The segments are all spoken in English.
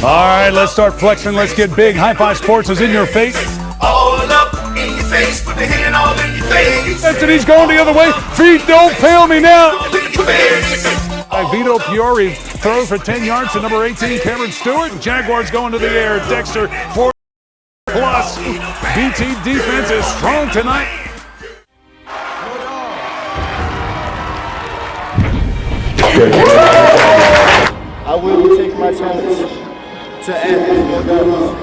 All right, let's start flexing. Let's get big. High Five Sports is in your face. All up in your face, put the hand all in your face. That's it, he's going the other way. Feet don't fail me now. All in your face. Vito Piori throws for 10 yards to number 18, Cameron Stewart. Jaguars going to the air. Dexter, 4 plus. BT defense is strong tonight. I will take my talents to athletes.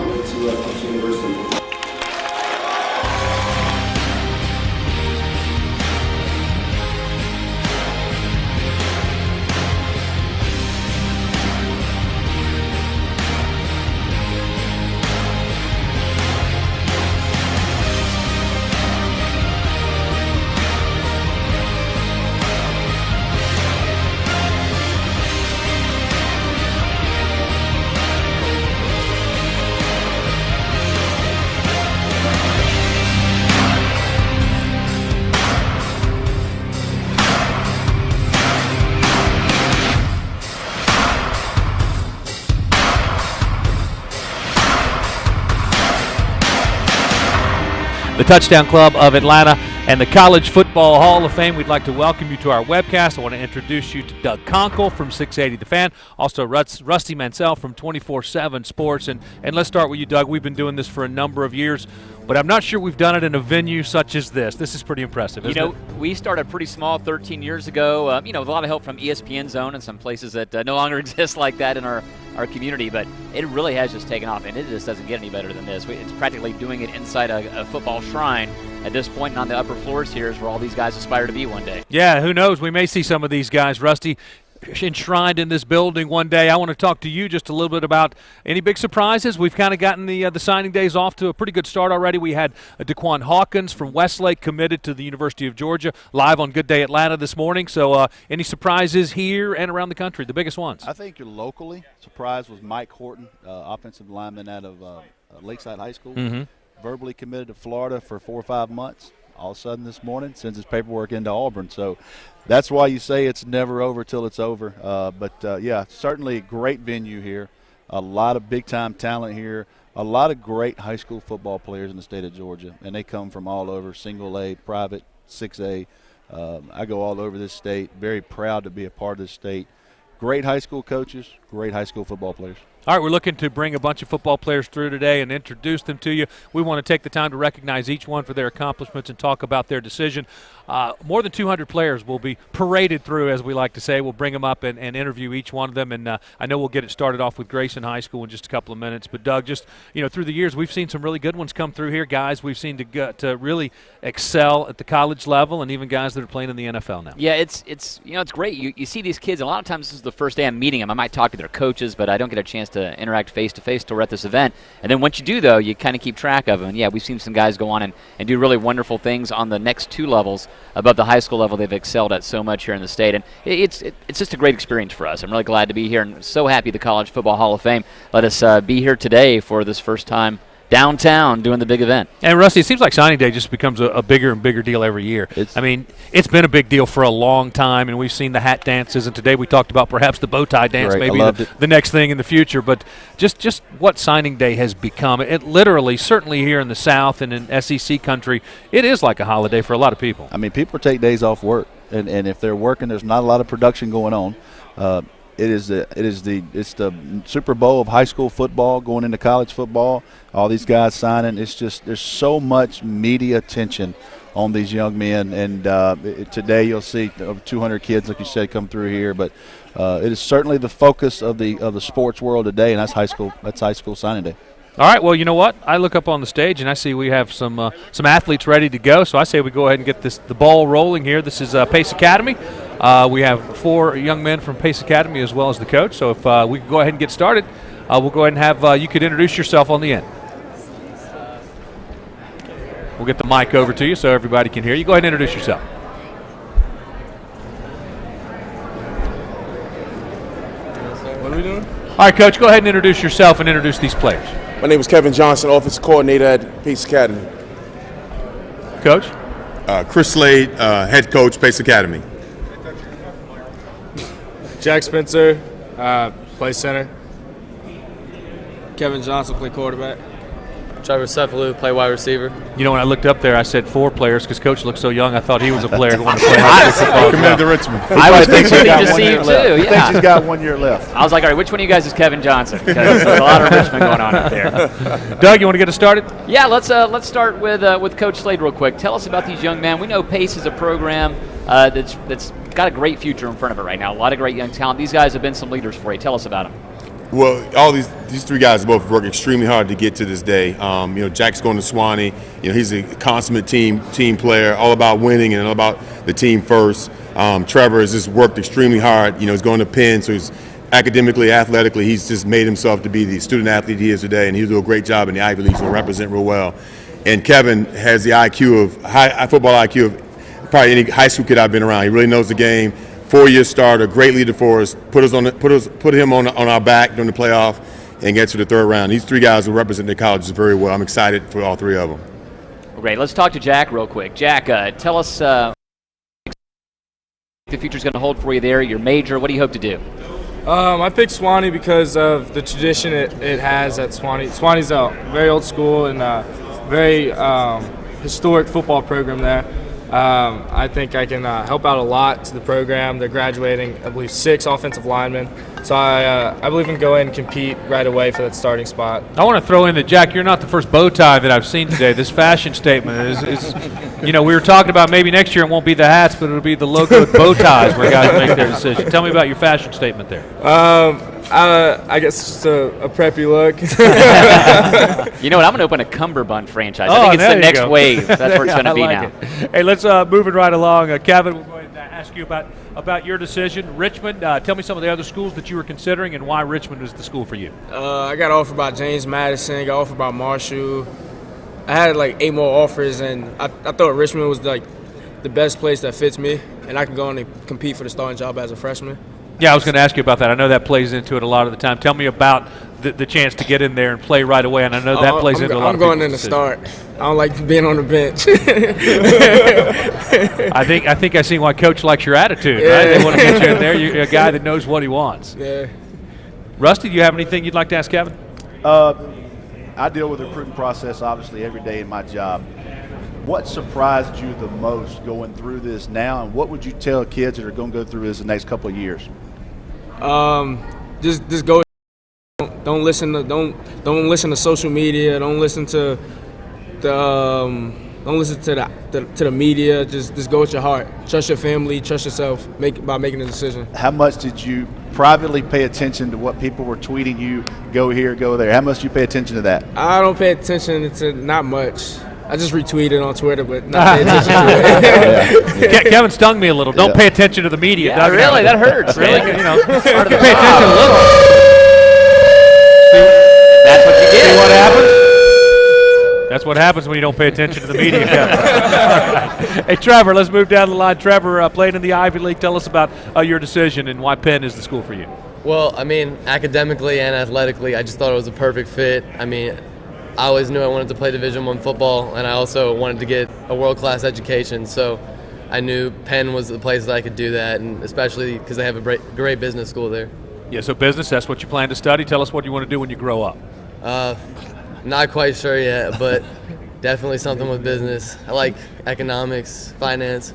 The Touchdown Club of Atlanta and the College Football Hall of Fame. We'd like to welcome you to our webcast. I want to introduce you to Doug Conkle from 680 The Fan, also Rusty Mansell from 24/7 Sports. And let's start with you, Doug. We've been doing this for a number of years, but I'm not sure we've done it in a venue such as this. This is pretty impressive, isn't it? We started pretty small 13 years ago, with a lot of help from ESPN Zone and some places that no longer exist like that in our community, but it really has just taken off, and it just doesn't get any better than this. It's practically doing it inside a football shrine at this point, and on the upper floors here is where all these guys aspire to be one day. Yeah, who knows? We may see some of these guys, Rusty, enshrined in this building one day. I want to talk to you just a little bit about any big surprises. We've kind of gotten the signing days off to a pretty good start already. We had DeQuan Hawkins from Westlake committed to the University of Georgia live on Good Day Atlanta this morning. So any surprises here and around the country, the biggest ones? I think locally, surprise was Mike Horton, offensive lineman out of Lakeside High School, verbally committed to Florida for 4 or 5 months. All of a sudden this morning sends his paperwork into Auburn. So that's why you say it's never over till it's over. Yeah, certainly a great venue here. A lot of big-time talent here. A lot of great high school football players in the state of Georgia, and they come from all over, single A, private, 6A. I go all over this state. Very proud to be a part of this state. Great high school coaches, great high school football players. All right, we're looking to bring a bunch of football players through today and introduce them to you. We want to take the time to recognize each one for their accomplishments and talk about their decision. More than 200 players will be paraded through, as we like to say. We'll bring them up and interview each one of them, and I know we'll get it started off with Grayson High School in just a couple of minutes. But, Doug, just through the years, we've seen some really good ones come through here, guys we've seen to really excel at the college level, and even guys that are playing in the NFL now. Yeah, it's great. You see these kids, and a lot of times this is the first day I'm meeting them. I might talk to their coaches, but I don't get a chance to interact face-to-face till we're at this event. And then once you do, though, you kind of keep track of them. And, yeah, we've seen some guys go on and do really wonderful things on the next 2 levels above the high school level they've excelled at so much here in the state. And it's just a great experience for us. I'm really glad to be here and so happy the College Football Hall of Fame let us be here today for this first time downtown doing the big event. And, Rusty, it seems like signing day just becomes a bigger and bigger deal every year. It's been a big deal for a long time, and we've seen the hat dances, and today we talked about perhaps the bow tie dance, maybe the next thing in the future. But just what signing day has become, it literally, certainly here in the South and in SEC country, it is like a holiday for a lot of people. I mean, people take days off work, and if they're working, there's not a lot of production going on. It's the Super Bowl of high school football going into college football. All these guys signing. It's just there's so much media attention on these young men, and today you'll see over 200 kids, like you said, come through here. But it is certainly the focus of the sports world today, and that's high school. That's high school signing day. All right, well, you know what? I look up on the stage, and I see we have some athletes ready to go, so I say we go ahead and get the ball rolling here. This is Pace Academy. We have 4 young men from Pace Academy as well as the coach, so if we could go ahead and get started, we'll go ahead and have you could introduce yourself on the end. We'll get the mic over to you so everybody can hear you. Go ahead and introduce yourself. What are we doing? All right, Coach, go ahead and introduce yourself and introduce these players. My name is Kevin Johnson, offensive coordinator at Pace Academy. Coach? Chris Slade, head coach, Pace Academy. Jack Spencer, play center. Kevin Johnson, play quarterback. Trevor Cephalou, play wide receiver. You know, when I looked up there, I said 4 players because Coach looked so young. I thought he was a player who wanted to play high school football. Committed to Richmond. I was thinking to see him too. He thinks he's got 1 year left. I was like, all right, which one of you guys is Kevin Johnson? Because there's a lot of Richmond going on up there. Doug, you want to get us started? Yeah, let's start with Coach Slade real quick. Tell us about these young men. We know PACE is a program that's got a great future in front of it right now. A lot of great young talent. These guys have been some leaders for you. Tell us about them. Well, all these 3 guys both work extremely hard to get to this day. Jack's going to Swanee. He's a consummate team player, all about winning and all about the team first. Trevor has just worked extremely hard. He's going to Penn, so he's academically, athletically, he's just made himself to be the student athlete he is today, and he'll do a great job in the Ivy League, so he'll represent real well. And Kevin has the football IQ of probably any high school kid I've been around. He really knows the game. 4-year starter, great leader for us. Put him on our back during the playoff, and get to the 3rd round. These 3 guys will represent their colleges very well. I'm excited for all 3 of them. Great. Let's talk to Jack real quick. Jack, tell us the future's going to hold for you there. Your major. What do you hope to do? I picked Swanee because of the tradition it has at Swanee. Swanee's a very old school and very historic football program there. I think I can help out a lot to the program. They're graduating, I believe, 6 offensive linemen. So I believe in go in and compete right away for that starting spot. I want to throw in that, Jack, you're not the first bow tie that I've seen today. This fashion statement is we were talking about maybe next year it won't be the hats, but it'll be the logoed bow ties where guys make their decision. Tell me about your fashion statement there. I guess it's just a preppy look. You know what? I'm going to open a cummerbund franchise. I think it's the next wave. That's where it's going to be now. Hey, let's move it right along. Kevin, we'll go ahead and ask you about your decision. Richmond, tell me some of the other schools that you were considering and why Richmond was the school for you. I got offered by James Madison, got offered by Marshall. I had like 8 more offers, and I thought Richmond was like the best place that fits me, and I can go on and compete for the starting job as a freshman. Yeah, I was going to ask you about that. I know that plays into it a lot of the time. Tell me about the chance to get in there and play right away, and I know that plays into a lot of I'm going in to start. I don't like being on the bench. I think I see why Coach likes your attitude, right? They want to get you in there. You're a guy that knows what he wants. Yeah. Rusty, do you have anything you'd like to ask Kevin? I deal with the recruiting process obviously every day in my job. What surprised you the most going through this now, and what would you tell kids that are going to go through this the next couple of years? Just go. Don't listen to social media. Don't listen to the media. Just go with your heart. Trust your family. Trust yourself. By making a decision. How much did you privately pay attention to what people were tweeting you? Go here, go there. How much do you pay attention to that? I don't pay attention to not much. I just retweeted on Twitter, but not pay attention to it. Kevin stung me a little. Don't pay attention to the media. Yeah, really, that hurts. Really, man. Part of the pay attention a little. That's what you get. See what happens? That's what happens when you don't pay attention to the media, Kevin. Right. Hey, Trevor, let's move down the line. Trevor played in the Ivy League. Tell us about your decision and why Penn is the school for you. Well, academically and athletically, I just thought it was a perfect fit. I always knew I wanted to play Division I football, and I also wanted to get a world-class education. So I knew Penn was the place that I could do that, and especially because they have a great business school there. Yeah, so business, that's what you plan to study. Tell us what you want to do when you grow up. Not quite sure yet, but definitely something with business. I like economics, finance.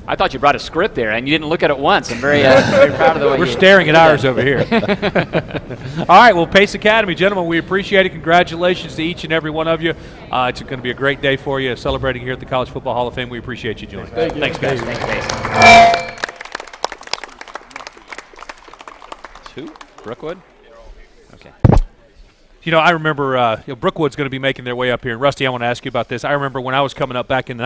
I thought you brought a script there, and you didn't look at it once. I'm very proud of the way We're staring at ours over here. All right, well, Pace Academy, gentlemen, we appreciate it. Congratulations to each and every one of you. It's going to be a great day for you, celebrating here at the College Football Hall of Fame. We appreciate you joining us. Thanks, guys. Thanks, Pace. Who? Brookwood? Okay. I remember Brookwood's going to be making their way up here. And, Rusty, I want to ask you about this. I remember when I was coming up back in the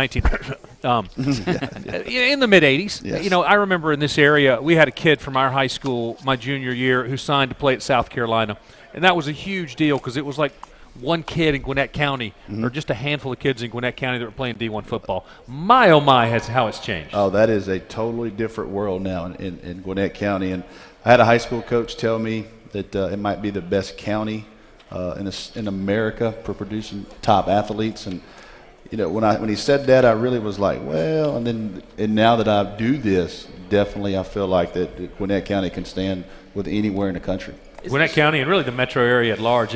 in the mid-'80s, yes. I remember in this area, we had a kid from our high school my junior year who signed to play at South Carolina. And that was a huge deal because it was like one kid in Gwinnett County or just a handful of kids in Gwinnett County that were playing D1 football. My, oh, my, how it's changed. Oh, that is a totally different world now in Gwinnett County. And I had a high school coach tell me that it might be the best county in America for producing top athletes. And when he said that, I really was like, well, and now that I do this, definitely I feel like that Gwinnett County can stand with anywhere in the country. Gwinnett County and really the metro area at large.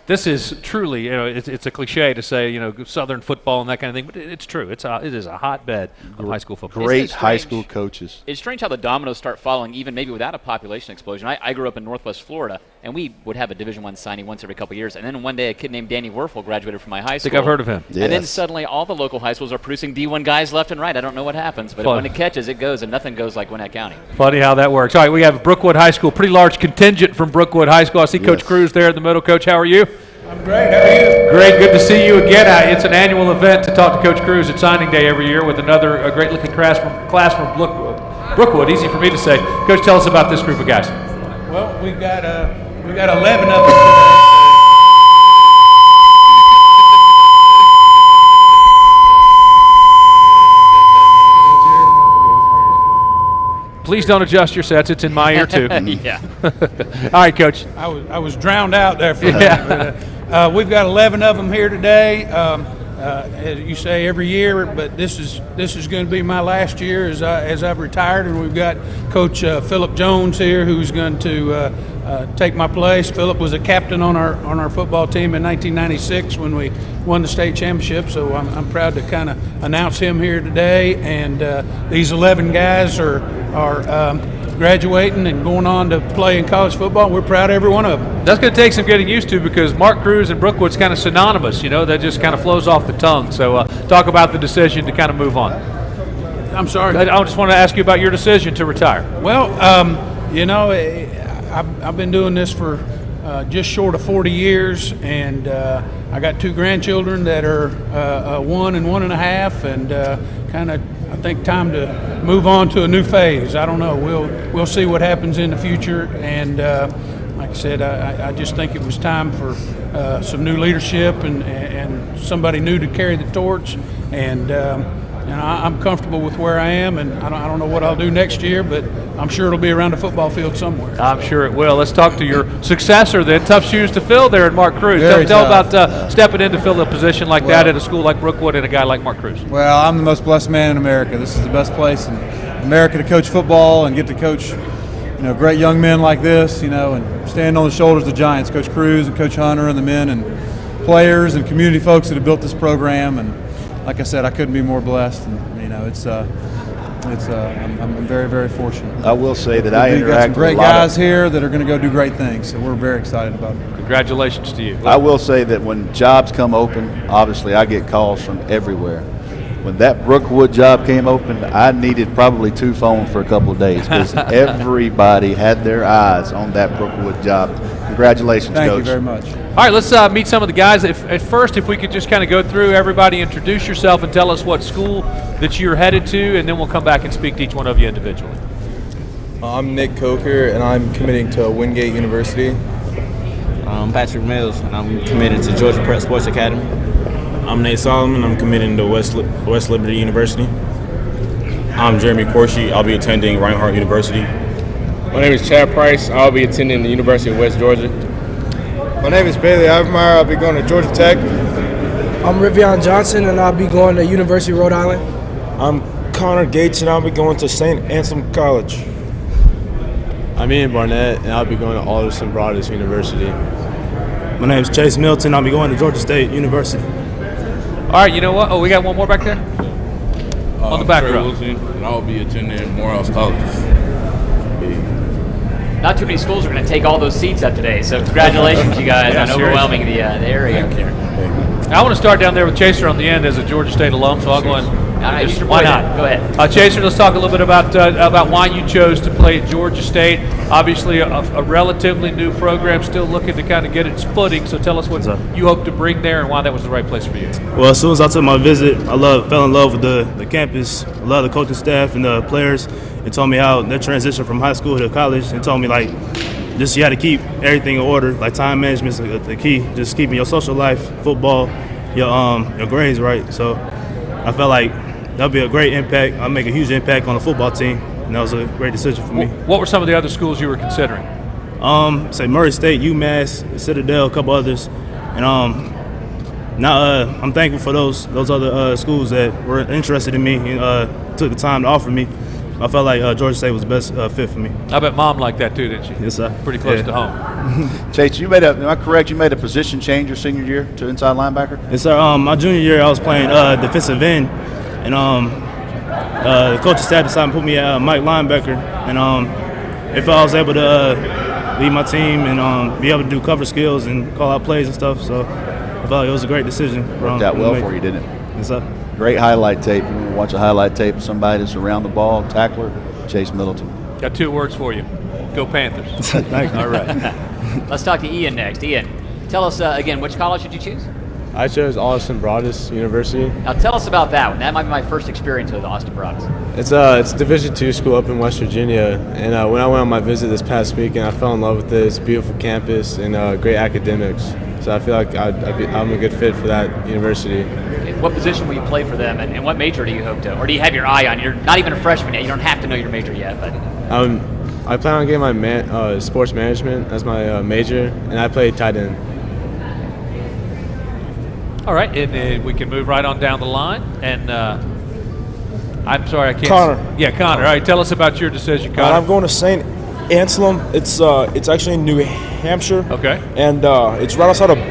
This is truly, it's a cliche to say, Southern football and that kind of thing, but it's true. It is a hotbed of high school football. Great high school coaches. It's strange how the dominoes start falling, even maybe without a population explosion. I grew up in Northwest Florida, and we would have a Division I signing once every couple of years. And then one day, a kid named Danny Werfel graduated from my high school. I think I've heard of him. Yes. And then suddenly, all the local high schools are producing D1 guys left and right. I don't know what happens, but when it catches, it goes, and nothing goes like Gwinnett County. Funny how that works. All right, we have Brookwood High School, pretty large contingent from Brookwood High School. I see Coach Cruz there in the middle. Coach, how are you? I'm great. How are you? Great. Good to see you again. It's an annual event to talk to Coach Cruz at signing day every year with another great-looking class from Brookwood. Easy for me to say. Coach, tell us about this group of guys. Well, we got 11 of them today. Please don't adjust your sets. It's in my ear, too. Yeah. All right, Coach. I was drowned out there for a minute. But, we've got 11 of them here today. As you say, every year, but this is going to be my last year as I've retired, and we've got Coach Philip Jones here, who's going to take my place. Philip was a captain on our football team in 1996 when we won the state championship, so I'm proud to kind of announce him here today. And these 11 guys are graduating and going on to play in college football. We're proud of every one of them. That's going to take some getting used to because Mark Cruz and Brookwood's kind of synonymous. That just kind of flows off the tongue. So talk about the decision to kind of move on. I'm sorry. I just want to ask you about your decision to retire. Well, I've been doing this for just short of 40 years, and I got 2 grandchildren that are 1 and 1.5, and kind of I think time to move on to a new phase. I don't know. We'll see what happens in the future, and like I said, I just think it was time for some new leadership and somebody new to carry the torch, and I'm comfortable with where I am, and I don't know what I'll do next year, but I'm sure it'll be around the football field somewhere. I'm sure it will. Let's talk to your successor then. Tough shoes to fill there in Mark Cruz. Tell about stepping in to fill a position like that at a school like Brookwood and a guy like Mark Cruz. Well, I'm the most blessed man in America. This is the best place in America to coach football and get to coach great young men like this, and stand on the shoulders of giants, Coach Cruz and Coach Hunter and the men and players and community folks that have built this program. And like I said, I couldn't be more blessed, and I'm very, very fortunate. I will say that We've got some great guys here that are going to go do great things, so we're very excited about it. Congratulations to you. I will say that when jobs come open, obviously I get calls from everywhere. When that Brookwood job came open, I needed probably 2 phones for a couple of days because everybody had their eyes on that Brookwood job. Congratulations, Coach. Thank you very much. All right, let's meet some of the guys. If we could just kind of go through everybody, introduce yourself, and tell us what school that you're headed to, and then we'll come back and speak to each one of you individually. I'm Nick Coker, and I'm committing to Wingate University. I'm Patrick Mills, and I'm committed to Georgia Prep Sports Academy. I'm Nate Solomon. I'm committing to West Liberty University. I'm Jeremy Corshi. I'll be attending Reinhardt University. My name is Chad Price. I'll be attending the University of West Georgia. My name is Bailey Ivermeyer. I'll be going to Georgia Tech. I'm Rivion Johnson, and I'll be going to University of Rhode Island. I'm Connor Gates, and I'll be going to St. Anselm College. I'm Ian Barnett, and I'll be going to Alderson Broaddus University. My name is Chase Milton. I'll be going to Georgia State University. All right, you know what? Oh, we got one more back there? On the back row. Wilson, and I'll be attending Morehouse College. Not too many schools are going to take all those seats up today, so congratulations, you guys, on overwhelming the area up there. I want to start down there with Chaser on the end as a Georgia State alum, so I'll go in. Why not? Go ahead. Chaser, let's talk a little bit about why you chose to play at Georgia State. Obviously, a relatively new program, still looking to kind of get its footing. So tell us what you hope to bring there and why that was the right place for you. Well, as soon as I took my visit, fell in love with the campus. I love the coaching staff and the players. It told me how their transition from high school to college. It told me just you had to keep everything in order. Like time management is the key. Just keeping your social life, football, your grades right. So I felt like that'll be a great impact. I'll make a huge impact on the football team, and that was a great decision for me. What were some of the other schools you were considering? Say Murray State, UMass, Citadel, a couple others, and now I'm thankful for those other schools that were interested in me and took the time to offer me. I felt like Georgia State was the best fit for me. I bet Mom liked that too, didn't she? Yes, sir. Pretty close to home. Chase, am I correct? You made a position change your senior year to inside linebacker? Yes, sir. My junior year, I was playing defensive end, and the coaching staff decided to put me at Mike linebacker, and if I was able to lead my team and be able to do cover skills and call out plays and stuff, so I felt like it was a great decision. Worked out well for you, didn't it? Yes, sir. Great highlight tape. You want to watch a highlight tape of somebody that's around the ball, tackler, Chase Middleton. Got 2 words for you. Go Panthers. Thank you. All right. Let's talk to Ian next. Ian, tell us again, which college did you choose? I chose Austin Broadus University. Now tell us about that one. That might be my first experience with Austin Broadus. It's a Division II school up in West Virginia, and when I went on my visit this past weekend, I fell in love with it. It's a beautiful campus and great academics. So I feel like I'm a good fit for that university. What position will you play for them, and what major do you hope to, or do you have your eye on? You're not even a freshman yet. You don't have to know your major yet, but. I plan on getting my sports management as my major, and I play tight end. All right, and we can move right on down the line. And I'm sorry, I can't. Connor. Yeah, Connor. All right, tell us about your decision, Connor. I'm going to St. Anselm. It's actually in New Hampshire. Okay. And it's right outside of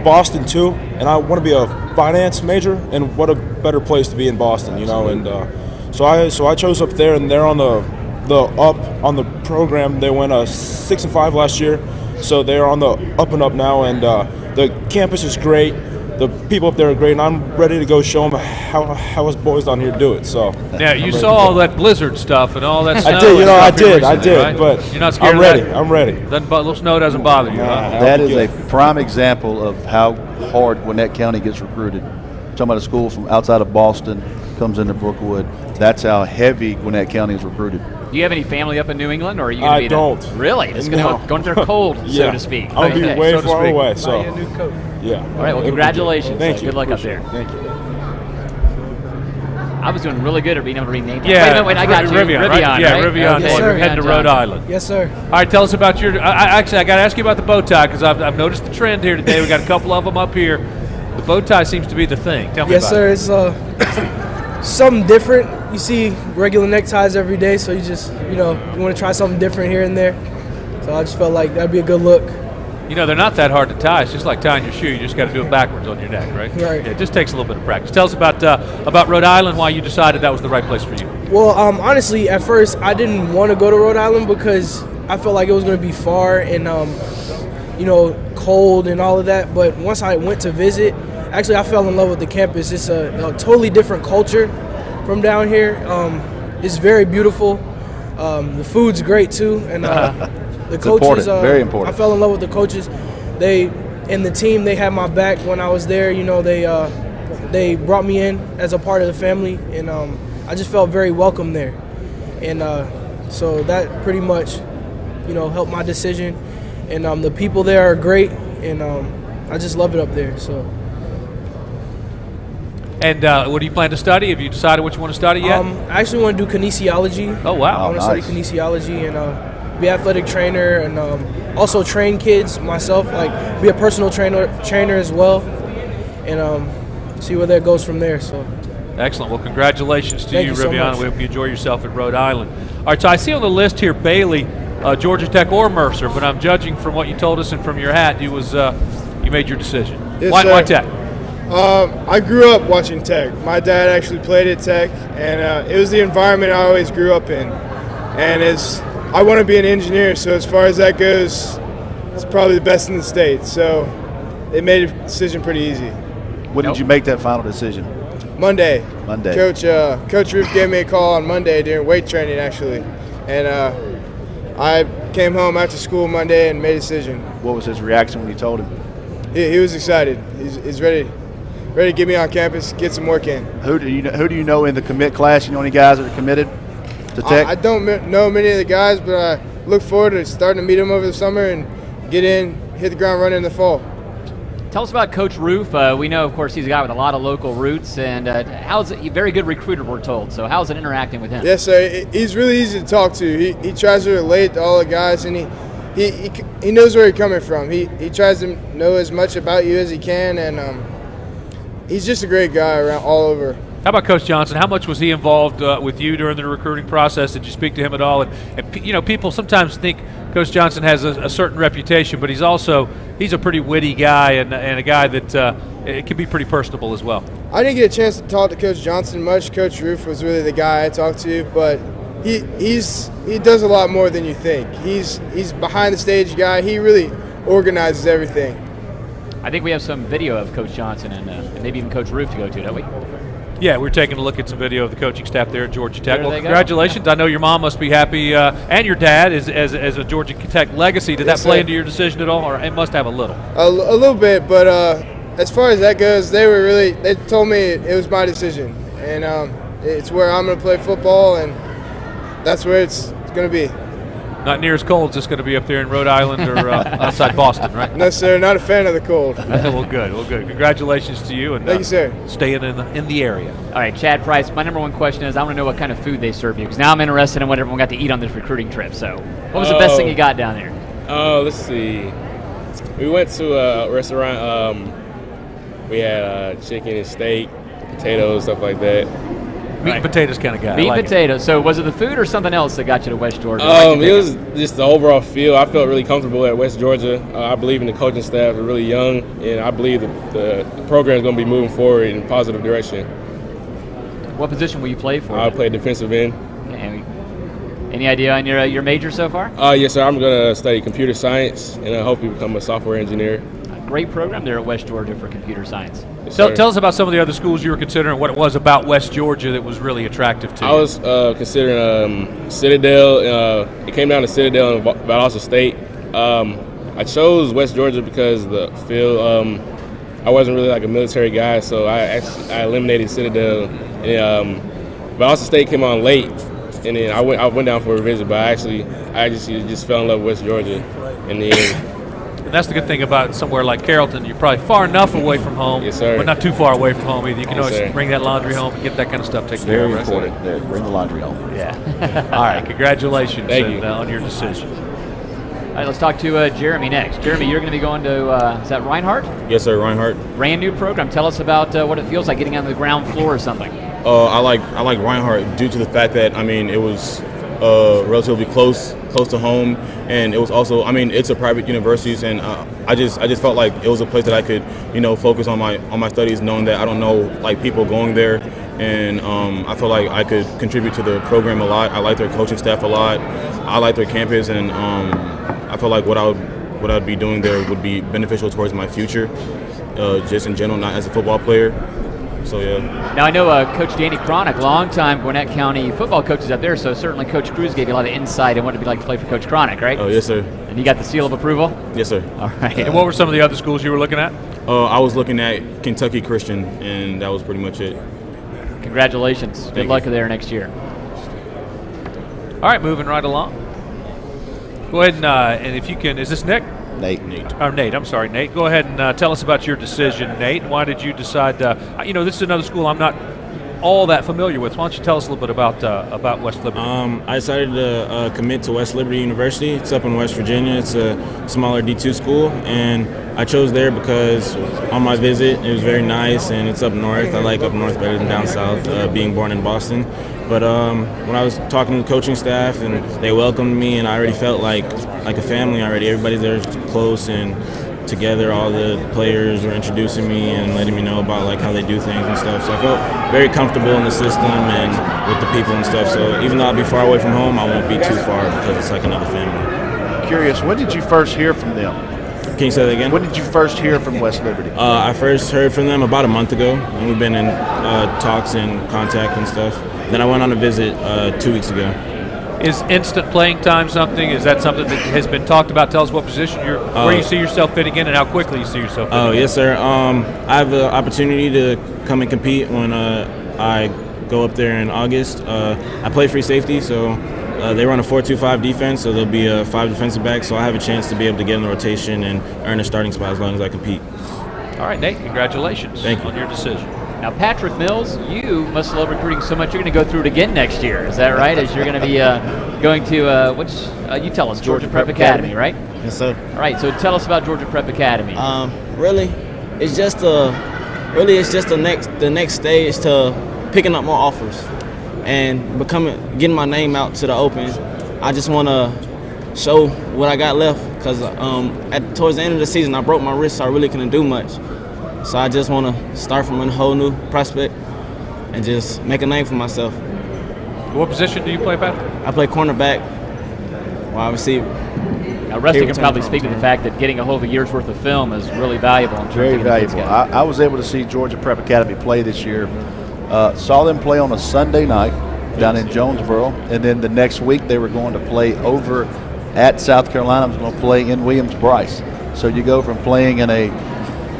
Boston too. And I want to be a finance major, and what a better place to be in Boston, you know. And so I chose up there, and they're on the program. They went 6-5 last year, so they're on the up and up now. And the campus is great. The people up there are great, and I'm ready to go show them how us boys down here do it. So yeah, you saw all that blizzard stuff and all that snow. I did, I did, right? but you're not scared I'm ready. of that? I'm ready. A little snow doesn't bother you, huh? That is a prime example of how hard Gwinnett County gets recruited. Talking about a school from outside of Boston comes into Brookwood. That's how heavy Gwinnett County is recruited. Do you have any family up in New England, or are you going to be I don't. Really? It's going to their cold, Yeah. so to speak. I'll be way so to far speak. away. So Buy you a new coat. yeah. All right. Well, congratulations. Thank you. Good luck up there. Thank you. I was doing really good at being able to rename that. Yeah, Wait, I got you. Rivian, right? Yeah, right? Rivian. Okay. Yes, We're sir. heading to Rhode Island. Yes, sir. All right, tell us about your. Actually, I got to ask you about the bow tie because I've noticed the trend here today. We got a couple of them up here. The bow tie seems to be the thing. Tell me Yes, about sir. it. It's something different. You see regular neckties every day, so you just, you want to try something different here and there. So I just felt like that'd be a good look. You know, they're not that hard to tie. It's just like tying your shoe. You just got to do it backwards on your neck, right? Right. Yeah, it just takes a little bit of practice. Tell us about Rhode Island, why you decided that was the right place for you. Well, honestly, at first I didn't want to go to Rhode Island because I felt like it was going to be far and, cold and all of that. But once I went to visit, actually I fell in love with the campus. It's a totally different culture from down here. It's very beautiful. The food's great too, and the coaches. Very important. I fell in love with the coaches. They and the team. They had my back when I was there. They brought me in as a part of the family, and I just felt very welcome there. And so that pretty much, helped my decision. And the people there are great, and I just love it up there. So. And what do you plan to study? Have you decided what you want to study yet? I actually want to do kinesiology. Oh, wow. I want to study kinesiology and be an athletic trainer and also train kids myself, like be a personal trainer as well, and see where that goes from there. So. Excellent. Well, congratulations to you, so Rivian. much. We hope you enjoy yourself at Rhode Island. All right, so I see on the list here Bailey, Georgia Tech or Mercer, but I'm judging from what you told us and from your hat, you made your decision. Yes, Why Tech? I grew up watching Tech. My dad actually played at Tech, and it was the environment I always grew up in. And I want to be an engineer, so as far as that goes, it's probably the best in the state. So it made a decision pretty easy. When did you make that final decision? Monday. Coach Roof gave me a call on Monday during weight training, actually. And I came home after school Monday and made a decision. What was his reaction when you told him? He was excited. He's ready to get me on campus, get some work in. Who do you know in the commit class? You know any guys that are committed to Tech? I don't know many of the guys, but I look forward to starting to meet them over the summer and get in, hit the ground running in the fall. Tell us about Coach Roof. We know, of course, he's a guy with a lot of local roots, and he's a very good recruiter, we're told. So how's it interacting with him? Yes, sir. He's really easy to talk to. He tries to relate to all the guys, and he knows where you're coming from. He tries to know as much about you as he can, and he's just a great guy around all over. How about Coach Johnson? How much was he involved with you during the recruiting process? Did you speak to him at all? And people sometimes think Coach Johnson has a certain reputation, but he's a pretty witty guy and a guy that it can be pretty personable as well. I didn't get a chance to talk to Coach Johnson much. Coach Roof was really the guy I talked to, but he does a lot more than you think. He's behind the stage guy. He really organizes everything. I think we have some video of Coach Johnson and maybe even Coach Roof to go to, don't we? Yeah, we're taking a look at some video of the coaching staff there at Georgia Tech. Well, There they go. congratulations. I know your mom must be happy, and your dad as a Georgia Tech legacy. Did that Yes, play sir. into your decision at all? Or it must have a little. A little bit, but as far as that goes, they told me it was my decision, and it's where I'm going to play football, and that's where it's going to be. Not near as cold as it's going to be up there in Rhode Island or outside Boston, right? No, sir, not a fan of the cold. Well, good. Congratulations to you, and Thank you, sir. Staying in the area. All right, Chad Price, my number one question is I want to know what kind of food they serve you, because now I'm interested in what everyone got to eat on this recruiting trip. So what was the best thing you got down there? Oh, let's see. We went to a restaurant. We had chicken and steak, potatoes, stuff like that. Meat and potatoes kind of guy. Meat and potatoes. So was it the food or something else that got you to West Georgia? It was just the overall feel. I felt really comfortable at West Georgia. I believe in the coaching staff. They're really young, and I believe the program is going to be moving forward in a positive direction. What position will you play for? I play defensive end. Any idea on your major so far? Yes, sir. I'm going to study computer science, and I hope to become a software engineer. Great program there at West Georgia for computer science. Yes, Tell us about some of the other schools you were considering, what it was about West Georgia that was really attractive to you. I was considering Citadel. It came down to Citadel and Valdosta State. I chose West Georgia because the field. I wasn't really like a military guy, so I eliminated Citadel. And Valdosta State came on late, and then I went down for a visit. But I just fell in love with West Georgia in the end. And that's the good thing about somewhere like Carrollton. You're probably far enough away from home, yes, sir. but not too far away from home either. You can Yes, always sir. bring that laundry home and get that kind of stuff taken care of. Very important. There, bring the laundry home. Yeah. All right, congratulations Thank you. on your decision. All right, let's talk to Jeremy next. Jeremy, you're going to be going to, is that Reinhardt? Yes, sir, Reinhardt. Brand new program. Tell us about what it feels like getting on the ground floor or something. I like Reinhardt due to the fact that it was relatively close to home, and it was also it's a private university, and I just felt like it was a place that I could focus on my studies, knowing that I don't know like people going there, and I feel like I could contribute to the program a lot. I like their coaching staff a lot. I like their campus, and I feel like what I'd be doing there would be beneficial towards my future, just in general, not as a football player. So, yeah. Now, I know Coach Danny Cronick, longtime Gwinnett County football coaches up there, so certainly Coach Cruz gave you a lot of insight in what it'd be like to play for Coach Cronick, right? Oh, yes, sir. And you got the seal of approval? Yes, sir. All right. And what were some of the other schools you were looking at? I was looking at Kentucky Christian, and that was pretty much it. Congratulations. Good luck there next year. All right, moving right along. Go ahead and if you can, is this Nick? Nate. Or Nate, I'm sorry, Nate. Go ahead and tell us about your decision, Nate. Why did you decide, this is another school I'm not all that familiar with. Why don't you tell us a little bit about West Liberty? I decided to commit to West Liberty University. It's up in West Virginia. It's a smaller D2 school, and I chose there because on my visit it was very nice, and it's up north. I like up north better than down south, being born in Boston. But when I was talking to the coaching staff, and they welcomed me, and I already felt like a family already. Everybody there is close and together. All the players were introducing me and letting me know about like how they do things and stuff. So I felt very comfortable in the system and with the people and stuff. So even though I'll be far away from home, I won't be too far because it's like another family. Curious, when did you first hear from them? Can you say that again? When did you first hear from West Liberty? I first heard from them about a month ago, and we've been in talks and contact and stuff. Then I went on a visit 2 weeks ago. Is instant playing time something? Is that something that has been talked about? Tell us what position where you see yourself fitting in and how quickly you see yourself fitting in. Yes, sir. I have the opportunity to come and compete when I go up there in August. I play free safety, so they run a 4-2-5 defense, so there'll be 5 defensive backs, so I have a chance to be able to get in the rotation and earn a starting spot as long as I compete. All right, Nate, congratulations Thank you. on your decision. Now, Patrick Mills, you must love recruiting so much you're going to go through it again next year. Is that right? As you're going to be going to, you tell us, Georgia Prep Academy, right? Yes, sir. All right, so tell us about Georgia Prep Academy. Really, it's just a really it's just the next stage to picking up more offers and getting my name out to the open. I just want to show what I got left because towards the end of the season I broke my wrist, so I really couldn't do much. So I just want to start from a whole new prospect and just make a name for myself. What position do you play, Pat? I play cornerback, wide receiver. Now, Rusty can probably speak to the fact that getting a whole year's worth of film is really valuable. In terms Very of valuable. I was able to see Georgia Prep Academy play this year. Saw them play on a Sunday night down in Jonesboro, and then the next week they were going to play over at South Carolina. I was going to play in Williams-Brice. So you go from playing in a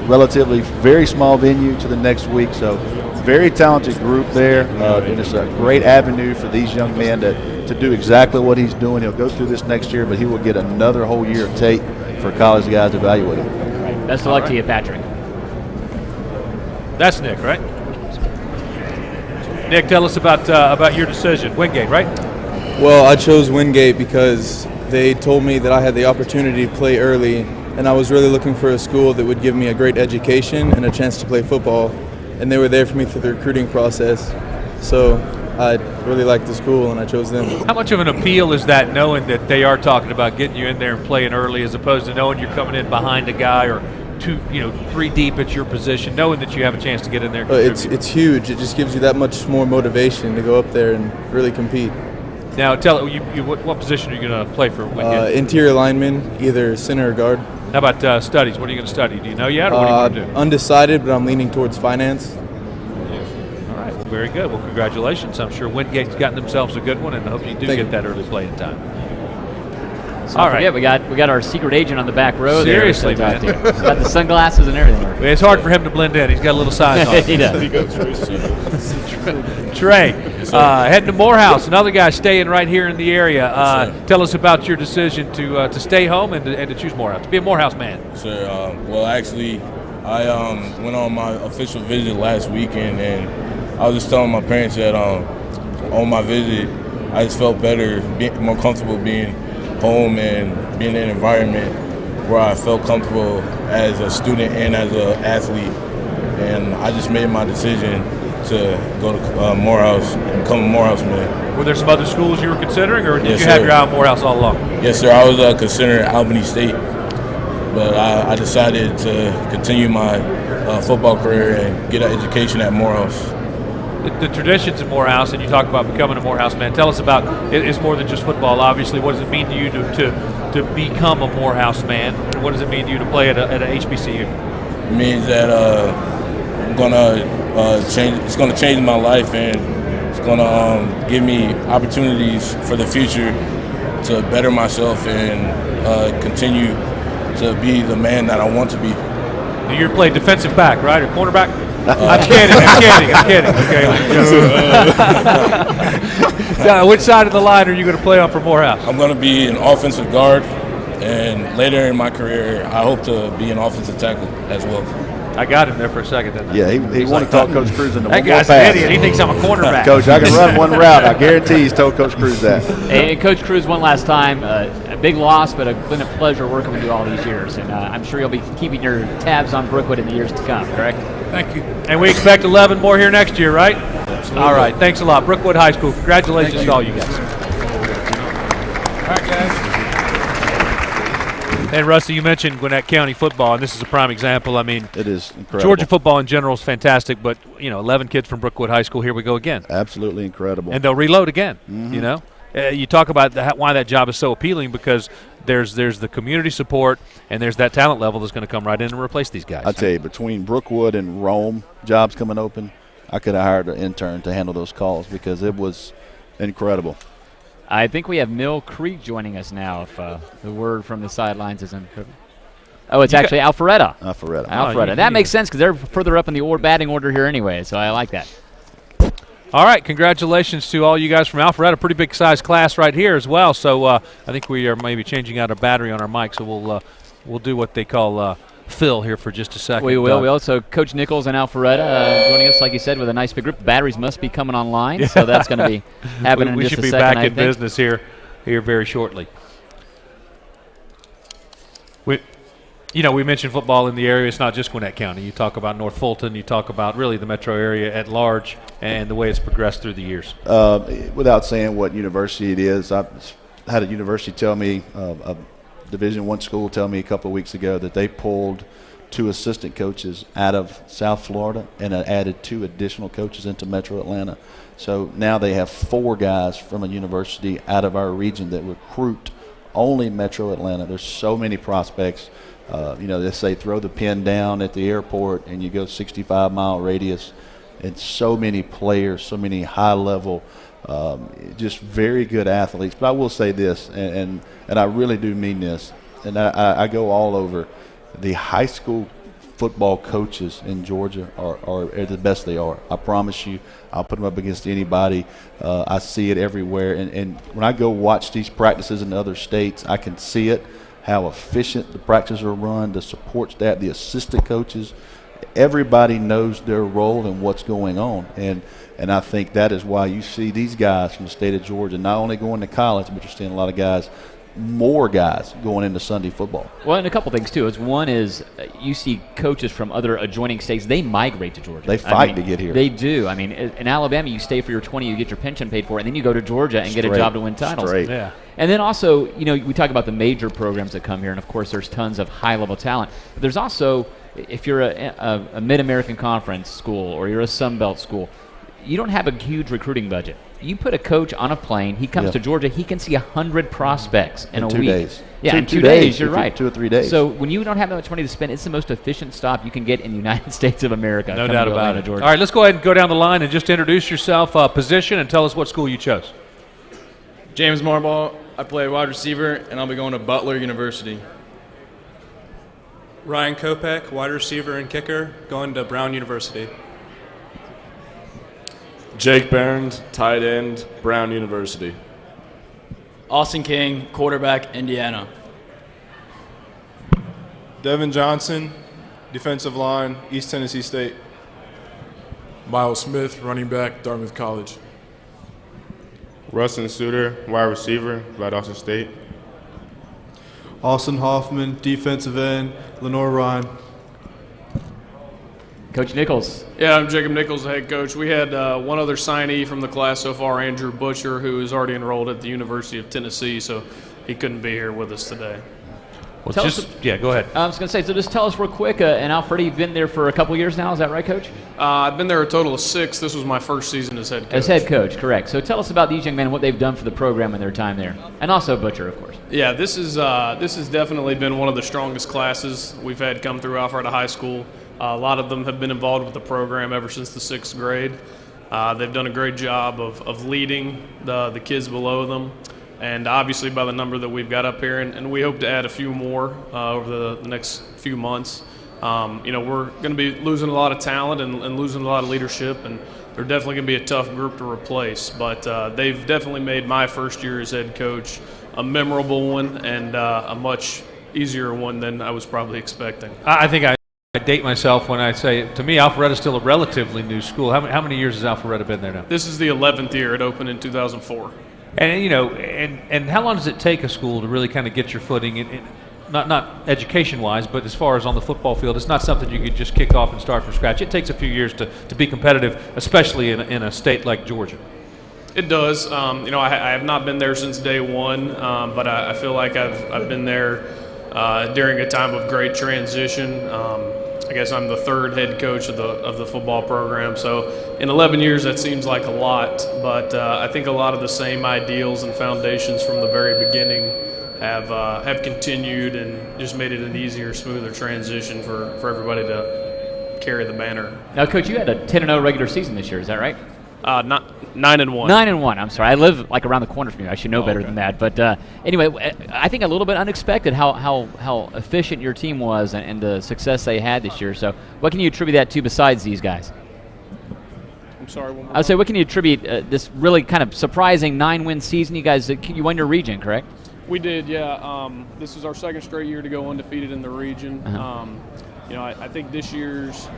relatively very small venue to the next week. So very talented group there, and it's a great avenue for these young men to do exactly what he's doing. He'll go through this next year, but he will get another whole year of tape for college guys to evaluate him. Right. Best of luck to you, Patrick. That's Nick, right? Nick, tell us about your decision. Wingate, right? Well, I chose Wingate because they told me that I had the opportunity to play early, and I was really looking for a school that would give me a great education and a chance to play football, and they were there for me through the recruiting process. So I really liked the school, and I chose them. How much of an appeal is that, knowing that they are talking about getting you in there and playing early, as opposed to knowing you're coming in behind a guy or three deep at your position, knowing that you have a chance to get in there? It's huge. It just gives you that much more motivation to go up there and really compete. Now, tell what position are you going to play for Wingate? Interior lineman, either center or guard. How about studies? What are you going to study? Do you know yet, or what are you going to do? Undecided, but I'm leaning towards finance. All right, very good. Well, congratulations. I'm sure Wingate's gotten themselves a good one, and I hope you do get that early playing time. So all right, we got our secret agent on the back row. Seriously, there, man. He's got the sunglasses and everything. It's hard for him to blend in. He's got a little size on him. He does. Trey, heading to Morehouse, another guy staying right here in the area. Tell us about your decision to stay home and to choose Morehouse, to be a Morehouse man. Sure. Well, actually, I went on my official visit last weekend, and I was just telling my parents that on my visit, I just felt better, more comfortable being home and being in an environment where I felt comfortable as a student and as an athlete. And I just made my decision to go to Morehouse and become a Morehouse man. Were there some other schools you were considering, or did Yes, you have sir. your eye on Morehouse all along? Yes, sir. I was considering Albany State, but I decided to continue my football career and get an education at Morehouse. The traditions at Morehouse, and you talk about becoming a Morehouse man. Tell us about it's more than just football. Obviously, what does it mean to you to become a Morehouse man? What does it mean to you to play at a HBCU? It means that I'm gonna change. It's gonna change my life, and it's gonna give me opportunities for the future to better myself and continue to be the man that I want to be. You're playing defensive back, right, or cornerback? I'm kidding. Okay. So which side of the line are you going to play on for Morehouse? I'm going to be an offensive guard, and later in my career, I hope to be an offensive tackle as well. I got him there for a second, didn't I? Yeah, he wanted to talk Coach Cruz into that one more guy's pass. an idiot. He thinks I'm a quarterback. Coach, I can run one route. I guarantee he's told Coach Cruz that. And Coach Cruz, one last time, a big loss, but it's been a pleasure working with you all these years. And I'm sure you'll be keeping your tabs on Brookwood in the years to come, correct? Thank you. And we expect 11 more here next year, right? Absolutely. All right. Thanks a lot. Brookwood High School. Congratulations to all you guys. All right, guys. And Rusty, you mentioned Gwinnett County football, and this is a prime example. I mean, it is incredible. Georgia football in general is fantastic, but 11 kids from Brookwood High School. Here we go again. Absolutely incredible. And they'll reload again. Mm-hmm. You talk about why that job is so appealing, because there's the community support and there's that talent level that's going to come right in and replace these guys. I tell you, between Brookwood and Rome jobs coming open, I could have hired an intern to handle those calls because it was incredible. I think we have Mill Creek joining us now, if the word from the sidelines isn't. Oh, it's actually Alpharetta. Alpharetta. That makes sense because they're further up in the batting order here anyway, so I like that. All right, congratulations to all you guys from Alpharetta. Pretty big size class right here as well. So I think we are maybe changing out a battery on our mic, so we'll do what they call fill here for just a second. We will. We also Coach Nichols and Alpharetta joining us, like you said, with a nice big group. Batteries must be coming online, so that's going to be happening in just a second. We should be back in business here very shortly. You know, we mentioned football in the area. It's not just Gwinnett County. You talk about North Fulton. You talk about really the metro area at large and the way it's progressed through the years. Without saying what university it is, I had a university tell me, a Division I school tell me a couple of weeks ago that they pulled 2 assistant coaches out of South Florida and added 2 additional coaches into Metro Atlanta. So now they have 4 guys from a university out of our region that recruit only Metro Atlanta. There's so many prospects. They say throw the pin down at the airport and you go 65-mile radius. And so many players, so many high-level, just very good athletes. But I will say this, and I really do mean this, and I go all over. The high school football coaches in Georgia are the best they are. I promise you. I'll put them up against anybody. I see it everywhere. And when I go watch these practices in other states, I can see it, how efficient the practices are run, the support staff, the assistant coaches. Everybody knows their role and what's going on. And I think that is why you see these guys from the state of Georgia not only going to college, but you're seeing a lot of guys, more guys going into Sunday football. Well, and a couple things, too. One is you see coaches from other adjoining states, they migrate to Georgia. They fight to get here. They do. I mean, in Alabama, you stay for your 20, you get your pension paid for, and then you go to Georgia and get a job to win titles. Straight. Yeah. And then also, we talk about the major programs that come here, and, of course, there's tons of high-level talent. But there's also, if you're a Mid-American Conference school or you're a Sun Belt school, you don't have a huge recruiting budget. You put a coach on a plane, he comes to Georgia, he can see 100 prospects in a 2 week. days. Yeah, in 2 days, you're right. 2 or 3 days. So when you don't have that much money to spend, it's the most efficient stop you can get in the United States of America. No doubt about it. Georgia. All right, let's go ahead and go down the line and just introduce yourself, position, and tell us what school you chose. James Marbaugh. I play wide receiver, and I'll be going to Butler University. Ryan Kopech, wide receiver and kicker, going to Brown University. Jake Barons, tight end, Brown University. Austin King, quarterback, Indiana. Devin Johnson, defensive line, East Tennessee State. Miles Smith, running back, Dartmouth College. Rustin Suter, wide receiver, Valdosta State. Austin Hoffman, defensive end, Lenore Ryan. Coach Nichols. Yeah, I'm Jacob Nichols, the head coach. We had one other signee from the class so far, Andrew Butcher, who is already enrolled at the University of Tennessee, so he couldn't be here with us today. Well, go ahead. I was going to say, so just tell us real quick, and Alfred, you've been there for a couple years now, is that right, Coach? I've been there a total of 6. This was my first season as head coach. As head coach, correct. So tell us about these young men, what they've done for the program in their time there, and also Butcher, of course. Yeah, this has definitely been one of the strongest classes we've had come through Alpharetta High School. A lot of them have been involved with the program ever since the 6th grade. They've done a great job of leading the kids below them. And obviously by the number that we've got up here, and we hope to add a few more over the next few months. We're going to be losing a lot of talent and losing a lot of leadership, and they're definitely going to be a tough group to replace. But they've definitely made my first year as head coach a memorable one and a much easier one than I was probably expecting. I think I date myself when I say, to me, Alpharetta is still a relatively new school. How many years has Alpharetta been there now? This is the 11th year. It opened in 2004. And and how long does it take a school to really kind of get your footing in not education-wise, but as far as on the football field? It's not something you could just kick off and start from scratch. It takes a few years to be competitive, especially in a state like Georgia. It does. I have not been there since day one, but I feel like I've been there during a time of great transition. I guess I'm the third head coach of the football program. So in 11 years, that seems like a lot. But I think a lot of the same ideals and foundations from the very beginning have continued and just made it an easier, smoother transition for everybody to carry the banner. Now, Coach, you had a 10-0 regular season this year. Is that right? 9-1. 9-1. I'm sorry. I live like around the corner from you. I should know better than that. But anyway, I think a little bit unexpected how efficient your team was and the success they had this year. So, what can you attribute that to besides these guys? I'm sorry. I would say, what can you attribute this really kind of surprising 9-win season? You guys, you won your region, correct? We did, yeah. This is our second straight year to go undefeated in the region. I think this year's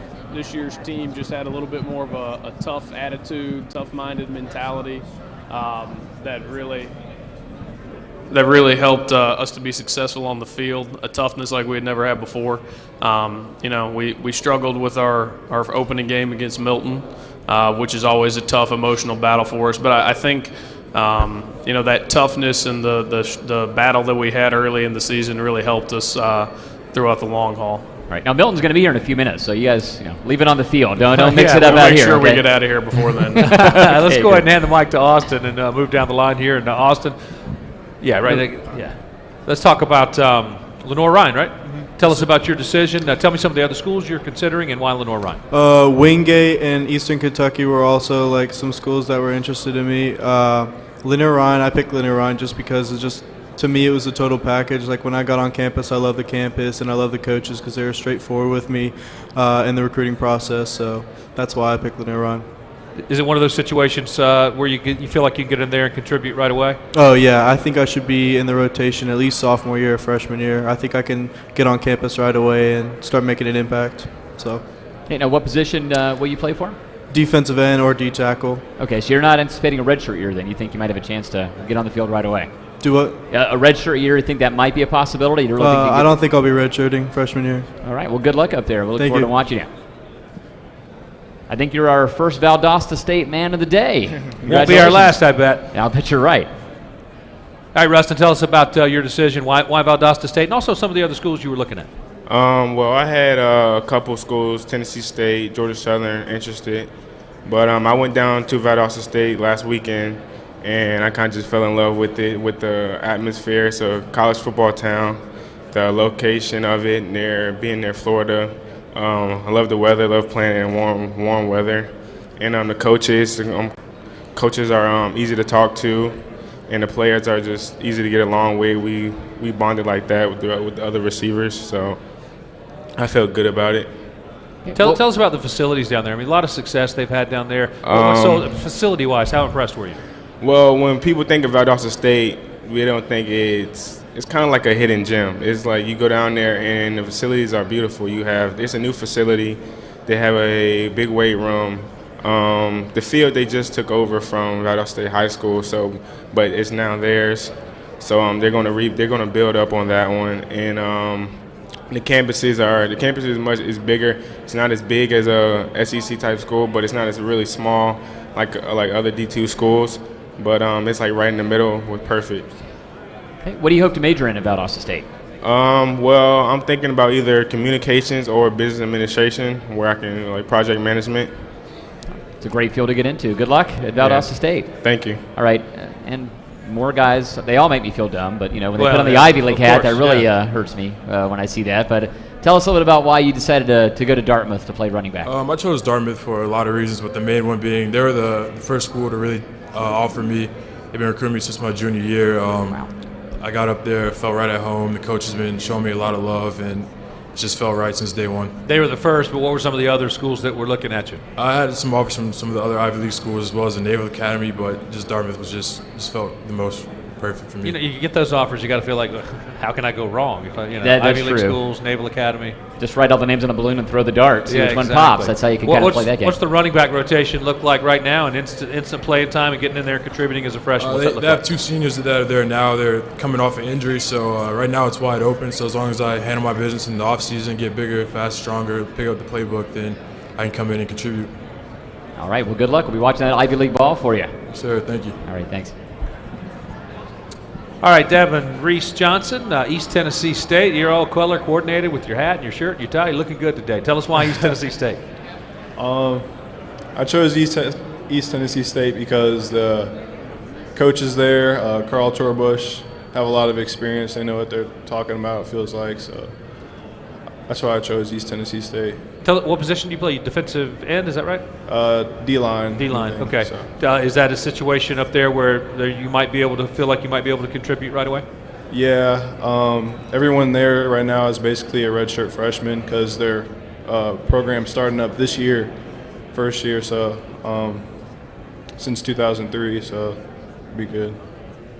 team just had a little bit more of a tough attitude, tough-minded mentality that really that really helped us to be successful on the field, a toughness like we had never had before. We struggled with our opening game against Milton, which is always a tough emotional battle for us. But I think that toughness and the battle that we had early in the season really helped us throughout the long haul. All right, now Milton's going to be here in a few minutes, so you guys leave it on the field. Don't mix it up we'll out make here. Sure okay? we get out of here before then. Let's go ahead and hand the mic to Austin and move down the line here. And Austin, yeah. Let's talk about Lenore Ryan, right? Mm-hmm. Tell us about your decision. Tell me some of the other schools you're considering and why Lenore Ryan. Wingate and Eastern Kentucky were also like some schools that were interested in me. Lenore Ryan, I picked Lenore Ryan just because it's just, to me, it was a total package. Like when I got on campus, I love the campus and I love the coaches because they were straightforward with me in the recruiting process. So that's why I picked Lenore Ryan. Is it one of those situations where you feel like you can get in there and contribute right away? Oh, yeah. I think I should be in the rotation at least sophomore year or freshman year. I think I can get on campus right away and start making an impact. So. Okay, now what position will you play for? Defensive end or D tackle. Okay, so you're not anticipating a redshirt year then? You think you might have a chance to get on the field right away? Do what? A redshirt year, you think that might be a possibility? You're looking I don't think I'll be redshirting freshman year. All right, well, good luck up there. We'll look Thank forward you. to watching you. I think you're our first Valdosta State man of the day. Won't be our last, I bet. I'll bet you're right. All right, Rustin, tell us about your decision. Why Valdosta State, and also some of the other schools you were looking at. Well, I had a couple schools, Tennessee State, Georgia Southern, interested. But I went down to Valdosta State last weekend, and I kind of just fell in love with it, with the atmosphere. It's a college football town, the location of it, being near Florida. I love the weather, love playing in warm weather. And the coaches are easy to talk to, and the players are just easy to get along with. We bonded like that with the other receivers, so I felt good about it. Tell us about the facilities down there. I mean, a lot of success they've had down there. So facility-wise, how impressed were you? Well, when people think of Valdosta State, we don't think it's kind of like a hidden gem. It's like you go down there and the facilities are beautiful. It's a new facility. They have a big weight room. The field they just took over from Valdosta State High School, but it's now theirs. So they're going to build up on that one. And the campus is bigger. It's not as big as a SEC type school, but it's not as really small like other D2 schools. But it's like right in the middle with perfect. Okay. What do you hope to major in at Valdosta State? Well, I'm thinking about either communications or business administration, where I can project management. It's a great field to get into. Good luck at Valdosta State. Thank you. All right, and more guys. They all make me feel dumb, but when they put on the Ivy League hat, that really hurts me when I see that. But tell us a little bit about why you decided to go to Dartmouth to play running back. I chose Dartmouth for a lot of reasons, but the main one being they were the first school to really offer me. They've been recruiting me since my junior year. I got up there, felt right at home. The coach has been showing me a lot of love, and it just felt right since day one. They were the first, but what were some of the other schools that were looking at you? I had some offers from some of the other Ivy League schools as well as the Naval Academy, but just Dartmouth was just felt the most perfect for me. You get those offers, you got to feel like, how can I go wrong? If Ivy League schools, Naval Academy. Just write all the names on a balloon and throw the dart. See which one pops. That's how you can kind of play that game. What's the running back rotation look like right now, and instant playing time and getting in there and contributing as a freshman? They have two seniors that are there now. They're coming off an injury, so right now it's wide open. So as long as I handle my business in the offseason, get bigger, faster, stronger, pick up the playbook, then I can come in and contribute. All right, well, good luck. We'll be watching that Ivy League ball for you. Yes, sir. Thank you. All right, thanks. All right, Devin Reese Johnson, East Tennessee State. You're all color coordinated with your hat and your shirt and your tie. You're looking good today. Tell us why East Tennessee State. I chose East Tennessee State because the coaches there, Carl Torbush, have a lot of experience. They know what they're talking about, it feels like. So that's why I chose East Tennessee State. What position do you play? Defensive end, is that right? D-line. D-line, okay. So. Is that a situation up there where you might be able to feel like you might be able to contribute right away? Yeah. Everyone there right now is basically a redshirt freshman because their program starting up this year, first year, so since 2003, so it'll be good.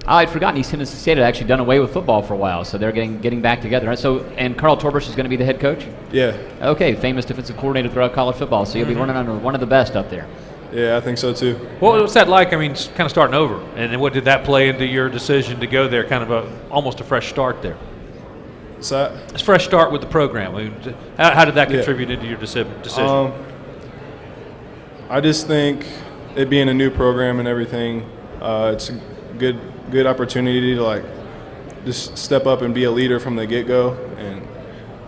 I'd forgotten East Tennessee State had actually done away with football for a while, so they're getting back together. Right? So, and Carl Torbush is going to be the head coach? Yeah. Okay, famous defensive coordinator throughout college football, so you'll be running under one of the best up there. Yeah, I think so too. What's that like? I mean, kind of starting over, and then what did that play into your decision to go there? Kind of almost a fresh start there. What's that? It's a fresh start with the program. I mean, how did that contribute into your decision? I just think it being a new program and everything, it's a good opportunity to like just step up and be a leader from the get-go and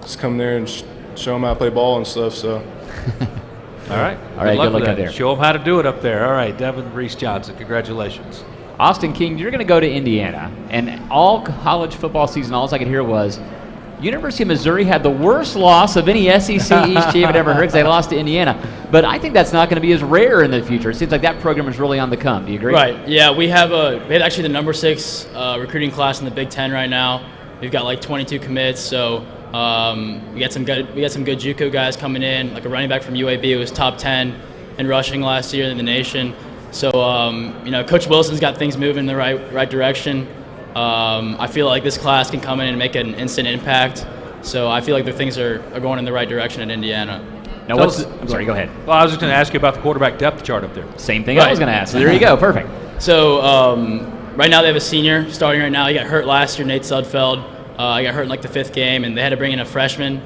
just come there and show them how to play ball and stuff. So. All right. Good luck out there. Show them how to do it up there. All right, Devin Reese Johnson, congratulations. Austin King, you're going to go to Indiana, and all college football season, all I could hear was University of Missouri had the worst loss of any SEC East team I'd ever heard because they lost to Indiana. But I think that's not going to be as rare in the future. It seems like that program is really on the come. Do you agree? Right. Yeah, we have actually the number 6 recruiting class in the Big Ten right now. We've got like 22 commits, so we got some good JUCO guys coming in, like a running back from UAB who was top 10 in rushing last year in the nation. So Coach Wilson's got things moving in the right direction. I feel like this class can come in and make an instant impact. So I feel like the things are going in the right direction at Indiana. Now, I'm sorry, go ahead. Well, I was just going to ask you about the quarterback depth chart up there. Same thing I was going to ask. So there you go. Perfect. So right now they have a senior starting right now. He got hurt last year, Nate Sudfeld. He got hurt in like the 5th game, and they had to bring in a freshman.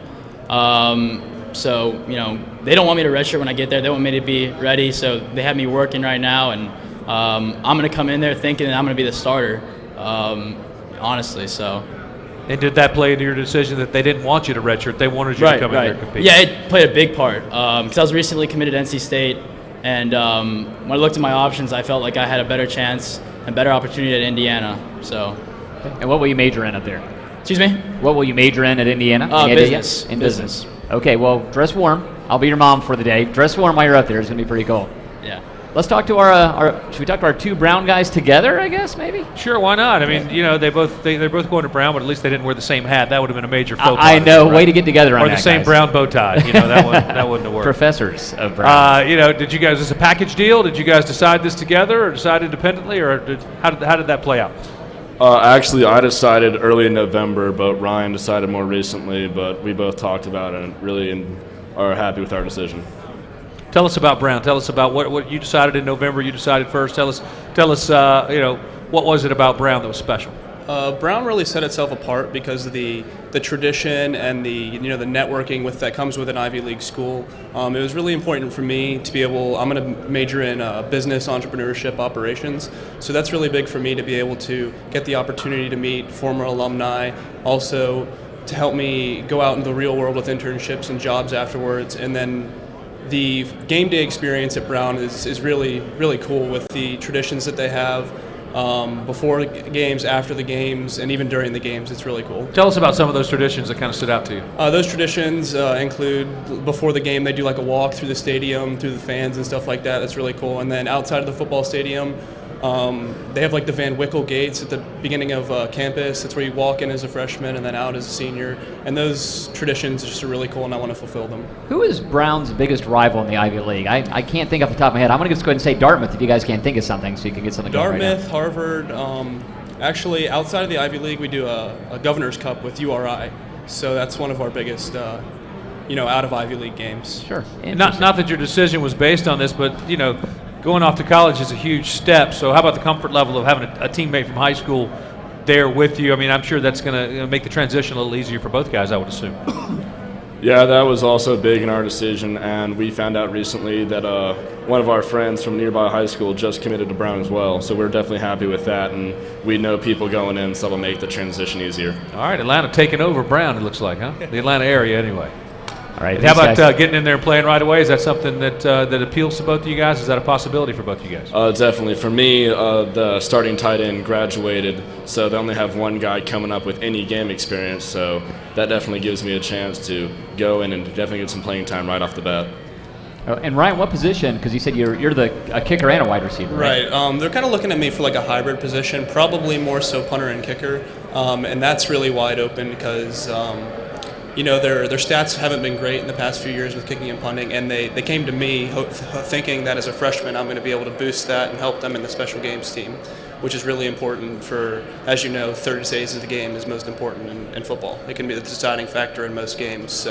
So they don't want me to redshirt when I get there. They want me to be ready. So they have me working right now, and I'm going to come in there thinking that I'm going to be the starter. Honestly, so. And did that play into your decision that they didn't want you to redshirt? They wanted you to come in there and compete? Yeah, it played a big part because I was recently committed to NC State, and when I looked at my options, I felt like I had a better chance and better opportunity at Indiana. So. And what will you major in up there? Excuse me? What will you major in at Indiana? Business. In business. Okay, well, dress warm. I'll be your mom for the day. Dress warm while you're up there. It's going to be pretty cool. Yeah. Let's talk to should we talk to our 2 Brown guys together, I guess, maybe? Sure, why not? I mean, they're both going to Brown, but at least they didn't wear the same hat. That would have been a major faux pas. I know. Way to get together on or that, the same guys. brown bow tie. That wouldn't have worked. Professors of Brown. Did you guys, is this a package deal? Did you guys decide this together or decide independently, or how did that play out? Actually, I decided early in November, but Ryan decided more recently, but we both talked about it and really are happy with our decision. Tell us about Brown. Tell us about what you decided in November. You decided first. Tell us. What was it about Brown that was special? Brown really set itself apart because of the tradition and the networking that comes with an Ivy League school. It was really important for me to be able. I'm going to major in business, entrepreneurship, operations. So that's really big for me to be able to get the opportunity to meet former alumni, also to help me go out into the real world with internships and jobs afterwards, and then. The game day experience at Brown is really, really cool with the traditions that they have before games, after the games, and even during the games. It's really cool. Tell us about some of those traditions that kind of stood out to you. Those traditions include before the game they do like a walk through the stadium, through the fans and stuff like that. That's really cool. And then outside of the football stadium, they have like the Van Wickle gates at the beginning of campus. That's where you walk in as a freshman and then out as a senior. And those traditions are just really cool, and I want to fulfill them. Who is Brown's biggest rival in the Ivy League? I can't think off the top of my head. I'm going to just go ahead and say Dartmouth if you guys can't think of something so you can get something going right now. Dartmouth, Harvard. Actually, outside of the Ivy League, we do a Governor's Cup with URI. So that's one of our biggest, out of Ivy League games. Sure. Not that your decision was based on this, but, going off to college is a huge step. So how about the comfort level of having a teammate from high school there with you? I mean, I'm sure that's going to make the transition a little easier for both guys, I would assume. Yeah, that was also big in our decision, and we found out recently that one of our friends from nearby high school just committed to Brown as well. So we're definitely happy with that, and we know people going in, so it'll make the transition easier. All right, Atlanta taking over Brown, it looks like, huh? The Atlanta area, anyway. All right. How about getting in there and playing right away? Is that something that appeals to both of you guys? Is that a possibility for both of you guys? Definitely. For me, the starting tight end graduated, so they only have one guy coming up with any game experience, so that definitely gives me a chance to go in and definitely get some playing time right off the bat. And Ryan, what position? Because you said you're a kicker and a wide receiver, right? Right. They're kind of looking at me for like a hybrid position, probably more so punter and kicker, and that's really wide open because their stats haven't been great in the past few years with kicking and punting, and they came to me thinking that as a freshman I'm going to be able to boost that and help them in the special games team, which is really important for, as you know, third days of the game is most important in football. It can be the deciding factor in most games.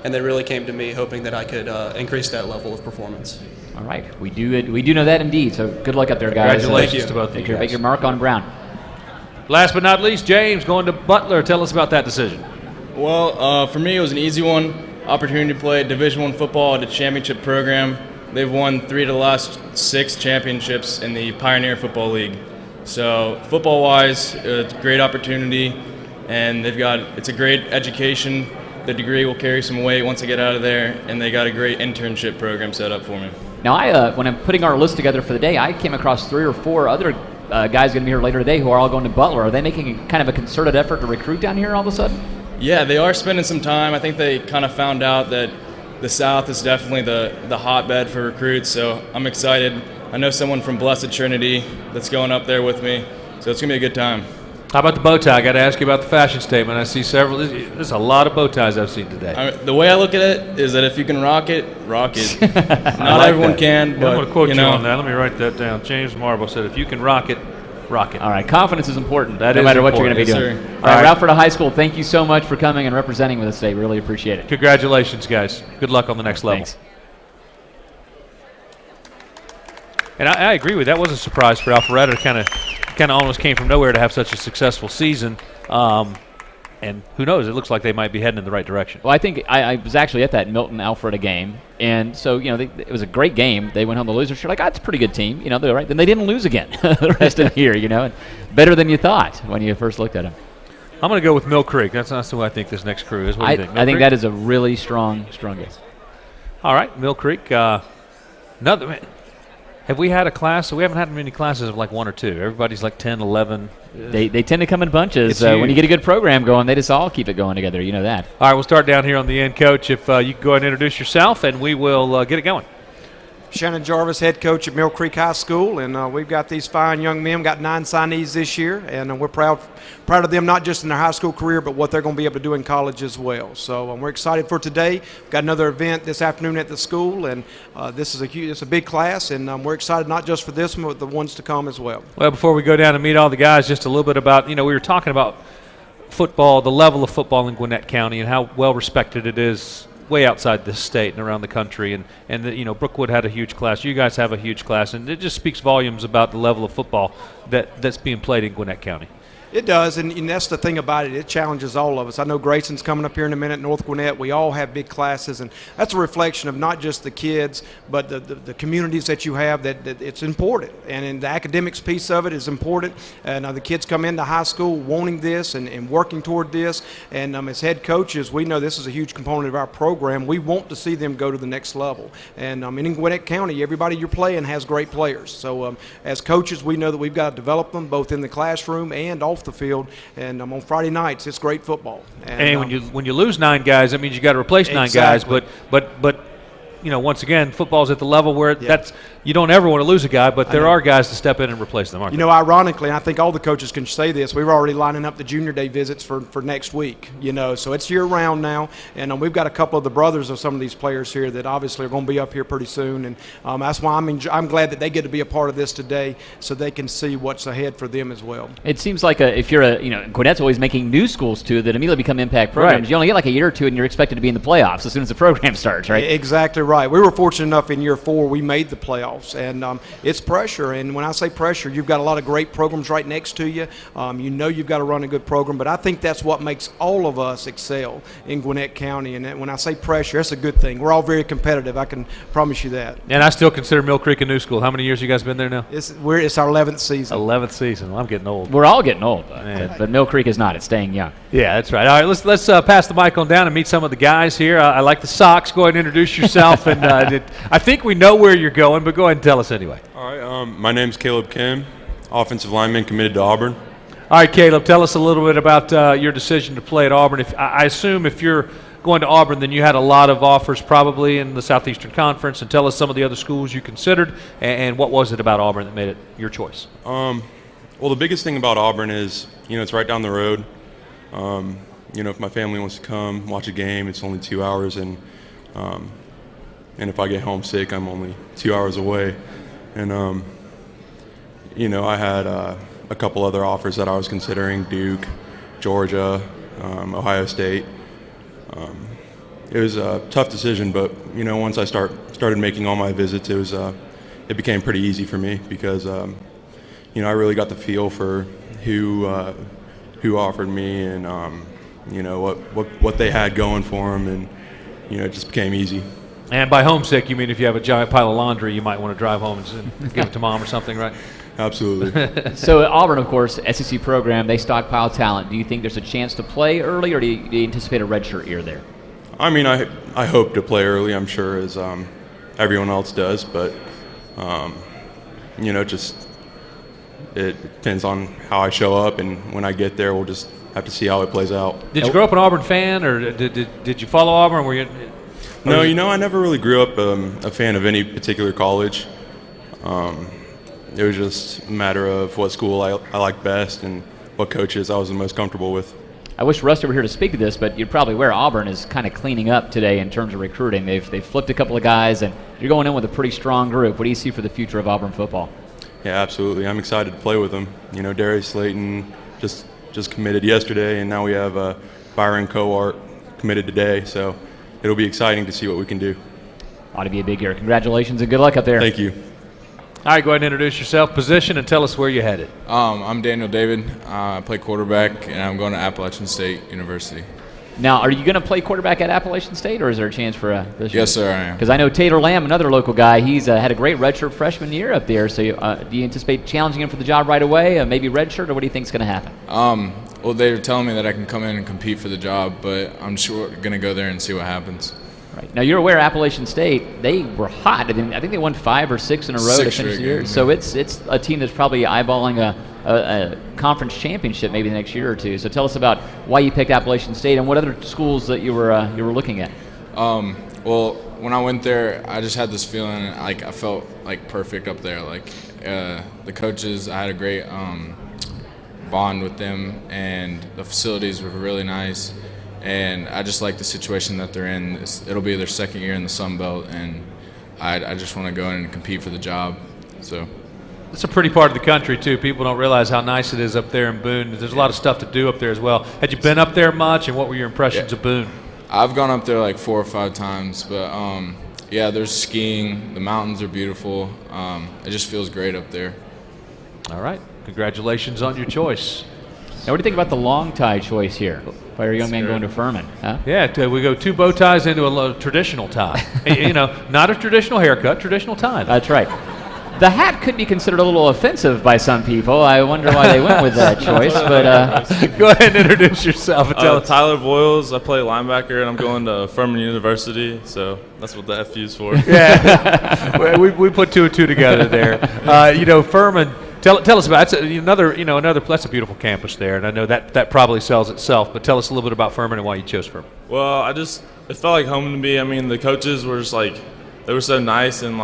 And they really came to me hoping that I could increase that level of performance. All right, we do know that indeed. So good luck up there, guys. Congratulations to both of you guys. Make your mark on Brown. Last but not least, James going to Butler. Tell us about that decision. Well, for me, it was an easy one. Opportunity to play Division I football at a championship program. They've won 3 of the last 6 championships in the Pioneer Football League. So football-wise, it's a great opportunity, and it's a great education. The degree will carry some weight once I get out of there, and they got a great internship program set up for me. Now, when I'm putting our list together for the day, I came across 3 or 4 other guys going to be here later today who are all going to Butler. Are they making kind of a concerted effort to recruit down here all of a sudden? Yeah, they are spending some time. I think they kind of found out that the South is definitely the hotbed for recruits, so I'm excited. I know someone from Blessed Trinity that's going up there with me, so it's going to be a good time. How about the bow tie? I got to ask you about the fashion statement. I see several. There's a lot of bow ties I've seen today. The way I look at it is that if you can rock it, rock it. Not everyone can, but I'm going to quote you on that. Let me write that down. James Marble said, if you can rock it, rock it. All right, confidence is important, no matter what you're going to be doing. Sir. All right, Alpharetta High School, thank you so much for coming and representing with us today. Really appreciate it. Congratulations, guys. Good luck on the next level. Thanks. And I agree with you. That was a surprise for Alpharetta. Kind of almost came from nowhere to have such a successful season. And who knows? It looks like they might be heading in the right direction. Well, I think I was actually at that Milton Alpharetta game, and so it was a great game. They went home the losers. You're like, it's a pretty good team, they're right. Then they didn't lose again the rest of the year, and better than you thought when you first looked at them. I'm going to go with Mill Creek. That's who I think this next crew is. What do you think? I think that is a really strong game. All right, Mill Creek. Have we had a class? We haven't had many classes of like 1 or 2. Everybody's like 10, 11. They tend to come in bunches. When you get a good program going, they just all keep it going together. You know that. All right, we'll start down here on the end, Coach. If you can go ahead and introduce yourself, and we will get it going. Shannon Jarvis, head coach at Mill Creek High School, and we've got these fine young men. Got 9 signees this year, and we're proud of them, not just in their high school career, but what they're going to be able to do in college as well. So we're excited for today. We've got another event this afternoon at the school, and this is it's a big class, and we're excited not just for this one, but the ones to come as well. Well, before we go down and meet all the guys, just a little bit about, we were talking about football, the level of football in Gwinnett County, and how well respected it is way outside this state and around the country, and Brookwood had a huge class. You guys have a huge class, and it just speaks volumes about the level of football that's being played in Gwinnett County. It does, and that's the thing about it. It challenges all of us. I know Grayson's coming up here in a minute, North Gwinnett. We all have big classes, and that's a reflection of not just the kids, but the communities that you have, that it's important. And the academics piece of it is important. And the kids come into high school wanting this and working toward this. And as head coaches, we know this is a huge component of our program. We want to see them go to the next level. And in Gwinnett County, everybody you're playing has great players. So as coaches, we know that we've got to develop them both in the classroom and off the field, and on Friday nights it's great football. And when you lose 9 guys, that means you got to replace 9 guys. But once again, football's at the level where you don't ever want to lose a guy, but there are guys to step in and replace them, aren't there? Ironically, I think all the coaches can say this, we were already lining up the junior day visits for next week, so it's year-round now, and we've got a couple of the brothers of some of these players here that obviously are going to be up here pretty soon, and that's why I'm glad that they get to be a part of this today so they can see what's ahead for them as well. It seems like if you're Gwinnett's always making new schools too that immediately become impact programs. Right. You only get like a year or 2 and you're expected to be in the playoffs as soon as the program starts, right? Exactly right. We were fortunate enough in year 4 we made the playoffs, and it's pressure, and when I say pressure, you've got a lot of great programs right next to you. You've got to run a good program, but I think that's what makes all of us excel in Gwinnett County, and when I say pressure, that's a good thing. We're all very competitive, I can promise you that. And I still consider Mill Creek a new school. How many years you guys been there now? It's our 11th season. 11th season. Well, I'm getting old. We're all getting old, but Mill Creek is not. It's staying young. Yeah, that's right. All right, let's pass the mic on down and meet some of the guys here. I like the socks. Go ahead and introduce yourself. And I think we know where you're going, but go ahead and tell us anyway. All right, my name's Caleb Kim, offensive lineman committed to Auburn. All right, Caleb, tell us a little bit about your decision to play at Auburn. I assume if you're going to Auburn, then you had a lot of offers probably in the Southeastern Conference, and tell us some of the other schools you considered, and what was it about Auburn that made it your choice? Well, the biggest thing about Auburn is, it's right down the road. If my family wants to come watch a game, it's only 2 hours, and if I get homesick, I'm only 2 hours away. And, I had a couple other offers that I was considering, Duke, Georgia, Ohio State. it was a tough decision, but once I started making all my visits, it became pretty easy for me because I really got the feel for who offered me and what they had going for them, and it just became easy. And by homesick, you mean if you have a giant pile of laundry, you might want to drive home and give it to mom or something, right? Absolutely. So at Auburn, of course, SEC program, they stockpile talent. Do you think there's a chance to play early, or do you anticipate a redshirt year there? I mean, I hope to play early, I'm sure, as everyone else does, but just it depends on how I show up, and when I get there, we'll just have to see how it plays out. Did you grow up an Auburn fan, or did you follow Auburn? Were you? No, I never really grew up a fan of any particular college. It was just a matter of what school I liked best and what coaches I was the most comfortable with. I wish Rusty were here to speak to this, but you're probably aware Auburn is kind of cleaning up today in terms of recruiting. They've flipped a couple of guys, and you're going in with a pretty strong group. What do you see for the future of Auburn football? Yeah, absolutely. I'm excited to play with them. Darius Slayton just committed yesterday, and now we have Byron Cowart committed today. So it'll be exciting to see what we can do. Ought to be a big year. Congratulations and good luck up there. Thank you. All right, go ahead and introduce yourself, position, and tell us where you're headed. I'm Daniel David. I play quarterback, and I'm going to Appalachian State University. Now, are you going to play quarterback at Appalachian State, or is there a chance for this year? Yes, sir, I am. Because I know Taylor Lamb, another local guy, he's had a great redshirt freshman year up there. So do you anticipate challenging him for the job right away, maybe redshirt, or what do you think is going to happen? Well, they're telling me that I can come in and compete for the job, but I'm sure going to go there and see what happens. Right. Now, you're aware Appalachian State, they were hot. I think they won 5 or 6 in a row to finish the year. So it's a team that's probably eyeballing a conference championship maybe the next year or two. So tell us about why you picked Appalachian State and what other schools that you were looking at. Well, when I went there, I just had this feeling like I felt like perfect up there. Like the coaches, I had a great bond with them, and the facilities were really nice. And I just like the situation that they're in. It'll be their second year in the Sun Belt, and I just want to go in and compete for the job. So it's a pretty part of the country, too. People don't realize how nice it is up there in Boone. There's a lot of stuff to do up there as well. Had you been up there much, and what were your impressions of Boone? I've gone up there like 4 or 5 times, but yeah, there's skiing. The mountains are beautiful. It just feels great up there. All right. Congratulations on your choice. Now, what do you think about the long tie choice here by our young man going to Furman? Huh? Yeah, we go 2 bow ties into a traditional tie. Not a traditional haircut, traditional tie. That's right. The hat could be considered a little offensive by some people. I wonder why they went with that choice. But go ahead and introduce yourself. And tell us. Tyler Voiles. I play linebacker, and I'm going to Furman University. So that's what the FU's for. Yeah, we put 2 and 2 together there. Furman. Tell us about it. Another. That's a beautiful campus there, and I know that probably sells itself. But tell us a little bit about Furman and why you chose Furman. Well, it felt like home to me. I mean, the coaches were just they were so nice, and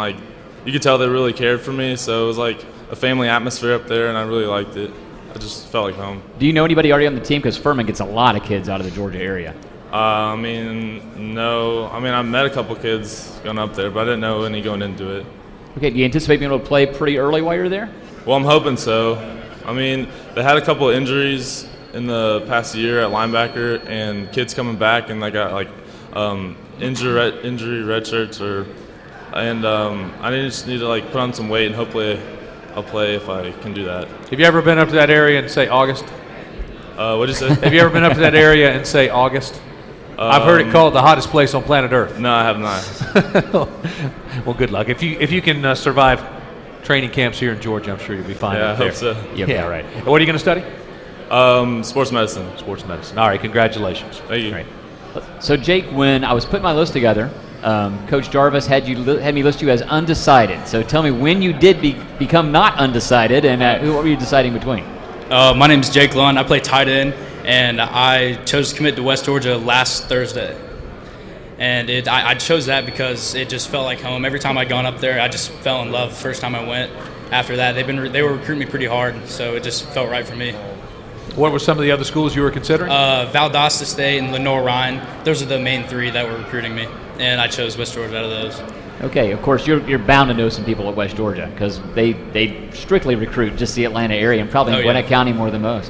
you could tell they really cared for me. So it was like a family atmosphere up there, and I really liked it. I just felt like home. Do you know anybody already on the team? Because Furman gets a lot of kids out of the Georgia area. No. I met a couple kids going up there, but I didn't know any going into it. Okay. Do you anticipate being able to play pretty early while you're there? Well, I'm hoping so. They had a couple of injuries in the past year at linebacker, and kids coming back, and they got injury red shirts, I just need to put on some weight, and hopefully I'll play if I can do that. Have you ever been up to that area in, say, August? What'd you say? Have you ever been up to that area in, say, August? I've heard it called the hottest place on planet Earth. No, I have not. Well, good luck. If you can survive training camps here in Georgia, I'm sure you'll be fine. Yeah, up there. I hope so. Yeah, right. And what are you going to study? Sports medicine. Sports medicine. All right, congratulations. Thank you. Great. So, Jake, when I was putting my list together, Coach Jarvis had me list you as undecided. So tell me when you did become not undecided, and what were you deciding between? My name's Jake Lund. I play tight end, and I chose to commit to West Georgia last Thursday. And I chose that because it just felt like home. Every time I'd gone up there, I just fell in love the first time I went. After that, they were recruiting me pretty hard, so it just felt right for me. What were some of the other schools you were considering? Valdosta State and Lenore-Rhine. Those are the main 3 that were recruiting me, and I chose West Georgia out of those. Okay, of course, you're bound to know some people at West Georgia because they strictly recruit just the Atlanta area and probably Gwinnett County more than most.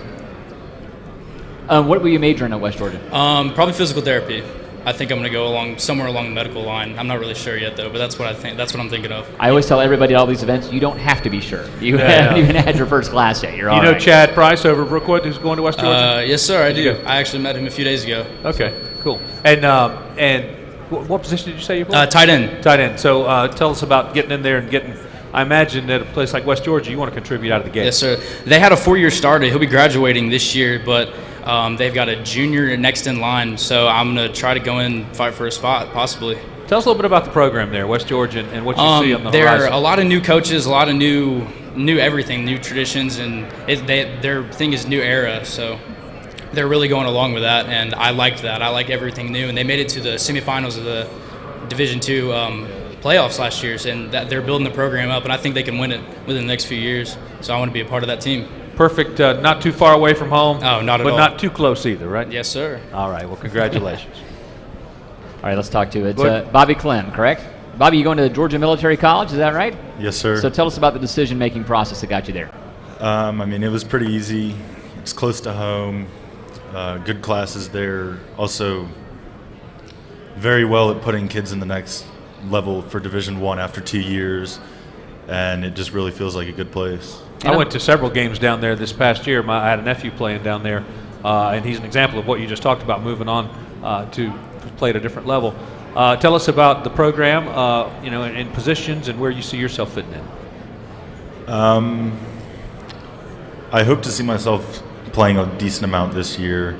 What were you majoring at West Georgia? Probably physical therapy. I think I'm going to go somewhere along the medical line. I'm not really sure yet, though, but that's what I think. That's what I'm thinking of. I always tell everybody at all these events, you don't have to be sure. You haven't even had your first class yet. You're all right. You know Chad Price over at Brookwood, who's going to West Georgia? Yes, sir, I do. I actually met him a few days ago. Okay, cool. And what position did you say you played? Tight end. Tight end. So tell us about getting in there and getting. I imagine at a place like West Georgia, you want to contribute out of the gate. Yes, sir. They had a 4-year starter. He'll be graduating this year, but they've got a junior next in line, so I'm going to try to go in and fight for a spot, possibly. Tell us a little bit about the program there, West Georgia, and what you see on the there horizon. There are a lot of new coaches, a lot of new everything, new traditions, and their thing is new era, so they're really going along with that, and I liked that. I like everything new, and they made it to the semifinals of the Division II playoffs last year, and that they're building the program up, and I think they can win it within the next few years, so I want to be a part of that team. Perfect. Not too far away from home. Oh, not at all. But not too close either, right? Yes, sir. All right. Well, congratulations. All right, let's talk to it. It's Bobby Clem, correct? Bobby, you going to Georgia Military College, is that right? Yes, sir. So tell us about the decision-making process that got you there. I mean, it was pretty easy. It's close to home. Good classes there. Also, very well at putting kids in the next level for Division I after 2 years, and it just really feels like a good place. I went to several games down there this past year. I had a nephew playing down there, and he's an example of what you just talked about, moving on to play at a different level. Tell us about the program, and positions and where you see yourself fitting in. I hope to see myself playing a decent amount this year.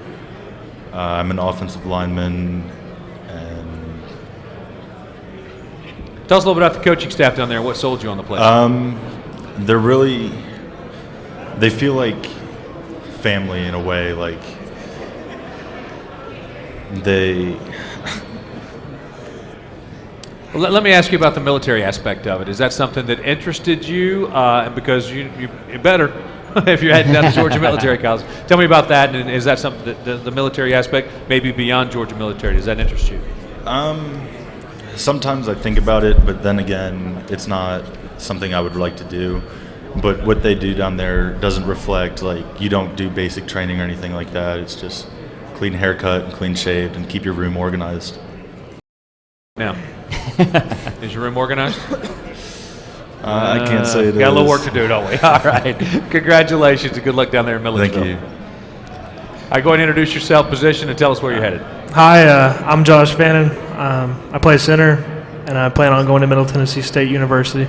I'm an offensive lineman. Tell us a little bit about the coaching staff down there and what sold you on the place. They feel like family in a way. Like Well, let me ask you about the military aspect of it. Is that something that interested you? Because you better if you're heading down to Georgia Military College. Tell me about that, and is that something that the military aspect, maybe beyond Georgia Military, does that interest you? Sometimes I think about it, but then again, it's not something I would like to do. But what they do down there doesn't reflect, like, you don't do basic training or anything like that. It's just clean haircut and clean shaved and keep your room organized. Now, is your room organized? I can't say it Got a little is. work to do, don't we? All right. Congratulations and good luck down there in Millersville. Thank you. All right, go ahead and introduce yourself, position, and tell us where you're headed. Hi, I'm Josh Fannin. I play center, and I plan on going to Middle Tennessee State University.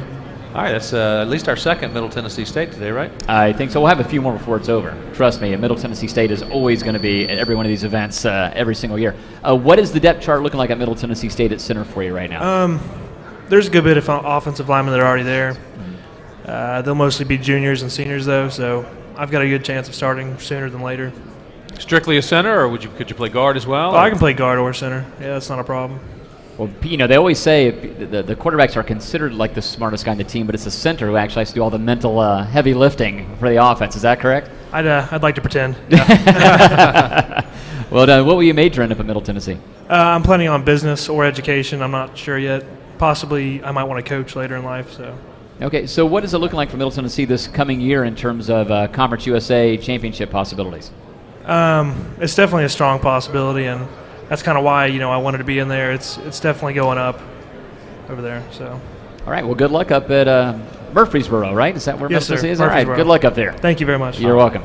All right, that's at least our second Middle Tennessee State today, right? I think so. We'll have a few more before it's over. Trust me, Middle Tennessee State is always going to be at every one of these events every single year. What is the depth chart looking like at Middle Tennessee State at center for you right now? There's a good bit of offensive linemen that are already there. They'll mostly be juniors and seniors, though, so I've got a good chance of starting sooner than later. Strictly a center, or could you play guard as well? Oh, I can play guard or center. Yeah, that's not a problem. Well, they always say the quarterbacks are considered like the smartest guy in the team, but it's the center who actually has to do all the mental heavy lifting for the offense. Is that correct? I'd like to pretend. Well done. What will you major in up at Middle Tennessee? I'm planning on business or education. I'm not sure yet. Possibly I might want to coach later in life. So. Okay, so what is it looking like for Middle Tennessee this coming year in terms of Conference USA championship possibilities? It's definitely a strong possibility, and that's kind of why I wanted to be in there. It's definitely going up over there. So. All right. Well, good luck up at Murfreesboro, right? Is that where Yes, Middle Tennessee sir. is? All right. Murfreesboro. Good luck up there. Thank you very much. You're welcome.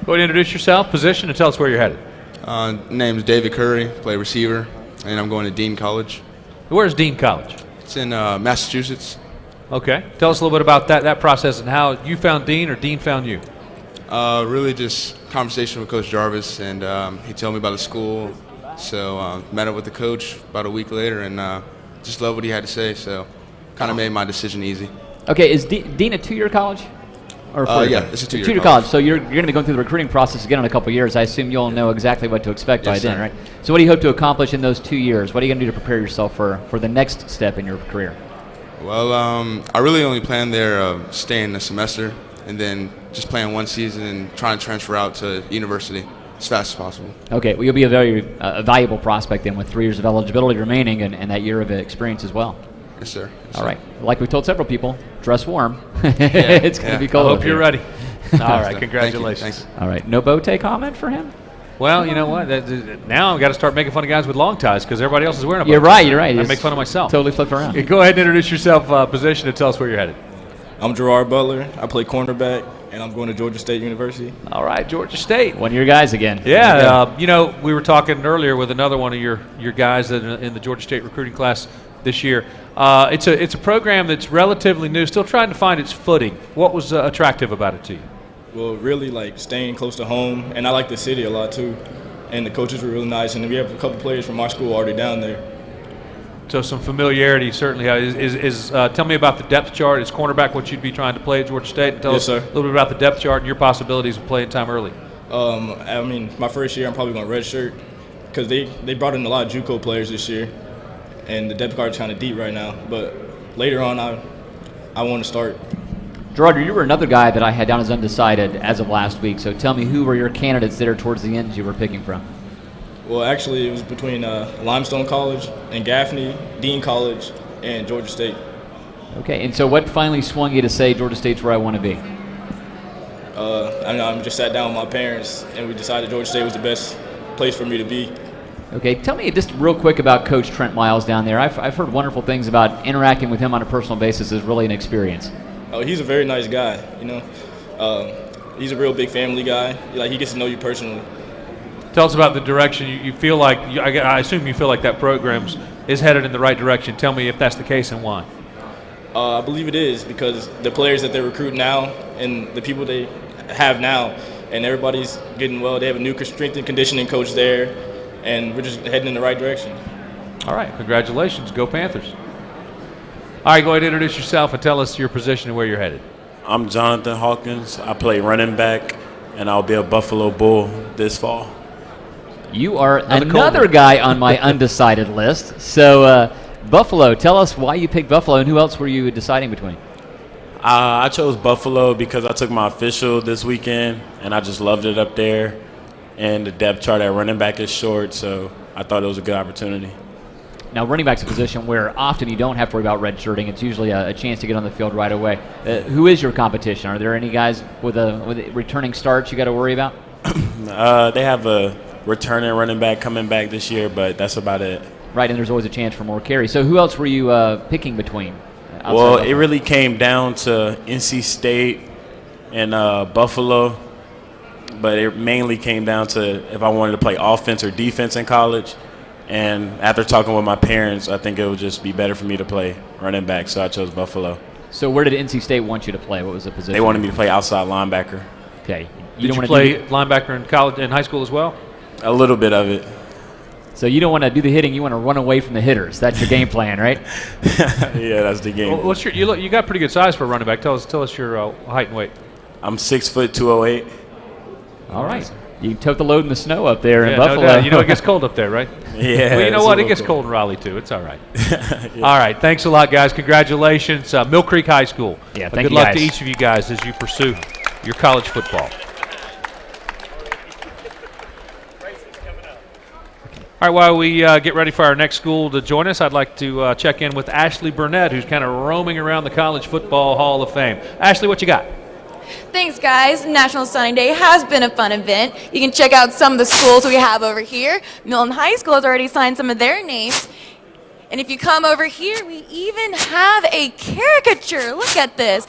Go ahead and introduce yourself, position, and tell us where you're headed. Name's David Curry, play receiver, and I'm going to Dean College. Where's Dean College? It's in Massachusetts. Okay. Tell us a little bit about that process and how you found Dean or Dean found you. Really just conversation with Coach Jarvis, and he told me about the school. So met up with the coach about a week later, and just loved what he had to say. So kind of made my decision easy. Okay, is Dean a 2-year college? Or yeah, it's a 2-year college. So you're going to be going through the recruiting process again in a couple of years. I assume you'll know exactly what to expect by then, right? So what do you hope to accomplish in those 2 years? What are you going to do to prepare yourself for the next step in your career? Well, I really only plan there staying a semester and then just playing one season and trying to transfer out to university as fast as possible. Okay, well, you'll be a very valuable prospect then with 3 years of eligibility remaining and that year of experience as well. Yes, sir. All right. Like we told several people, dress warm. It's going to be cold. I hope you're ready. All right, congratulations. Thanks. All right, no bow tie comment for him? Well, you know what? Now I've got to start making fun of guys with long ties because everybody else is wearing a You're bow right. tie. You're right. I make fun of myself. Totally flip around. Yeah, go ahead and introduce yourself, position, and tell us where you're headed. I'm Gerard Butler. I play cornerback, and I'm going to Georgia State University. All right, Georgia State. One of your guys again. Yeah, you know, we were talking earlier with another one of your guys that in the Georgia State recruiting class this year. It's a program that's relatively new, still trying to find its footing. What was attractive about it to you? Well, really like staying close to home, and I like the city a lot too. And the coaches were really nice, and we have a couple players from our school already down there. So some familiarity certainly. Tell me about the depth chart. Is cornerback what you'd be trying to play at Georgia State? And tell Yes, us sir. a little bit about the depth chart and your possibilities of playing time early. I mean, my first year I'm probably going to redshirt because they brought in a lot of JUCO players this year, and the depth chart is kind of deep right now. But later on, I want to start. Gerard, you were another guy that I had down as undecided as of last week. So tell me, who were your candidates there towards the end you were picking from? Well, actually, it was between Limestone College and Gaffney, Dean College, and Georgia State. Okay, and so what finally swung you to say Georgia State's where I want to be? I just sat down with my parents, and we decided Georgia State was the best place for me to be. Okay, tell me just real quick about Coach Trent Miles down there. I've heard wonderful things about interacting with him on a personal basis is really an experience. Oh, he's a very nice guy, you know. He's a real big family guy. Like, he gets to know you personally. Tell us about the direction you feel like. I assume you feel like that program is headed in the right direction. Tell me if that's the case and why. I believe it is because the players that they recruit now and the people they have now, and everybody's getting well. They have a new strength and conditioning coach there, and we're just heading in the right direction. All right, congratulations. Go Panthers. All right, go ahead and introduce yourself and tell us your position and where you're headed. I'm Jonathan Hawkins. I play running back, and I'll be a Buffalo Bull this fall. You are another guy on my undecided list. So, Buffalo, tell us why you picked Buffalo and who else were you deciding between? I chose Buffalo because I took my official this weekend, and I just loved it up there. And the depth chart at running back is short, so I thought it was a good opportunity. Now, running back's a position where often you don't have to worry about redshirting. It's usually a chance to get on the field right away. Who is your competition? Are there any guys with returning starts you got to worry about? They have a returning running back coming back this year, but that's about it. Right, and there's always a chance for more carries. So who else were you picking between? Well, it really came down to NC State and Buffalo, but it mainly came down to if I wanted to play offense or defense in college. And after talking with my parents, I think it would just be better for me to play running back, so I chose Buffalo. So where did NC State want you to play? What was the position? They wanted me to play outside linebacker. Okay. Did you play linebacker in college and high school as well? A little bit of it. So you don't want to do the hitting; you want to run away from the hitters. That's your game plan, right? Yeah, that's the game. What's you got pretty good size for a running back. Tell us your height and weight. I'm 6 foot 208. All right. You took the load in the snow up there in no Buffalo. doubt. You know it gets cold up there, right? Yeah. Well, you know what? It gets cold in Raleigh too. It's all right. Yeah. All right. Thanks a lot, guys. Congratulations, Mill Creek High School. Yeah. Thank good you, luck guys. to each of you guys as you pursue your college football. All right, while we get ready for our next school to join us, I'd like to check in with Ashley Burnett, who's kind of roaming around the College Football Hall of Fame. Ashley, what you got? Thanks, guys. National Signing Day has been a fun event. You can check out some of the schools we have over here. Milton High School has already signed some of their names. And if you come over here, we even have a caricature. Look at this.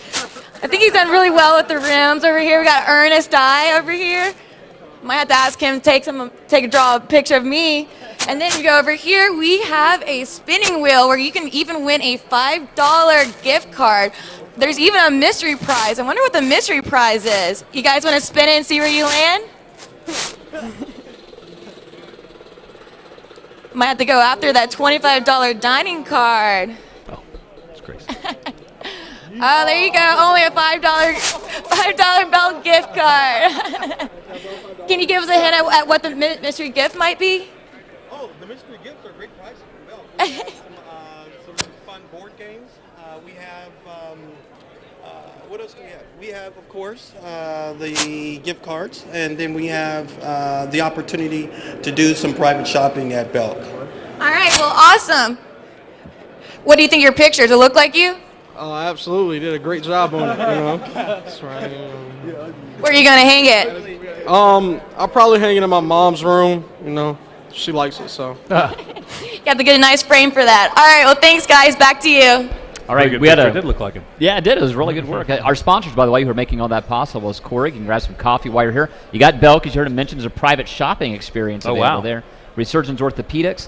I think he's done really well with the rims over here. We got Ernest I over here. Might have to ask him to draw a picture of me. And then you go over here, we have a spinning wheel where you can even win a $5 gift card. There's even a mystery prize. I wonder what the mystery prize is. You guys want to spin it and see where you land? Might have to go after that $25 dining card. Oh, that's crazy. Oh, there you go. Only a $5 belt gift card. Can you give us a hint at what the mystery gift might be? Oh, the mystery gifts are great prizes for belt. Some fun board games. We have, what else do we have? We have, of course, the gift cards, and then we have the opportunity to do some private shopping at Belk. All right, well, awesome. What do you think of your picture? Does it look like you? Oh, absolutely. Did a great job on it, you know. That's right. Where are you going to hang it? I'll probably hang it in my mom's room. You know, she likes it, so. You have to get a nice frame for that. All right, well, thanks, guys. Back to you. All right, Good we had picture. a. It did look like him. Yeah, it did. It was really good work. Our sponsors, by the way, who are making all that possible is Corey. You can grab some coffee while you're here. You got Belk, as you heard him mention, there's a private shopping experience available there. Resurgence Orthopedics,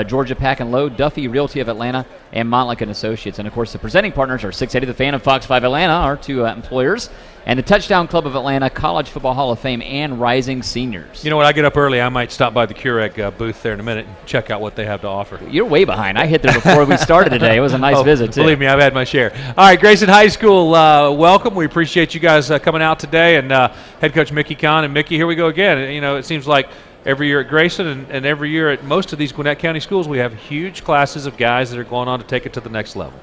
Georgia Pack and Load, Duffy Realty of Atlanta, and Montlick and Associates. And, of course, the presenting partners are 680 The Fan and Fox 5 Atlanta, our two employers, and the Touchdown Club of Atlanta, College Football Hall of Fame, and Rising Seniors. You know, when I get up early, I might stop by the Keurig booth there in a minute and check out what they have to offer. You're way behind. I hit there before we started today. It was a nice visit, too. Believe me, I've had my share. All right, Grayson High School, welcome. We appreciate you guys coming out today. And head coach Mickey Kahn. And, Mickey, here we go again. You know, it seems like every year at Grayson and every year at most of these Gwinnett County schools, we have huge classes of guys that are going on to take it to the next level.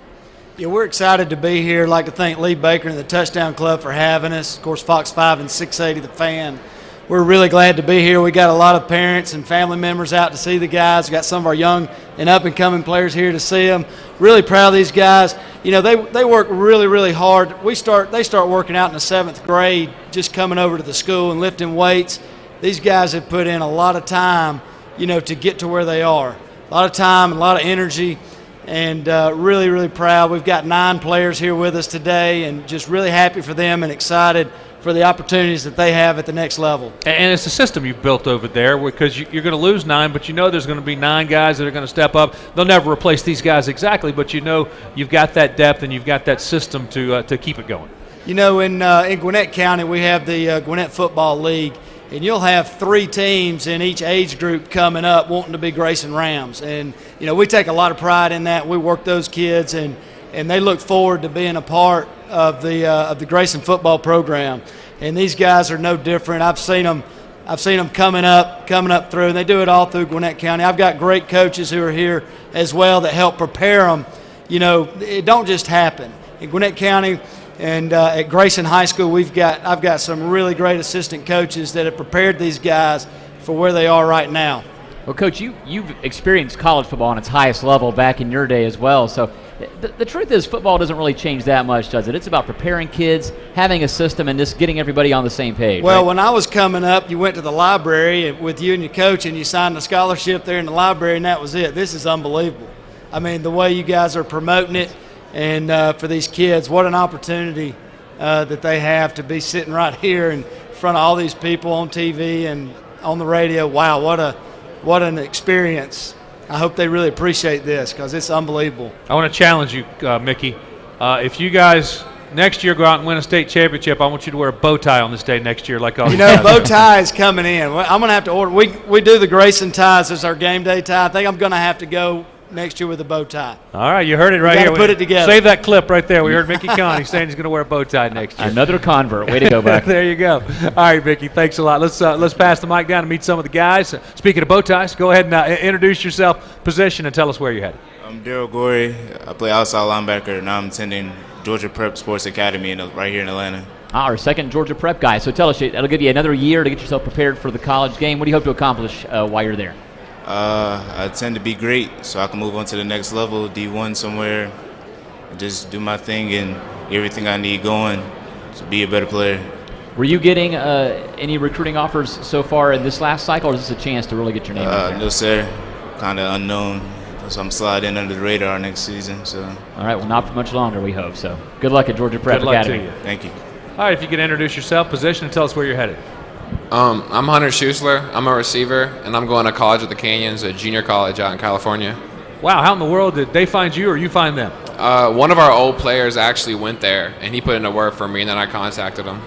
Yeah, we're excited to be here. I'd like to thank Lee Baker and the Touchdown Club for having us. Of course, Fox 5 and 680 The Fan. We're really glad to be here. We got a lot of parents and family members out to see the guys. We got some of our young and up-and-coming players here to see them. Really proud of these guys. You know, they work really, really hard. They start working out in the 7th grade, just coming over to the school and lifting weights. These guys have put in a lot of time, you know, to get to where they are. A lot of time and a lot of energy. And really, really proud. We've got 9 players here with us today, and just really happy for them and excited for the opportunities that they have at the next level. And it's a system you've built over there because you're going to lose 9, but you know there's going to be 9 guys that are going to step up. They'll never replace these guys exactly, but you know you've got that depth and you've got that system to keep it going. You know, in Gwinnett County, we have the Gwinnett Football League, and you'll have 3 teams in each age group coming up wanting to be Grayson Rams. And, you know, we take a lot of pride in that. We work those kids, and they look forward to being a part of the Grayson football program. And these guys are no different. I've seen them coming up through, and they do it all through Gwinnett County. I've got great coaches who are here as well that help prepare them. You know, it don't just happen. In Gwinnett County, and at Grayson High School, I've got some really great assistant coaches that have prepared these guys for where they are right now. Well, Coach, you've experienced college football on its highest level back in your day as well. So the truth is football doesn't really change that much, does it? It's about preparing kids, having a system, and just getting everybody on the same page. Well, right? When I was coming up, you went to the library with you and your coach, and you signed a scholarship there in the library, and that was it. This is unbelievable. I mean, the way you guys are promoting it. And for these kids, what an opportunity that they have to be sitting right here in front of all these people on TV and on the radio. Wow, what an experience. I hope they really appreciate this because it's unbelievable. I want to challenge you, Mickey. If you guys next year go out and win a state championship, I want you to wear a bow tie on this day next year like all You these know, guys bow do. tie is coming in. I'm going to have to order. We do the Grayson ties as our game day tie. I think I'm going to have to go next year with a bow tie. All right, you heard it right here. Put it together. Save that clip right there. We heard Mickey Connie saying he's going to wear a bow tie next year. Another convert. Way to go, back. There you go. All right, Mickey, thanks a lot. Let's pass the mic down and meet some of the guys. Speaking of bow ties, go ahead and introduce yourself, position, and tell us where you're headed. I'm Daryl Gorey. I play outside linebacker, and I'm attending Georgia Prep Sports Academy right here in Atlanta. Our second Georgia Prep guy. So tell us, that'll give you another year to get yourself prepared for the college game. What do you hope to accomplish while you're there? I tend to be great, so I can move on to the next level, D1 somewhere, and just do my thing and everything I need going to be a better player. Were you getting any recruiting offers so far in this last cycle, or is this a chance to really get your name out there? No, sir. Kind of unknown, so I'm sliding under the radar next season. So. All right, well, not for much longer, we hope. So good luck at Georgia Prep Academy. Good luck to you. Thank you. All right, if you could introduce yourself, position, and tell us where you're headed. I'm Hunter Schusler. I'm a receiver, and I'm going to college at the Canyons, a junior college out in California. Wow, how in the world did they find you or you find them? One of our old players actually went there, and he put in a word for me, and then I contacted him.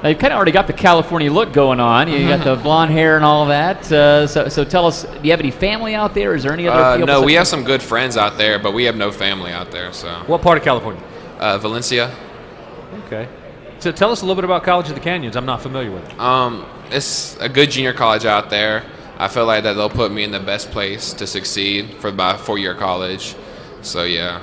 Now, you've kind of already got the California look going on. You got the blonde hair and all that. So tell us, do you have any family out there? Is there any other? No, we have some good friends out there, but we have no family out there. So. What part of California? Valencia. Okay. So tell us a little bit about College of the Canyons. I'm not familiar with it. It's a good junior college out there. I feel like that they'll put me in the best place to succeed for my 4-year college. So, yeah.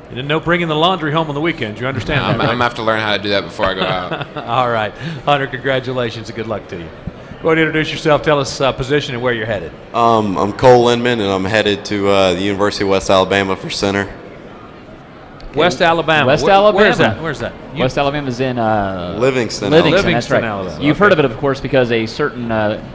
You didn't know bringing the laundry home on the weekends. You understand that, I'm right? going to have to learn how to do that before I go out. All right. Hunter, congratulations and good luck to you. Go ahead and introduce yourself. Tell us position and where you're headed. I'm Cole Lindman, and I'm headed to the University of West Alabama for center. West Alabama. West Where- Alabama. Where's that? Where's that? West Alabama's in Livingston, That's right. Alabama. You've Okay. heard of it, of course, because a certain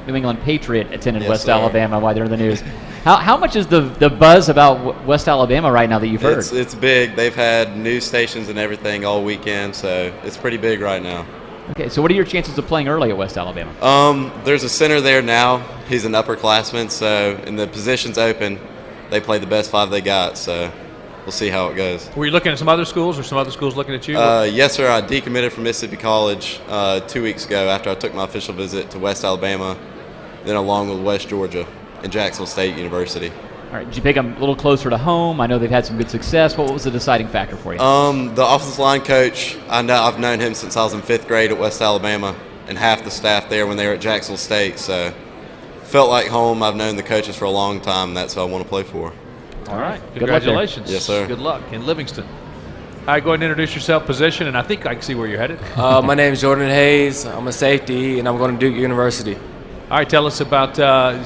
New England Patriot attended Yes, West sir. Alabama. Why they're in the news. How much is the buzz about West Alabama right now that you've heard? It's big. They've had news stations and everything all weekend, so it's pretty big right now. Okay, so what are your chances of playing early at West Alabama? There's a center there now. He's an upperclassman, so and the position's open. They play the best 5 they got, so we'll see how it goes. Were you looking at some other schools, or some other schools looking at you? Yes, sir. I decommitted from Mississippi College 2 weeks ago after I took my official visit to West Alabama, then along with West Georgia and Jacksonville State University. All right, did you pick them a little closer to home? I know they've had some good success. What was the deciding factor for you? The offensive line coach, I've known him since I was in 5th grade at West Alabama, and half the staff there when they were at Jacksonville State. So felt like home. I've known the coaches for a long time, and that's who I want to play for. All right. Good luck there. Congratulations. Yes, sir. Good luck in Livingston. All right, go ahead and introduce yourself, position, and I think I can see where you're headed. My name is Jordan Hayes. I'm a safety, and I'm going to Duke University. All right, tell us about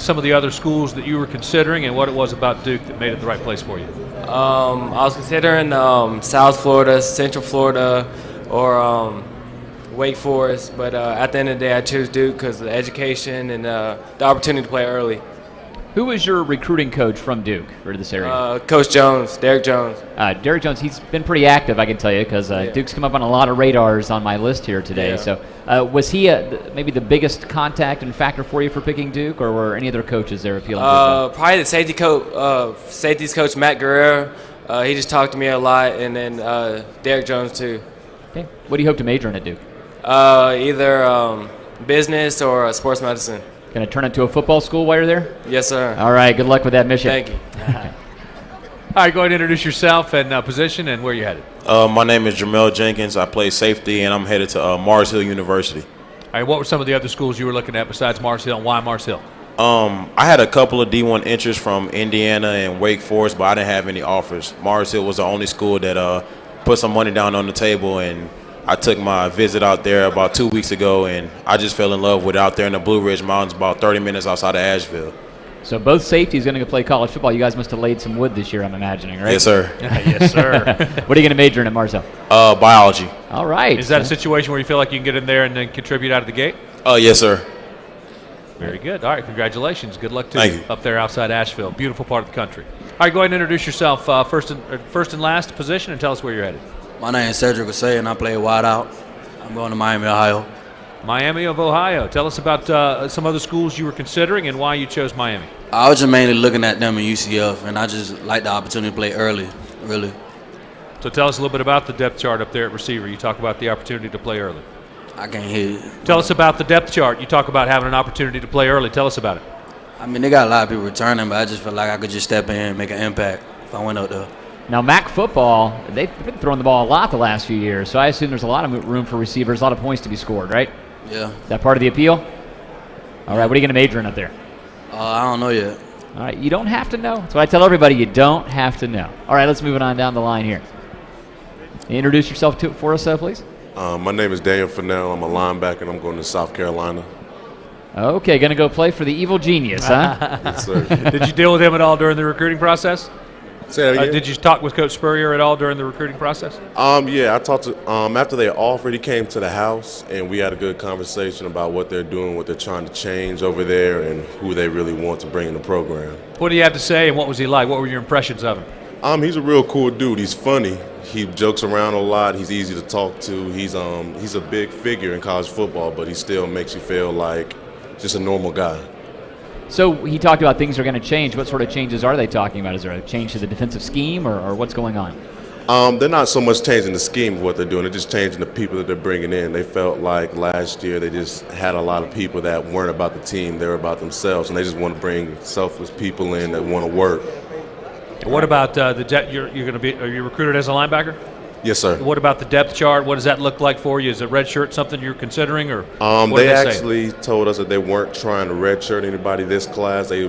some of the other schools that you were considering and what it was about Duke that made it the right place for you. I was considering South Florida, Central Florida, or Wake Forest, but at the end of the day, I chose Duke because of the education and the opportunity to play early. Who was your recruiting coach from Duke or this area? Coach Jones, Derek Jones. Derek Jones, he's been pretty active, I can tell you, because Duke's come up on a lot of radars on my list here today. Yeah. So was he maybe the biggest contact and factor for you for picking Duke, or were any other coaches there appealing to you? Probably the safeties coach, Matt Guerrero. He just talked to me a lot, and then Derek Jones, too. Okay. What do you hope to major in at Duke? Either business or sports medicine. Going to turn it to a football school while you're there? Yes, sir. All right, good luck with that mission. Thank you. All right, go ahead and introduce yourself and position and where you're headed. My name is Jamel Jenkins. I play safety, and I'm headed to Mars Hill University. All right, what were some of the other schools you were looking at besides Mars Hill, and why Mars Hill? I had a couple of D1 interests from Indiana and Wake Forest, but I didn't have any offers. Mars Hill was the only school that put some money down on the table, and I took my visit out there about 2 weeks ago, and I just fell in love with it out there in the Blue Ridge Mountains, about 30 minutes outside of Asheville. So both safeties going to play college football. You guys must have laid some wood this year, I'm imagining, right? Yes, sir. Yes, sir. What are you going to major in at Mars Hill? Biology. All right. Is that a situation where you feel like you can get in there and then contribute out of the gate? Yes, sir. Very good. All right, congratulations. Good luck to Thank you you. up there outside Asheville. Beautiful part of the country. All right, go ahead and introduce yourself, first and last position, and tell us where you're headed. My name is Cedric Osei, and I play wide out. I'm going to Miami, Ohio. Miami of Ohio. Tell us about some other schools you were considering and why you chose Miami. I was just mainly looking at them in UCF, and I just like the opportunity to play early, really. So tell us a little bit about the depth chart up there at receiver. You talk about the opportunity to play early. I can't hear you. Tell us about the depth chart. You talk about having an opportunity to play early. Tell us about it. I mean, they got a lot of people returning, but I just feel like I could just step in and make an impact if I went up there. Now, MAC football, they've been throwing the ball a lot the last few years, so I assume there's a lot of room for receivers, a lot of points to be scored, right? Yeah. Is that part of the appeal? All right, what are you going to major in up there? I don't know yet. All right, you don't have to know. That's what I tell everybody, you don't have to know. All right, let's move it on down the line here. Introduce yourself for us, please. My name is Daniel Fennell. I'm a linebacker, and I'm going to South Carolina. Okay, going to go play for the evil genius, huh? Yes, sir. Did you deal with him at all during the recruiting process? Say that again? Did you talk with Coach Spurrier at all during the recruiting process? Yeah, I talked to after they offered. He came to the house, and we had a good conversation about what they're doing, what they're trying to change over there, and who they really want to bring in the program. What did he have to say, and what was he like? What were your impressions of him? He's a real cool dude. He's funny. He jokes around a lot. He's easy to talk to. He's a big figure in college football, but he still makes you feel like just a normal guy. So he talked about things are going to change. What sort of changes are they talking about? Is there a change to the defensive scheme, or what's going on? They're not so much changing the scheme of what they're doing. They're just changing the people that they're bringing in. They felt like last year they just had a lot of people that weren't about the team. They were about themselves, and they just want to bring selfless people in that want to work. What about the depth? You're going to be? Are you recruited as a linebacker? Yes, sir. What about the depth chart? What does that look like for you? Is a red shirt something you're considering, or what they did actually told us that they weren't trying to redshirt anybody this class. They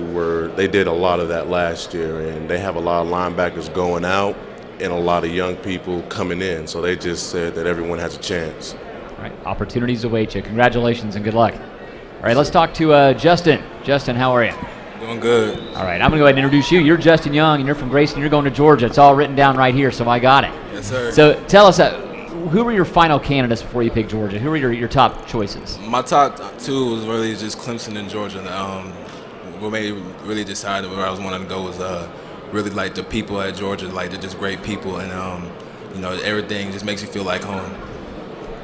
did a lot of that last year, and they have a lot of linebackers going out and a lot of young people coming in. So they just said that everyone has a chance. All right, opportunities await you. Congratulations and good luck. All right, let's talk to Justin. Justin, how are you? Doing good. All right, I'm going to go ahead and introduce you. You're Justin Young, and you're from Grayson. You're going to Georgia. It's all written down right here, so I got it. Yes, Yes, sir. So tell us, who were your final candidates before you picked Georgia? Who were your top choices? My top two was really just Clemson and Georgia. What made me really decide where I was wanting to go was really like the people at Georgia. Like they're just great people, and everything just makes you feel like home.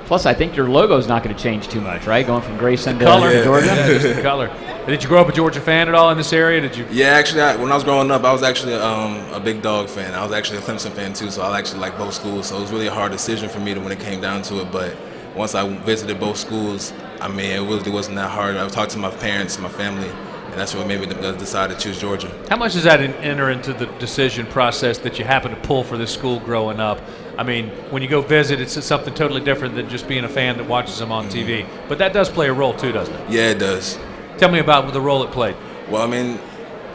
Plus, I think your logo's not going to change too much, right? Going from Grayson to Georgia. Yeah, just the color. Did you grow up a Georgia fan at all in this area? Did you? Yeah, actually, when I was growing up, I was actually a big dog fan. I was actually a Clemson fan too, so I actually like both schools. So it was really a hard decision for me when it came down to it. But once I visited both schools, I mean, it really wasn't that hard. I talked to my parents and my family, and that's what made me decide to choose Georgia. How much does that enter into the decision process that you happen to pull for this school growing up? I mean, when you go visit, it's something totally different than just being a fan that watches them on TV. But that does play a role too, doesn't it? Yeah, it does. Tell me about the role it played. Well, I mean,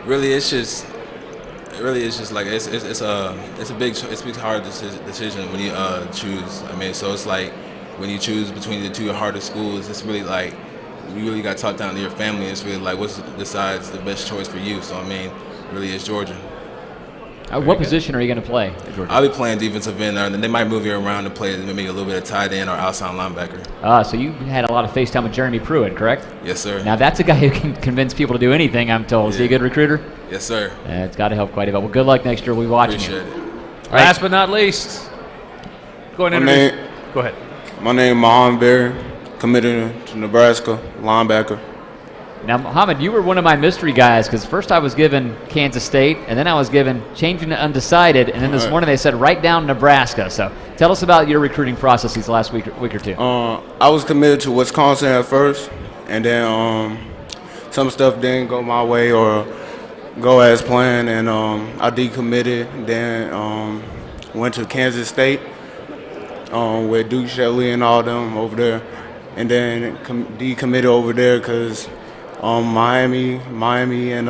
really, it's just like it's a big hard decision when you choose. I mean, so it's like when you choose between the two hardest schools, it's really like you really got talked down to your family. It's really like what decides the best choice for you. So I mean, really, it's Georgia. What position are you going to play at Georgia? I'll be playing defensive end, and then they might move you around to play maybe a little bit of tight end or outside linebacker. So you had a lot of FaceTime with Jeremy Pruitt, correct? Yes, sir. Now that's a guy who can convince people to do anything, I'm told. Is he a good recruiter? Yes, sir. It's got to help quite a bit. Well, good luck next year. We'll be watching Appreciate you. it. Last but not least, go ahead and introduce. Go ahead. My name is Mohamed Berry, committed to Nebraska, linebacker. Now, Mohamed, you were one of my mystery guys because first I was given Kansas State, and then I was given changing to undecided, and then this morning they said write down Nebraska. So tell us about your recruiting process these last week or two. I was committed to Wisconsin at first, and then some stuff didn't go my way or go as planned, and I decommitted. Then went to Kansas State with Duke Shelley and all them over there, and then decommitted over there because Miami and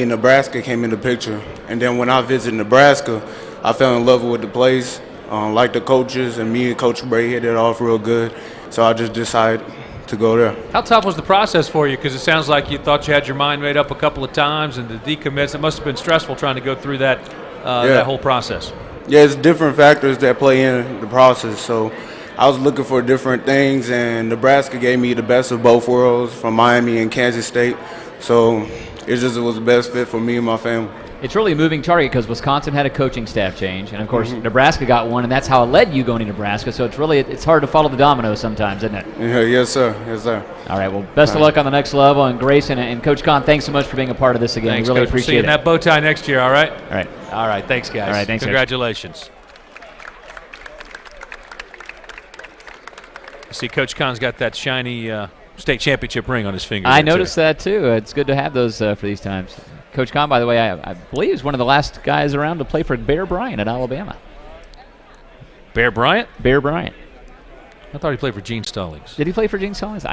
Nebraska came in the picture. And then when I visited Nebraska, I fell in love with the place, like the coaches, and me and Coach Bray hit it off real good. So I just decided to go there. How tough was the process for you? Because it sounds like you thought you had your mind made up a couple of times, and the decommits, it must have been stressful trying to go through that that whole process. Yeah, it's different factors that play in the process. So I was looking for different things, and Nebraska gave me the best of both worlds from Miami and Kansas State. So it was the best fit for me and my family. It's really a moving target because Wisconsin had a coaching staff change, and of course Nebraska got one, and that's how it led you going to Nebraska. So it's hard to follow the dominoes sometimes, isn't it? Yeah, yes, sir. Yes, sir. All right. Well, best of luck on the next level, and Grayson and Coach Kahn, thanks so much for being a part of this again. Thanks, we really Coach. We'll see appreciate you in it. that bow tie next year. All right. All right. All right. Thanks, guys. All right. Thanks. Congratulations. See, Coach Kahn's got that shiny state championship ring on his finger. I noticed that too. It's good to have those for these times. Coach Kahn, by the way, I believe is one of the last guys around to play for Bear Bryant at Alabama. Bear Bryant? Bear Bryant. I thought he played for Gene Stallings. Did he play for Gene Stallings?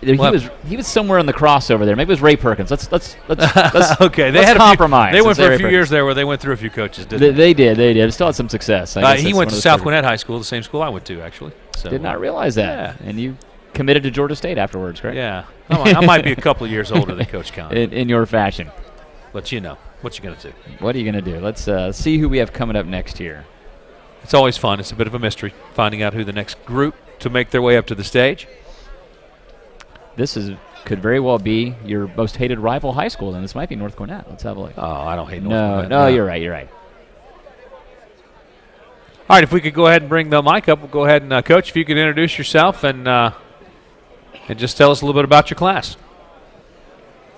He was somewhere in the crossover there. Maybe it was Ray Perkins. Let's okay. Let's compromise. They went for a few years there where they went through a few coaches, didn't they? They did. Still had some success. He went to South Gwinnett High School, the same school I went to, actually. So, did not realize that. Yeah. And you committed to Georgia State afterwards, correct? Yeah. I might be a couple of years older than Coach Kahn. In your fashion. But you know, what you going to do? What are you going to do? Let's see who we have coming up next here. It's always fun. It's a bit of a mystery, finding out who the next group to make their way up to the stage. This could very well be your most hated rival high school, and this might be North Gwinnett. Let's have a look. Oh, I don't hate North Gwinnett. No, you're right. All right, if we could go ahead and bring the mic up, we'll go ahead and, Coach, if you could introduce yourself and just tell us a little bit about your class.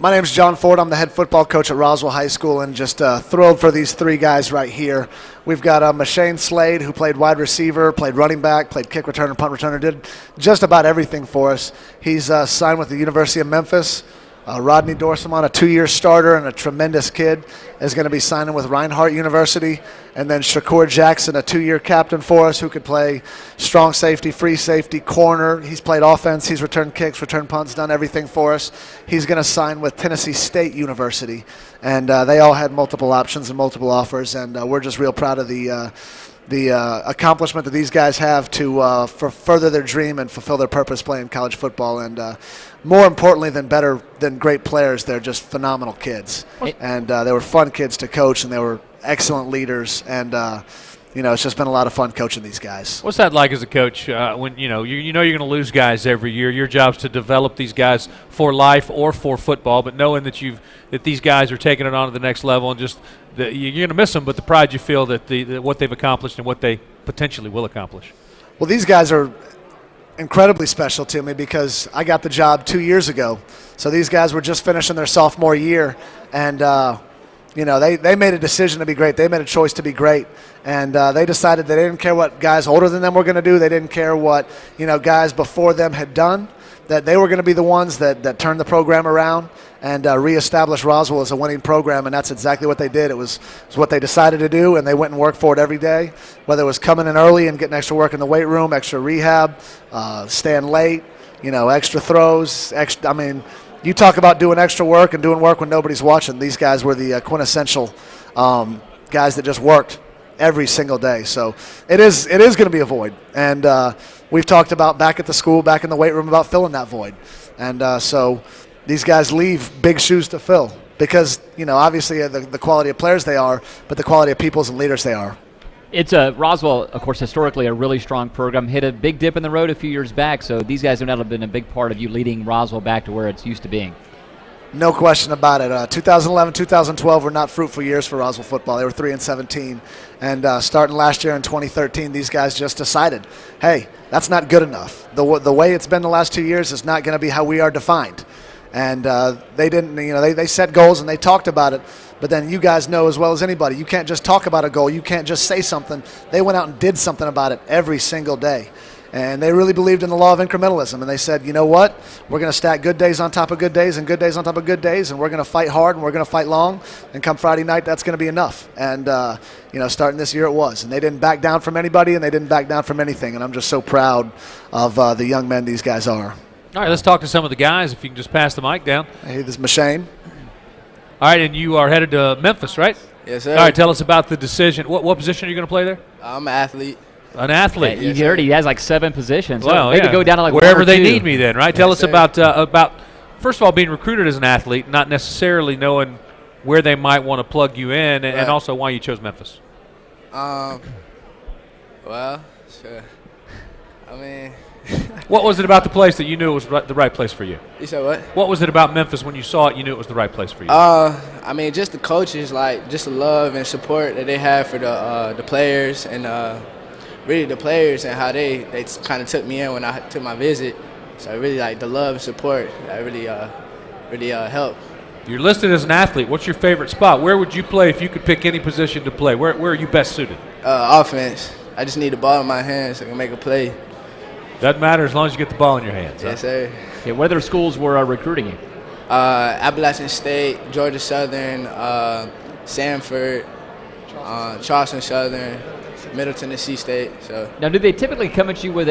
My name's John Ford. I'm the head football coach at Roswell High School, and just thrilled for these three guys right here. We've got Mashane Slade, who played wide receiver, played running back, played kick returner, punt returner, did just about everything for us. He's signed with the University of Memphis. Rodney Dorsamon, a 2-year starter and a tremendous kid, is going to be signing with Reinhardt University. And then Shakur Jackson, a 2-year captain for us, who could play strong safety, free safety, corner. He's played offense. He's returned kicks, returned punts, done everything for us. He's going to sign with Tennessee State University. And they all had multiple options and multiple offers, and we're just real proud of the accomplishment that these guys have to further their dream and fulfill their purpose playing college football. And more importantly than great players, they're just phenomenal kids. And they were fun kids to coach, and they were excellent leaders. And it's just been a lot of fun coaching these guys. What's that like as a coach when you know you're going to lose guys every year? Your job's to develop these guys for life or for football, but knowing that these guys are taking it on to the next level, and just you're going to miss them, but the pride you feel that what they've accomplished and what they potentially will accomplish. Well, these guys are incredibly special to me because I got the job 2 years ago. So these guys were just finishing their sophomore year, and they made a decision to be great. They made a choice to be great, and they decided they didn't care what guys older than them were going to do. They didn't care what guys before them had done. That they were going to be the ones that turned the program around and reestablished Roswell as a winning program, and that's exactly what they did. It was what they decided to do, and they went and worked for it every day, whether it was coming in early and getting extra work in the weight room, extra rehab, staying late, extra throws. You talk about doing extra work and doing work when nobody's watching. These guys were the quintessential guys that just worked every single day. So it is going to be a void, and we've talked about back at the school, back in the weight room, about filling that void, and so these guys leave big shoes to fill because obviously the quality of players they are, but the quality of peoples and leaders they are. It's Roswell, of course, historically a really strong program. Hit a big dip in the road a few years back, so these guys have been a big part of you leading Roswell back to where it's used to being. No question about it. 2011, 2012 were not fruitful years for Roswell football. They were 3-17, and starting last year in 2013, these guys just decided, hey, that's not good enough. The way it's been the last 2 years is not going to be how we are defined. And they didn't, they set goals and they talked about it. But then you guys know as well as anybody, you can't just talk about a goal. You can't just say something. They went out and did something about it every single day. And they really believed in the law of incrementalism. And they said, you know what? We're going to stack good days on top of good days and good days on top of good days. And we're going to fight hard and we're going to fight long. And come Friday night, that's going to be enough. And, starting this year it was. And they didn't back down from anybody and they didn't back down from anything. And I'm just so proud of the young men these guys are. All right, let's talk to some of the guys. If you can just pass the mic down. Hey, this is Mashane. All right, and you are headed to Memphis, right? Yes, sir. All right, tell us about the decision. What position are you going to play there? I'm an athlete. An athlete. Yeah, he has like 7 positions. Well, maybe go down to like wherever 1 or they 2. need me then, right? Tell us about first of all, being recruited as an athlete, not necessarily knowing where they might want to plug you in, and also why you chose Memphis. Well, sure. What was it about the place that you knew it was the right place for you? You said what? What was it about Memphis when you saw it you knew it was the right place for you? Just the coaches, just the love and support that they have for the players and really the players and how they kind of took me in when I took my visit. So I really like the love and support. That really helped. You're listed as an athlete. What's your favorite spot? Where would you play if you could pick any position to play? Where are you best suited? Offense. I just need the ball in my hands so I can make a play. Doesn't matter as long as you get the ball in your hands. Yes, sir. Okay, what other schools were recruiting you? Appalachian State, Georgia Southern, Sanford, Charleston Southern, Middle Tennessee State. So. Now, do they typically come at you with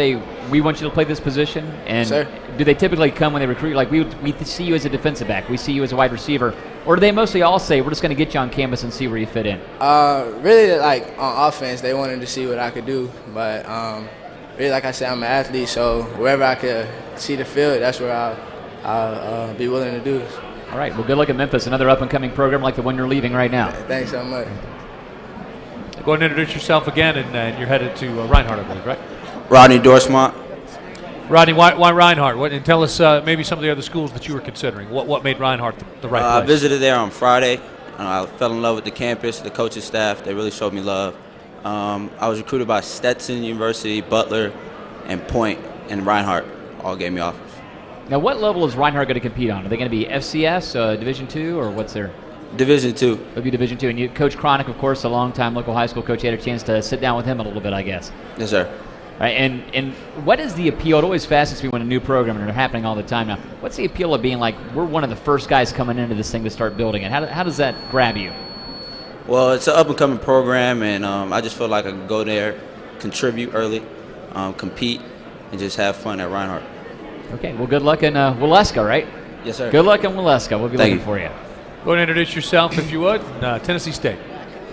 we want you to play this position? And sir. Do they typically come when they recruit you, like, we see you as a defensive back, we see you as a wide receiver? Or do they mostly all say, we're just going to get you on campus and see where you fit in? Really, on offense, they wanted to see what I could do. But really, like I said, I'm an athlete, so wherever I could see the field, that's where I'll be willing to do. All right, well, good luck at Memphis, another up-and-coming program like the one you're leaving right now. Thanks so much. Go ahead and introduce yourself again, and you're headed to Reinhardt, I believe, right? Rodney Dorsmont. Rodney, why Reinhardt? And tell us maybe some of the other schools that you were considering. What made Reinhardt the right place? I visited there on Friday. I fell in love with the campus, the coaching staff. They really showed me love. I was recruited by Stetson University, Butler, and Point, and Reinhardt all gave me offers. Now, what level is Reinhardt going to compete on? Are they going to be FCS, Division II, or what's their? Division II. It'll be Division II. And you, Coach Cronick, of course, a longtime local high school coach. You had a chance to sit down with him a little bit, I guess. Yes, sir. All right, and what is the appeal? It always fascinates me when a new program, and they're happening all the time now. What's the appeal of being like, we're one of the first guys coming into this thing to start building it? How does that grab you? Well, it's an up-and-coming program, and I just feel like I can go there, contribute early, compete, and just have fun at Reinhardt. Okay, well, good luck in Waleska, right? Yes, sir. Good luck in Waleska. We'll be looking for you. Go ahead and introduce yourself, if you would. Tennessee State.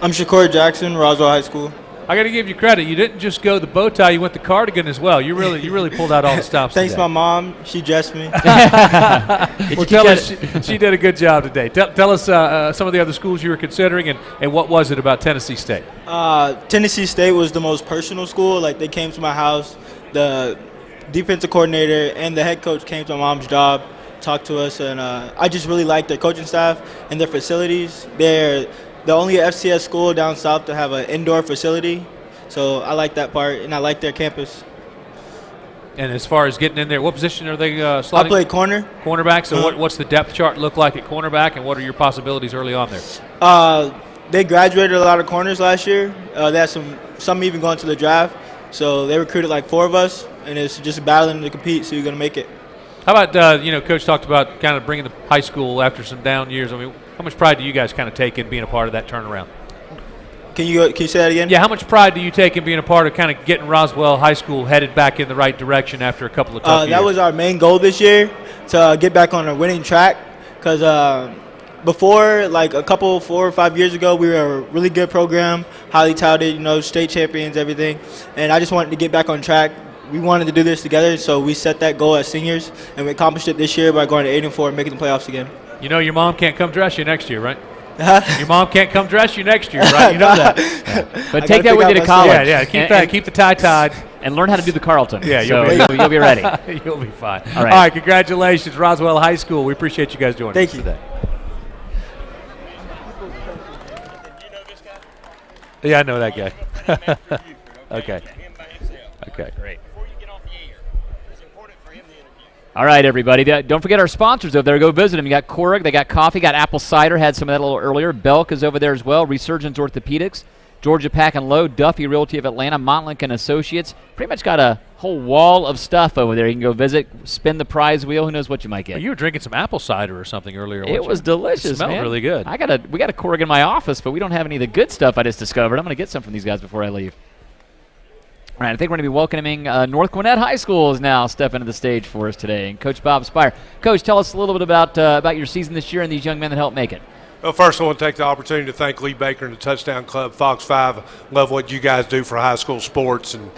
I'm Shakur Jackson, Roswell High School. I got to give you credit. You didn't just go the bow tie; you went the cardigan as well. You really pulled out all the stops. Thanks, today. my mom. She dressed me. Well, tell us she did a good job today. Tell us some of the other schools you were considering, and what was it about Tennessee State? Tennessee State was the most personal school. Like, they came to my house. The defensive coordinator and the head coach came to my mom's job, talked to us, and I just really like their coaching staff and their facilities. They're the only FCS school down south to have an indoor facility, so I like that part, and I like their campus. And as far as getting in there, what position are they slotting? I play corner. Cornerback. So what's the depth chart look like at cornerback, and what are your possibilities early on there? They graduated a lot of corners last year. They had some even going to the draft, so they recruited like 4 of us, and it's just battling to compete, so you're going to make it. How about, Coach talked about kind of bringing the high school after some down years. I mean, how much pride do you guys kind of take in being a part of that turnaround? Can you say that again? Yeah, how much pride do you take in being a part of kind of getting Roswell High School headed back in the right direction after a couple of tough years? That was our main goal this year, to get back on a winning track, because before, like 4 or 5 years ago, we were a really good program, highly touted, state champions, everything, and I just wanted to get back on track. We wanted to do this together, so we set that goal as seniors, and we accomplished it this year by going to 8-4 and making the playoffs again. Your mom can't come dress you next year, right? Your mom can't come dress you next year, right? You know that. Yeah. But take that with you to college. Yeah, keep the tie tied. And learn how to do the Carlton. Yeah, you'll be ready. You'll be fine. All right. All right, congratulations, Roswell High School. We appreciate you guys joining us today. Yeah, I know that guy. Okay. Okay. Great. All right, everybody. Don't forget our sponsors over there. Go visit them. You got Korg, they got coffee, got apple cider, had some of that a little earlier. Belk is over there as well. Resurgence Orthopedics, Georgia Pack and Load, Duffy Realty of Atlanta, Montlink and Associates. Pretty much got a whole wall of stuff over there. You can go visit, spin the prize wheel. Who knows what you might get? You were drinking some apple cider or something earlier. It was delicious, It smelled man. really good. We got a Korg in my office, but we don't have any of the good stuff I just discovered. I'm going to get some from these guys before I leave. All right, I think we're going to be welcoming North Gwinnett High School is now stepping to the stage for us today, and Coach Bob Spire. Coach, tell us a little bit about your season this year and these young men that helped make it. Well, first I want to take the opportunity to thank Lee Baker and the Touchdown Club, Fox 5. Love what you guys do for high school sports, and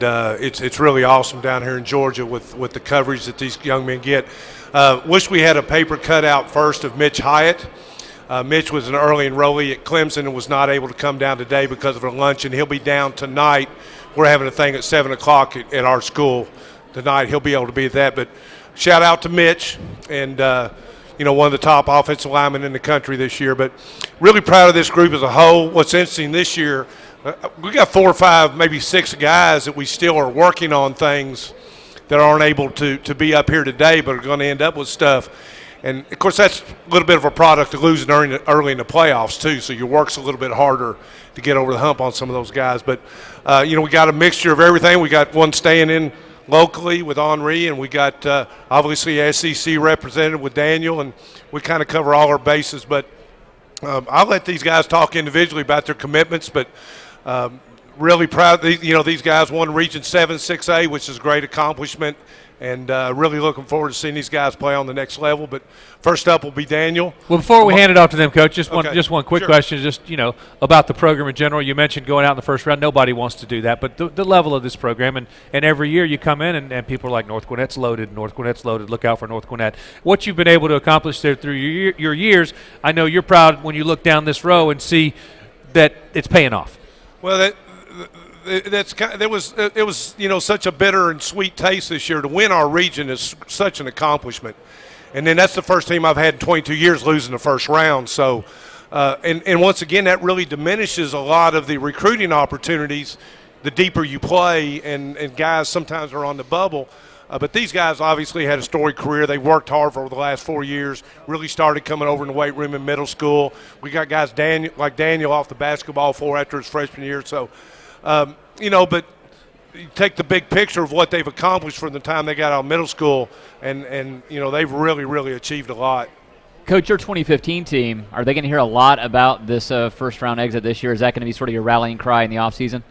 it's really awesome down here in Georgia with the coverage that these young men get. Wish we had a paper cutout first of Mitch Hyatt. Mitch was an early enrollee at Clemson and was not able to come down today because of a luncheon. He'll be down tonight. We're having a thing at 7 o'clock at our school tonight. He'll be able to be at that. But shout out to Mitch and, one of the top offensive linemen in the country this year. But really proud of this group as a whole. What's interesting this year, we got 4 or 5, maybe 6 guys that we still are working on things that aren't able to be up here today but are going to end up with stuff. And, of course, that's a little bit of a product of losing early in the playoffs, too, so your work's a little bit harder to get over the hump on some of those guys. But, we got a mixture of everything. We got one staying in locally with Henri, and we got, obviously, SEC represented with Daniel, and we kind of cover all our bases. But I'll let these guys talk individually about their commitments, but really proud. These guys won Region 7 6A, which is a great accomplishment. And really looking forward to seeing these guys play on the next level. But first up will be Daniel. Well, before we hand it off to them, Coach, just one quick Sure. question, about the program in general. You mentioned going out in the first round. Nobody wants to do that. But the level of this program, and every year you come in and people are like, North Gwinnett's loaded, look out for North Gwinnett. What you've been able to accomplish there through your years, I know you're proud when you look down this row and see that it's paying off. Well, it was such a bitter and sweet taste this year. To win our region is such an accomplishment, and then that's the first team I've had in 22 years losing the first round. So, and once again, that really diminishes a lot of the recruiting opportunities. The deeper you play, and guys sometimes are on the bubble. But these guys obviously had a storied career. They worked hard for the last 4 years, really started coming over in the weight room in middle school. We got guys like Daniel off the basketball floor after his freshman year. So, but you take the big picture of what they've accomplished from the time they got out of middle school, and they've really, really achieved a lot. Coach, your 2015 team, are they going to hear a lot about this first-round exit this year? Is that going to be sort of your rallying cry in the offseason?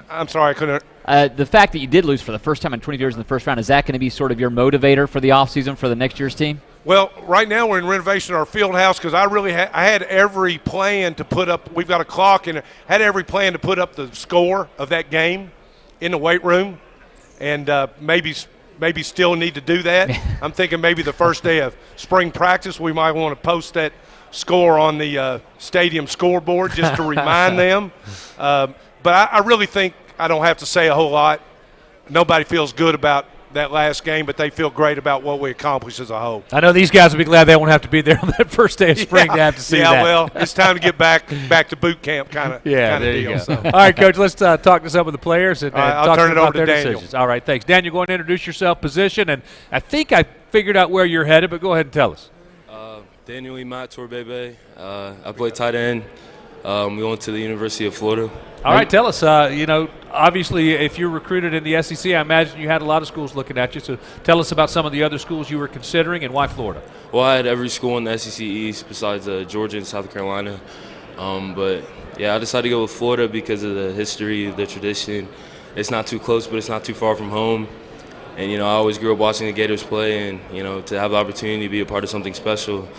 I'm sorry, I couldn't. The fact that you did lose for the first time in 20 years in the first round, is that going to be sort of your motivator for the offseason for the next year's team? Well, right now we're in renovation of our field house because I really I had every plan to put up. We've got a clock and had every plan to put up the score of that game in the weight room, and maybe still need to do that. I'm thinking maybe the first day of spring practice we might want to post that score on the stadium scoreboard just to remind them. But I really think I don't have to say a whole lot. Nobody feels good about that last game, but they feel great about what we accomplished as a whole. I know these guys will be glad they won't have to be there on that first day of spring to have to see that. Yeah, well, it's time to get back to boot camp kind of there deal. You go. So. All right, Coach, let's talk to some of the players and I'll talk turn it about over their to Daniel. decisions. All right, thanks. Daniel, go ahead and introduce yourself, position, and I think I figured out where you're headed, but go ahead and tell us. Daniel Imat Torbebe. I play tight end. We went to the University of Florida. All right, tell us, obviously if you're recruited in the SEC, I imagine you had a lot of schools looking at you, so tell us about some of the other schools you were considering and why Florida. Well, I had every school in the SEC East besides Georgia and South Carolina. But, yeah, I decided to go with Florida because of the history, the tradition. It's not too close, but it's not too far from home. And, I always grew up watching the Gators play, and, to have the opportunity to be a part of something special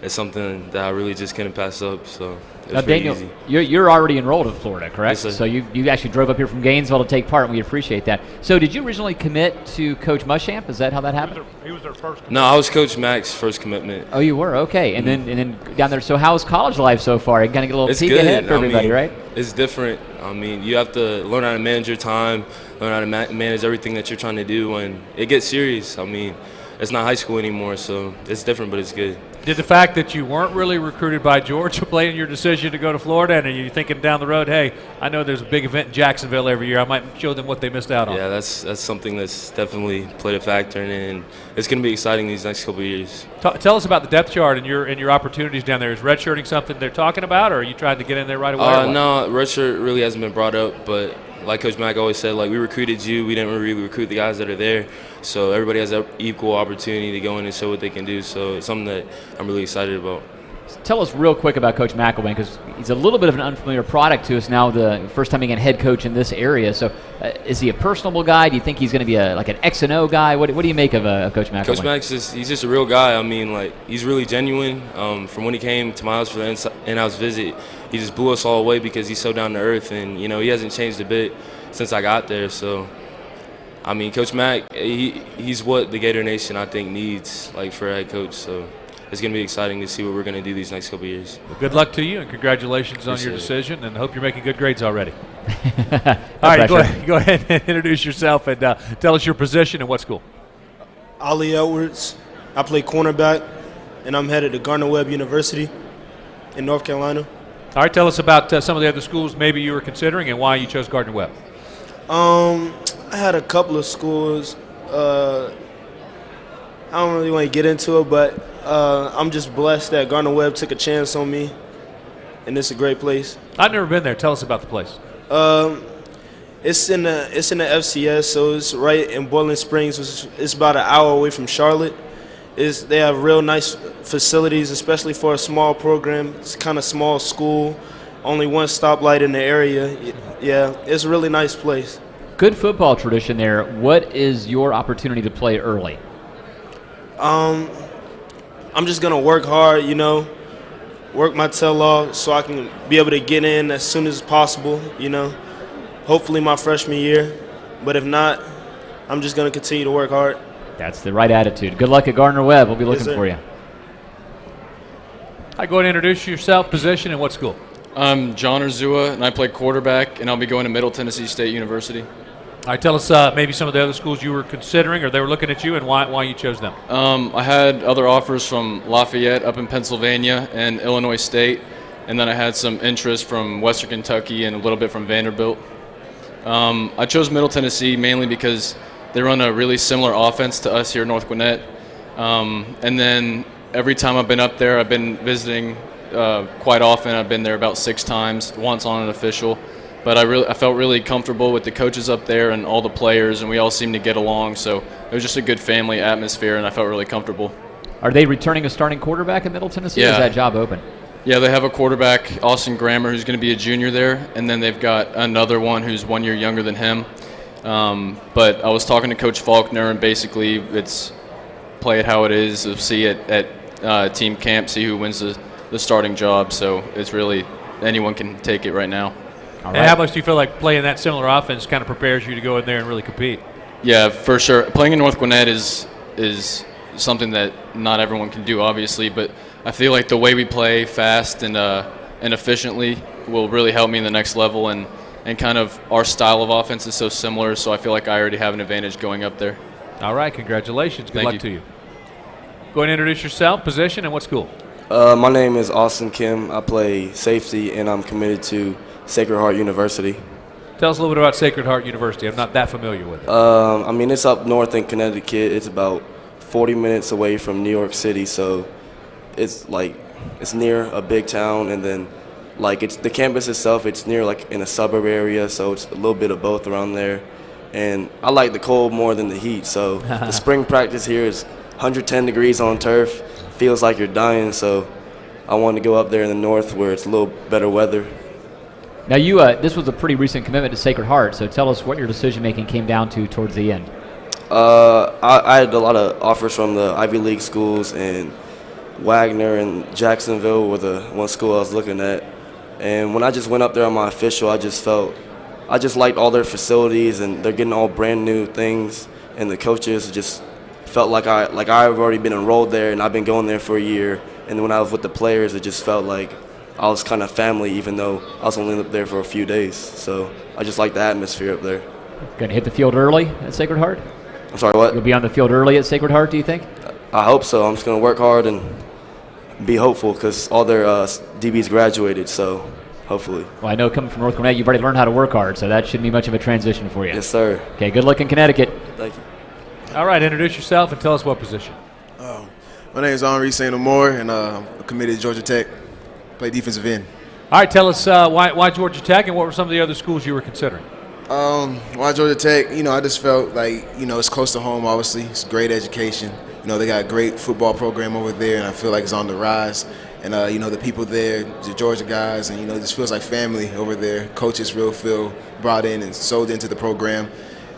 is something that I really just couldn't pass up. So it was pretty Daniel, easy. you're already enrolled in Florida, correct? Yes, sir. So you actually drove up here from Gainesville to take part, and we appreciate that. So did you originally commit to Coach Muschamp? Is that how that happened? He was their first commitment. No, I was Coach Mack's first commitment. Oh, you were? Okay. And then down there, so how is college life so far? You kind of get a little It's peek good. ahead for everybody, right? It's different. You have to learn how to manage your time, learn how to manage everything that you're trying to do, and it gets serious. It's not high school anymore, so it's different, but it's good. Did the fact that you weren't really recruited by Georgia play in your decision to go to Florida, and are you thinking down the road, hey, I know there's a big event in Jacksonville every year, I might show them what they missed out on? Yeah, that's something that's definitely played a factor in it, and it's going to be exciting these next couple of years. Tell us about the depth chart and your opportunities down there. Is redshirting something they're talking about, or are you trying to get in there right away? No, redshirt really hasn't been brought up, but like Coach Mack always said, we recruited you. We didn't really recruit the guys that are there. So everybody has an equal opportunity to go in and show what they can do. So it's something that I'm really excited about. Tell us real quick about Coach McElwain, because he's a little bit of an unfamiliar product to us now, the first time being a head coach in this area. So is he a personable guy? Do you think he's going to be like an X and O guy? What do you make of Coach McElwain? Coach Mack's he's just a real guy. He's really genuine. From when he came to my house for the in-house visit, he just blew us all away because he's so down to earth, and he hasn't changed a bit since I got there. So Coach Mack, he's what the Gator Nation I think needs for a head coach. So it's going to be exciting to see what we're going to do these next couple of years. Well, good luck to you, and congratulations on your decision, and hope you're making good grades already. All right, go ahead and introduce yourself and tell us your position and what school. Ali Edwards. I play cornerback, and I'm headed to Gardner-Webb University in North Carolina. All right, tell us about some of the other schools maybe you were considering and why you chose Gardner-Webb. I had a couple of schools. I don't really want to get into it, but I'm just blessed that Gardner-Webb took a chance on me, and it's a great place. I've never been there. Tell us about the place. It's in the FCS, so it's right in Boiling Springs. It's about an hour away from Charlotte. They have real nice facilities, especially for a small program. It's kind of small school, only one stoplight in the area. Yeah, it's a really nice place. Good football tradition there. What is your opportunity to play early? I'm just going to work hard, work my tail off so I can be able to get in as soon as possible, hopefully my freshman year. But if not, I'm just going to continue to work hard. That's the right attitude. Good luck at Gardner-Webb. We'll be looking for you. Hi, go ahead and introduce yourself, position, and what school. I'm John Urzua, and I play quarterback, and I'll be going to Middle Tennessee State University. All right, tell us maybe some of the other schools you were considering or they were looking at you and why you chose them. I had other offers from Lafayette up in Pennsylvania and Illinois State, and then I had some interest from Western Kentucky and a little bit from Vanderbilt. I chose Middle Tennessee mainly because they run a really similar offense to us here at North Gwinnett. And then every time I've been up there, I've been visiting quite often. I've been there about 6 times, once on an official. But I felt really comfortable with the coaches up there and all the players, and we all seemed to get along. So it was just a good family atmosphere, and I felt really comfortable. Are they returning a starting quarterback in Middle Tennessee, or is that job open? Yeah, they have a quarterback, Austin Grammer, who's going to be a junior there, and then they've got another one who's 1 year younger than him. But I was talking to Coach Faulkner, and basically it's play it how it is. We'll see it at team camp, see who wins the starting job. So it's really anyone can take it right now. And how much do you feel like playing that similar offense kind of prepares you to go in there and really compete? Yeah, for sure. Playing in North Gwinnett is something that not everyone can do, obviously, but I feel like the way we play fast and efficiently will really help me in the next level, and kind of our style of offense is so similar, so I feel like I already have an advantage going up there. All right, congratulations. Good Thank luck to you. Go ahead and introduce yourself, position, and what school? My name is Austin Kim. I play safety, and I'm committed to Sacred Heart University. Tell us a little bit about Sacred Heart University. I'm not that familiar with it. I mean, it's up north in Connecticut. It's about 40 minutes away from New York City, so it's near a big town, and then it's the campus itself. It's near in a suburb area, so it's a little bit of both around there. And I like the cold more than the heat, so the spring practice here is 110 degrees on turf. Feels like you're dying, so I wanted to go up there in the north where it's a little better weather. Now, this was a pretty recent commitment to Sacred Heart, so tell us what your decision-making came down to towards the end. I had a lot of offers from the Ivy League schools, and Wagner and Jacksonville were the one school I was looking at. And when I just went up there on my official, I just liked all their facilities, and they're getting all brand new things, and the coaches just felt like I've already been enrolled there, and I've been going there for a year. And when I was with the players, it just felt like I was kind of family, even though I was only up there for a few days. So I just like the atmosphere up there. Going to hit the field early at Sacred Heart? I'm sorry, what? You'll be on the field early at Sacred Heart, do you think? I hope so. I'm just going to work hard and be hopeful because all their DBs graduated, so hopefully. Well, I know coming from North Gwinnett, you've already learned how to work hard, so that shouldn't be much of a transition for you. Yes, sir. Okay, good luck in Connecticut. Thank you. All right, introduce yourself and tell us what position. My name is Henri St. Amour, and I'm committed to Georgia Tech. Play defensive end. All right, tell us why Georgia Tech, and what were some of the other schools you were considering? Why Georgia Tech? I just felt like, it's close to home, obviously. It's great education. They got a great football program over there, and I feel like it's on the rise. And, the people there, the Georgia guys, and, it just feels like family over there. Coaches really feel brought in and sold into the program.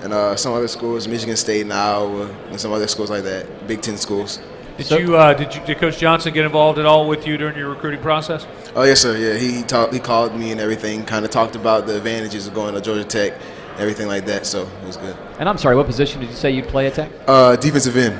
And some other schools, Michigan State and Iowa, and some other schools like that, Big Ten schools. Did Coach Johnson get involved at all with you during your recruiting process? Oh, yes, sir. Yeah, he called me and everything, kind of talked about the advantages of going to Georgia Tech, everything like that, so it was good. And I'm sorry, what position did you say you'd play at Tech? Defensive end.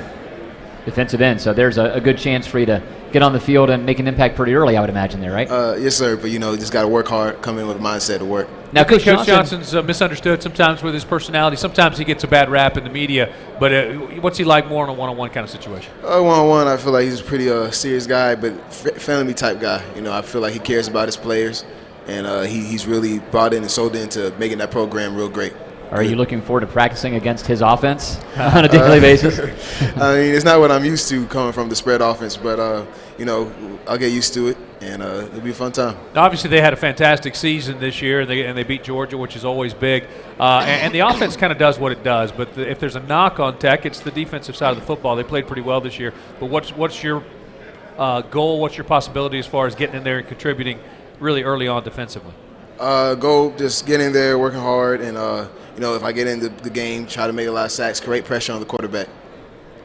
Defensive end, so there's a good chance for you to get on the field and make an impact pretty early, I would imagine there, right? Yes, sir, but, just got to work hard, come in with a mindset to work. Now, Coach Johnson's misunderstood sometimes with his personality. Sometimes he gets a bad rap in the media, but what's he like more in a one-on-one kind of situation? One-on-one, I feel like he's a pretty serious guy, but family type guy. I feel like he cares about his players, and he's really brought in and sold into making that program real great. Are you looking forward to practicing against his offense on a daily basis? I mean, it's not what I'm used to coming from the spread offense, but, I'll get used to it, and it'll be a fun time. Now, obviously, they had a fantastic season this year, and they beat Georgia, which is always big. And the offense kind of does what it does, but if there's a knock on Tech, it's the defensive side of the football. They played pretty well this year. But what's your goal? What's your possibility as far as getting in there and contributing really early on defensively? Goal, just get in there, working hard, and if I get into the game, try to make a lot of sacks, create pressure on the quarterback.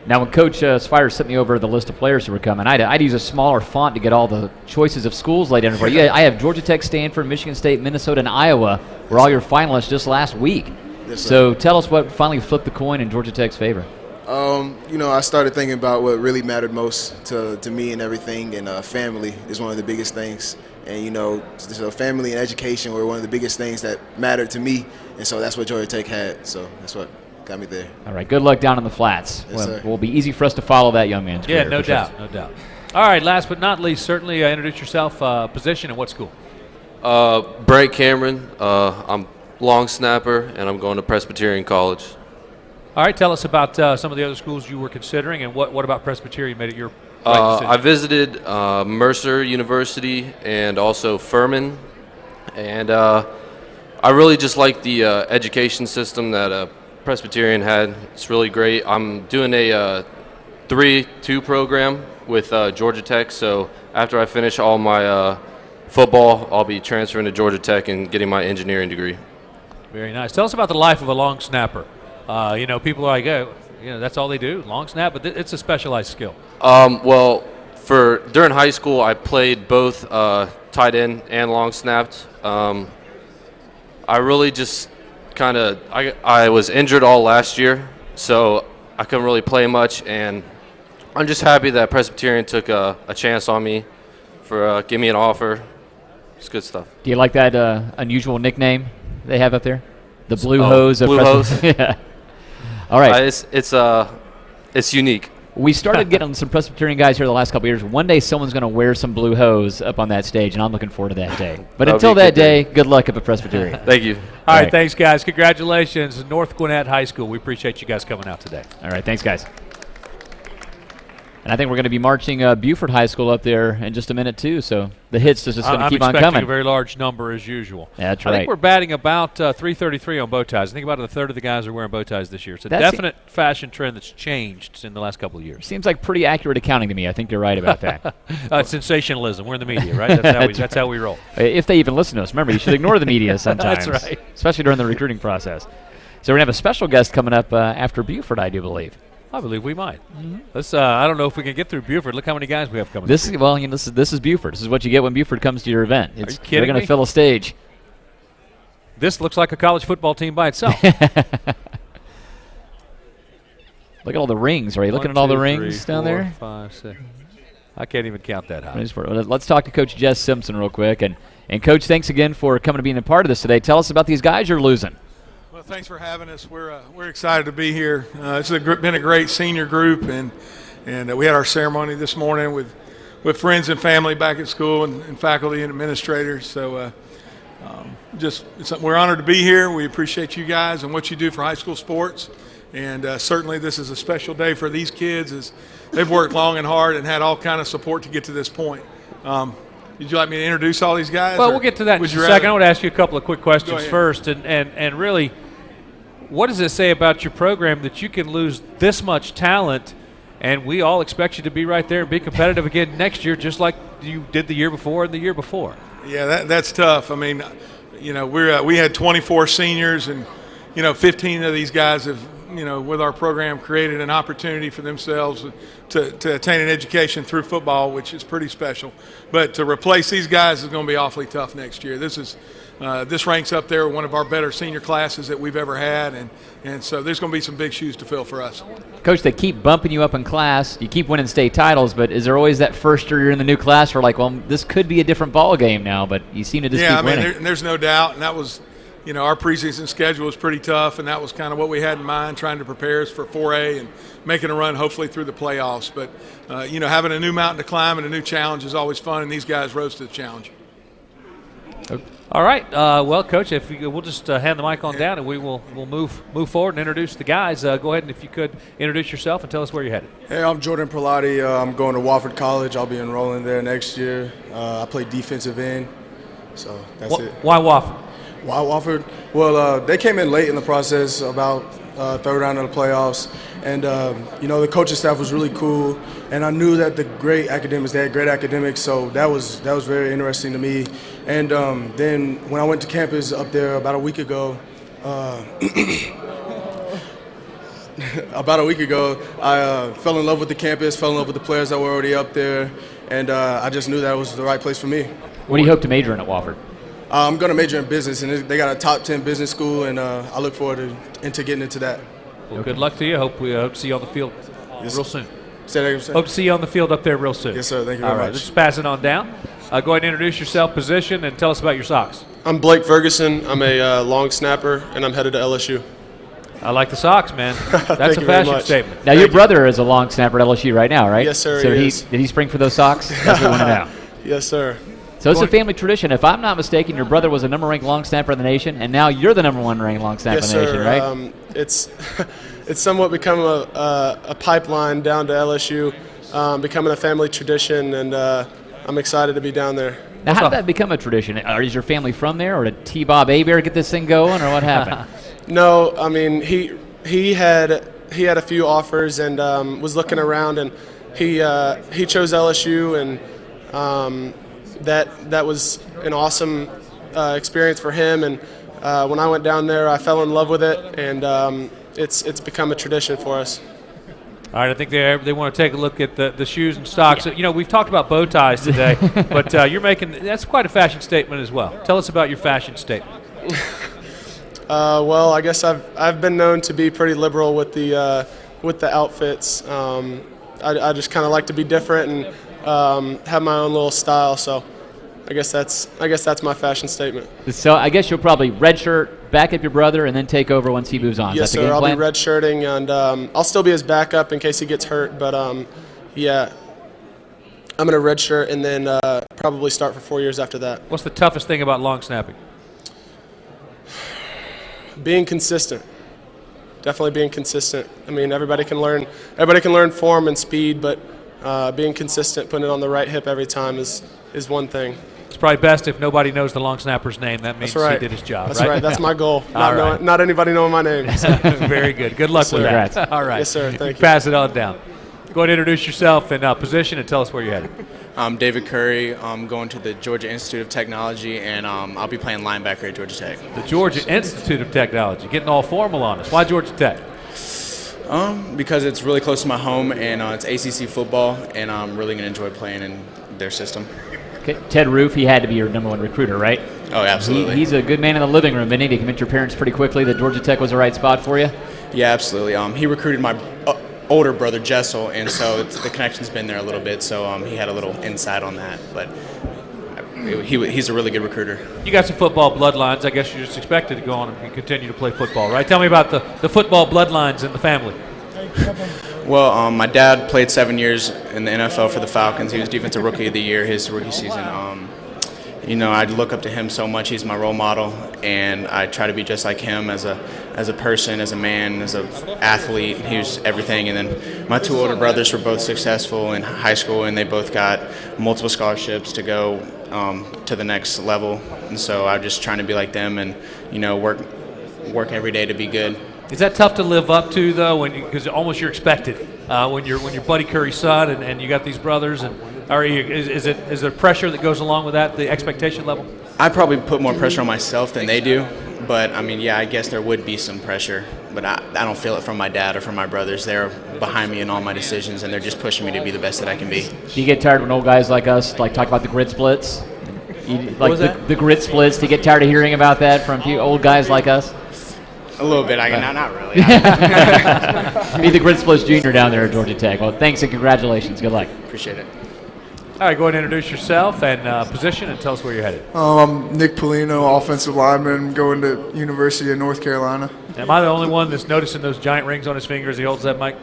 Now, when Coach Spire sent me over the list of players who were coming, I'd use a smaller font to get all the choices of schools laid in for you. I have Georgia Tech, Stanford, Michigan State, Minnesota, and Iowa were all your finalists just last week. Yes, sir. So tell us what finally flipped the coin in Georgia Tech's favor. I started thinking about what really mattered most to me and everything, and family is one of the biggest things. And, so family and education were one of the biggest things that mattered to me, and so that's what Georgia Tech had. So that's what got me there. All right, good luck down in the flats. Yes, Will be easy for us to follow that young man's career. Yeah, no doubt. All right, last but not least, certainly introduce yourself, position, and what school? Brent Cameron. I'm long snapper, and I'm going to Presbyterian College. All right, tell us about some of the other schools you were considering, and what about Presbyterian made it your right decision? I visited Mercer University and also Furman, and I really just like the education system that Presbyterian had. It's really great. I'm doing a 3-2 program with Georgia Tech, so after I finish all my football, I'll be transferring to Georgia Tech and getting my engineering degree. Very nice. Tell us about the life of a long snapper. People are like, that's all they do, long snap, but it's a specialized skill. Well, during high school, I played both tight end and long snapped. I really just I was injured all last year, so I couldn't really play much, and I'm just happy that Presbyterian took a chance on me for giving me an offer. It's good stuff. Do you like that unusual nickname they have up there? The Blue Hose of Blue Hose? Yeah. All right. It's unique. We started getting some Presbyterian guys here the last couple of years. One day someone's going to wear some blue hose up on that stage, and I'm looking forward to that day. But until that day, good luck up at Presbyterian. Thank you. All right, thanks, guys. Congratulations, North Gwinnett High School. We appreciate you guys coming out today. All right, thanks, guys. And I think we're going to be marching Buford High School up there in just a minute, too. So the hits is just going to keep on coming. I'm expecting a very large number as usual. That's I right. think we're batting about 333 on bow ties. I think about a third of the guys are wearing bow ties this year. It's a definite fashion trend that's changed in the last couple of years. Seems like pretty accurate accounting to me. I think you're right about that. Sensationalism. We're in the media, right? That's how we roll. If they even listen to us. Remember, you should ignore the media sometimes. That's right. Especially during the recruiting process. So we're going to have a special guest coming up after Buford, I do believe. I believe we might. Let's. I don't know if we can get through Buford. Look how many guys we have coming. This is Buford. This is what you get when Buford comes to your event. Are you kidding They're going me? to fill a stage. This looks like a college football team by itself. Look at all the rings. Are you looking at all the rings down there? 5, 6. I can't even count that high. Let's talk to Coach Jess Simpson real quick. And Coach, thanks again for coming to being a part of this today. Tell us about these guys you're losing. Well, thanks for having us. We're excited to be here. It's been a great senior group, and we had our ceremony this morning with friends and family back at school and faculty and administrators. So we're honored to be here. We appreciate you guys and what you do for high school sports. And certainly this is a special day for these kids as they've worked long and hard and had all kind of support to get to this point. Would you like me to introduce all these guys? Well, we'll get to that in just a second. I want to ask you a couple of quick questions first. And really, what does it say about your program that you can lose this much talent, and we all expect you to be right there and be competitive again next year, just like you did the year before and the year before? Yeah, that's tough. I mean, we had 24 seniors, and 15 of these guys have, with our program, created an opportunity for themselves to attain an education through football, which is pretty special. But to replace these guys is going to be awfully tough next year. This ranks up there with one of our better senior classes that we've ever had, and so there's going to be some big shoes to fill for us. Coach, they keep bumping you up in class. You keep winning state titles, but is there always that first year you're in the new class where like, well, this could be a different ball game now, but you seem to just keep winning? There's no doubt, and that was, our preseason schedule was pretty tough, and that was kind of what we had in mind, trying to prepare us for 4A and making a run hopefully through the playoffs. But, having a new mountain to climb and a new challenge is always fun, and these guys rose to the challenge. Okay. All right. Well, Coach, we'll just hand the mic on down, and we'll move forward and introduce the guys. Go ahead, and if you could introduce yourself and tell us where you're headed. Hey, I'm Jordan Prelati. I'm going to Wofford College. I'll be enrolling there next year. I play defensive end, so that's it. Why Wofford? Why Wofford? Well, they came in late in the process, about third round of the playoffs, and the coaching staff was really cool, and I knew that they had great academics, so that was very interesting to me. And then when I went to campus up there about a week ago, I fell in love with the campus, fell in love with the players that were already up there, and I just knew that was the right place for me. What do you hope to major in at Wofford? I'm going to major in business, and they got a top 10 business school, and I look forward to getting into that. Well, good luck to you. Hope to see you on the field real soon. Say that again. Hope to see you on the field up there real soon. Yes, sir. Thank you very much. Let's just pass it on down. Go ahead and introduce yourself, position, and tell us about your socks. I'm Blake Ferguson. I'm a long snapper, and I'm headed to LSU. I like the socks, man. That's a fashion statement. Now, your brother is a long snapper at LSU right now, right? Yes, sir. So he is. Did he spring for those socks? That's what we want to know. Yes, sir. So it's a family tradition. If I'm not mistaken, your brother was a number-1 ranked long snapper in the nation, and now you're the #1 ranked long snapper in the nation, right? It's somewhat become a pipeline down to LSU, becoming a family tradition, and I'm excited to be down there. Now, how did that become a tradition? Is your family from there, or did T-Bob Hebert get this thing going, or what happened? No, I mean he had a few offers and was looking around, and he chose LSU, and that was an awesome experience for him, and when I went down there, I fell in love with it, and it's become a tradition for us. All right, I think they want to take a look at the shoes and socks. You know, we've talked about bow ties today, but that's quite a fashion statement as well. Tell us about your fashion statement. Well, I guess I've been known to be pretty liberal with the outfits. I just kind of like to be different and have my own little style. So I guess that's my fashion statement. So I guess you'll probably redshirt, back up your brother, and then take over once he moves on. Yes, sir. I'll be redshirting, and I'll still be his backup in case he gets hurt. But yeah, I'm gonna redshirt and then probably start for 4 years after that. What's the toughest thing about long snapping? Being consistent. Definitely being consistent. I mean, everybody can learn form and speed, but being consistent, putting it on the right hip every time is one thing. It's probably best if nobody knows the long snapper's name. That means he did his job. That's right. That's my goal. Not anybody knowing my name. So. Very good. Good luck with that. All right. Yes, sir. Thank you. Pass it on down. Go ahead and introduce yourself and position and tell us where you're headed. I'm David Curry. I'm going to the Georgia Institute of Technology, and I'll be playing linebacker at Georgia Tech. The Georgia Institute of Technology, getting all formal on us. Why Georgia Tech? Because it's really close to my home, and it's ACC football, and I'm really going to enjoy playing in their system. Okay. Ted Roof, he had to be your #1 recruiter, right? Oh, absolutely. He's a good man in the living room, didn't he? Did you convince your parents pretty quickly that Georgia Tech was the right spot for you? Yeah, absolutely. He recruited my older brother, Jessel, and so the connection's been there a little bit, so he had a little insight on that. But he's a really good recruiter. You got some football bloodlines. I guess you're just expected to go on and continue to play football, right? Tell me about the football bloodlines in the family. Well, my dad played 7 years in the NFL for the Falcons. He was Defensive Rookie of the Year his rookie season. I look up to him so much. He's my role model, and I try to be just like him as a person, as a man, as an athlete. He was everything. And then my 2 older brothers were both successful in high school, and they both got multiple scholarships to go to the next level. And so I'm just trying to be like them and work every day to be good. Is that tough to live up to, though, because almost you're expected when you're Buddy Curry's son and you got these brothers? And is there pressure that goes along with that, the expectation level? I probably put more pressure on myself than they do, but I guess there would be some pressure. But I don't feel it from my dad or from my brothers. They're behind me in all my decisions, and they're just pushing me to be the best that I can be. Do you get tired when old guys like us talk about the grid splits? The grid splits. Do you get tired of hearing about that from old guys like us? A little bit. Not really. Be the Grid Splits Junior down there at Georgia Tech. Well, thanks and congratulations. Good luck. Appreciate it. All right, go ahead and introduce yourself and position and tell us where you're headed. I'm Nick Polino, offensive lineman, going to University of North Carolina. Am I the only one that's noticing those giant rings on his fingers? He holds that mic?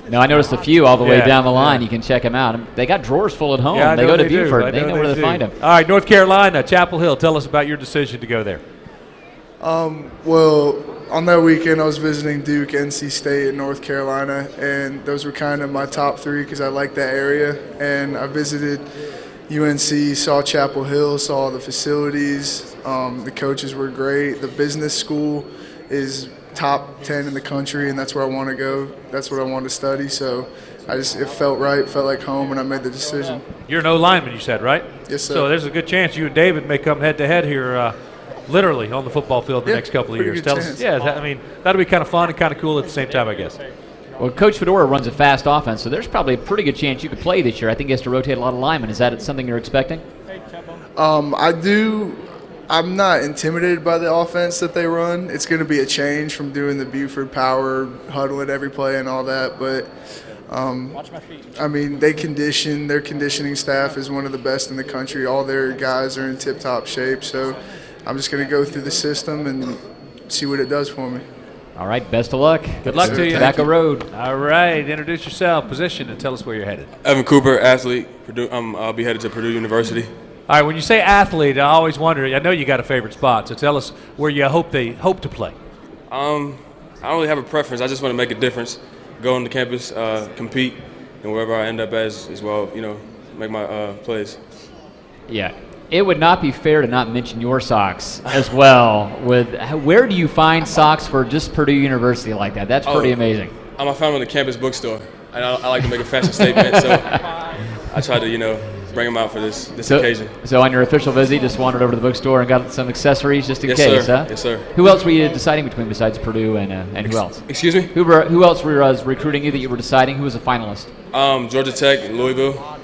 No, I noticed a few all the way down the line. You can check them out. They got drawers full at home. Yeah, they go to Buford. They know where to find them. All right, North Carolina, Chapel Hill. Tell us about your decision to go there. Well, on that weekend I was visiting Duke, NC State, and North Carolina, and those were kind of my top 3 because I like that area. And I visited UNC, saw Chapel Hill, saw the facilities. The coaches were great. The business school is top 10 in the country, and that's where I want to go. That's what I want to study. So it felt right, felt like home, and I made the decision. You're an O-lineman, you said, right? Yes, sir. So there's a good chance you and David may come head-to-head here literally on the football field the next couple of years. Tell us, that'll be kind of fun and kind of cool at the same time, I guess. Well, Coach Fedora runs a fast offense, so there's probably a pretty good chance you could play this year. I think he has to rotate a lot of linemen. Is that something you're expecting? I do. I'm not intimidated by the offense that they run. It's going to be a change from doing the Buford power, huddle at every play and all that, but they condition. Their conditioning staff is one of the best in the country. All their guys are in tip-top shape, so I'm just going to go through the system and see what it does for me. All right, best of luck. Good luck to you. Tobacco Road. All right, introduce yourself, position, and tell us where you're headed. Evan Cooper, athlete. Purdue. I'll be headed to Purdue University. All right, when you say athlete, I always wonder, I know you got a favorite spot, so tell us where you hope to play. I don't really have a preference. I just want to make a difference, go on the campus, compete, and wherever I end up as well, make my plays. Yeah. It would not be fair to not mention your socks as well. Where do you find socks for just Purdue University like that? That's pretty amazing. I found them in the campus bookstore. I like to make a fashion statement, so I try to, bring them out for this So, occasion. so on your official visit, you just wandered over to the bookstore and got some accessories just in Yes, case, sir. huh? Yes, sir. Who else were you deciding between besides Purdue and who else? Excuse me? Who else was recruiting you that you were deciding? Who was a finalist? Georgia Tech and Louisville.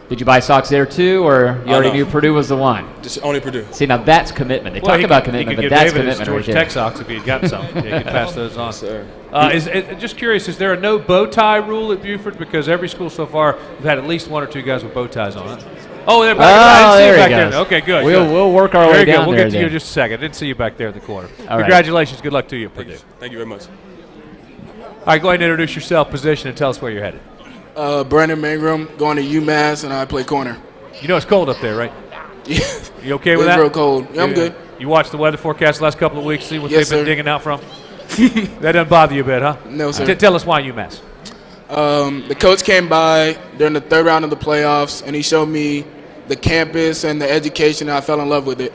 Did you buy socks there too, or you already no. knew Purdue was the one? Just only Purdue. See, now that's commitment. They Well, talk he about could- he commitment, could but give that's David his commitment Georgia right Tech there. socks if he had gotten some. Yeah, he could pass those on. Yes, sir. Just curious, is there a no bow tie rule at Buford? Because every school so far, we've had at least one or two guys with bow ties on. Huh? Oh, they're back. I didn't see there you he back there. goes. Okay, good. We'll work our way Very down good. We'll there get to you then. in just a second. I didn't see you back there in the corner. All right. Congratulations. Good luck to you, Purdue. Thank you very much. All right, go ahead and introduce yourself, position, and tell us where you're headed. Brandon Mangrum, going to UMass, and I play corner. You know it's cold up there, right? Yeah. You okay with It's that? real cold. Yeah, I'm good. You watched the weather forecast the last couple of weeks, see what Yes, they've been sir. digging out from? That doesn't bother you a bit, huh? No, sir. Tell us why UMass. The coach came by during the third round of the playoffs, and he showed me the campus and the education, and I fell in love with it.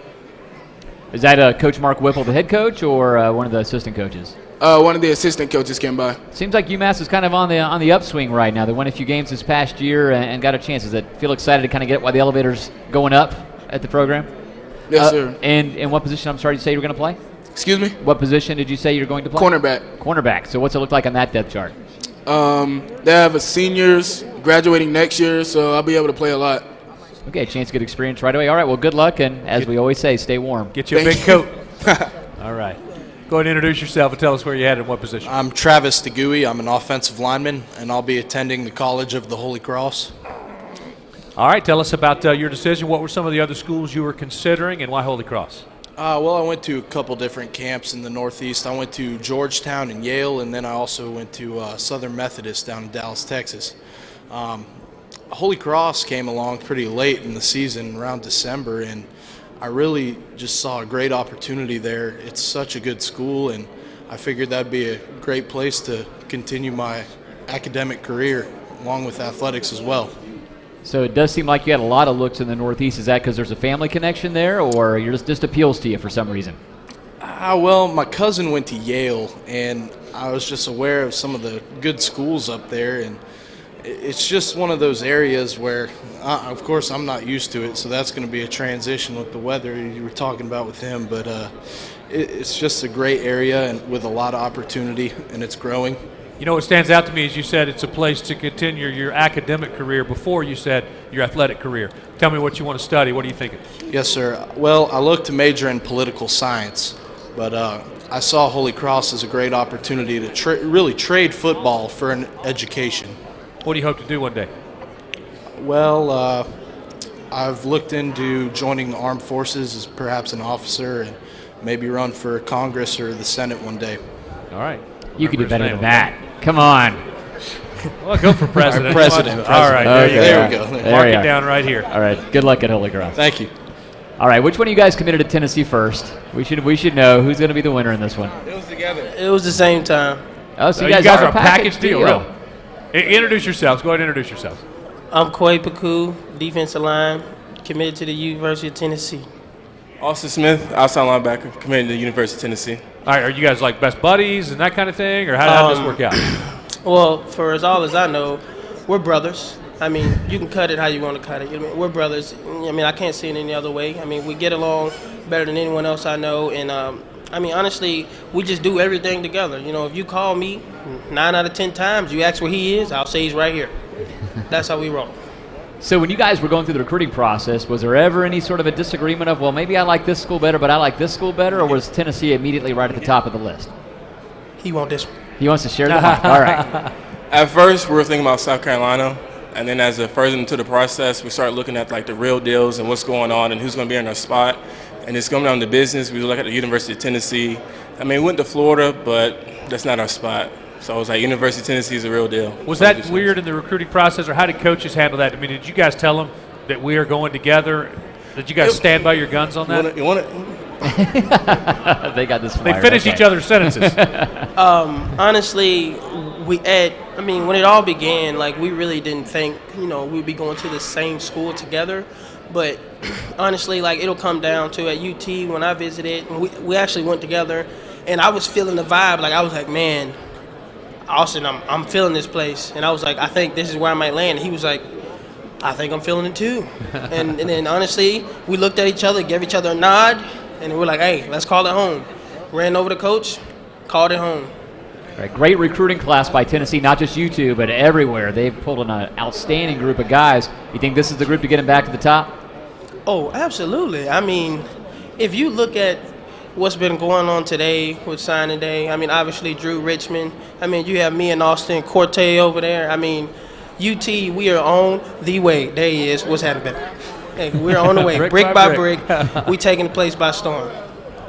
Is that Coach Mark Whipple, the head coach, or one of the assistant coaches? One of the assistant coaches came by. Seems like UMass is kind of on the upswing right now. They won a few games this past year and got a chance. Does it feel excited to kind of get while the elevator's going up at the program? Yes, sir. And in what position, I'm sorry, did you say you were going to play? Excuse me? What position did you say you're going to play? Cornerback. Cornerback. So what's it look like on that depth chart? They have a seniors graduating next year, so I'll be able to play a lot. Okay, a chance to get experience right away. All right, well, good luck, and as we always say, stay warm. Get you a big coat. All right. Go ahead and introduce yourself and tell us where you're headed and what position. I'm Travis DeGuy. I'm an offensive lineman, and I'll be attending the College of the Holy Cross. All right, tell us about your decision. What were some of the other schools you were considering, and why Holy Cross? Well, I went to a couple different camps in the Northeast. I went to Georgetown and Yale, and then I also went to Southern Methodist down in Dallas, Texas. Holy Cross came along pretty late in the season, around December, and I really just saw a great opportunity there. It's such a good school, and I figured that'd be a great place to continue my academic career along with athletics as well. So it does seem like you had a lot of looks in the Northeast. Is that because there's a family connection there, or you're just appeals to you for some reason? Well, my cousin went to Yale, and I was just aware of some of the good schools up there, and it's just one of those areas where, of course, I'm not used to it, so that's going to be a transition with the weather you were talking about with him, but it's just a great area and with a lot of opportunity, and it's growing. You know, what stands out to me is you said it's a place to continue your academic career before you said your athletic career. Tell me what you want to study. What are you thinking? Yes, sir. Well, I looked to major in political science, but I saw Holy Cross as a great opportunity to really trade football for an education. What do you hope to do one day? Well, I've looked into joining the armed forces as perhaps an officer and maybe run for Congress or the Senate one day. All right. You could do better than that. Come on. Well, go for president. President. All right, Okay, there we go. Mark it down right here. All right, good luck at Holy Cross. Thank you. All right, which one of you guys committed to Tennessee first? We should know who's going to be the winner in this one. It was together. It was the same time. Oh, so You guys are a package deal. deal. Introduce yourselves. Go ahead and introduce yourselves. I'm Quay Paku, defensive line, committed to the University of Tennessee. Austin Smith, outside linebacker, committed to the University of Tennessee. All right, are you guys like best buddies and that kind of thing, or how does this work out? Well, for as all as I know, we're brothers. I mean, you can cut it how you want to cut it. I mean, we're brothers. I mean, I can't see it any other way. I mean, we get along better than anyone else I know, and I mean, honestly, we just do everything together. You know, if you call me 9 out of 10 times, you ask where he is, I'll say he's right here. That's how we roll. So when you guys were going through the recruiting process, was there ever any sort of a disagreement of, well, maybe I like this school better, but I like this school better, or was Tennessee immediately right at the top of the list? He wants this one. He wants to share the mic. All right. At first, we were thinking about South Carolina, and then as it further into the process, we started looking at like the real deals and what's going on and who's going to be in our spot. And it's coming down to business. We look at the University of Tennessee. I mean, we went to Florida, but that's not our spot. So I was like, University of Tennessee is a real deal. Was that weird in the recruiting process, or how did coaches handle that? I mean, did you guys tell them that we are going together? Did you guys stand by your guns on that? You want it? They got this. They finish each other's sentences. Honestly, I mean, when it all began, like, we really didn't think, you know, we'd be going to the same school together. But honestly, like, it'll come down to at UT when I visited, and we actually went together, and I was feeling the vibe. Like, I was like, man, Austin, I'm feeling this place. And I was like, I think this is where I might land. And he was like, I think I'm feeling it too. and then honestly, we looked at each other, gave each other a nod, and we're like, hey, let's call it home. Ran over the coach, called it home. Right, great recruiting class by Tennessee, not just you two, but everywhere. They've pulled an outstanding group of guys. You think this is the group to get them back to the top? Oh, absolutely. I mean, if you look at what's been going on today with signing day, I mean, obviously Drew Richmond. I mean, you have me and Austin Corte over there. I mean, UT, we are on the way. There he is. What's happening? Hey, we're on the way. brick by brick. We taking the place by storm.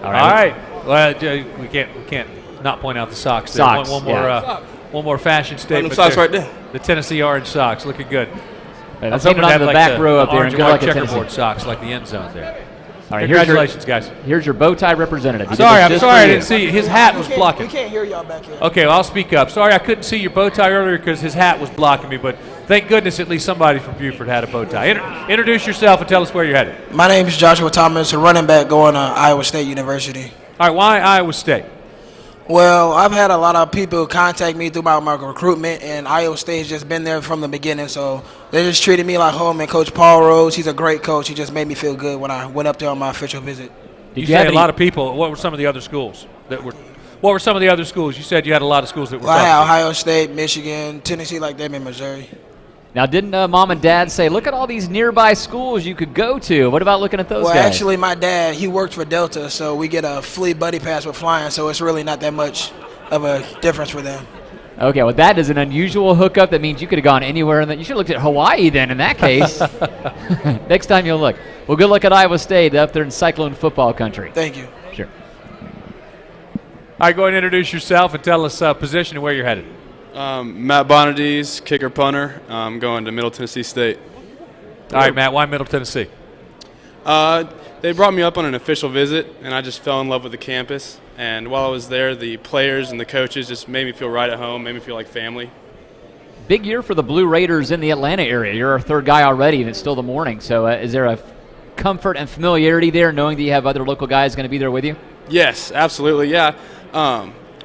All right. Well, we can't not point out the socks. Socks. One more fashion statement. socks right there. The Tennessee orange socks, looking good. Right, I was let's hoping to have the like back row up there orange and and good white luck at checkerboard Tennessee. socks like the end zone there. All right, Congratulations, guys. Here's your bow tie representative. I'm sorry I didn't see. His hat was blocking. We can't hear y'all back here. Okay, well, I'll speak up. Sorry I couldn't see your bow tie earlier because his hat was blocking me, but thank goodness at least somebody from Buford had a bow tie. Introduce yourself and tell us where you're headed. My name is Joshua Thomas, a running back going to Iowa State University. All right, why Iowa State? Well, I've had a lot of people contact me throughout my recruitment, and Iowa State's just been there from the beginning. So they just treated me like home. And Coach Paul Rose, he's a great coach. He just made me feel good when I went up there on my official visit. You say a lot of people. What were some of the other schools that were? What were some of the other schools? You said you had a lot of schools that were. Well, I had Ohio State, Michigan, Tennessee, like them in Missouri. Now, didn't Mom and Dad say, look at all these nearby schools you could go to? What about looking at those guys? Well, actually, my dad, he worked for Delta, so we get a free buddy pass with flying, so it's really not that much of a difference for them. Okay, well, that is an unusual hookup. That means you could have gone anywhere. You should have looked at Hawaii then in that case. Next time you'll look. Well, good luck at Iowa State up there in Cyclone football country. Thank you. Sure. All right, go ahead and introduce yourself and tell us position and where you're headed. Matt Bonadies, kicker punter. I'm going to Middle Tennessee State. All right, Matt, why Middle Tennessee? They brought me up on an official visit, and I just fell in love with the campus. And while I was there, the players and the coaches just made me feel right at home, made me feel like family. Big year for the Blue Raiders in the Atlanta area. You're our third guy already, and it's still the morning. So is there a comfort and familiarity there, knowing that you have other local guys going to be there with you? Yes, absolutely, yeah.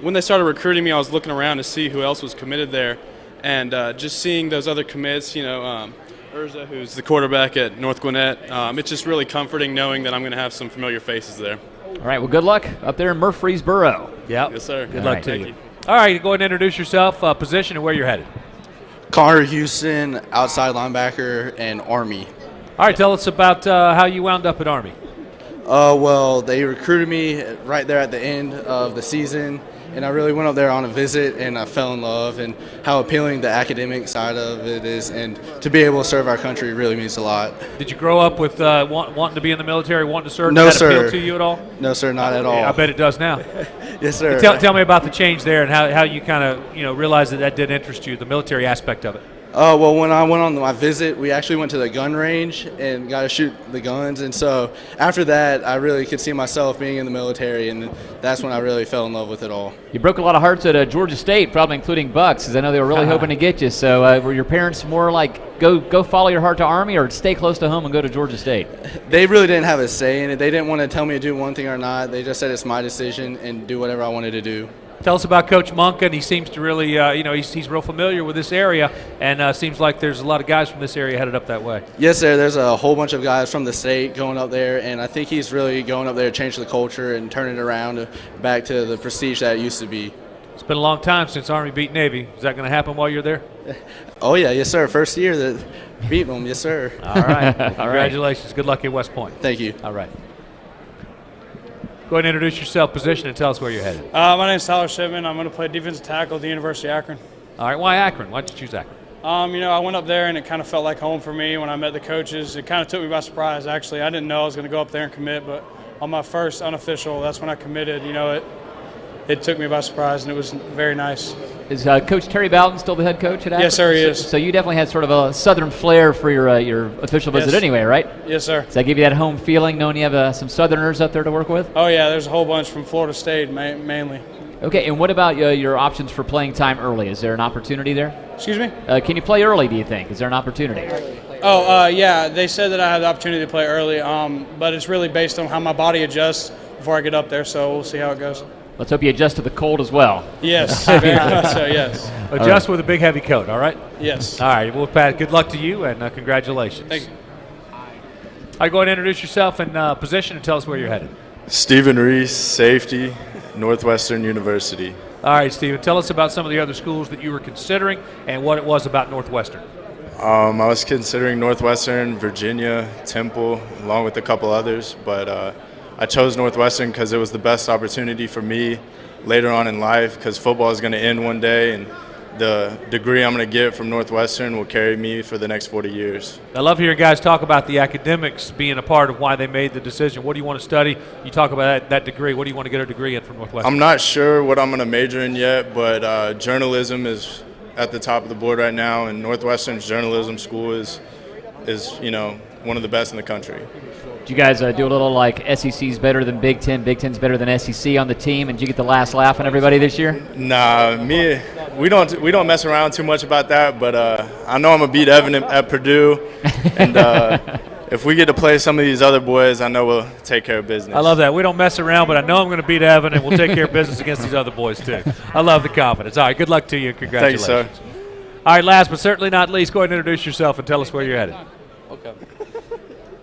When they started recruiting me, I was looking around to see who else was committed there. And just seeing those other commits, Urza, who's the quarterback at North Gwinnett, it's just really comforting knowing that I'm going to have some familiar faces there. All right, well, good luck up there in Murfreesboro. Yep. Yes, sir. Good luck to you. All right, go ahead and introduce yourself, position, and where you're headed. Connor Houston, outside linebacker, and Army. All right, tell us about how you wound up at Army. Well, they recruited me right there at the end of the season, and I really went up there on a visit, and I fell in love, and how appealing the academic side of it is, and to be able to serve our country really means a lot. Did you grow up with wanting to be in the military, wanting to serve? No, Did that sir. appeal to you at all? No, sir, not at all. Yeah, I bet it does now. Yes, sir. Tell me about the change there and how you kind of realized that did interest you, the military aspect of it. Well, when I went on my visit, we actually went to the gun range and got to shoot the guns. And so after that, I really could see myself being in the military, and that's when I really fell in love with it all. You broke a lot of hearts at Georgia State, probably including Bucks, because I know they were really hoping to get you. So were your parents more like, go follow your heart to Army, or stay close to home and go to Georgia State? They really didn't have a say in it. They didn't want to tell me to do one thing or not. They just said it's my decision and do whatever I wanted to do. Tell us about Coach Monk, and he seems to really, he's real familiar with this area, and seems like there's a lot of guys from this area headed up that way. Yes, sir. There's a whole bunch of guys from the state going up there, and I think he's really going up there to change the culture and turn it around back to the prestige that it used to be. It's been a long time since Army beat Navy. Is that going to happen while you're there? Oh, yeah. Yes, sir. First year that beat them. Yes, sir. All right. Well, congratulations. Good luck at West Point. Thank you. All right. Go ahead and introduce yourself, position, and tell us where you're headed. My name is Tyler Shipman. I'm going to play defensive tackle at the University of Akron. All right, why Akron? Why did you choose Akron? I went up there, and it kind of felt like home for me when I met the coaches. It kind of took me by surprise, actually. I didn't know I was going to go up there and commit, but on my first unofficial, that's when I committed. It took me by surprise, and it was very nice. Is Coach Terry Bowden still the head coach at Akron? Yes, sir, he is. So you definitely had sort of a southern flair for your official visit anyway, right? Yes, sir. Does that give you that home feeling, knowing you have some southerners up there to work with? Oh, yeah, there's a whole bunch from Florida State, mainly. Okay, and what about your options for playing time early? Is there an opportunity there? Excuse me? Can you play early, do you think? Is there an opportunity? Yeah, they said that I had the opportunity to play early, but it's really based on how my body adjusts before I get up there, so we'll see how it goes. Let's hope you adjust to the cold as well. Yes, very much so, yes. Adjust with a big heavy coat, all right? Yes. All right, well, Pat, good luck to you, and congratulations. Thank you. All right, go ahead and introduce yourself and position and tell us where you're headed. Stephen Reese, safety, Northwestern University. All right, Stephen, tell us about some of the other schools that you were considering and what it was about Northwestern. I was considering Northwestern, Virginia, Temple, along with a couple others, but I chose Northwestern because it was the best opportunity for me later on in life, because football is going to end one day, and the degree I'm going to get from Northwestern will carry me for the next 40 years. I love hearing guys talk about the academics being a part of why they made the decision. What do you want to study? You talk about that degree. What do you want to get a degree in from Northwestern? I'm not sure what I'm going to major in yet, but journalism is at the top of the board right now, and Northwestern's journalism school is one of the best in the country. Do you guys do a little like SEC's better than Big Ten, Big Ten's better than SEC on the team, and did you get the last laugh on everybody this year? Nah, we don't mess around too much about that, but I know I'm gonna beat Evan at Purdue, and if we get to play some of these other boys, I know we'll take care of business. I love that. We don't mess around, but I know I'm going to beat Evan, and we'll take care of business against these other boys too. I love the confidence. All right, good luck to you, and congratulations. Thank you, sir. All right, last but certainly not least, go ahead and introduce yourself and tell us where you're headed. Okay.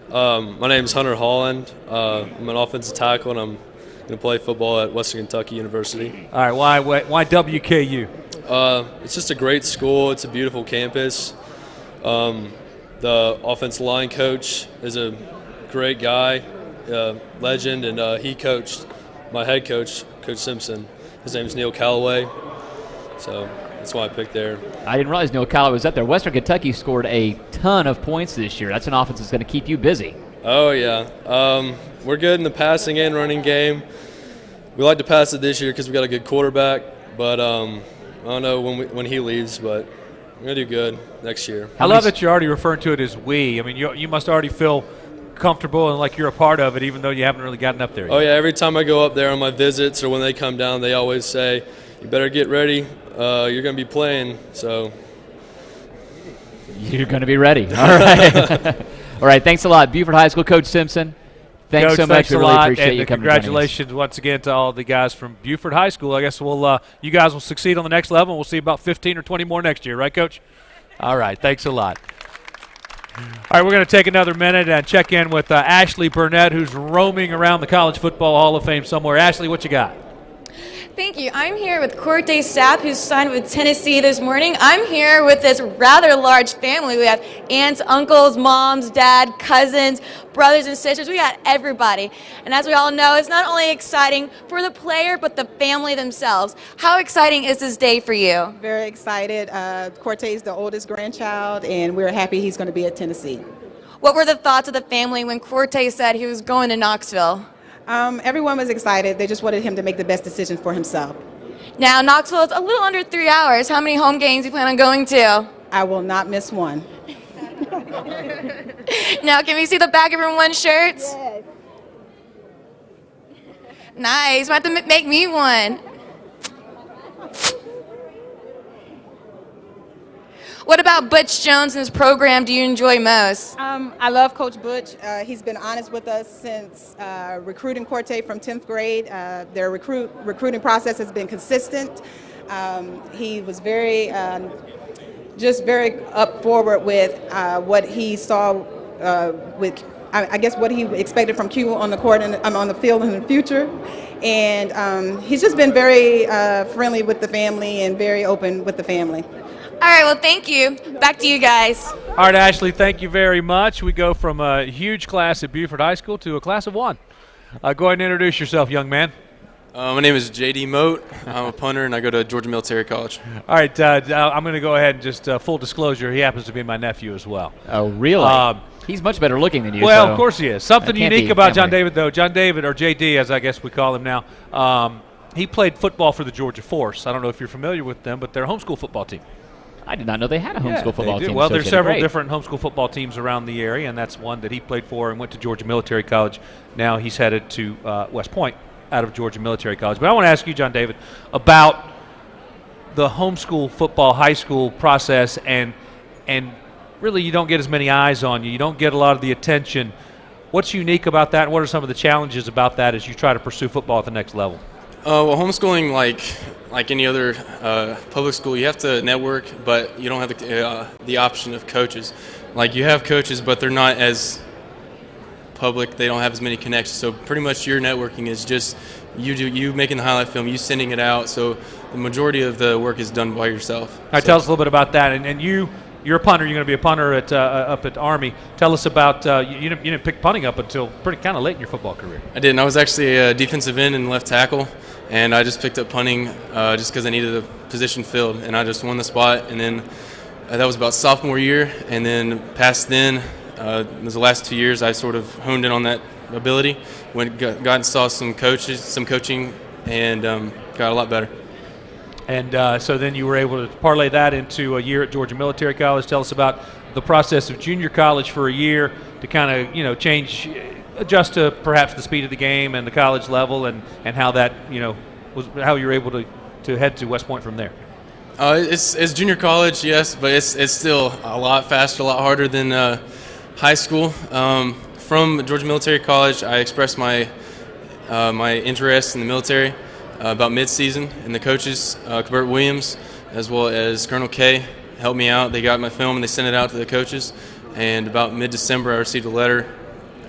My name is Hunter Holland. I'm an offensive tackle, and I'm going to play football at Western Kentucky University. All right, why WKU? It's just a great school. It's a beautiful campus. The offensive line coach is a great guy, legend, and he coached my head coach, Coach Simpson. His name is Neil Callaway, so that's why I picked there. I didn't realize Neil Callaway was up there. Western Kentucky scored a ton of points this year. That's an offense that's going to keep you busy. Oh, yeah. We're good in the passing and running game. We like to pass it this year because we got a good quarterback, but I don't know when he leaves, but we're going to do good next year. I love that you're already referring to it as we. I mean, you must already feel comfortable and like you're a part of it, even though you haven't really gotten up there yet. Oh, yeah. Every time I go up there on my visits or when they come down, they always say, you better get ready. You're going to be playing, so. You're going to be ready. All right. All right, thanks a lot. Buford High School Coach Simpson. Thanks Coach, so much. We really appreciate and you coming. Congratulations once again to all the guys from Buford High School. I guess you guys will succeed on the next level. We'll see about 15 or 20 more next year, right, Coach? All right, thanks a lot. All right, we're going to take another minute and check in with Ashley Burnett, who's roaming around the College Football Hall of Fame somewhere. Ashley, what you got? Thank you. I'm here with Corte Stapp, who's signed with Tennessee this morning. I'm here with this rather large family. We have aunts, uncles, moms, dad, cousins, brothers and sisters. We got everybody. And as we all know, it's not only exciting for the player, but the family themselves. How exciting is this day for you? Very excited. Corte is the oldest grandchild, and we're happy he's going to be at Tennessee. What were the thoughts of the family when Corte said he was going to Knoxville? Everyone was excited. They just wanted him to make the best decision for himself. Now, Knoxville is a little under 3 hours. How many home games do you plan on going to? I will not miss one. Now, can we see the back of everyone's shirts? Yes. Nice. Might have to make me one. What about Butch Jones and his program do you enjoy most? I love Coach Butch. He's been honest with us since recruiting Corte from 10th grade. Their recruiting process has been consistent. He was very up forward with what he saw with, I guess, what he expected from Q on the court and on the field in the future. And he's just been very friendly with the family and very open with the family. All right, well, thank you. Back to you guys. All right, Ashley, thank you very much. We go from a huge class at Buford High School to a class of one. Go ahead and introduce yourself, young man. My name is J.D. Moat. I'm a punter, and I go to Georgia Military College. All right, I'm going to go ahead and just full disclosure, he happens to be my nephew as well. Oh, really? He's much better looking than you. Well, so of course he is. Something unique about John David, though. John David, or J.D., as I guess we call him now, he played football for the Georgia Force. I don't know if you're familiar with them, but they're a homeschool football team. I did not know they had a homeschool football team. Well, there's several different homeschool football teams around the area, and that's one that he played for and went to Georgia Military College. Now he's headed to West Point out of Georgia Military College. But I want to ask you, John David, about the homeschool football high school process, and really you don't get as many eyes on you. You don't get a lot of the attention. What's unique about that, and what are some of the challenges about that as you try to pursue football at the next level? Well, homeschooling, like any other public school, you have to network, but you don't have the option of coaches. Like, you have coaches, but they're not as public. They don't have as many connections. So pretty much your networking is just you making the highlight film, you sending it out. So the majority of the work is done by yourself. All right, tell us a little bit about that. And you're a punter. You're going to be a punter at up at Army. Tell us about you didn't pick punting up until pretty kind of late in your football career. I didn't. I was actually a defensive end and left tackle, and I just picked up punting just because I needed a position filled, and I just won the spot. And then that was about sophomore year, and then past then, the last 2 years, I sort of honed in on that ability. Got and saw some coaching, and got a lot better. And so then you were able to parlay that into a year at Georgia Military College. Tell us about the process of junior college for a year to kind of, adjust to perhaps the speed of the game and the college level, and how that, was how you were able to head to West Point from there. It's junior college, yes, but it's still a lot faster, a lot harder than high school. From Georgia Military College, I expressed my interest in the military about mid-season, and the coaches, Bert Williams, as well as Colonel K, helped me out. They got my film and they sent it out to the coaches, and about mid-December I received a letter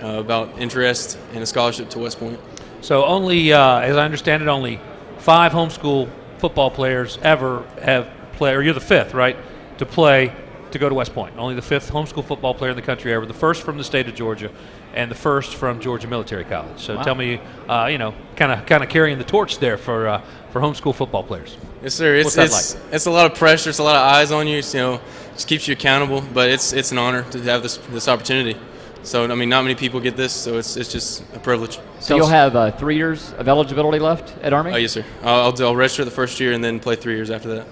about interest in a scholarship to West Point. So only, as I understand it, only 5 homeschool football players ever have played, or you're the 5th, right, to go to West Point. Only the 5th homeschool football player in the country ever, the 1st from the state of Georgia, and the 1st from Georgia Military College. So Tell me, kind of carrying the torch there for homeschool football players. Yes, sir. What's that like? It's a lot of pressure. It's a lot of eyes on you. Just keeps you accountable. But it's an honor to have this opportunity. So I mean, not many people get this, so it's just a privilege. So you'll have 3 years of eligibility left at Army? Yes, sir. I'll register the first year and then play 3 years after that.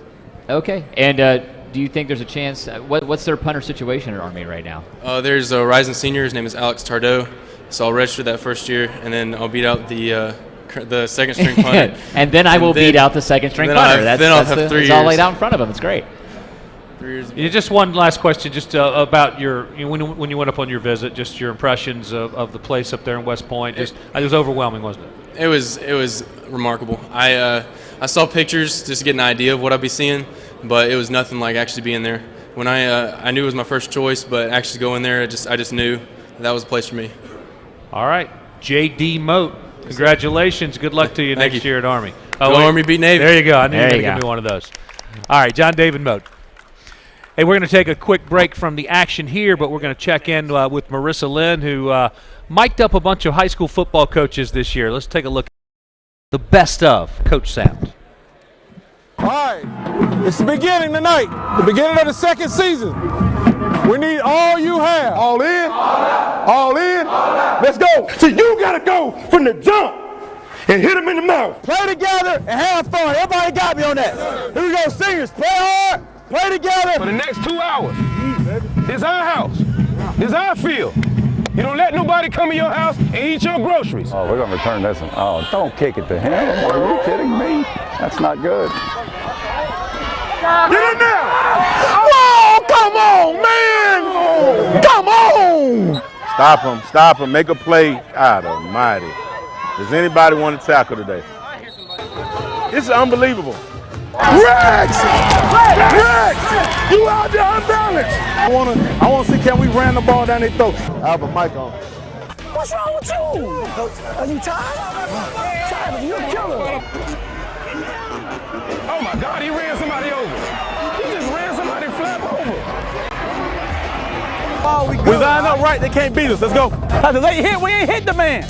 Okay. And do you think there's a chance? What's their punter situation at Army right now? There's a rising senior. His name is Alex Tardeau. So I'll register that first year, and then I'll beat out the second string punter. And then I will beat out the second string punter. I'll have 3 years. It's all laid out in front of him. It's great. 3 years. Just one last question, just about when you went up on your visit, just your impressions of the place up there in West Point. It was overwhelming, wasn't it? It was remarkable. I saw pictures just to get an idea of what I'd be seeing, but it was nothing like actually being there. When I knew it was my first choice, but actually going there, I just knew that was the place for me. All right, J.D. Moat, congratulations. Good luck to you next year at Army. Go Army, beat Navy. There you go. I knew you were going to give me one of those. All right, John David Moat. Hey, we're going to take a quick break from the action here, but we're going to check in with Merissa Lynn, who mic'd up a bunch of high school football coaches this year. Let's take a look at the best of Coach Sound. All right, it's the beginning tonight, the beginning of the second season. We need all you have. All in? All in? Let's go. So you got to go from the jump and hit them in the mouth. Play together and have fun. Everybody got me on that. Here we go, seniors. Play hard, play together. For the next 2 hours, it's our house. It's our field. You don't let nobody come in your house and eat your groceries. Oh, we're going to return this one. Oh, don't kick it to him. Are you kidding me? That's not good. Get in there! Whoa, come on, man! Come on! Stop him, make a play. God almighty. Does anybody want to tackle today? This is unbelievable. Rex! You out there unbalanced! I want to see, can we ran the ball down their throats? I have a mic on. What's wrong with you? Are you tired? Tired, you're a killer. Oh my God, he ran somebody over. He just ran somebody flat over. Oh, we lined up right, they can't beat us. Let's go. We ain't hit the man.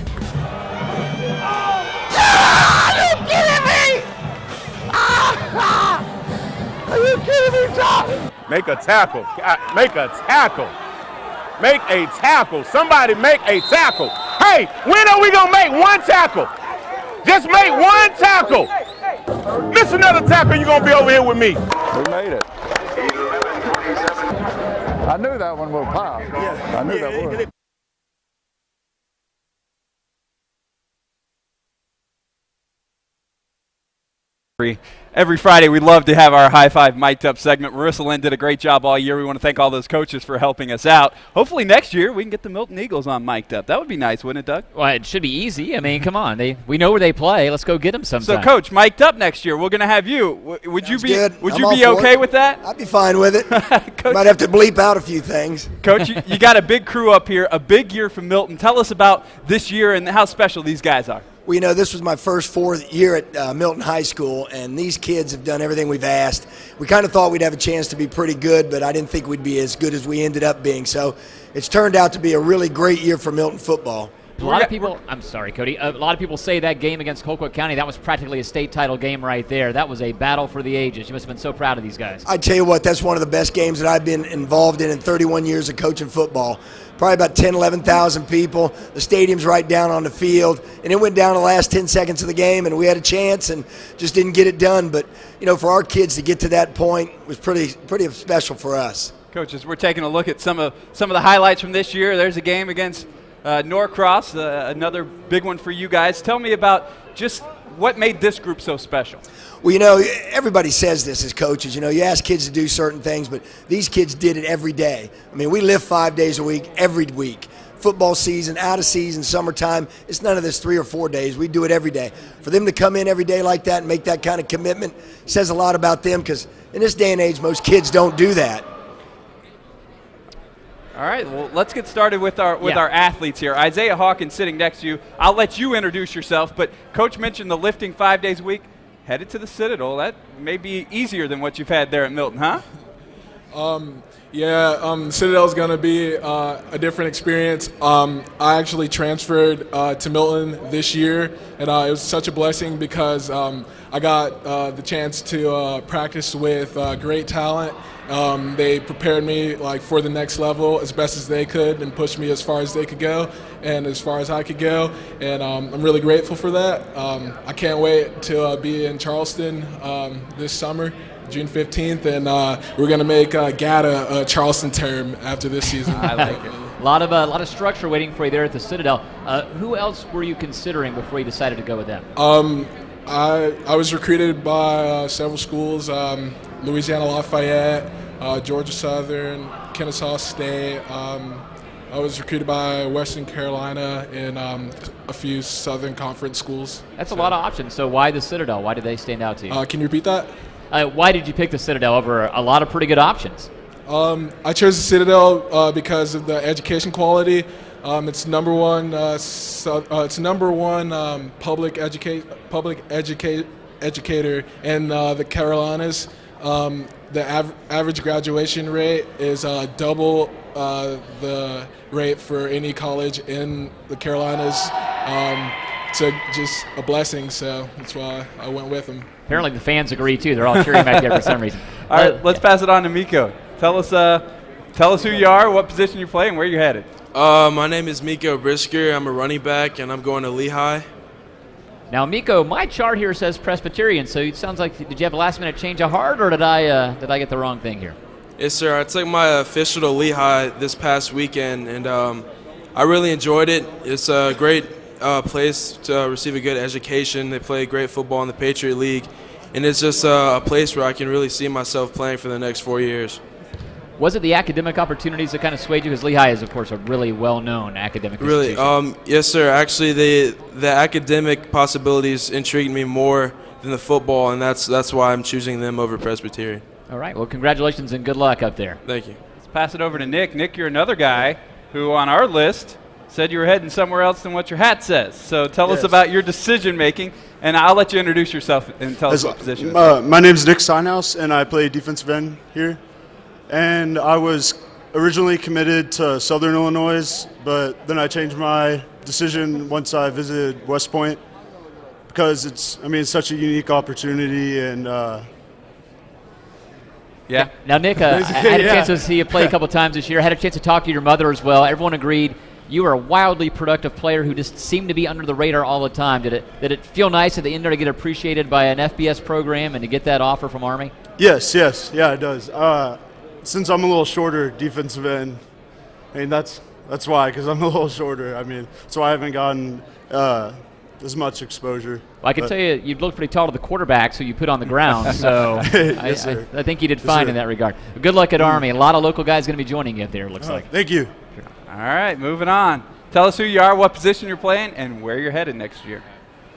Are you kidding me? Are you kidding me, John? Make a tackle. Make a tackle. Make a tackle. Somebody make a tackle. Hey, when are we going to make one tackle? Just make one tackle. Miss another tackle, you're going to be over here with me. We made it. I knew that one would pop. I knew that would. Every Friday, we love to have our High Five Mic'd Up segment. Merissa Lynn did a great job all year. We want to thank all those coaches for helping us out. Hopefully next year we can get the Milton Eagles on Mic'd Up. That would be nice, wouldn't it, Doug? Well, it should be easy. I mean, come on. We know where they play. Let's go get them sometime. So, Coach, Mic'd Up next year. We're going to have you. Would you be okay with that? I'd be fine with it. Might have to bleep out a few things. Coach, you got a big crew up here, a big year from Milton. Tell us about this year and how special these guys are. Well, this was my first 4th year at Milton High School, and these kids have done everything we've asked. We kind of thought we'd have a chance to be pretty good, but I didn't think we'd be as good as we ended up being. So it's turned out to be a really great year for Milton football. A lot of people, I'm sorry, Cody. A lot of people say that game against Colquitt County, that was practically a state title game right there. That was a battle for the ages. You must have been so proud of these guys. I tell you what, that's one of the best games that I've been involved in 31 years of coaching football. Probably about 10, 11,000 people. The stadium's right down on the field, and it went down the last 10 seconds of the game, and we had a chance and just didn't get it done. But, for our kids to get to that point was pretty special for us. Coaches, we're taking a look at some of the highlights from this year. There's a game against Norcross, another big one for you guys. Tell me about just what made this group so special. Well, everybody says this as coaches. You ask kids to do certain things, but these kids did it every day. I mean, we live 5 days a week, every week. Football season, out of season, summertime, it's none of this 3 or 4 days. We do it every day. For them to come in every day like that and make that kind of commitment says a lot about them, because in this day and age, most kids don't do that. All right, well, let's get started with our athletes here. Isaiah Hawkins sitting next to you. I'll let you introduce yourself, but Coach mentioned the lifting 5 days a week. Headed to the Citadel. That may be easier than what you've had there at Milton, huh? Citadel's going to be a different experience. I actually transferred to Milton this year, and it was such a blessing because I got the chance to practice with great talent. They prepared me for the next level as best as they could and pushed me as far as they could go and as far as I could go, and I'm really grateful for that. I can't wait to be in Charleston this summer, June 15th, and we're going to make GATA a Charleston term after this season. I like it. A lot of structure waiting for you there at the Citadel. Who else were you considering before you decided to go with them? I was recruited by several schools, Louisiana Lafayette, Georgia Southern, Kennesaw State. I was recruited by Western Carolina and a few Southern Conference schools. That's a lot of options. So why the Citadel? Why did they stand out to you? Can you repeat that? Why did you pick the Citadel over a lot of pretty good options? I chose the Citadel because of the education quality. It's number one. It's number one public educator in the Carolinas. The average graduation rate is double the rate for any college in the Carolinas. So just a blessing. So that's why I went with them. Apparently the fans agree too. They're all cheering back there for some reason. All right, let's pass it on to Miko. Tell us who you are, what position you play, and where you're headed. My name is Miko Brisker. I'm a running back, and I'm going to Lehigh. Now, Miko, my chart here says Presbyterian, so it sounds like, did you have a last-minute change of heart, or did I get the wrong thing here? Yes, sir. I took my official to Lehigh this past weekend, and I really enjoyed it. It's a great place to receive a good education. They play great football in the Patriot League, and it's just a place where I can really see myself playing for the next 4 years. Was it the academic opportunities that kind of swayed you? Because Lehigh is, of course, a really well-known academic institution. Really? Yes, sir. Actually, the academic possibilities intrigued me more than the football, and that's why I'm choosing them over Presbyterian. All right. Well, congratulations and good luck up there. Thank you. Let's pass it over to Nick. Nick, you're another guy who, on our list, said you were heading somewhere else than what your hat says. So tell us about your decision-making, and I'll let you introduce yourself and tell us what position. My name's Nick Steinhaus, and I play defensive end here. And I was originally committed to Southern Illinois, but then I changed my decision once I visited West Point because it's such a unique opportunity. And yeah. Now, Nick, I had a chance to see you play a couple times this year. I had a chance to talk to your mother as well. Everyone agreed you were a wildly productive player who just seemed to be under the radar all the time. Did it feel nice at the end to get appreciated by an FBS program and to get that offer from Army? Yes, yeah, it does. Since I'm a little shorter defensive end, that's why, because I'm a little shorter. That's why I haven't gotten as much exposure. Well, I can tell you, you look pretty tall to the quarterbacks who you put on the ground, so Yes, I think you did fine in that regard. Good luck at Army. A lot of local guys going to be joining you up there, it looks like. Thank you. All right, moving on. Tell us who you are, what position you're playing, and where you're headed next year.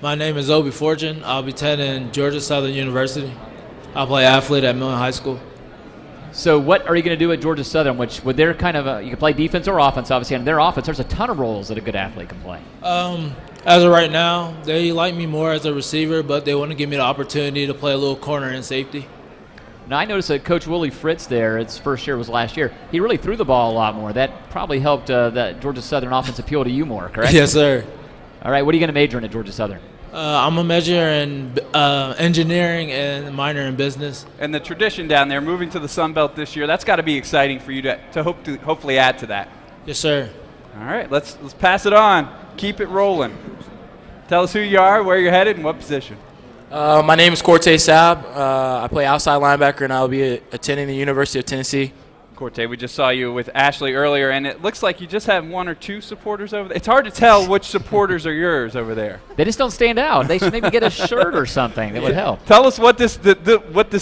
My name is Obi Fortune. I'll be attending Georgia Southern University. I'll play athlete at Milton High School. So what are you going to do at Georgia Southern, which with their kind of you can play defense or offense, obviously, and their offense, there's a ton of roles that a good athlete can play. As of right now, they like me more as a receiver, but they want to give me the opportunity to play a little corner and safety. Now, I noticed that Coach Willie Fritz there, his first year was last year, he really threw the ball a lot more. That probably helped that Georgia Southern offense appeal to you more, correct? Yes, sir. All right, what are you going to major in at Georgia Southern? I'm a major in engineering and minor in business. And the tradition down there, moving to the Sun Belt this year, that's got to be exciting for you to hopefully add to that. Yes, sir. All right, let's pass it on. Keep it rolling. Tell us who you are, where you're headed, and what position. My name is Corte Saab. I play outside linebacker, and I'll be attending the University of Tennessee. Corte, we just saw you with Ashley earlier, and it looks like you just have one or two supporters over there. It's hard to tell which supporters are yours over there. They just don't stand out. They should maybe get a shirt or something. That would help. Tell us what this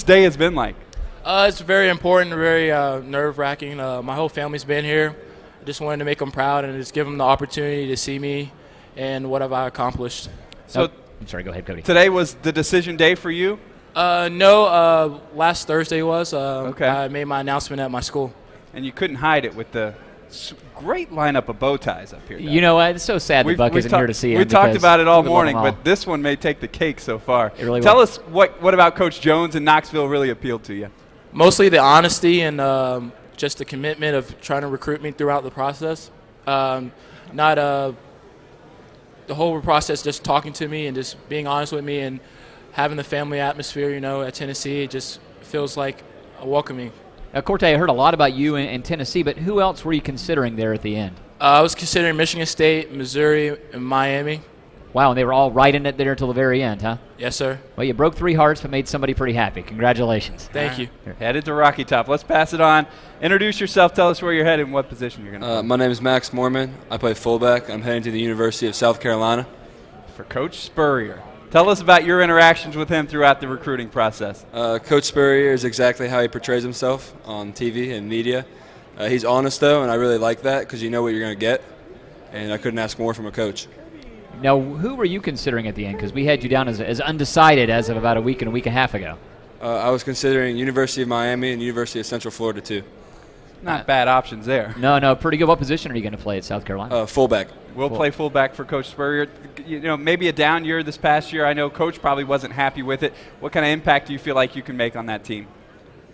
day has been like. It's very important, very nerve-wracking. My whole family's been here. I just wanted to make them proud and just give them the opportunity to see me and what have I accomplished. So, I'm sorry, go ahead, Cody. Today was the decision day for you? No, last Thursday was. Okay. I made my announcement at my school. And you couldn't hide it with the great lineup of bow ties up here. You know, it's so sad that Buck isn't here to see him. We talked about it all morning, all. but this one may take the cake so far. It really Tell will. us what about Coach Jones and Knoxville really appealed to you? Mostly the honesty and just the commitment of trying to recruit me throughout the process. The whole process, just talking to me and just being honest with me and having the family atmosphere, at Tennessee, it just feels like a welcoming. Now, Corte, I heard a lot about you in Tennessee, but who else were you considering there at the end? I was considering Michigan State, Missouri, and Miami. Wow, and they were all right in it there until the very end, huh? Yes, sir. Well, you broke 3 hearts but made somebody pretty happy. Congratulations. Thank you. Headed to Rocky Top. Let's pass it on. Introduce yourself. Tell us where you're headed and what position you're going to play. My name is Max Mormon. I play fullback. I'm heading to the University of South Carolina. For Coach Spurrier. Tell us about your interactions with him throughout the recruiting process. Coach Spurrier is exactly how he portrays himself on TV and media. He's honest, though, and I really like that because you know what you're going to get, and I couldn't ask more from a coach. Now, who were you considering at the end? Because we had you down as undecided as of about a week and a half ago. I was considering University of Miami and University of Central Florida, too. Not bad options there. No, pretty good. What position are you going to play at South Carolina? Fullback. We'll play fullback for Coach Spurrier. Maybe a down year this past year. I know Coach probably wasn't happy with it. What kind of impact do you feel like you can make on that team?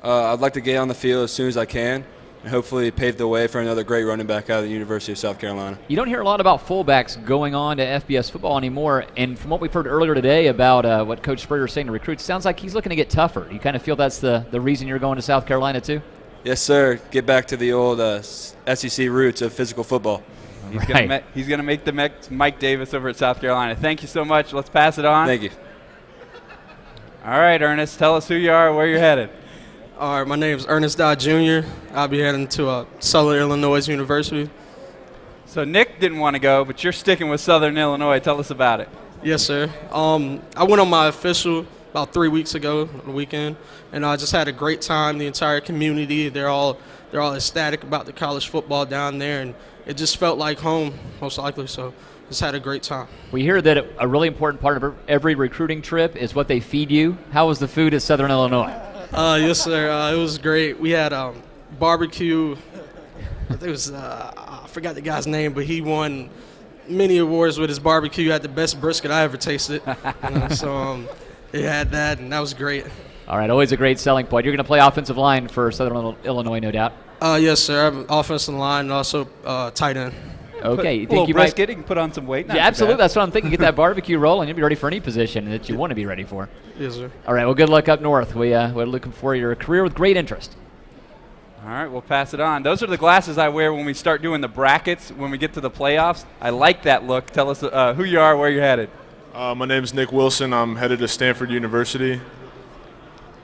I'd like to get on the field as soon as I can and hopefully pave the way for another great running back out of the University of South Carolina. You don't hear a lot about fullbacks going on to FBS football anymore, and from what we've heard earlier today about what Coach Spurrier is saying to recruits, sounds like he's looking to get tougher. You kind of feel that's the reason you're going to South Carolina too? Yes, sir. Get back to the old SEC roots of physical football. He's going to make the Mike Davis over at South Carolina. Thank you so much. Let's pass it on. Thank you. All right, Ernest, tell us who you are, where you're headed. All right, my name is Ernest Dodd Jr. I'll be heading to Southern Illinois University. So Nick didn't want to go, but you're sticking with Southern Illinois. Tell us about it. Yes, sir. I went on my official about 3 weeks ago on the weekend, and I just had a great time. The entire community, they're all ecstatic about the college football down there, and it just felt like home, most likely. So just had a great time. We hear that a really important part of every recruiting trip is what they feed you. How was the food at Southern Illinois? Yes, sir. It was great. We had barbecue. I think it was I forgot the guy's name, but he won many awards with his barbecue. Had the best brisket I ever tasted. So they had that, and that was great. All right, always a great selling point. You're going to play offensive line for Southern Illinois, no doubt. Yes, sir. I'm offensive line and also tight end. Okay, you think you brisket, you can put on some weight. Yeah, absolutely. That's what I'm thinking. Get that barbecue rolling. You'll be ready for any position that you want to be ready for. Yes, sir. All right, well, good luck up north. We're looking for your career with great interest. All right, we'll pass it on. Those are the glasses I wear when we start doing the brackets, when we get to the playoffs. I like that look. Tell us who you are, where you're headed. My name is Nick Wilson. I'm headed to Stanford University.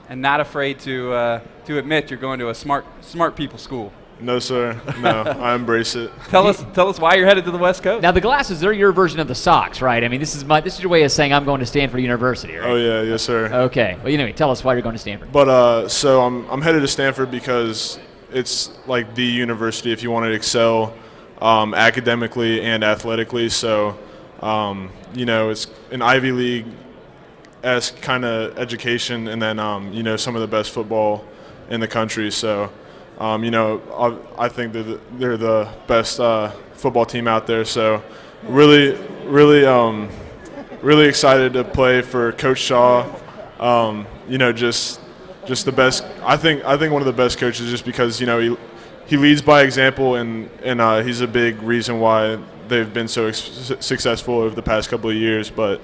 And not afraid to admit you're going to a smart people school. No, sir. No, I embrace it. Tell us why you're headed to the West Coast. Now the glasses, they're your version of the socks, right? I mean, this is your way of saying I'm going to Stanford University, right? Oh yeah, yes, sir. Okay. Well, anyway, tell us why you're going to Stanford. But so I'm headed to Stanford because it's like the university if you want to excel academically and athletically. So it's an Ivy League-esque kind of education, and then some of the best football in the country. So. I think they're the best football team out there. So, really excited to play for Coach Shaw. Just the best. I think one of the best coaches, just because he leads by example, and he's a big reason why they've been so successful over the past couple of years. But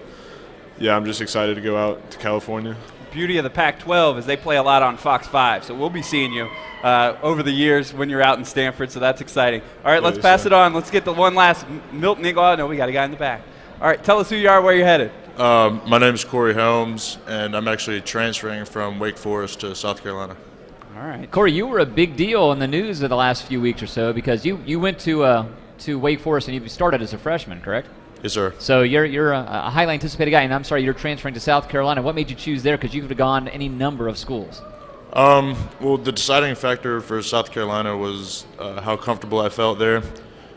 yeah, I'm just excited to go out to California. Beauty of the Pac-12 is they play a lot on Fox 5, so we'll be seeing you over the years when you're out in Stanford, so that's exciting. All right, let's pass it on. Let's get the one last Milton Eagle. Oh, no, we got a guy in the back. All right, tell us who you are, where you're headed. My name is Corey Helms, and I'm actually transferring from Wake Forest to South Carolina. All right. Corey, you were a big deal in the news of the last few weeks or so because you went to Wake Forest and you started as a freshman, correct? Yes, sir. So you're a highly anticipated guy, and I'm sorry, you're transferring to South Carolina. What made you choose there? Because you could have gone any number of schools. Well, the deciding factor for South Carolina was how comfortable I felt there.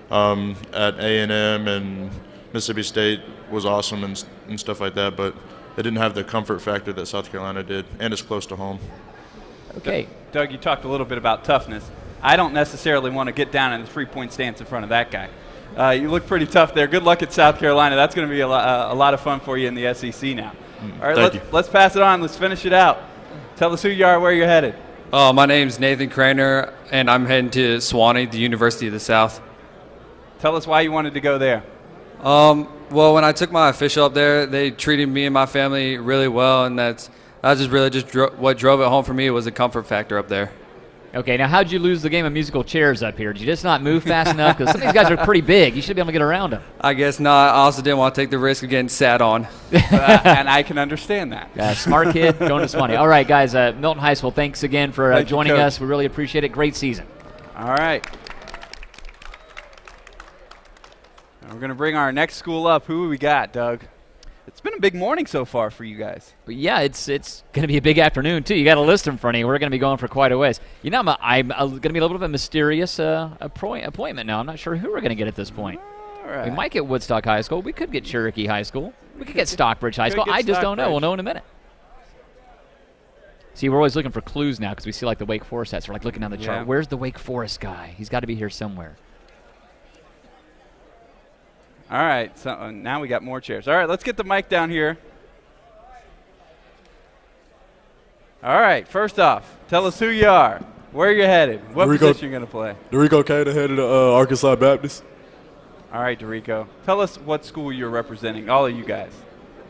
At A&M and Mississippi State was awesome and stuff like that, but it didn't have the comfort factor that South Carolina did, and it's close to home. Okay. Doug, you talked a little bit about toughness. I don't necessarily want to get down in the three-point stance in front of that guy. You look pretty tough there. Good luck at South Carolina. That's going to be a lot of fun for you in the SEC now. All right, let's pass it on. Let's finish it out. Tell us who you are, where you're headed. My name's Nathan Craner, and I'm heading to Sewanee, the University of the South. Tell us why you wanted to go there. Well, when I took my official up there, they treated me and my family really well, and that just really what drove it home for me was the comfort factor up there. Okay, now how'd you lose the game of musical chairs up here? Did you just not move fast enough? Because some of these guys are pretty big. You should be able to get around them. I guess not. I also didn't want to take the risk of getting sat on. And I can understand that. Smart kid going to Sewanee. All right, guys, Milton High School, thanks again for joining us. We really appreciate it. Great season. All right. And we're going to bring our next school up. Who we got, Doug? It's been a big morning so far for you guys. But yeah, it's going to be a big afternoon, too. You got a list in front of you. We're going to be going for quite a ways. I'm going to be a little bit of a mysterious appointment now. I'm not sure who we're going to get at this point. All right. We might get Woodstock High School. We could get Cherokee High School. We could get Stockbridge High School. I just don't know. We'll know in a minute. See, we're always looking for clues now because we see like the Wake Forest hats. We're like looking down the chart. Where's the Wake Forest guy? He's got to be here somewhere. All right, so now we got more chairs. All right, let's get the mic down here. All right, first off, tell us who you are, where you're headed, what position you're going to play. Dorico Cater, headed to Arkansas Baptist. All right, Dorico. Tell us what school you're representing, all of you guys.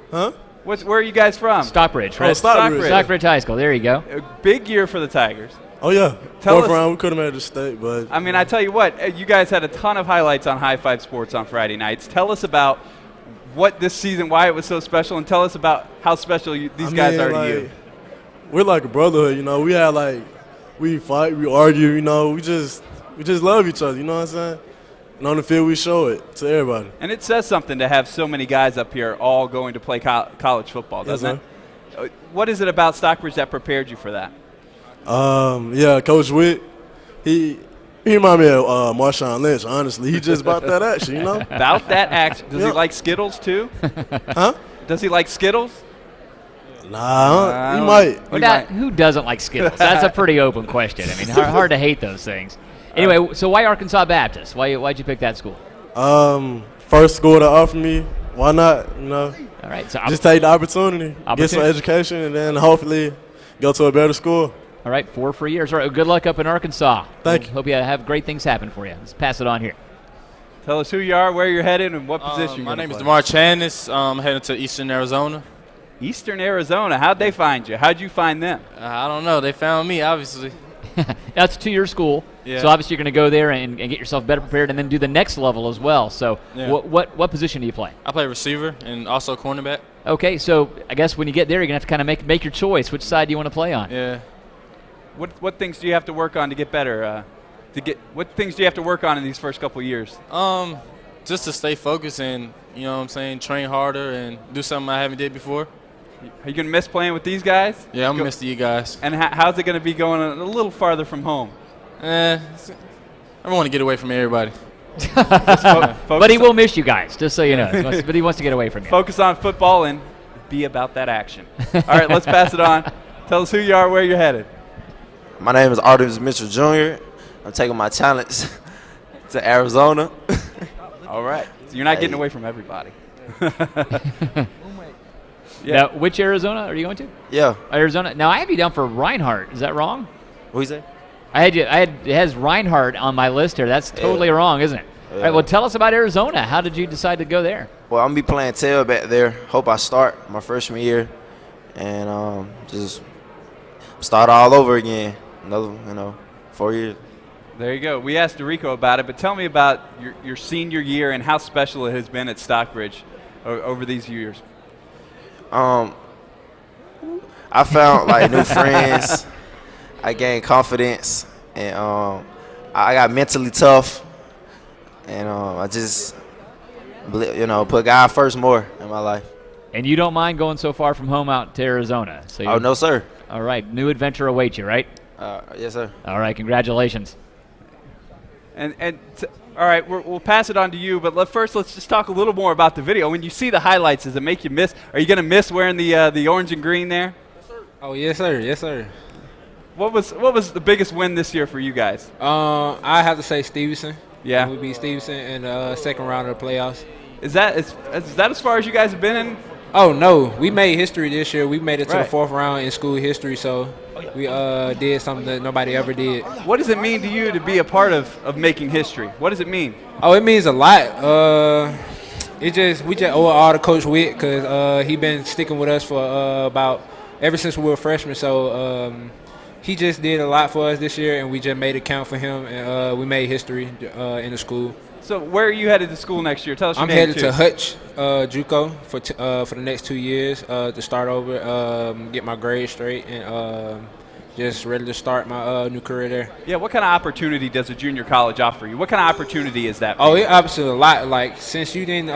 Huh? Where are you guys from? Stockbridge, right? Oh, Stockbridge. Stockbridge High School, there you go. A big year for the Tigers. Oh, yeah. Tell Fourth us, round, we could have made the state, but. I mean, I tell you what, you guys had a ton of highlights on High Five Sports on Friday nights. Tell us about what this season, why it was so special, and tell us about how special these guys are to you. We're like a brotherhood, We had we fight, we argue, we just love each other, you know what I'm saying? And on the field, we show it to everybody. And it says something to have so many guys up here all going to play college football, doesn't it? What is it about Stockbridge that prepared you for that? Yeah, Coach Witt, he remind me of Marshawn Lynch, honestly. He just about that action, About that action. Does he like Skittles, too? Huh? Does he like Skittles? Nah, he might. Who doesn't like Skittles? That's a pretty open question. I mean, hard to hate those things. Anyway, so why Arkansas Baptist? Why'd you pick that school? First school to offer me. Why not? All right. So just take the opportunity, get some education, and then hopefully go to a better school. All right, 4 free years. All right, good luck up in Arkansas. Thank you. Hope you have great things happen for you. Let's pass it on here. Tell us who you are, where you're headed, and what position you're My name is play. DeMar Chandis. I'm heading to Eastern Arizona. Eastern Arizona. How'd they find you? How'd you find them? I don't know. They found me, obviously. That's a 2-year school, Yeah. so obviously you're going to go there and get yourself better prepared and then do the next level as well. So Yeah. what position do you play? I play receiver and also cornerback. Okay, so I guess when you get there, you're going to have to kind of make your choice. Which side do you want to play on? Yeah. What things do you have to work on to get better What things do you have to work on in these first couple of years? Just to stay focused and, you know what I'm saying, train harder and do something I haven't did before. Are you going to miss playing with these guys? Yeah, I'm going to miss you guys. And how's it going to be going a little farther from home? I want to get away from everybody. But he will miss you guys, just so you know. But he wants to get away from you. Focus on football and be about that action. All right, let's pass it on. Tell us who you are, where you're headed. My name is Artemis Mitchell Jr. I'm taking my talents to Arizona. All right. So you're not getting away from everybody. Now, which Arizona are you going to? Yeah. Arizona. Now, I have you down for Reinhardt. Is that wrong? What you say? It has Reinhardt on my list here. That's totally wrong, isn't it? All right, well, tell us about Arizona. How did you decide to go there? Well, I'm going to be playing tailback there. Hope I start my freshman year and just start all over again. Another, 4 years. There you go. We asked Dorico about it, but tell me about your senior year and how special it has been at Stockbridge over these years. I found new friends. I gained confidence, and I got mentally tough, and I just put God first more in my life. And you don't mind going so far from home out to Arizona? So oh no, sir. All right, new adventure awaits you, right? Yes, sir. All right, congratulations. All right, we'll pass it on to you, but let's just talk a little more about the video. When you see the highlights, does it make you miss? Are you going to miss wearing the orange and green there? Yes, sir. Oh, yes, sir. Yes, sir. What was the biggest win this year for you guys? I have to say Stevenson. Yeah. We beat Stevenson in the second round of the playoffs. Is that as far as you guys have been in? Oh, no. We made history this year. We made it to the fourth round in school history, so we did something that nobody ever did. What does it mean to you to be a part of making history? What does it mean? Oh, it means a lot. We just owe all to Coach Witt because he been sticking with us for ever since we were freshmen. So he just did a lot for us this year, and we just made it count for him, and we made history in the school. So where are you headed to school next year? Tell us your I'm name, headed to Hutch JUCO for the next 2 years to start over, get my grades straight, and just ready to start my new career there. Yeah, what kind of opportunity does a junior college offer you? What kind of opportunity is that? Oh, it offers a lot. Like, since you didn't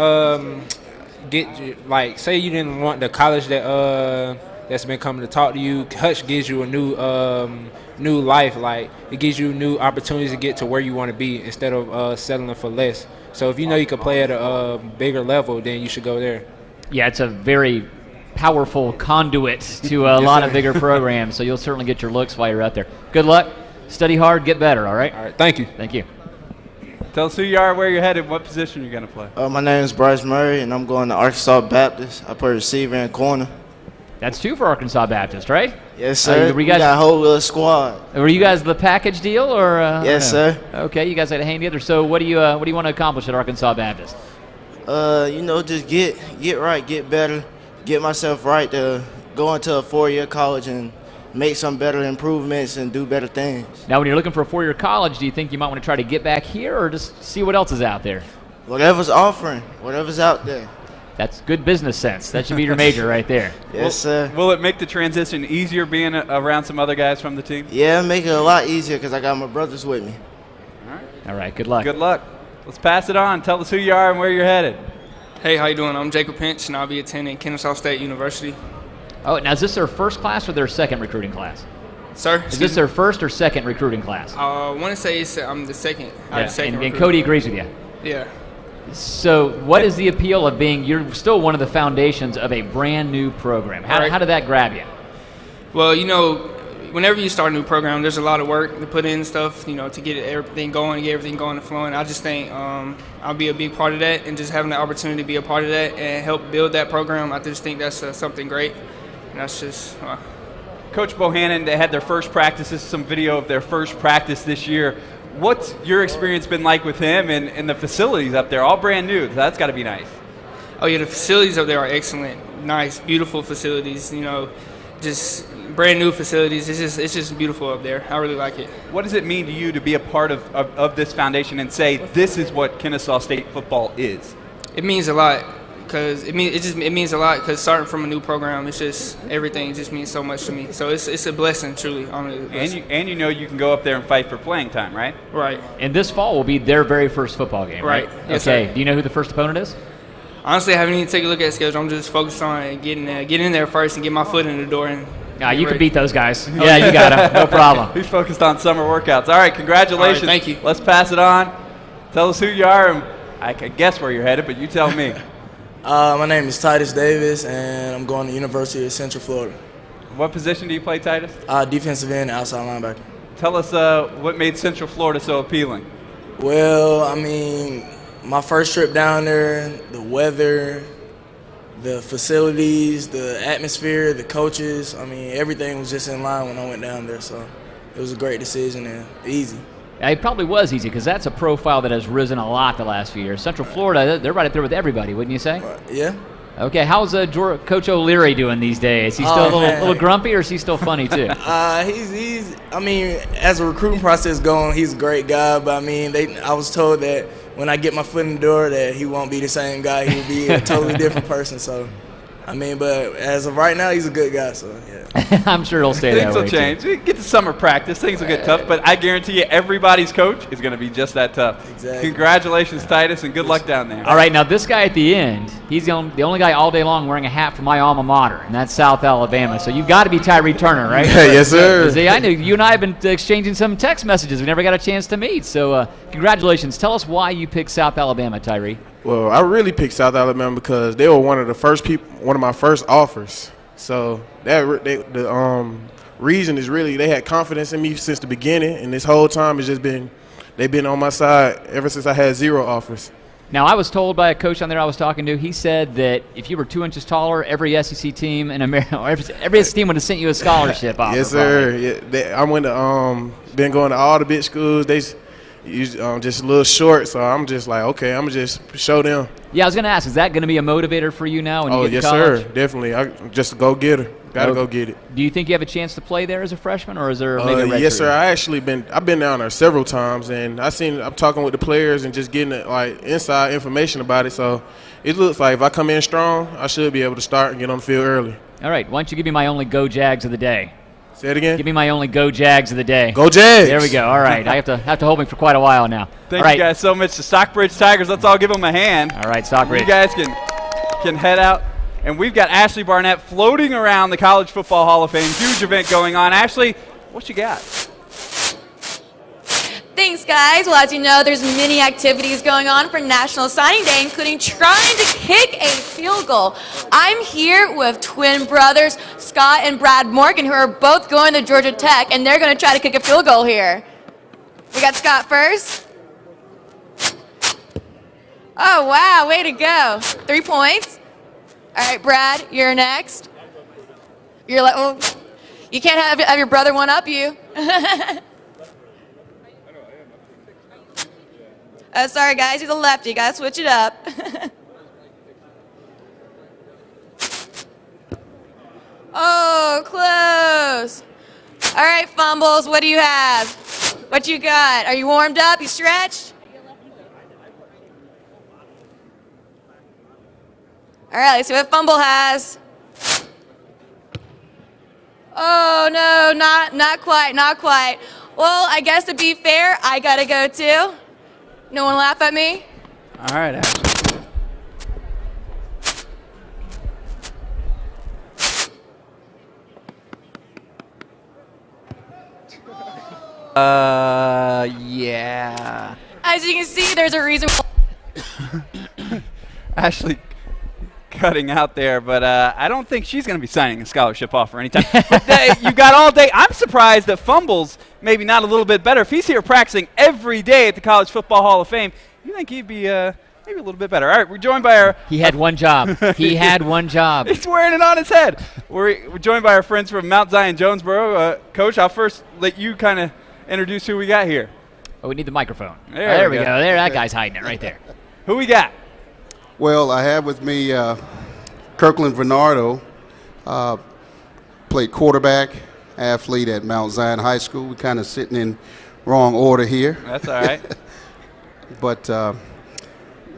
say you didn't want the college that's been coming to talk to you, Hutch gives you a new life. Like, it gives you new opportunities to get to where you want to be instead of settling for less. So if you know you can play at a bigger level, then you should go there. Yeah, it's a very powerful conduit to a lot of bigger programs, so you'll certainly get your looks while you're out there. Good luck. Study hard. Get better, all right? All right, thank you. Thank you. Tell us who you are, where you're headed, what position you're going to play. My name is Bryce Murray, and I'm going to Arkansas Baptist. I play receiver and corner. That's two for Arkansas Baptist, right? Yes, sir. We got a whole squad. Were you guys the package deal, or? Yes, sir. Okay, you guys had to hang together. So, what do you want to accomplish at Arkansas Baptist? Just get right, get better, get myself right to go into a 4-year college and make some better improvements and do better things. Now, when you're looking for a 4-year college, do you think you might want to try to get back here, or just see what else is out there? Whatever's offering, whatever's out there. That's good business sense. That should be your major right there. Yes, sir. Will it make the transition easier being around some other guys from the team? Yeah, make it a lot easier because I got my brothers with me. All right, good luck. Good luck. Let's pass it on. Tell us who you are and where you're headed. Hey, how you doing? I'm Jacob Pinch, and I'll be attending Kennesaw State University. Oh, now is this their first class or their second recruiting class? Sir? Is this their first or second recruiting class? I want to say I'm the second. And Cody agrees with you. Yeah. So what is the appeal of you're still one of the foundations of a brand new program? How did that grab you? Well, whenever you start a new program, there's a lot of work to put in stuff, to get everything going, get everything going and flowing. I just think I'll be a big part of that, and just having the opportunity to be a part of that and help build that program, I just think that's something great. And that's just Coach Bohannon, they had their first practices, some video of their first practice this year. What's your experience been like with him and the facilities up there? All brand new. That's got to be nice. Oh, yeah, the facilities up there are excellent. Nice, beautiful facilities, just brand new facilities. It's just beautiful up there. I really like it. What does it mean to you to be a part of this foundation and say this is what Kennesaw State football is? It means a lot. because it means a lot. Because starting from a new program, it's just everything just means so much to me. So it's a blessing, truly. And you know you can go up there and fight for playing time, right? Right. And this fall will be their very first football game, right? Yes, okay. sir. Do you know who the first opponent is? Honestly, I haven't even taken a look at the schedule. I'm just focused on getting in there first and get my foot in the door. And you can beat those guys. Yeah, you got them. No problem. He's focused on summer workouts. All right, congratulations. All right, thank you. Let's pass it on. Tell us who you are, and I can guess where you're headed, but you tell me. My name is Titus Davis, and I'm going to University of Central Florida. What position do you play, Titus? Defensive end, outside linebacker. Tell us what made Central Florida so appealing. Well, I mean, my first trip down there, the weather, the facilities, the atmosphere, the coaches, I mean, everything was just in line when I went down there. So it was a great decision and easy. It probably was easy because that's a profile that has risen a lot the last few years. Central Florida, they're right up there with everybody, wouldn't you say? Yeah. Okay, how's Coach O'Leary doing these days? Is he still a little grumpy, or is he still funny too? He's. I mean, as a recruiting process going, he's a great guy. But I mean, I was told that when I get my foot in the door, that he won't be the same guy. He'll be a totally different person. So, I mean, but as of right now, he's a good guy. So yeah. I'm sure he'll stay that way. Things will change. We get to summer practice. Things will get tough, but I guarantee you, everybody's coach is going to be just that tough. Exactly. Congratulations, Titus, and good luck down there. All right, now this guy at the end, he's the only guy all day long wearing a hat from my alma mater, and that's South Alabama. So you've got to be Tyree Turner, right? Yes, sir. See, I knew you and I have been exchanging some text messages. We never got a chance to meet. So congratulations. Tell us why you picked South Alabama, Tyree. Well, I really picked South Alabama because they were one of my first offers. So the reason is really they had confidence in me since the beginning, and this whole time it's just been they've been on my side ever since I had 0 offers. Now, I was told by a coach down there I was talking to, he said that if you were 2 inches taller, every SEC team in America, every SEC team would have sent you a scholarship offer. Yes, sir. Yeah, I went to been going to all the big schools. They just a little short, so I'm just like, okay, I'm gonna just show them. Yeah, I was gonna ask, is that gonna be a motivator for you now when you get to college? Yes, sir, definitely. I just go get her. Gotta go get it. Do you think you have a chance to play there as a freshman, or is there maybe a red yes, shirt? sir. I've been down there several times, and I'm talking with the players and just getting inside information about it. So it looks like if I come in strong, I should be able to start and get on the field early. All right, why don't you give me my only Go Jags of the day? Say it again. Give me my only Go Jags of the day. Go Jags. There we go. All right, I have to hold me for quite a while now. Thank you guys so much. The Stockbridge Tigers. Let's all give them a hand. All right, Stockbridge. You guys can head out. And we've got Ashley Barnett floating around the College Football Hall of Fame. Huge event going on. Ashley, what you got? Thanks, guys. Well, as you know, there's many activities going on for National Signing Day, including trying to kick a field goal. I'm here with twin brothers, Scott and Brad Morgan, who are both going to Georgia Tech, and they're going to try to kick a field goal here. We got Scott first. Oh, wow. Way to go. 3 points. All right, Brad, you're next. You're like, well, you can't have your brother one up you. Sorry, guys, he's a lefty. Gotta switch it up. Oh, close. All right, Fumbles, what do you have? What you got? Are you warmed up? You stretched? All right, let's see what Fumble has. Oh, no, not quite, not quite. Well, I guess to be fair, I gotta go too. No one laugh at me? All right, Ashley. Yeah. As you can see, there's a reason. Ashley cutting out there, but I don't think she's going to be signing a scholarship offer anytime. But you got all day. I'm surprised that Fumbles maybe not a little bit better. If he's here practicing every day at the College Football Hall of Fame, you think he'd be maybe a little bit better. All right, we're joined by our... He had one job. He had one job. He's wearing it on his head. We're joined by our friends from Mount Zion Jonesboro. Coach, I'll first let you kind of introduce who we got here. Oh, we need the microphone. There we go. There, that guy's hiding it right there. Who we got? Well, I have with me Kirkland Bernardo, played quarterback, athlete at Mount Zion High School. We're kind of sitting in wrong order here. That's all right. But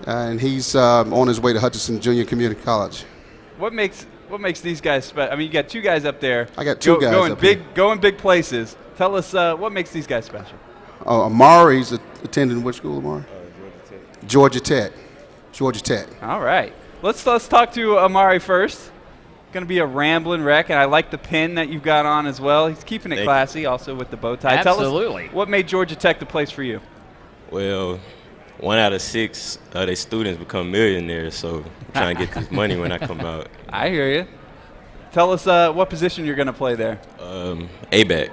and he's on his way to Hutchinson Junior Community College. What makes these guys special? I mean, you got two guys up there. I got two guys up here. Going big places. Tell us what makes these guys special. Amari's attending which school, Amari? Georgia Tech. Georgia Tech. All right. Let's talk to Amari first. Going to be a rambling wreck, and I like the pin that you've got on as well. He's keeping it classy, also with the bow tie. Absolutely. Tell us what made Georgia Tech the place for you. Well, 1 out of 6 of their students become millionaires, so I'm trying to get this money when I come out. I hear you. Tell us what position you're going to play there. A-back.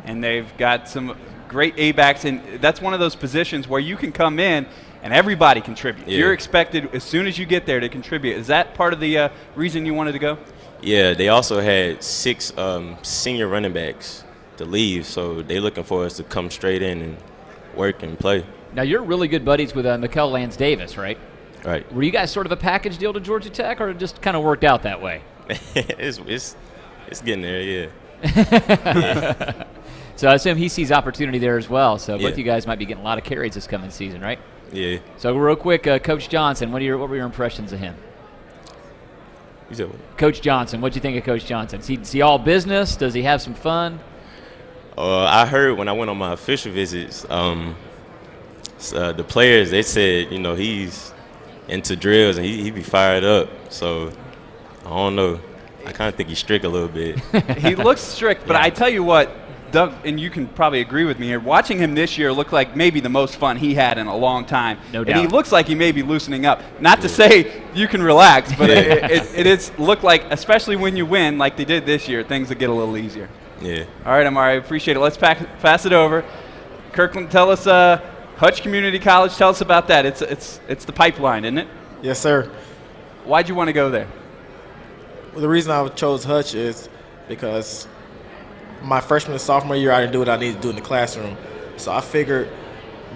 And they've got some great A-backs, and that's one of those positions where you can come in and everybody contributes. Yeah. You're expected as soon as you get there to contribute. Is that part of the reason you wanted to go? Yeah, they also had 6 senior running backs to leave, so they're looking for us to come straight in and work and play. Now, you're really good buddies with Mikel Lance Davis, right? Right. Were you guys sort of a package deal to Georgia Tech, or it just kind of worked out that way? it's getting there, yeah. So I assume he sees opportunity there as well. So Yeah. both you guys might be getting a lot of carries this coming season, right? Yeah. So real quick, Coach Johnson, what were your impressions of him? You said what? Coach Johnson, what do you think of Coach Johnson? Is he all business? Does he have some fun? I heard when I went on my official visits, the players, they said, he's into drills and he be fired up. So I don't know. I kind of think he's strict a little bit. He looks strict, but I tell you what, Doug, and you can probably agree with me here, watching him this year looked like maybe the most fun he had in a long time. No and doubt. he looks like he may be loosening up. Not to say you can relax, but it is look like, especially when you win like they did this year, things will get a little easier. Yeah. All right, Amari, appreciate it. Let's pass it over. Kirkland, tell us, Hutch Community College, tell us about that. It's the pipeline, isn't it? Yes, sir. Why'd you want to go there? Well, the reason I chose Hutch is because my freshman and sophomore year, I didn't do what I needed to do in the classroom. So I figured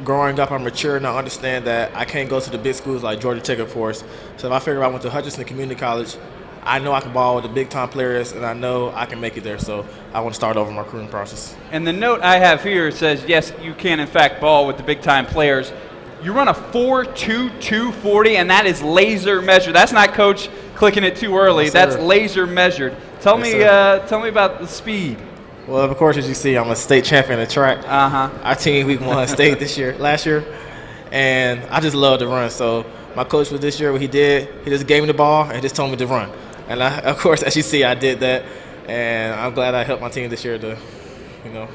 growing up, I'm mature and I understand that I can't go to the big schools like Georgia Tech, of course. So if I figure I went to Hutchinson Community College, I know I can ball with the big-time players, and I know I can make it there. So I want to start over my recruiting process. And the note I have here says, yes, you can, in fact, ball with the big-time players. You run a 4.2240, and that is laser measured. That's not Coach clicking it too early. Yes, that's sir. laser measured. Tell me about the speed. Well, of course, as you see, I'm a state champion at track. Our team, we won state last year, and I just love to run. So my coach for this year, what he did, he just gave me the ball and just told me to run. And of course, as you see, I did that, and I'm glad I helped my team this year to, Now,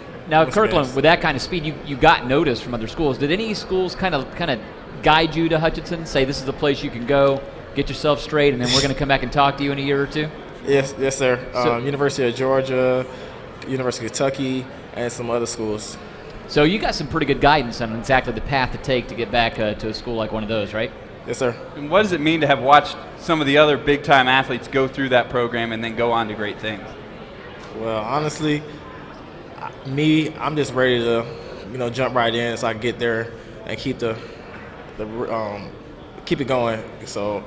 win some Kirkland, games. with that kind of speed, you got noticed from other schools. Did any schools kind of guide you to Hutchinson, say this is the place you can go, get yourself straight, and then we're going to come back and talk to you in a year or two? Yes, sir. So- University of Georgia, University of Kentucky, and some other schools. So you got some pretty good guidance on exactly the path to take to get back to a school like one of those, right? Yes, sir. And what does it mean to have watched some of the other big-time athletes go through that program and then go on to great things? Well, honestly, I'm just ready to, jump right in so I can get there and keep keep it going. So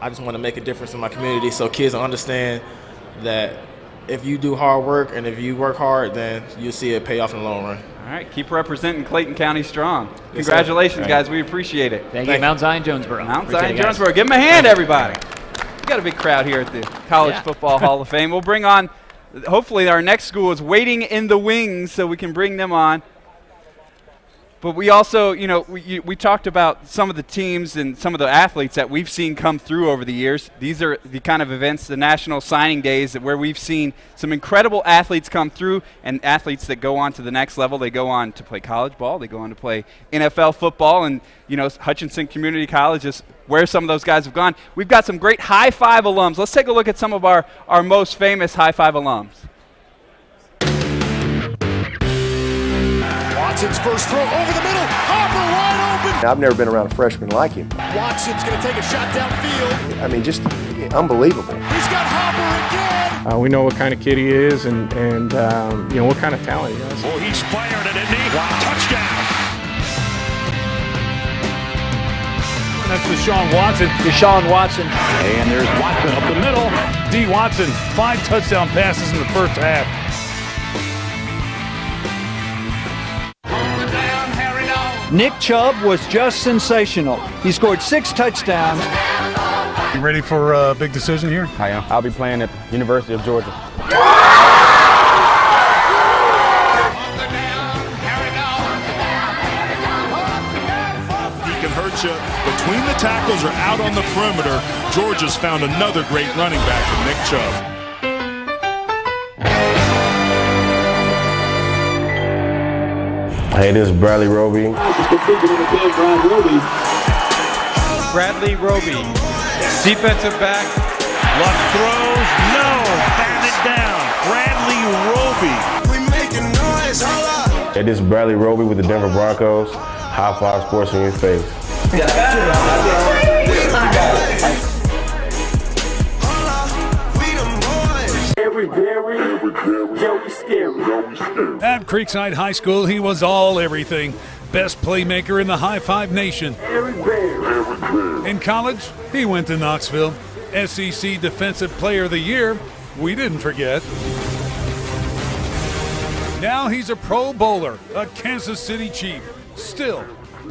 I just want to make a difference in my community so kids understand that if you do hard work and if you work hard, then you'll see it pay off in the long run. All right, keep representing Clayton County strong. Yes, Congratulations, sir. guys. We appreciate it. Thank you, Mount Zion Jonesboro. Mount Appreciate Zion it, guys. Jonesboro. Give them a hand, everybody. We got a big crowd here at the College Yeah. Football Hall of Fame. We'll bring on, hopefully our next school is waiting in the wings so we can bring them on. But we also, we talked about some of the teams and some of the athletes that we've seen come through over the years. These are the kind of events, the National Signing Days, where we've seen some incredible athletes come through and athletes that go on to the next level. They go on to play college ball. They go on to play NFL football. And, Hutchinson Community College is where some of those guys have gone. We've got some great High Five alums. Let's take a look at some of our most famous High Five alums. Watson's first throw over the middle. Hopper wide open. I've never been around a freshman like him. Watson's going to take a shot downfield. I mean, just unbelievable. He's got Hopper again. We know what kind of kid he is and what kind of talent he has. Oh, he's fired it, isn't he? Touchdown. That's Deshaun Watson. And there's Watson up the middle. D. Watson, 5 touchdown passes in the first half. Nick Chubb was just sensational. He scored 6 touchdowns. You ready for a big decision here? I am. I'll be playing at University of Georgia. He can hurt you between the tackles or out on the perimeter. Georgia's found another great running back in Nick Chubb. Hey, this is Bradley Roby. Bradley Roby, defensive back. Luck throws, no, batted down. Bradley Roby. We making noise, holla. Hey, this is Bradley Roby with the Denver Broncos. High Five Sports in your face. At Creekside High School, he was all everything. Best playmaker in the High Five Nation. In college, he went to Knoxville. SEC Defensive Player of the Year, we didn't forget. Now he's a Pro Bowler, a Kansas City Chief, still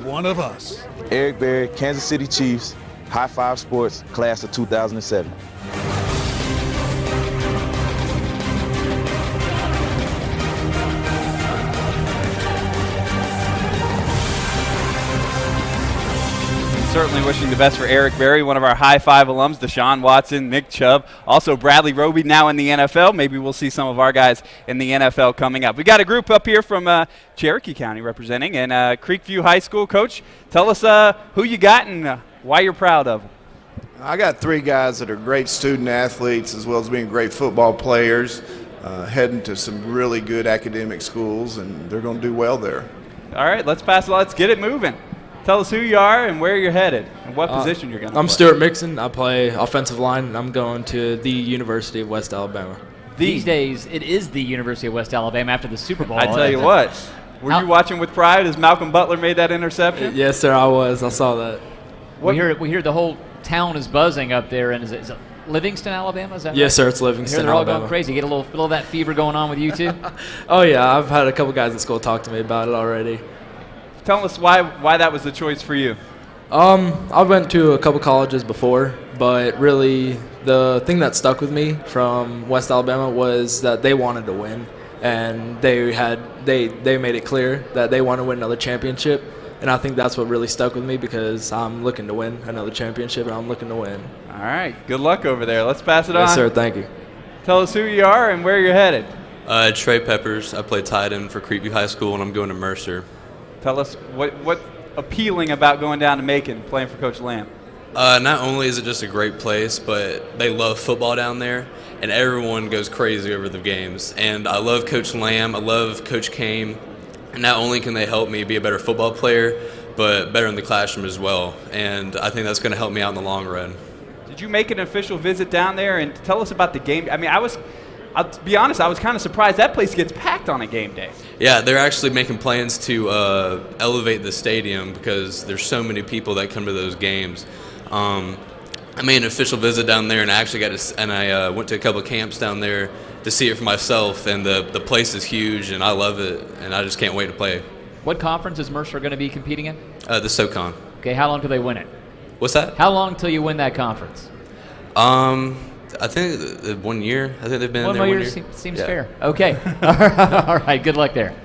one of us. Eric Berry, Kansas City Chiefs, High Five Sports, class of 2007. Certainly wishing the best for Eric Berry, one of our High Five alums, Deshaun Watson, Nick Chubb, also Bradley Roby now in the NFL. Maybe we'll see some of our guys in the NFL coming up. We got a group up here from Cherokee County representing, and Creekview High School. Coach, tell us who you got and why you're proud of them. I got 3 guys that are great student athletes as well as being great football players, heading to some really good academic schools, and they're going to do well there. All right, let's get it moving. Tell us who you are and where you're headed and what position you're going to play. I'm Stuart Mixon. I play offensive line, and I'm going to the University of West Alabama. These days, it is the University of West Alabama after the Super Bowl. I tell you what, were you watching with pride as Malcolm Butler made that interception? Yes, sir, I was. I saw that. We hear the whole town is buzzing up there, and is it Livingston, Alabama? Is that yes, right? sir, it's Livingston, they're all Alabama. going crazy. Get a little of that fever going on with you too. Oh yeah, I've had a couple guys at school talk to me about it already. Tell us why that was the choice for you. I went to a couple colleges before, but really the thing that stuck with me from West Alabama was that they wanted to win, and they made it clear that they want to win another championship, and I think that's what really stuck with me because I'm looking to win another championship, and I'm looking to win. All right, good luck over there. Let's pass it on. Yes, sir. Thank you. Tell us who you are and where you're headed. Trey Peppers. I play tight end for Creekview High School, and I'm going to Mercer. Tell us what's appealing about going down to Macon, playing for Coach Lamb. Not only is it just a great place, but they love football down there, and everyone goes crazy over the games. And I love Coach Lamb. I love Coach Kane. And not only can they help me be a better football player, but better in the classroom as well. And I think that's going to help me out in the long run. Did you make an official visit down there and tell us about the game? I mean, I'll be honest, I was kind of surprised that place gets packed on a game day. Yeah, they're actually making plans to elevate the stadium because there's so many people that come to those games. I made an official visit down there, and I went to a couple of camps down there to see it for myself. And the place is huge, and I love it, and I just can't wait to play. What conference is Mercer going to be competing in? The SoCon. Okay, how long till they win it? What's that? How long till you win that conference? I think 1 year. I think they've been one there 1 year. Seems fair. Okay. All right. Good luck there.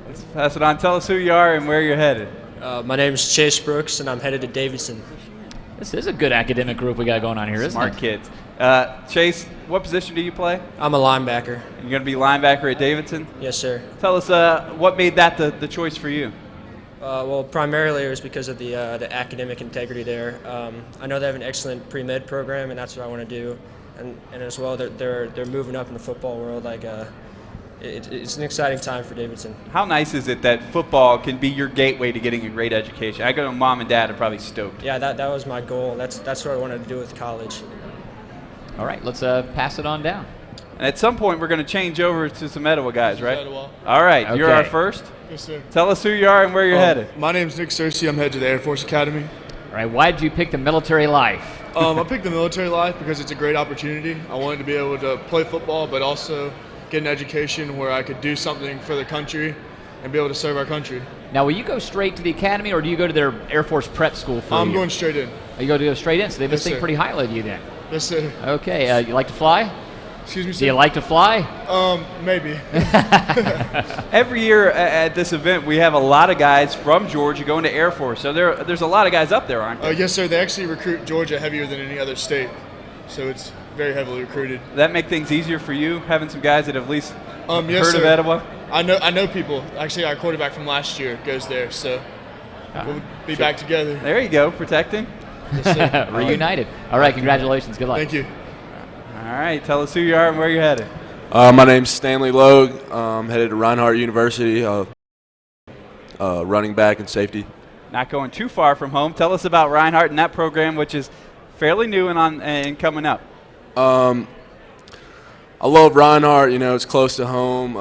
Let's pass it on. Tell us who you are and where you're headed. My name is Chase Brooks, and I'm headed to Davidson. This is a good academic group we got going on here, isn't Smart it? kids. Chase, what position do you play? I'm a linebacker. You're going to be linebacker at Davidson? Yes, sir. Tell us what made that the choice for you? Well, primarily it was because of the academic integrity there. I know they have an excellent pre-med program, and that's what I want to do. And as well, they're moving up in the football world. It's an exciting time for Davidson. How nice is it that football can be your gateway to getting a great education? I know mom and dad are probably stoked. Yeah, that was my goal. That's what I wanted to do with college. All right, let's pass it on down. And at some point, we're going to change over to some Etowah guys, right? All right, okay. You're our first. Yes, sir. Tell us who you are and where you're headed. My name's Nick Searcy. I'm headed to the Air Force Academy. All right, why did you pick the military life? I picked the military life because it's a great opportunity. I wanted to be able to play football, but also get an education where I could do something for the country and be able to serve our country. Now, will you go straight to the academy, or do you go to their Air Force prep school for I'm going straight in. Oh, you go straight in, so they must Yes, think sir. pretty highly of you then. Yes, sir. Okay, you like to fly? Excuse me, sir? Do you like to fly? Maybe. Every year at this event, we have a lot of guys from Georgia going to Air Force. So there's a lot of guys up there, aren't there? Yes, sir. They actually recruit Georgia heavier than any other state, so it's very heavily recruited. That make things easier for you, having some guys that have at least Yes, heard sir. of Etowah? I know people. Actually, our quarterback from last year goes there, so we'll be back together. There you go, protecting. Yes, sir. Reunited. All right, congratulations. Good luck. Thank you. All right, tell us who you are and where you're headed. My name's Stanley Logue. Headed to Reinhardt University, running back and safety. Not going too far from home. Tell us about Reinhardt and that program, which is fairly new and coming up. I love Reinhardt. It's close to home.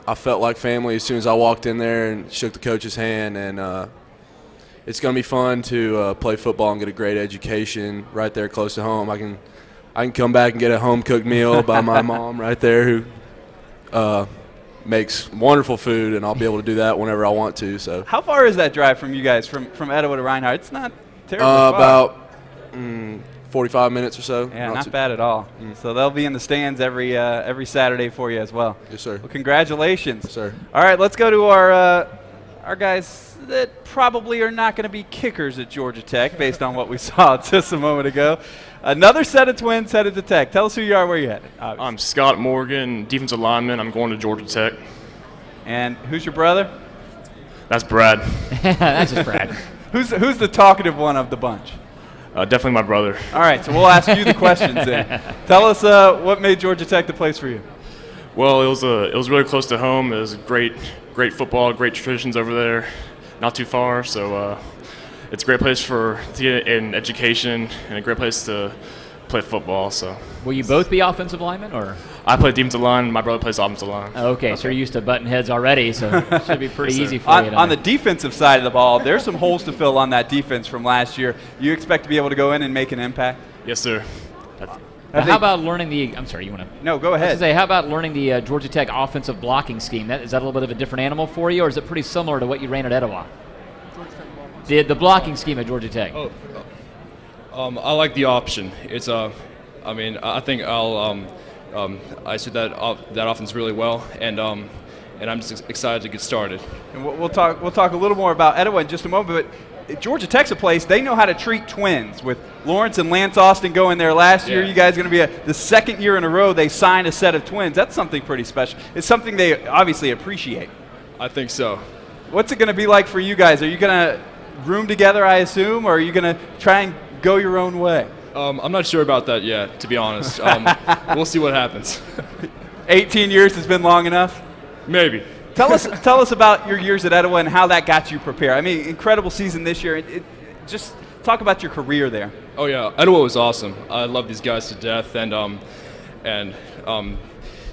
I felt like family as soon as I walked in there and shook the coach's hand. And it's going to be fun to play football and get a great education right there close to home. I can come back and get a home-cooked meal by my mom right there who makes wonderful food, and I'll be able to do that whenever I want to. So How far is that drive from you guys, from Etowah to Reinhardt? It's not terribly far. about 45 minutes or so. Yeah, not bad at all. So they'll be in the stands every Saturday for you as well. Yes, sir. Well, congratulations. Yes, sir. All right, let's go to our guys that probably are not going to be kickers at Georgia Tech based on what we saw just a moment ago. Another set of twins headed to Tech. Tell us who you are, where you headed. Obviously. I'm Scott Morgan, defensive lineman. I'm going to Georgia Tech. And who's your brother? That's Brad. That's just Brad. Who's the talkative one of the bunch? Definitely my brother. All right, so we'll ask you the questions then. Tell us what made Georgia Tech the place for you. Well, it was really close to home. It was great football, great traditions over there, not too far. So it's a great place to get an education and a great place to play football. So Will you both be offensive linemen, or? I play defensive line. My brother plays offensive line. Okay, so you're used to button heads already, so it should be pretty Yes, easy sir. for you. On the defensive side of the ball, there's some holes to fill on that defense from last year. You expect to be able to go in and make an impact? Yes, sir. Now, how about learning the? I'm sorry, you want to? No, go ahead. I was gonna say, how about learning the Georgia Tech offensive blocking scheme? Is that a little bit of a different animal for you, or is it pretty similar to what you ran at Etowah? The blocking scheme at Georgia Tech. I like the option. It's I think I see that offense really well, and I'm just excited to get started. And we'll talk a little more about Etowah in just a moment, but Georgia Tech's a place, they know how to treat twins. With Lawrence and Lance Austin going there last year, you guys are going to be the second year in a row they signed a set of twins. That's something pretty special. It's something they obviously appreciate. I think so. What's it going to be like for you guys? Are you going to room together, I assume, or are you going to try and go your own way? I'm not sure about that yet, to be honest. We'll see what happens. 18 years has been long enough? Maybe. Tell us about your years at Etowah and how that got you prepared. I mean, incredible season this year. Just talk about your career there. Oh yeah, Etowah was awesome. I love these guys to death, and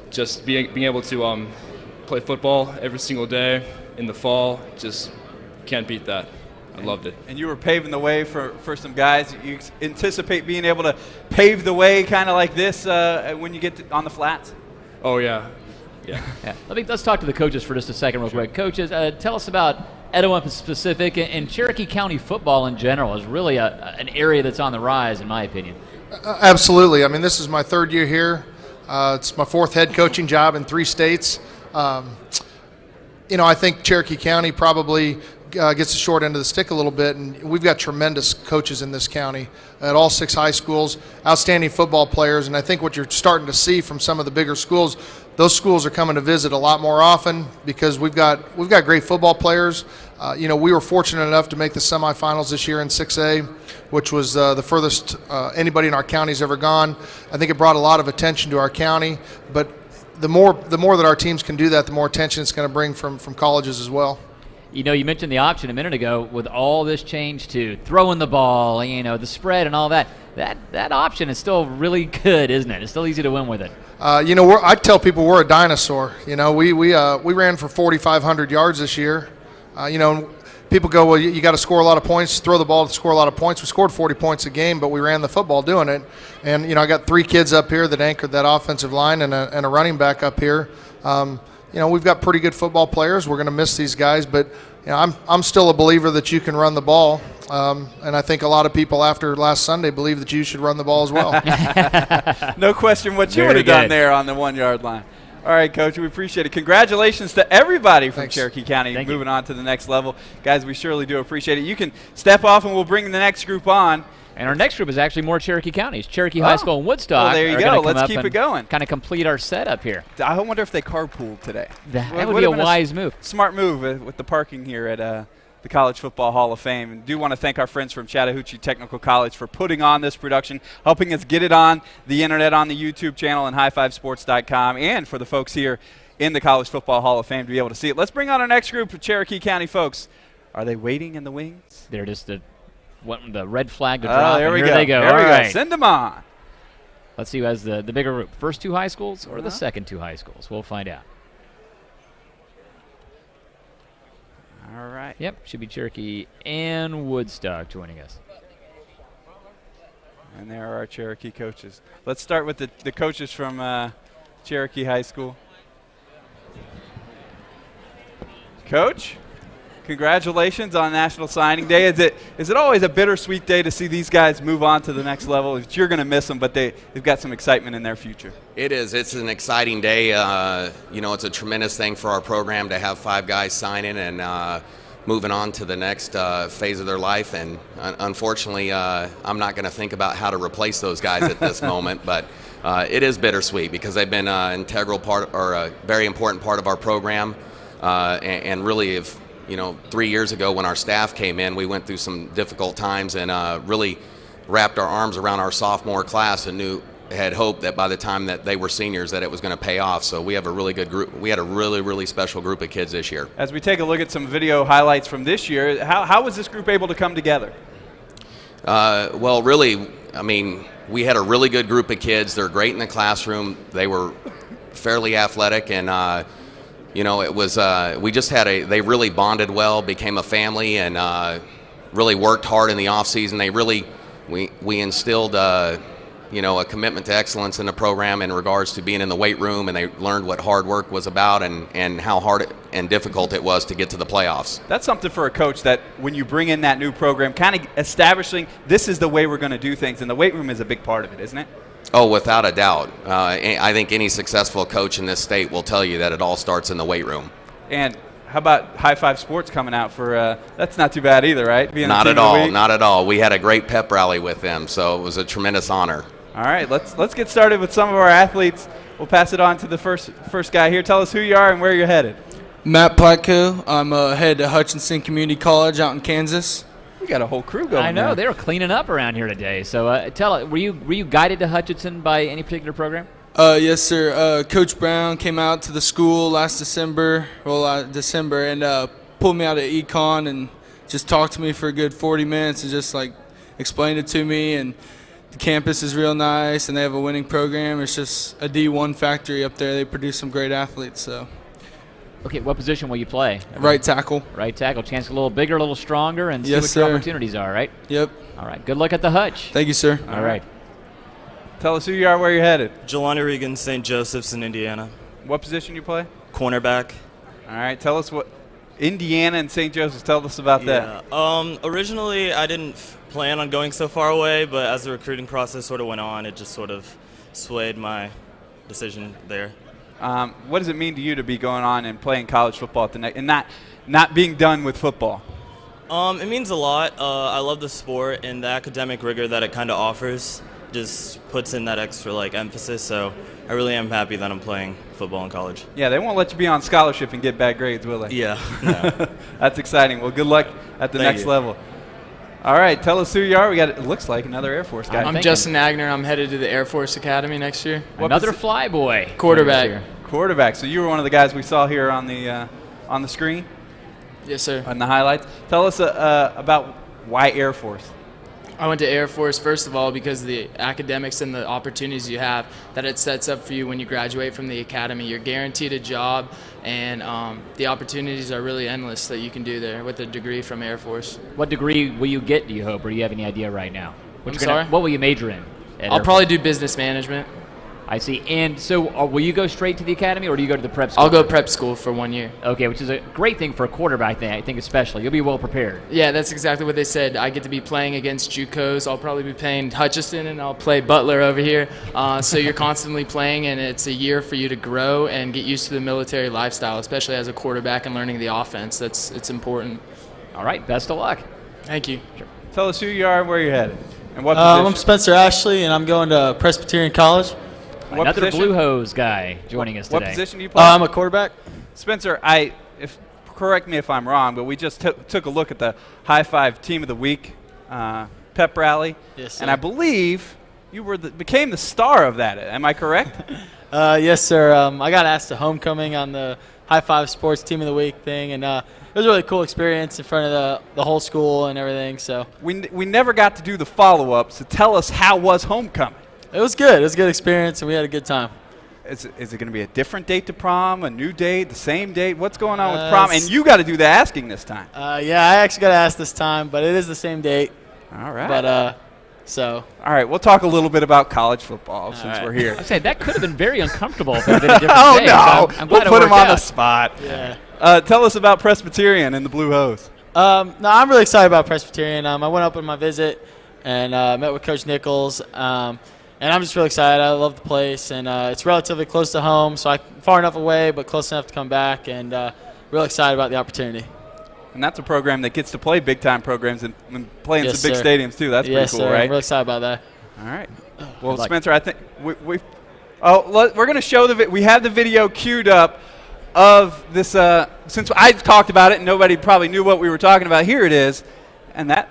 just being able to play football every single day in the fall, just can't beat that. I loved it. And you were paving the way for some guys. You anticipate being able to pave the way kind of like this when you get on the flats? Oh yeah. Yeah. Let's talk to the coaches for just a second real quick. Coaches, tell us about Etowah in specific, and Cherokee County football in general is really an area that's on the rise, in my opinion. Absolutely. I mean, this is my third year here. It's my fourth head coaching job in 3 states. I think Cherokee County probably gets the short end of the stick a little bit, and we've got tremendous coaches in this county at all 6 high schools, outstanding football players, and I think what you're starting to see from some of the bigger schools, those schools are coming to visit a lot more often because we've got great football players. We were fortunate enough to make the semifinals this year in 6A, which was the furthest anybody in our county's ever gone. I think it brought a lot of attention to our county, but the more that our teams can do that, the more attention it's going to bring from colleges as well. You mentioned the option a minute ago with all this change to throwing the ball, the spread and all that. That option is still really good, isn't it? It's still easy to win with it. I tell people we're a dinosaur. We ran for 4,500 yards this year. People go, well, you got to score a lot of points, throw the ball to score a lot of points. We scored 40 points a game, but we ran the football doing it. And I got 3 kids up here that anchored that offensive line and a running back up here. we've got pretty good football players. We're going to miss these guys, but I'm still a believer that you can run the ball, and I think a lot of people after last Sunday believe that you should run the ball as well. No question what you would have done there on the 1-yard line. All right, Coach, we appreciate it. Congratulations to everybody from Cherokee County moving on to the next level. Guys, we surely do appreciate it. You can step off, and we'll bring the next group on. And our next group is actually more Cherokee counties. Cherokee High School and Woodstock. Well, there you go. Let's keep it going. Kind of complete our setup here. I wonder if they carpooled today. That would be a wise move. Smart move with the parking here at the College Football Hall of Fame. And do want to thank our friends from Chattahoochee Technical College for putting on this production, helping us get it on the internet, on the YouTube channel, and high5sports.com, and for the folks here in the College Football Hall of Fame to be able to see it. Let's bring on our next group of Cherokee County folks. Are they waiting in the wings? They're just the red flag to drop. There we here go. They go. There we right. go. Send them on. Let's see who has the bigger group. First 2 high schools or the second 2 high schools? We'll find out. All right. Yep, should be Cherokee and Woodstock joining us. And there are our Cherokee coaches. Let's start with the coaches from Cherokee High School. Coach, congratulations on National Signing Day. Is it always a bittersweet day to see these guys move on to the next level? You're going to miss them, but they've got some excitement in their future. It is. It's an exciting day. It's a tremendous thing for our program to have 5 guys signing and moving on to the next phase of their life. And unfortunately, I'm not going to think about how to replace those guys at this moment, but it is bittersweet because they've been an integral part or a very important part of our program. And really, if 3 years ago when our staff came in, we went through some difficult times and really wrapped our arms around our sophomore class and had hoped that by the time that they were seniors that it was going to pay off. So we have a really good group. We had a really, really special group of kids this year. As we take a look at some video highlights from this year, how was this group able to come together? Well, really, we had a really good group of kids. They're great in the classroom. They were fairly athletic and it was they really bonded well, became a family, and really worked hard in the off season. We instilled a commitment to excellence in the program in regards to being in the weight room, and they learned what hard work was about and how hard and difficult it was to get to the playoffs. That's something for a coach, that when you bring in that new program, kind of establishing this is the way we're going to do things, and the weight room is a big part of it, isn't it? Oh, without a doubt. I think any successful coach in this state will tell you that it all starts in the weight room. And how about High Five Sports coming out for that's not too bad either, right? Not at all. Not at all. We had a great pep rally with them, so it was a tremendous honor. All right, let's get started with some of our athletes. We'll pass it on to the first guy here. Tell us who you are and where you're headed. Matt Platko. I'm headed to Hutchinson Community College out in Kansas. We got a whole crew going. I know there. they were cleaning up around here today. So were you guided to Hutchinson by any particular program? Yes, sir. Coach Brown came out to the school last December, and pulled me out of econ and just talked to me for a good 40 minutes and just explained it to me. And the campus is real nice, and they have a winning program. It's just a D1 factory up there. They produce some great athletes. So. Okay, what position will you play? Right tackle. Right tackle. Chance a little bigger, a little stronger, and see yes, what sir. your opportunities are, right? Yep. All right. Good luck at the Hutch. Thank you, sir. All right. Tell us who you are, where you're headed. Jelani Regan, St. Joseph's in Indiana. What position you play? Cornerback. All right. Tell us what Indiana and St. Joseph's. Tell us about that. Originally, I didn't plan on going so far away, but as the recruiting process sort of went on, it just sort of swayed my decision there. What does it mean to you to be going on and playing college football at the and not being done with football? It means a lot. I love the sport, and the academic rigor that it kind of offers just puts in that extra emphasis. So I really am happy that I'm playing football in college. Yeah, they won't let you be on scholarship and get bad grades, will they? Yeah. No. That's exciting. Well, good luck at the next level. All right, tell us who you are. We got it looks like another Air Force guy. I'm Justin Agner. I'm headed to the Air Force Academy next year. Another flyboy. Quarterback. Quarterback. So you were one of the guys we saw here on the screen? Yes, sir. On the highlights. Tell us about why Air Force. I went to Air Force, first of all, because of the academics and the opportunities you have that it sets up for you when you graduate from the academy. You're guaranteed a job, and the opportunities are really endless that you can do there with a degree from Air Force. What degree will you get, do you hope, or do you have any idea right now? I'm sorry? What will you major in? I'll probably do business management. I see. And so will you go straight to the academy, or do you go to the prep school? I'll go prep school for 1 year. Okay, which is a great thing for a quarterback, I think especially. You'll be well prepared. Yeah, that's exactly what they said. I get to be playing against JUCOs. I'll probably be playing Hutchinson, and I'll play Butler over here. So you're constantly playing, and it's a year for you to grow and get used to the military lifestyle, especially as a quarterback and learning the offense. It's important. All right, best of luck. Thank you. Sure. Tell us who you are and where you're headed. And what position? I'm Spencer Ashley, and I'm going to Presbyterian College. What Another position? Blue Hose guy joining us today. What position do you play? I'm a quarterback. Spencer, correct me if I'm wrong, but we just took a look at the High Five Team of the Week pep rally. Yes, sir. And I believe you became the star of that. Am I correct? Yes, sir. I got asked to homecoming on the High Five Sports Team of the Week thing, and it was a really cool experience in front of the whole school and everything. So we never got to do the follow-up, so tell us, how was homecoming? it was good. It was a good experience, and we had a good time. Is it going to be a different date to prom, a new date, the same date? What's going on with prom? And you got to do the asking this time. Yeah, I actually got asked this time, but it is the same date. All right. But all right, we'll talk a little bit about college football since we're here. I say that could have been very uncomfortable if it had been a different Oh day. no! So I'm glad We'll it put him worked on the out. spot. Yeah. Tell us about Presbyterian and the Blue Hose. No, I'm really excited about Presbyterian. I went up on my visit and met with Coach Nichols, and I'm just really excited. I love the place, and it's relatively close to home, so I'm far enough away but close enough to come back, and really excited about the opportunity. And that's a program that gets to play big-time programs and play in Yes, some big sir. stadiums, too. That's Yes, pretty cool, sir. right? I'm really excited about that. All right. Well, Good luck. Spencer, I think we're going to show we have the video queued up of this. Since I talked about it and nobody probably knew what we were talking about, here it is. And that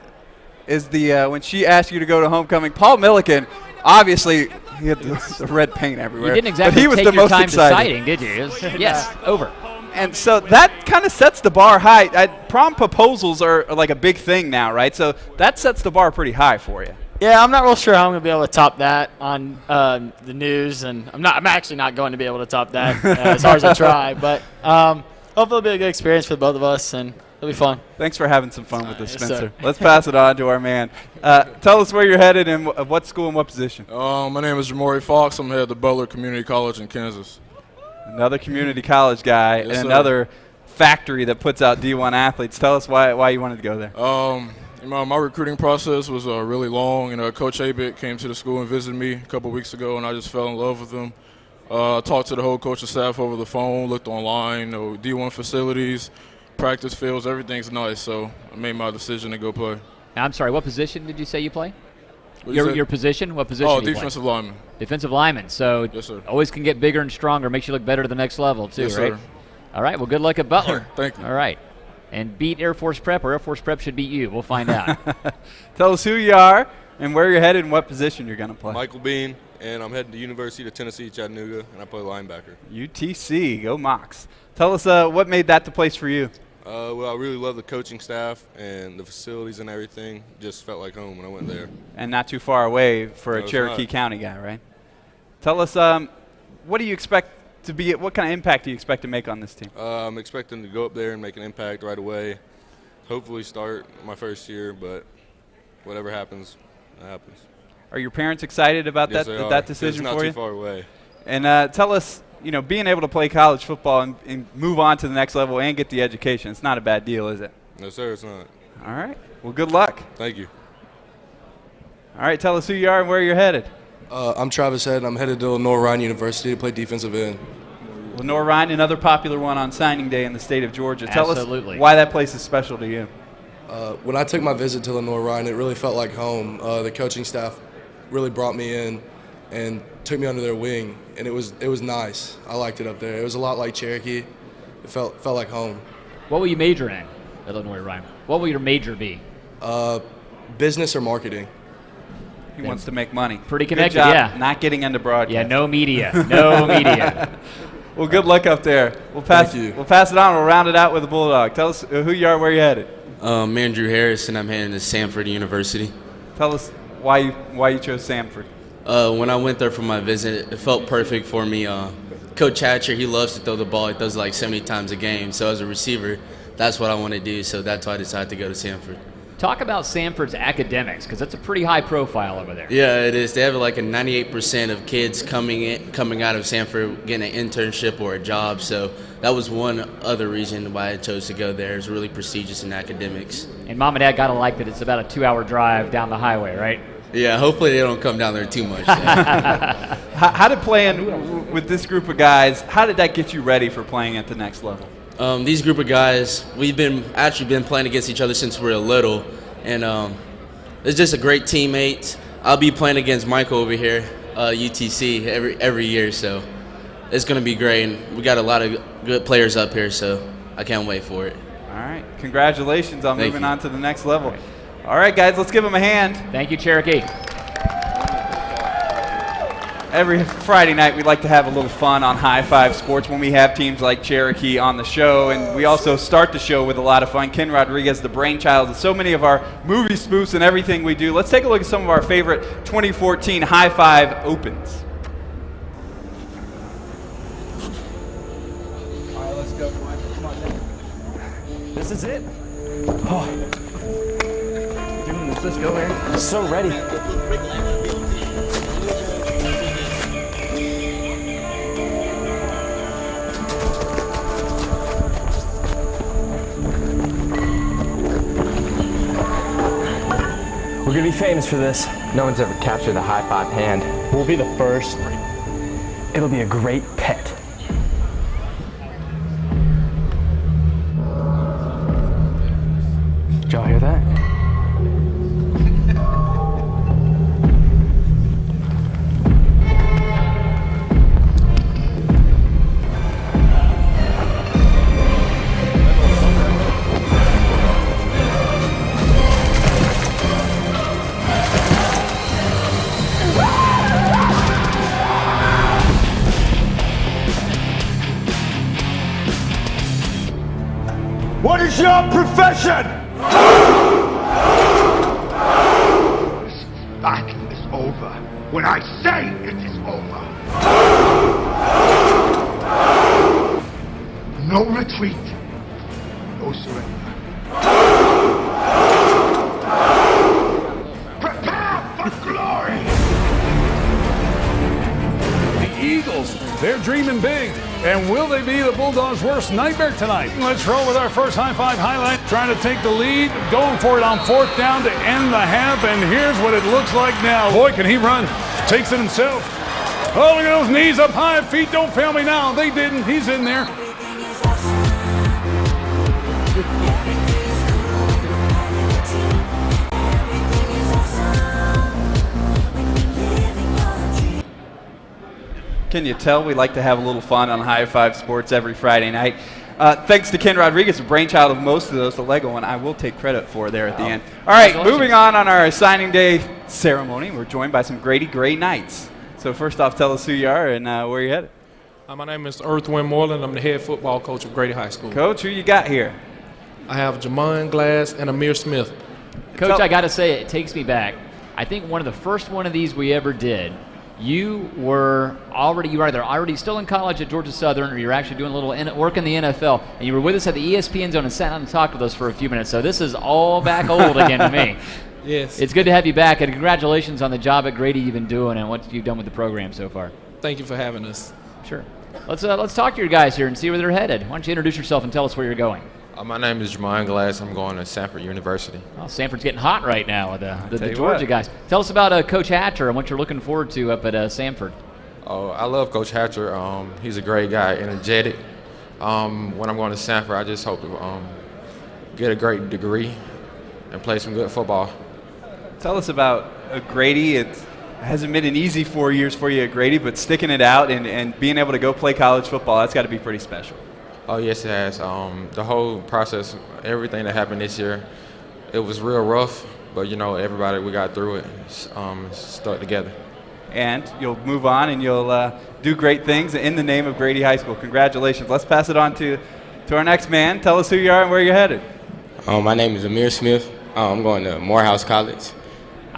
is when she asked you to go to homecoming. Paul Milliken, obviously, he had the red paint everywhere. You didn't exactly but he was take the your most time excited. deciding, did you? Yes, over. And so that kind of sets the bar high. Prom proposals are like a big thing now, right? So that sets the bar pretty high for you. Yeah, I'm not real sure how I'm going to be able to top that on the news, and I'm actually not going to be able to top that as hard as I try. But hopefully it'll be a good experience for both of us, and it'll be fun. Thanks for having some fun with us, Yes, Spencer. sir. Let's pass it on to our man. Tell us where you're headed and what school and what position. My name is Jamori Fox. I'm head of Butler Community College in Kansas. Another community college guy Yes, and sir. another factory that puts out D1 athletes. Tell us why you wanted to go there. My recruiting process was really long, and Coach Abit came to the school and visited me a couple weeks ago, and I just fell in love with him. Talked to the whole coaching staff over the phone, looked online, D1 facilities, practice fields, everything's nice, so I made my decision to go play. I'm sorry, what position did you say you play? What'd you say? Your position? What position Oh, do you play? defensive lineman. Defensive lineman. So Yes, sir. always can get bigger and stronger, makes you look better to the next level, too, Yes, right? sir. All right, well, good luck at Butler. Thank you. All right. And beat Air Force Prep, or Air Force Prep should beat you. We'll find out. Tell us who you are and where you're headed and what position you're going to play. Michael Bean, and I'm heading to University of Tennessee, Chattanooga, and I play linebacker. UTC, go Mocs. Tell us what made that the place for you. Well, I really love the coaching staff and the facilities and everything. Just felt like home when I went there. And not too far away for a No, it's Cherokee not. County guy, right? Tell us, what do you expect to be? What kind of impact do you expect to make on this team? I'm expecting to go up there and make an impact right away. Hopefully start my first year, but whatever happens, happens. Are your parents excited about Yes, they are. that decision It's not for too you? far away. And tell us, being able to play college football and move on to the next level and get the education, it's not a bad deal, is it? No, sir, it's not. All right. Well, good luck. Thank you. All right, tell us who you are and where you're headed. I'm Travis Head, and I'm headed to Lenore Ryan University to play defensive end. Lenore Ryan, another popular one on signing day in the state of Georgia. Tell Absolutely. us why that place is special to you. When I took my visit to Lenore Ryan, it really felt like home. The coaching staff really brought me in and took me under their wing, and it was nice. I liked it up there. It was a lot like Cherokee. It felt like home. What will you major in, Illinois Ryan? What will your major be? Business or marketing. He wants to make money. Pretty Good connected, job yeah. Not getting into broadcast. Yeah, no media. No media. Well, good luck up there. We'll pass it on. We'll round it out with a Bulldog. Tell us who you are, where you're headed. Andrew Harris, and I'm heading to Samford University. Tell us why you chose Samford. When I went there for my visit, it felt perfect for me. Coach Hatcher, he loves to throw the ball. He does it like 70 times a game. So as a receiver, that's what I want to do. So that's why I decided to go to Samford. Talk about Sanford's academics, because that's a pretty high profile over there. Yeah, it is. They have like a 98% of kids coming out of Sanford getting an internship or a job. So that was one other reason why I chose to go there. It's really prestigious in academics. And Mom and Dad gotta like that it's about a 2-hour drive down the highway, right? Yeah, hopefully they don't come down there too much. How did playing with this group of guys, how did that get you ready for playing at the next level? These group of guys, we've been playing against each other since we were little, and it's just a great teammate. I'll be playing against Michael over here, UTC, every year, so it's going to be great. And we got a lot of good players up here, so I can't wait for it. All right, congratulations on moving on to the next level. All right, guys, let's give them a hand. Thank you, Cherokee. Every Friday night, we like to have a little fun on High Five Sports when we have teams like Cherokee on the show, and we also start the show with a lot of fun. Ken Rodriguez, the brainchild of so many of our movie spoofs and everything we do. Let's take a look at some of our favorite 2014 High Five Opens. All right, let's go. Come on, Nick. This is it. Oh. Doing this. Let's go, Aaron. I'm so ready. We're gonna be famous for this. No one's ever captured the high five hand. We'll be the first. It'll be a great pet. Did y'all hear that? What is your profession? This battle is over when I say it is over. No retreat, no surrender. Prepare for glory! The Eagles, they're dreaming big. And will they be the Bulldogs' worst nightmare tonight? Let's roll with our first high five highlight. Trying to take the lead, going for it on 4th down to end the half. And here's what it looks like now. Boy, can he run. Takes it himself. Oh, look at those knees up high. Feet don't fail me now. They didn't. He's in there. Can you tell we like to have a little fun on High Five Sports every Friday night? Thanks to Ken Rodriguez, the brainchild of most of those, the Lego one I will take credit for there at the end. All right, moving on our signing day ceremony, we're joined by some Grady Gray Knights. So first off, tell us who you are and where you're headed. My name is Earthwind Moreland. I'm the head football coach of Grady High School. Coach, who you got here? I have Jamon Glass and Amir Smith. Coach, I got to say, it takes me back. I think one of the first one of these we ever did, you were either already still in college at Georgia Southern, or you were actually doing a little work in the NFL, and you were with us at the ESPN Zone and sat down and talked with us for a few minutes. So this is all back old again to me. Yes. It's good to have you back, and congratulations on the job at Grady you've been doing and what you've done with the program so far. Thank you for having us. Sure. Let's talk to your guys here and see where they're headed. Why don't you introduce yourself and tell us where you're going? My name is Jamon Glass. I'm going to Sanford University. Oh, Sanford's getting hot right now with the Georgia guys. Tell us about Coach Hatcher and what you're looking forward to up at Sanford. Oh, I love Coach Hatcher. He's a great guy, energetic. When I'm going to Sanford, I just hope to get a great degree and play some good football. Tell us about Grady. It hasn't been an easy 4 years for you at Grady, but sticking it out and being able to go play college football, that's got to be pretty special. Oh, yes, it has. The whole process, everything that happened this year, it was real rough, but, everybody, we got through it, stuck together. And you'll move on and you'll do great things in the name of Grady High School. Congratulations. Let's pass it on to our next man. Tell us who you are and where you're headed. My name is Amir Smith. I'm going to Morehouse College.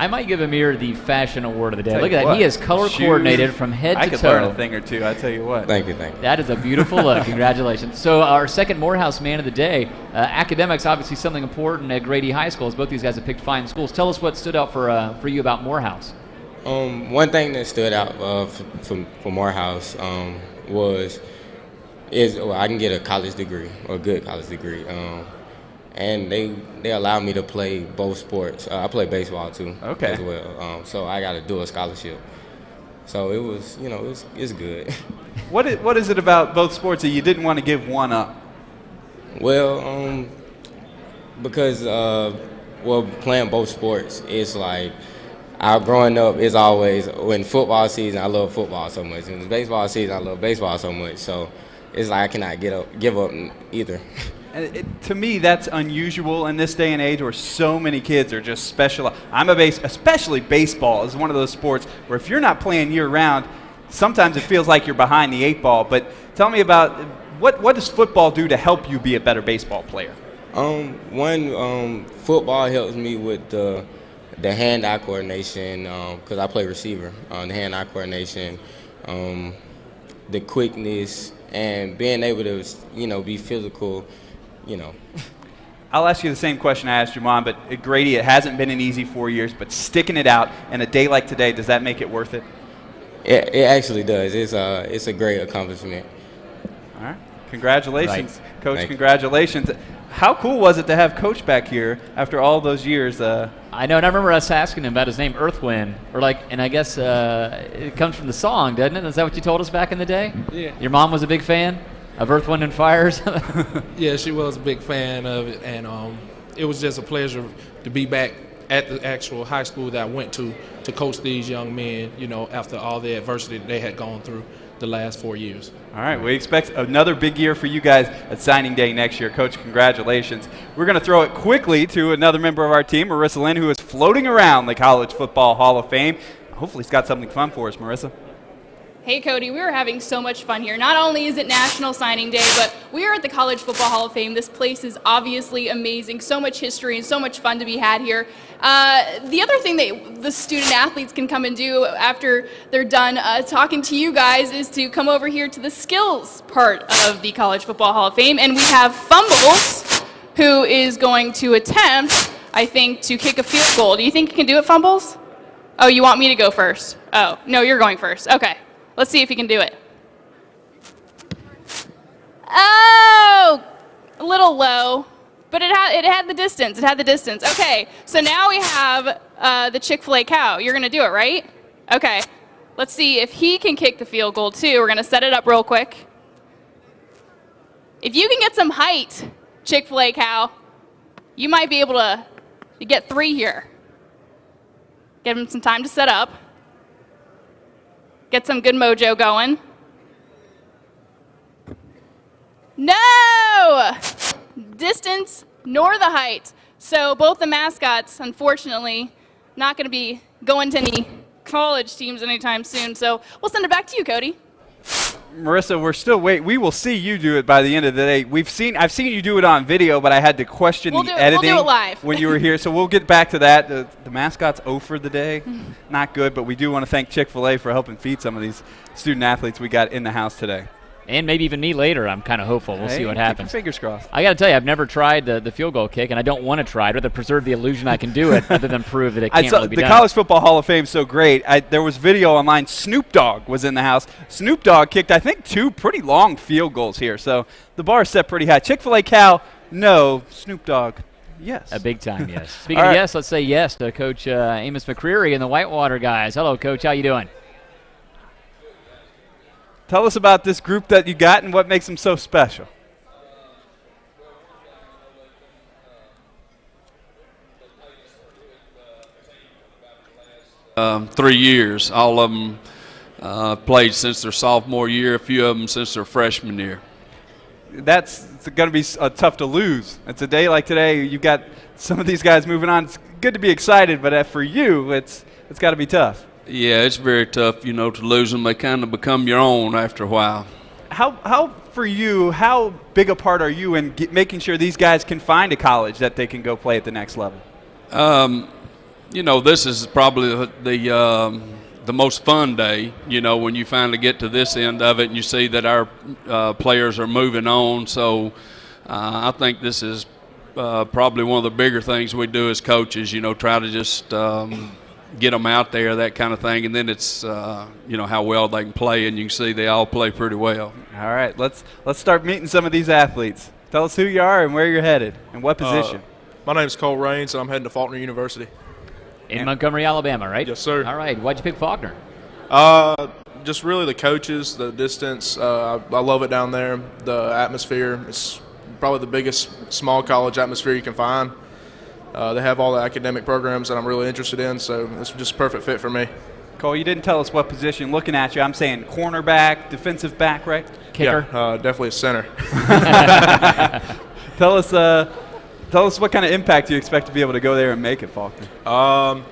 I might give Amir the fashion award of the day. Tell Look you at that. what, He is color shoes. coordinated from head I to could toe. learn a thing or two, I tell you what. Thank you, thank you. That is a beautiful look. Congratulations. So our second Morehouse man of the day, academics, obviously something important at Grady High School, as both these guys have picked fine schools. Tell us what stood out for you about Morehouse. One thing that stood out for Morehouse I can get a college degree, or a good college degree. And they allow me to play both sports. I play baseball too, okay, as well. So I got to do a scholarship. So it was, it's good. What is it about both sports that you didn't want to give one up? Well, because playing both sports, it's like growing up is always when football season. I love football so much. When it's baseball season, I love baseball so much. So it's like I cannot give up either. And to me, that's unusual in this day and age where so many kids are just special. Especially baseball is one of those sports where if you're not playing year-round, sometimes it feels like you're behind the 8 ball. But tell me about what does football do to help you be a better baseball player? Football helps me with the hand-eye coordination because I play receiver. The hand-eye coordination, the quickness, and being able to be physical. I'll ask you the same question I asked your mom, but at Grady, it hasn't been an easy 4 years, but sticking it out in a day like today, does that make it worth it? It actually does. It's a great accomplishment. All right. Congratulations, Right. Coach. Thank Congratulations. How cool was it to have Coach back here after all those years? I know, and I remember us asking him about his name, Earthwind, and I guess it comes from the song, doesn't it? Is that what you told us back in the day? Yeah. Your mom was a big fan of Earth, Wind, and Fires? Yeah, she was a big fan of it, and it was just a pleasure to be back at the actual high school that I went to coach these young men, after all the adversity they had gone through the last 4 years. All right, we expect another big year for you guys at signing day next year. Coach, congratulations. We're going to throw it quickly to another member of our team, Merissa Lynn, who is floating around the College Football Hall of Fame. Hopefully he's got something fun for us, Merissa. Hey, Cody, we are having so much fun here. Not only is it National Signing Day, but we are at the College Football Hall of Fame. This place is obviously amazing. So much history and so much fun to be had here. The other thing that the student athletes can come and do after they're done talking to you guys is to come over here to the skills part of the College Football Hall of Fame. And we have Fumbles, who is going to attempt, I think, to kick a field goal. Do you think you can do it, Fumbles? Oh, you want me to go first? Oh, no, you're going first. Okay. Let's see if he can do it. Oh, a little low, but it had the distance. It had the distance. Okay, so now we have the Chick-fil-A cow. You're going to do it, right? Okay. Let's see if he can kick the field goal, too. We're going to set it up real quick. If you can get some height, Chick-fil-A cow, you might be able to get 3 here. Give him some time to set up. Get some good mojo going. No! Distance nor the height. So both the mascots, unfortunately, not going to be going to any college teams anytime soon. So we'll send it back to you, Cody. Merissa, we're still waiting. We will see you do it by the end of the day. I've seen you do it on video, but I had to question the editing we'll do it live. when you were here. So we'll get back to that. The mascot's 0 for the day. Not good, but we do want to thank Chick-fil-A for helping feed some of these student athletes we got in the house today. And maybe even me later. I'm kind of hopeful. We'll see what happens. Keep your fingers crossed. I got to tell you, I've never tried the field goal kick, and I don't want to try it. I'd rather preserve the illusion I can do it rather than prove that it can't really be the done. College Football Hall of Fame is so great. There was video online. Snoop Dogg was in the house. Snoop Dogg kicked, I think, 2 pretty long field goals here. So the bar is set pretty high. Chick-fil-A cow, no. Snoop Dogg, yes. A big time yes. Speaking of yes, let's say yes to Coach Amos McCreary and the Whitewater guys. Hello, Coach. How you doing? Tell us about this group that you got and what makes them so special. $3 years. All of them played since their sophomore year, a few of them since their freshman year. That's going to be tough to lose. It's a day like today. You've got some of these guys moving on. It's good to be excited, but for you, it's got to be tough. Yeah, it's very tough, to lose them. They kind of become your own after a while. How for you, how big a part are you in making sure these guys can find a college that they can go play at the next level? this is probably the most fun day, when you finally get to this end of it and you see that our players are moving on. So I think this is probably one of the bigger things we do as coaches, try to just get them out there, that kind of thing. And then it's, how well they can play, and you can see they all play pretty well. All right, let's start meeting some of these athletes. Tell us who you are and where you're headed and what position. My name's Cole Raines, and I'm heading to Faulkner University. In Montgomery, Alabama, right? Yes, sir. All right. Why'd you pick Faulkner? Just really the coaches, the distance. I love it down there. The atmosphere. It's probably the biggest small college atmosphere you can find. They have all the academic programs that I'm really interested in, so it's just a perfect fit for me. Cole, you didn't tell us what position. Looking at you, I'm saying cornerback, defensive back, right? Kicker? Yeah, definitely a center. Tell us what kind of impact you expect to be able to go there and make at Faulkner. I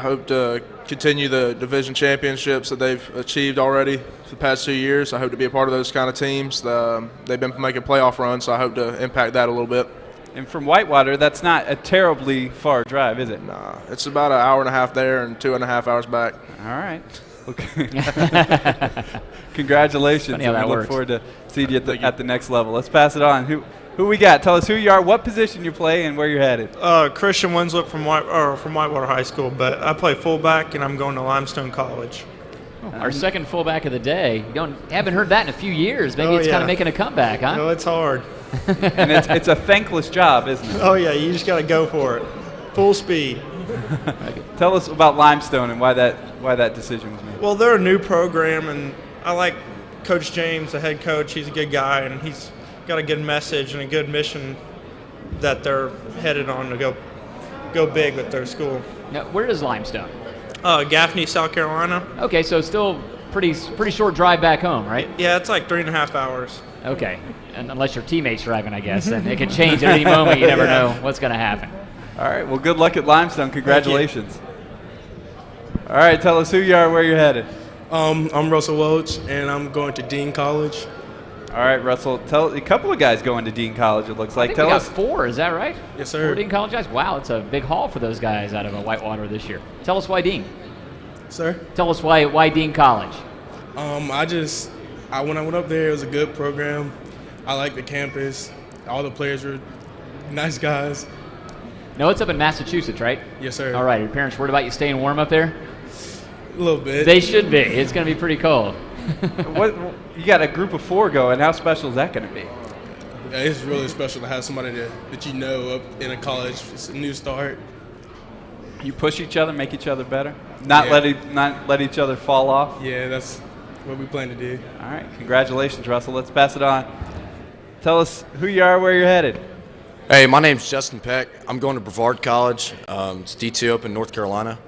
hope to continue the division championships that they've achieved already for the past 2 years. I hope to be a part of those kind of teams. They've been making playoff runs, so I hope to impact that a little bit. And from Whitewater, that's not a terribly far drive, is it? Nah, it's about an hour and a half there and 2.5 hours back. All right. Okay. Congratulations. Funny how that we works. look forward to seeing you at the next level. Let's pass it on. Who we got? Tell us who you are, what position you play, and where you're headed. Christian Winslow from Whitewater High School, but I play fullback, and I'm going to Limestone College. Our second fullback of the day. Haven't heard that in a few years. Maybe it's kind of making a comeback, huh? No, it's hard. And it's a thankless job, isn't it? Oh, yeah, you just got to go for it. Full speed. Tell us about Limestone and why that decision was made. Well, they're a new program, and I like Coach James, the head coach. He's a good guy, and he's got a good message and a good mission that they're headed on to go big with their school. Now, where is Limestone? Gaffney, South Carolina. Okay, so still pretty short drive back home, right? Yeah, it's like 3.5 hours. Okay, and unless your teammate's driving, I guess, and it can change at any moment. You never know what's going to happen. All right, well, good luck at Limestone. Congratulations. All right, tell us who you are, where you're headed. I'm Russell Welch, and I'm going to Dean College. All right, Russell, tell a couple of guys going to Dean College, it looks like. I think we got 4, is that right? Yes, sir. 4 Dean College guys? Wow, it's a big haul for those guys out of Whitewater this year. Tell us why Dean. Sir? Tell us why Dean College. When I went up there, it was a good program. I liked the campus. All the players were nice guys. No, it's up in Massachusetts, right? Yes, sir. All right, are your parents worried about you staying warm up there? A little bit. They should be. It's going to be pretty cold. You got a group of 4 going. How special is that going to be? Yeah, it's really special to have somebody that you know up in a college. It's a new start. You push each other, make each other better? Not let each other fall off? Yeah, that's what we plan to do. All right, congratulations, Russell. Let's pass it on. Tell us who you are, where you're headed. Hey, my name's Justin Peck. I'm going to Brevard College. It's D2 up in North Carolina.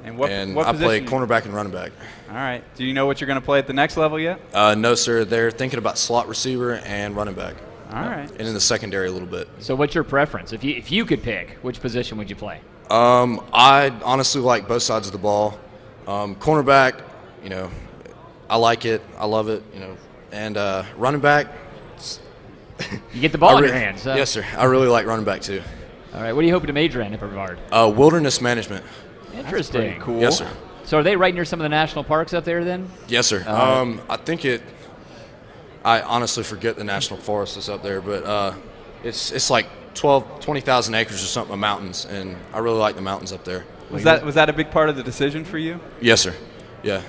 And what I play cornerback and running back. All right. Do you know what you're going to play at the next level yet? No, sir. They're thinking about slot receiver and running back. All right. And in the secondary a little bit. So what's your preference? If you could pick, which position would you play? I honestly like both sides of the ball. Cornerback, I like it. I love it, And running back. You get the ball in your hands. Yes, sir. I really like running back, too. All right. What are you hoping to major in at Brevard? Wilderness management. Interesting. That's pretty cool. Yes, sir. So are they right near some of the national parks up there then? Yes, sir. I think I honestly forget the national forest that's up there, but it's like 20,000 acres or something of mountains, and I really like the mountains up there. Was that a big part of the decision for you? Yes, sir. Yeah.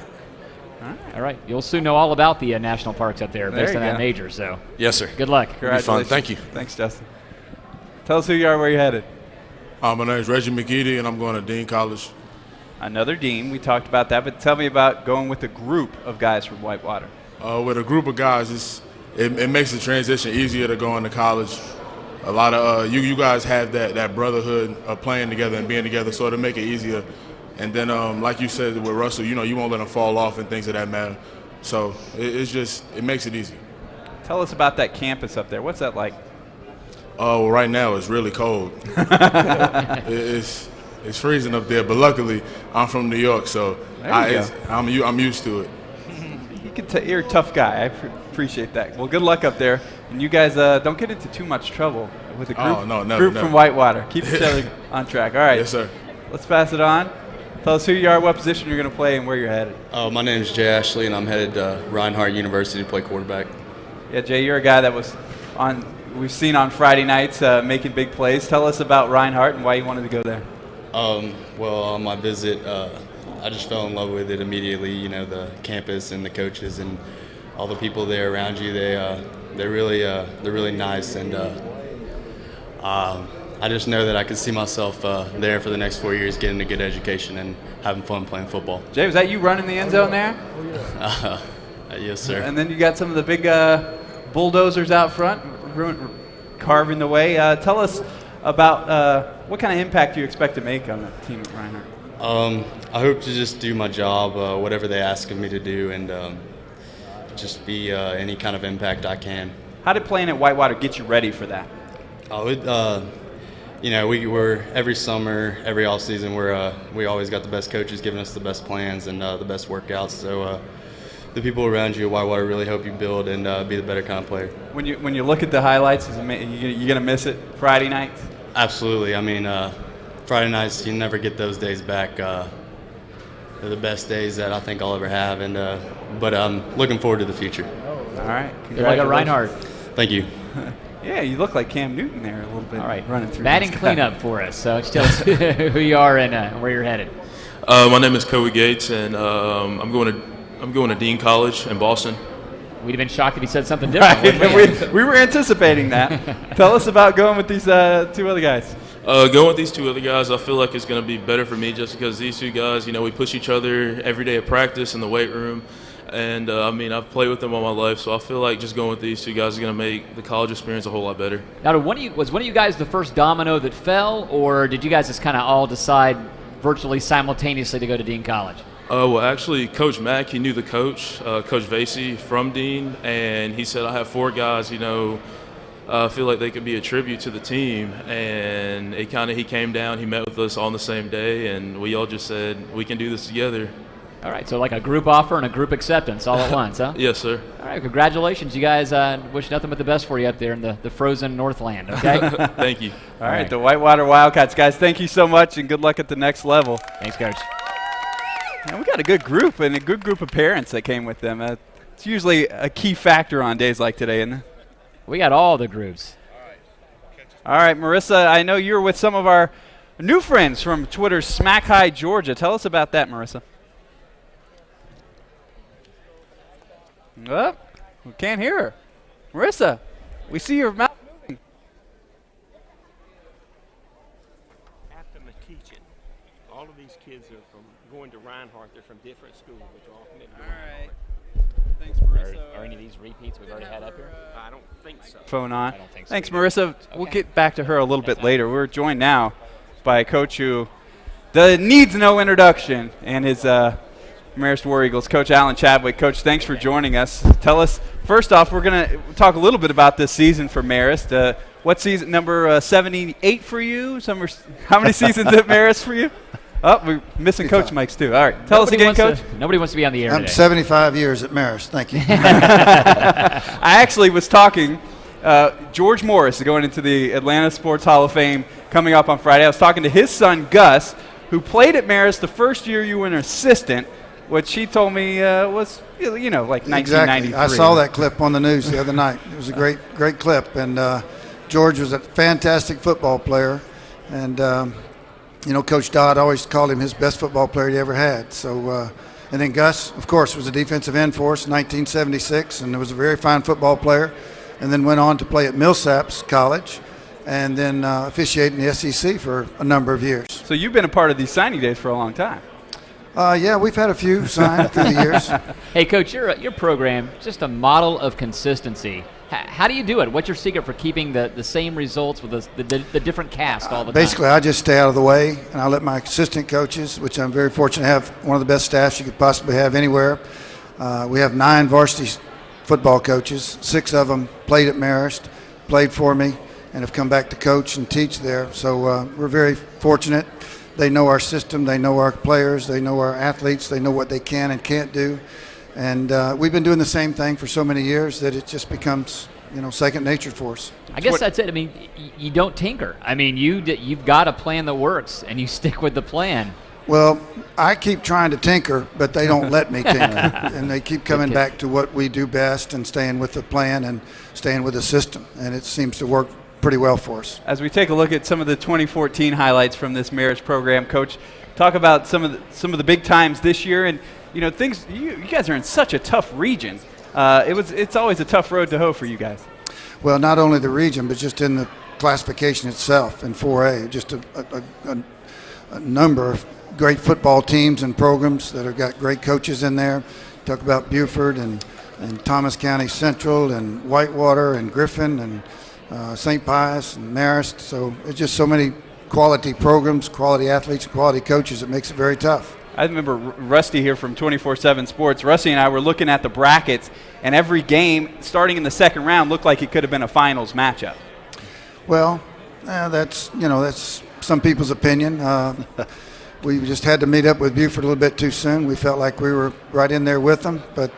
All right. You'll soon know all about the national parks up there based on that go. major. So yes, sir. Good luck. It'll be fun. Thank you. Thanks, Justin. Tell us who you are, where you're headed. My name is Reggie McGeady, and I'm going to Dean College. Another Dean. We talked about that, but tell me about going with a group of guys from Whitewater. With a group of guys, it makes the transition easier to go into college. A lot of you guys have that brotherhood of playing together and being together, so it'll make it easier. And then, like you said with Russell, you won't let him fall off and things of that matter. So it makes it easy. Tell us about that campus up there. What's that like? Well, right now it's really cold. It's freezing up there, but luckily I'm from New York, so I'm used to it. You're a tough guy. I appreciate that. Well, good luck up there. And you guys don't get into too much trouble. with a group, Oh, no, never, group never. from Whitewater. Keep each other on track. All right. Yes, sir. Let's pass it on. Tell us who you are, what position you're going to play, and where you're headed. My name is Jay Ashley, and I'm headed to Reinhardt University to play quarterback. Yeah, Jay, you're a guy that was we've seen on Friday nights making big plays. Tell us about Reinhardt and why you wanted to go there. Well, on my visit, I just fell in love with it immediately. You know, the campus and the coaches and all the people there around you. They're really nice, and I just know that I could see myself there for the next 4 years, getting a good education and having fun playing football. Jay, was that you running the end zone there? Yes, sir. And then you got some of the big bulldozers out front carving the way. Tell us about what kind of impact you expect to make on the team at Reinhardt. I hope to just do my job, whatever they ask of me to do, and just be any kind of impact I can. How did playing at Whitewater get you ready for that? You know, we're every summer, every off season, we always got the best coaches giving us the best plans and the best workouts. So the people around you at Whitewater really help you build and be the better kind of player. When you look at the highlights, you gonna miss it Friday nights? Absolutely. I mean, Friday nights, you never get those days back. They're the best days that I think I'll ever have, and but I'm looking forward to the future. All right. Good luck at Reinhardt. Thank you. Yeah, you look like Cam Newton there a little bit. All right, running through. batting cleanup for us. So tell us who you are and where you're headed. My name is Cody Gates, and I'm going to Dean College in Boston. We'd have been shocked if he said something different. Right. we were anticipating that. Tell us about going with these two other guys. Going with these two other guys, I feel like it's going to be better for me just because these two guys, you know, we push each other every day at practice in the weight room. And, I mean, I've played with them all my life, so I feel like just going with these two guys is going to make the college experience a whole lot better. Now, was one of you guys the first domino that fell, or did you guys just kind of all decide virtually simultaneously to go to Dean College? Well, actually, Coach Mack, he knew the coach, Coach Vasey from Dean, and he said, I have 4 guys, you know, I feel like they could be a tribute to the team. And he came down, he met with us on the same day, and we all just said, we can do this together. All right, so like a group offer and a group acceptance all at once, huh? Yes, sir. All right, congratulations. You guys wish nothing but the best for you up there in the frozen Northland, okay? Thank you. All right, the Whitewater Wildcats. Guys, thank you so much, and good luck at the next level. Thanks, Coach. And we got a good group and a good group of parents that came with them. It's usually a key factor on days like today, isn't it? We got all the groups. All right, Merissa, I know you're with some of our new friends from Twitter's Smack High, Georgia. Tell us about that, Merissa. Oh, we can't hear her. Merissa, we see your mouth moving. After my teaching, all of these kids are from going to Reinhardt. They're from different schools, but they're all committed to Reinhardt. Thanks, Merissa. Are any of these repeats we've already had up here? I don't think so. Phone on. I don't think so. Thanks, Merissa. Okay. We'll get back to her a little bit later. We're joined now by a coach who needs no introduction, and his Marist War Eagles, Coach Alan Chadwick. Coach, thanks for joining us. Tell us, first off, we're going to talk a little bit about this season for Marist. What season, number 78 for you? How many seasons at Marist for you? Oh, we're missing Coach Mike's too. All right, tell us again, Coach. Nobody wants to be on the air I'm today. 75 years at Marist. Thank you. I actually was talking, George Morris is going into the Atlanta Sports Hall of Fame coming up on Friday. I was talking to his son, Gus, who played at Marist the first year you were an assistant, which he told me was, you know, like 1993. Exactly. I saw that clip on the news the other night. It was a great clip. And George was a fantastic football player. And, you know, Coach Dodd always called him his best football player he ever had. So, and then Gus, of course, was a defensive end for us in 1976 and was a very fine football player. And then went on to play at Millsaps College and then officiate in the SEC for a number of years. So you've been a part of these signing days for a long time. Yeah, we've had a few signed through the years. Hey, Coach, your program, just a model of consistency. How do you do it? What's your secret for keeping the same results with the different cast all the time? Basically, I just stay out of the way, and I let my assistant coaches, which I'm very fortunate to have one of the best staffs you could possibly have anywhere. We have 9 varsity football coaches. 6 of them played at Marist, played for me, and have come back to coach and teach there. So we're very fortunate. They know our system. They know our players. They know our athletes. They know what they can and can't do. And we've been doing the same thing for so many years that it just becomes second nature for us. I guess that's it. I mean, you don't tinker. I mean, you've got a plan that works, and you stick with the plan. Well, I keep trying to tinker, but they don't let me tinker. And they keep coming back to what we do best and staying with the plan and staying with the system. And it seems to work pretty well for us. As we take a look at some of the 2014 highlights from this Marist program, Coach, talk about some of the big times this year. And, things, you guys are in such a tough region. It's always a tough road to hoe for you guys. Well, not only the region, but just in the classification itself in 4A, just a number of great football teams and programs that have got great coaches in there. Talk about Buford and Thomas County Central and Whitewater and Griffin and St. Pius and Marist. So it's just so many quality programs, quality athletes, and quality coaches. It makes it very tough. I remember Rusty here from 24/7 Sports. Rusty and I were looking at the brackets, and every game starting in the second round looked like it could have been a finals matchup. Well, that's some people's opinion. We just had to meet up with Buford a little bit too soon. We felt like we were right in there with them, but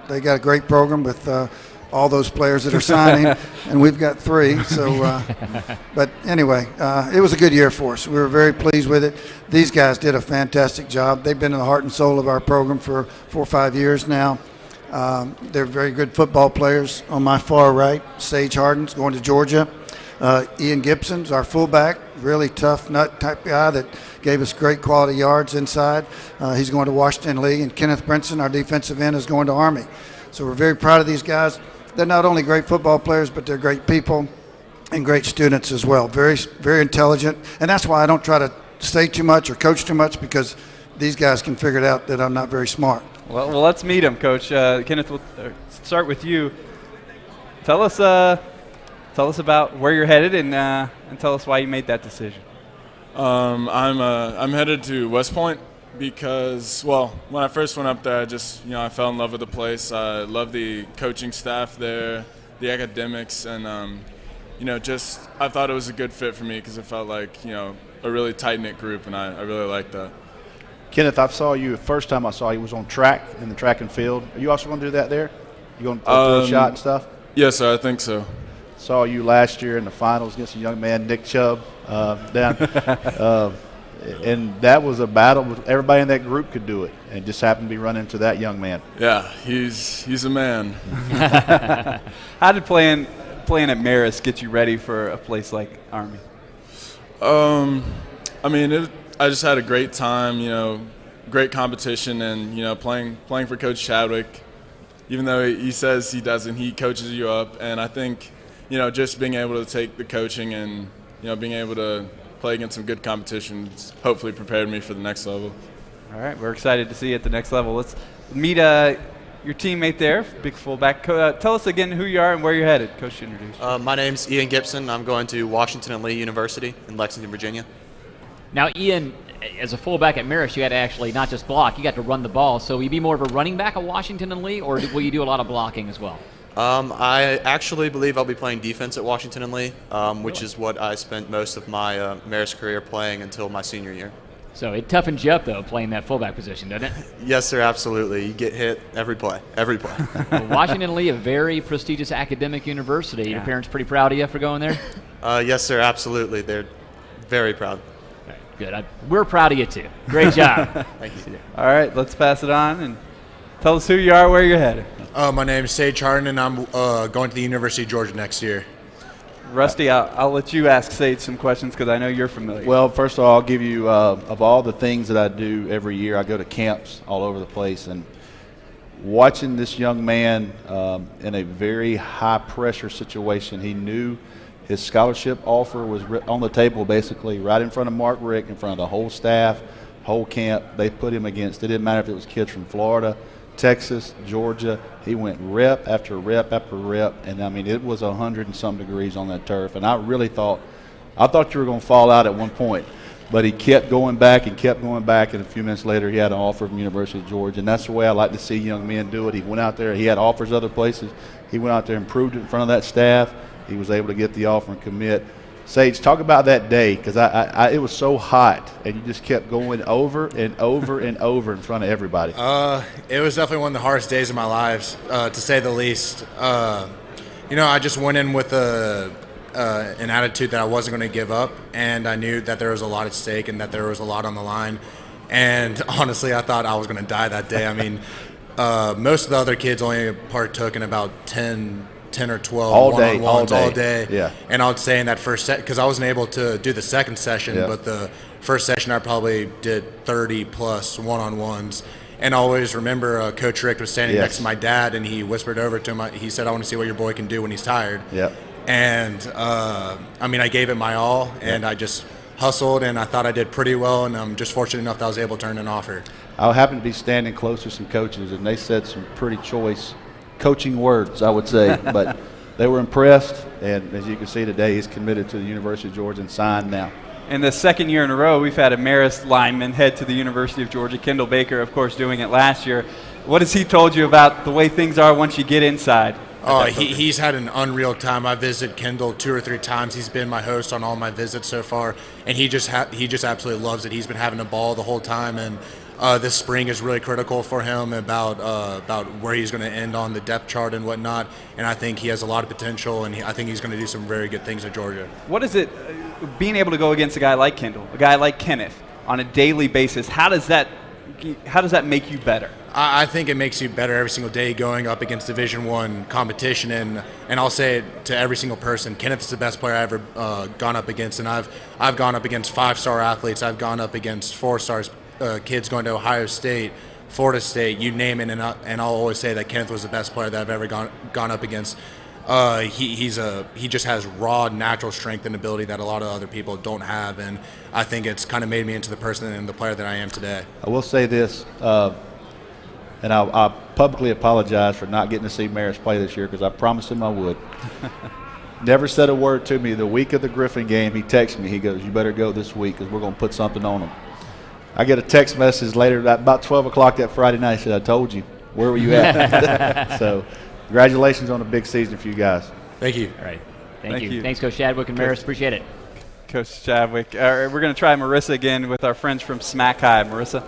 they got a great program with all those players that are signing, and we've got 3. So, but anyway, it was a good year for us. We were very pleased with it. These guys did a fantastic job. They've been in the heart and soul of our program for 4 or 5 years now. They're very good football players. On my far right, Sage Harden's going to Georgia. Ian Gibson's our fullback, really tough nut type guy that gave us great quality yards inside. He's going to Washington Lee, and Kenneth Brinson, our defensive end, is going to Army. So we're very proud of these guys. They're not only great football players, but they're great people and great students as well. Very, very intelligent, and that's why I don't try to say too much or coach too much, because these guys can figure it out that I'm not very smart. Well, let's meet them, Coach. Kenneth, we'll start with you. Tell us about where you're headed and tell us why you made that decision. I'm headed to West Point because, when I first went up there, I fell in love with the place. I love the coaching staff there, the academics, and I thought it was a good fit for me because it felt like a really tight-knit group, and I really liked that. Kenneth, first time I saw you was on track, in the track and field. Are you also going to do that there? You going to throw a shot and stuff? Yes, sir, I think so. Saw you last year in the finals against a young man, Nick Chubb, down. And that was a battle. Everybody in that group could do it, and just happened to be running into that young man. Yeah, he's a man. How did playing at Marist get you ready for a place like Army? I just had a great time, great competition, and, playing for Coach Chadwick. Even though he says he doesn't, he coaches you up. And I think, just being able to take the coaching and, being able to play against some good competitions hopefully prepared me for the next level. All right, we're excited to see you at the next level. Let's meet your teammate there, big fullback. Tell us again who you are and where you're headed. Coach, introduce you. My name's Ian Gibson. I'm going to Washington and Lee University in Lexington, Virginia. Now, Ian, as a fullback at Marist, you had to actually not just block, you got to run the ball. So will you be more of a running back at Washington and Lee, or will you do a lot of blocking as well? I actually believe I'll be playing defense at Washington and Lee, which is what I spent most of my Marist career playing until my senior year. So it toughens you up, though, playing that fullback position, doesn't it? Yes, sir, absolutely. You get hit every play. Well, Washington and Lee, a very prestigious academic university. Your parents pretty proud of you for going there? Yes, sir, absolutely. They're very proud. Good. We're proud of you, too. Great job. Thank you. All right, let's pass it on and tell us who you are, where you're headed. My name is Sage Harden, and I'm going to the University of Georgia next year. Rusty, I'll let you ask Sage some questions because I know you're familiar. Well, first of all, I'll give you, of all the things that I do every year, I go to camps all over the place, and watching this young man in a very high-pressure situation, he knew his scholarship offer was on the table basically right in front of Mark Rick, in front of the whole staff, whole camp. They put him against. It didn't matter if it was kids from Florida, Texas, Georgia. He went rep after rep after rep, and it was 100 and some degrees on that turf. And I really thought you were going to fall out at one point, but he kept going back and kept going back. And a few minutes later, he had an offer from the University of Georgia, and that's the way I like to see young men do it. He went out there. He had offers other places. He went out there and proved it in front of that staff. He was able to get the offer and commit. Sage, talk about that day, because it was so hot, and you just kept going over and over and over in front of everybody. It was definitely one of the hardest days of my lives, to say the least. I just went in with an attitude that I wasn't going to give up, and I knew that there was a lot at stake and that there was a lot on the line. And honestly, I thought I was going to die that day. I mean, most of the other kids only partook in about 10 or 12 one-on-ones all day. Yeah. And I would say in that first set, because I wasn't able to do the second session, but the first session I probably did 30 plus one-on-ones. And I always remember Coach Rick was standing next to my dad, and he whispered over to him. He said, "I want to see what your boy can do when he's tired." Yep. And I gave it my all, and I just hustled, and I thought I did pretty well, and I'm just fortunate enough that I was able to turn an offer. I happened to be standing close to some coaches, and they said some pretty choice coaching words, I would say, but they were impressed, and as you can see today, he's committed to the University of Georgia and signed now. In the second year in a row, we've had a Marist lineman head to the University of Georgia, Kendall Baker, of course, doing it last year. What has he told you about the way things are once you get inside? He's had an unreal time. I visited Kendall 2 or 3 times. He's been my host on all my visits so far, and he just absolutely loves it. He's been having a ball the whole time, and this spring is really critical for him about where he's going to end on the depth chart and whatnot. And I think he has a lot of potential, and I think he's going to do some very good things at Georgia. What is it, being able to go against a guy like Kendall, a guy like Kenneth, on a daily basis? How does that make you better? I think it makes you better every single day going up against Division I competition, and I'll say it to every single person. Kenneth is the best player I've ever gone up against, and I've gone up against 5-star athletes. I've gone up against 4-star kids going to Ohio State, Florida State, you name it, and I'll always say that Kenneth was the best player that I've ever gone up against. He just has raw natural strength and ability that a lot of other people don't have, and I think it's kind of made me into the person and the player that I am today. I will say this, and I publicly apologize for not getting to see Marist play this year because I promised him I would. Never said a word to me. The week of the Griffin game, he texted me. He goes, "You better go this week because we're going to put something on them." I get a text message later, about 12 o'clock that Friday night. He said, "I told you. Where were you at?" So congratulations on a big season for you guys. Thank you. All right. Thank you. Thanks, Coach Chadwick and Marist. Appreciate it. Coach Chadwick. We're going to try Merissa again with our friends from Smack High. Merissa.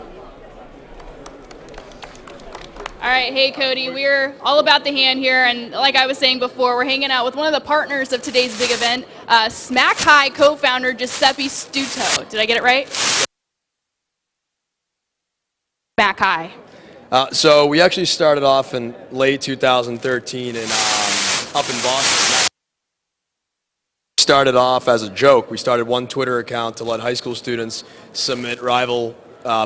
All right, hey Cody, we're all about the hand here, and like I was saying before, we're hanging out with one of the partners of today's big event, Smack High co-founder Giuseppe Stuto. Did I get it right? Smack High. So we actually started off in late 2013 up in Boston. Started off as a joke. We started one Twitter account to let high school students submit rival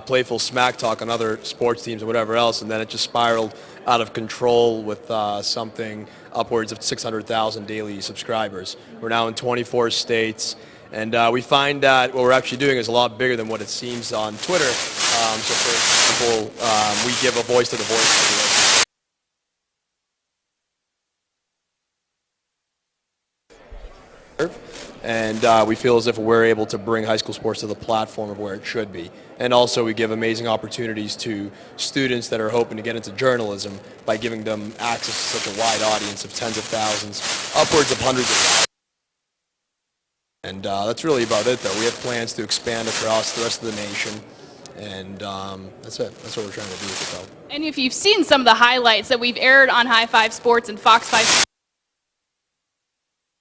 playful smack talk on other sports teams and whatever else, and then it just spiraled out of control with something upwards of 600,000 daily subscribers. We're now in 24 states, and we find that what we're actually doing is a lot bigger than what it seems on Twitter. So for example, we give a voice to the voice. And we feel as if we're able to bring high school sports to the platform of where it should be. And also we give amazing opportunities to students that are hoping to get into journalism by giving them access to such a wide audience of tens of thousands, upwards of hundreds of thousands. And that's really about it, though. We have plans to expand across the rest of the nation. And that's it. That's what we're trying to do with the club. And if you've seen some of the highlights that we've aired on High Five Sports and Fox 5,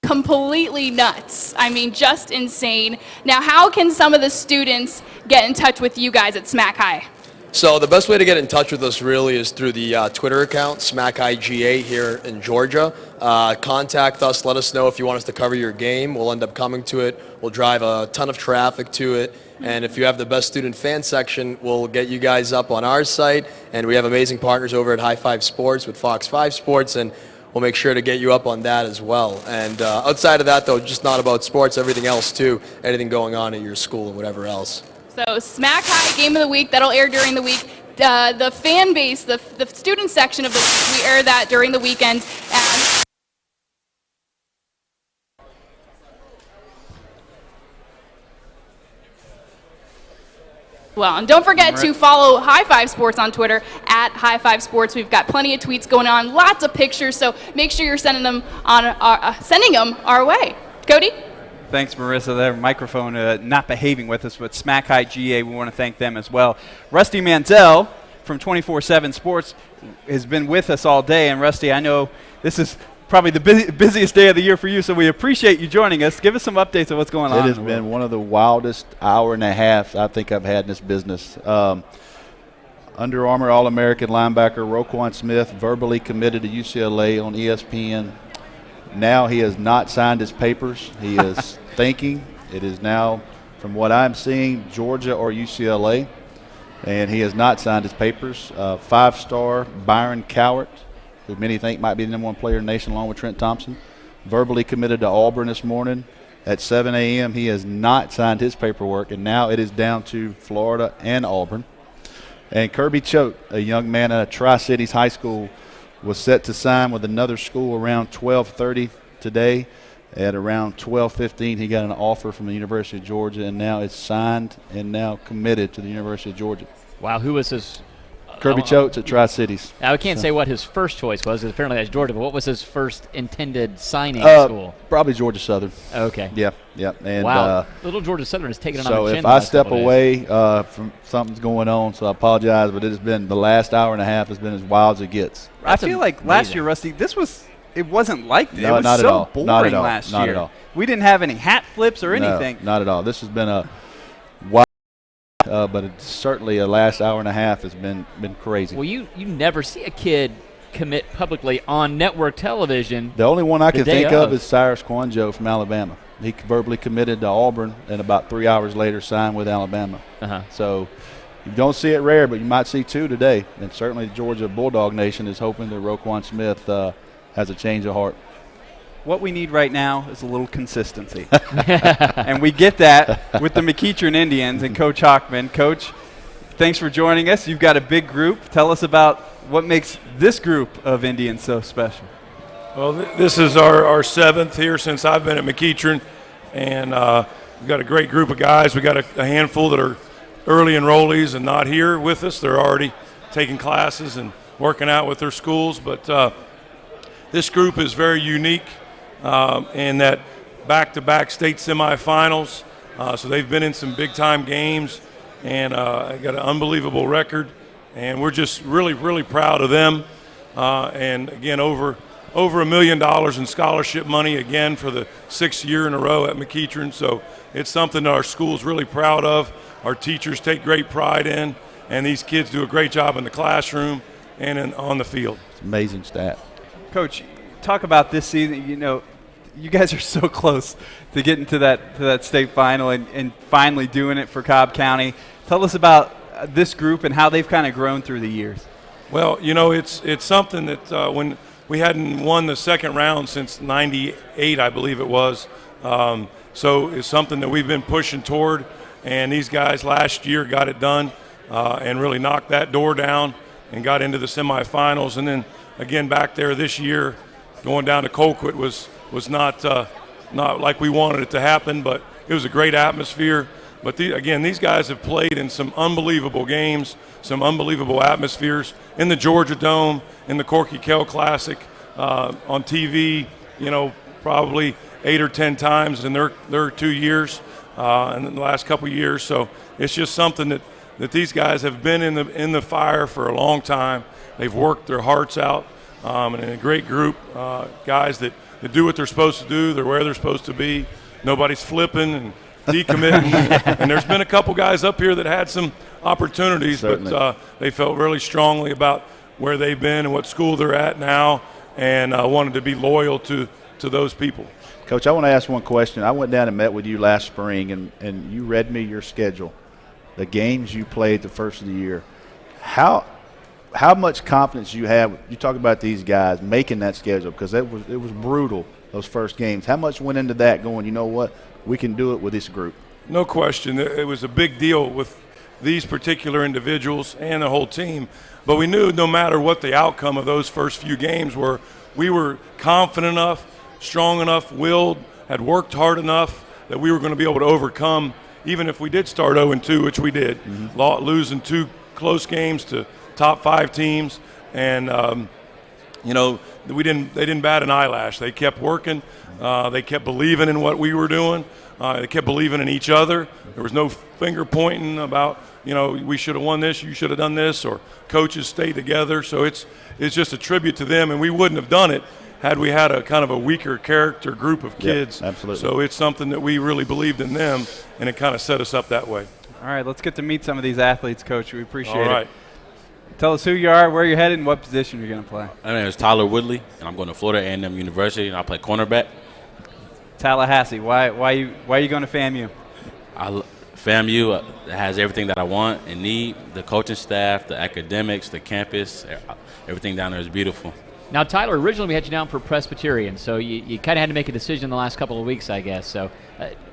completely nuts. I mean, just insane. Now, how can some of the students get in touch with you guys at Smack High? So the best way to get in touch with us really is through the Twitter account, Smack High GA here in Georgia. Contact us. Let us know if you want us to cover your game. We'll end up coming to it. We'll drive a ton of traffic to it. And if you have the best student fan section, we'll get you guys up on our site. And we have amazing partners over at High Five Sports with Fox 5 Sports. And we'll make sure to get you up on that as well. And outside of that, though, just not about sports, everything else too, anything going on at your school and whatever else. So Smack High Game of the Week, that'll air during the week. The fan base, the student section of the week, we air that during the weekend. And well, and don't forget to follow High Five Sports on Twitter at High Five Sports. We've got plenty of tweets going on, lots of pictures, so make sure you're sending them our way. Cody? Thanks, Merissa. Their microphone not behaving with us, but Smack High GA, we want to thank them as well. Rusty Manziel from 24/7 Sports has been with us all day, and Rusty, I know this is probably the busiest day of the year for you, so we appreciate you joining us. Give us some updates of what's going on. It has been one of the wildest hour and a half I think I've had in this business. Under Armour All-American linebacker Roquan Smith verbally committed to UCLA on ESPN. Now he has not signed his papers. He is thinking. It is now, from what I'm seeing, Georgia or UCLA. And he has not signed his papers. Five-star Byron Cowart, who many think might be the #1 player in the nation along with Trent Thompson, verbally committed to Auburn this morning at 7 a.m. He has not signed his paperwork, and now it is down to Florida and Auburn. And Kirby Choate, a young man at a Tri-Cities high school, was set to sign with another school around 12:30 today. At around 12:15, he got an offer from the University of Georgia, and now it's signed and now committed to the University of Georgia. Wow, who was his? Kirby Choate's at Tri-Cities. Now, we can't say what his first choice was. Apparently that's Georgia, but what was his first intended signing school? Probably Georgia Southern. Okay. Yeah. And, wow. Little Georgia Southern has taken it on the chin. So if I step away from something's going on, so I apologize, but it has been the last hour and a half has been as wild as it gets. I feel like last year, Rusty, it wasn't like this. No, it was not so at all. boring Not at all. last Not year. at all. We didn't have any hat flips or anything. No, not at all. This has been a wild, but it's certainly a last hour and a half has been crazy. Well, you never see a kid commit publicly on network television. The only one I can think of is Cyrus Kwanjo from Alabama. He verbally committed to Auburn, and about 3 hours later signed with Alabama. So you don't see it rare, but you might see two today. And certainly the Georgia Bulldog Nation is hoping that Roquan Smith has a change of heart. What we need right now is a little consistency. And we get that with the McEachern Indians and Coach Hockman. Coach, thanks for joining us. You've got a big group. Tell us about what makes this group of Indians so special. Well, this is our seventh here since I've been at McEachern, and we've got a great group of guys. We got a handful that are early enrollees and not here with us. They're already taking classes and working out with their schools, but this group is very unique in that back-to-back state semifinals. So they've been in some big-time games and got an unbelievable record, and we're just really, really proud of them. And again, over $1 million in scholarship money again for the 6th year in a row at McEachern. So it's something that our school's really proud of. Our teachers take great pride in, and these kids do a great job in the classroom and on the field. It's an amazing stat. Coach, talk about this season. You know, you guys are so close to getting to that state final and finally doing it for Cobb County. Tell us about this group and how they've kind of grown through the years. Well, you know, it's something that when we hadn't won the second round since '98, I believe it was. So it's something that we've been pushing toward, and these guys last year got it done and really knocked that door down and got into the semifinals. And then again back there this year, going down to Colquitt was not like we wanted it to happen, but it was a great atmosphere. But these guys have played in some unbelievable games, some unbelievable atmospheres in the Georgia Dome, in the Corky Kell Classic, on TV. You know, probably 8 or 10 times in their 2 years, and in the last couple of years. So it's just something that these guys have been in the fire for a long time. They've worked their hearts out, and a great group, guys that do what they're supposed to do. They're where they're supposed to be. Nobody's flipping and decommitting. And there's been a couple guys up here that had some opportunities, Certainly. but they felt really strongly about where they've been and what school they're at now, and wanted to be loyal to those people. Coach, I want to ask one question. I went down and met with you last spring, and you read me your schedule, the games you played the first of the year. How much confidence you have? You talk about these guys making that schedule, because it was brutal, those first games. How much went into that going, you know what, we can do it with this group? No question. It was a big deal with these particular individuals and the whole team. But we knew no matter what the outcome of those first few games were, we were confident enough, strong enough, willed, had worked hard enough that we were going to be able to overcome, even if we did start 0-2, which we did, losing 2 close games to top 5 teams. And, you know, they didn't bat an eyelash. They kept working. They kept believing in what we were doing. They kept believing in each other. There was no finger pointing about, you know, we should have won this, you should have done this, or coaches stayed together. So it's just a tribute to them, and we wouldn't have done it had we had a kind of a weaker character group of kids. Absolutely. So it's something that we really believed in them, and it kind of set us up that way. All right, let's get to meet some of these athletes, Coach. We appreciate All right. it. Tell us who you are, where you're headed, and what position you're going to play. My name is Tyler Woodley, and I'm going to Florida A&M University, and I play cornerback. Tallahassee, why are you going to FAMU? FAMU has everything that I want and need. The coaching staff, the academics, the campus, everything down there is beautiful. Now, Tyler, originally we had you down for Presbyterian, so you kind of had to make a decision in the last couple of weeks, I guess. So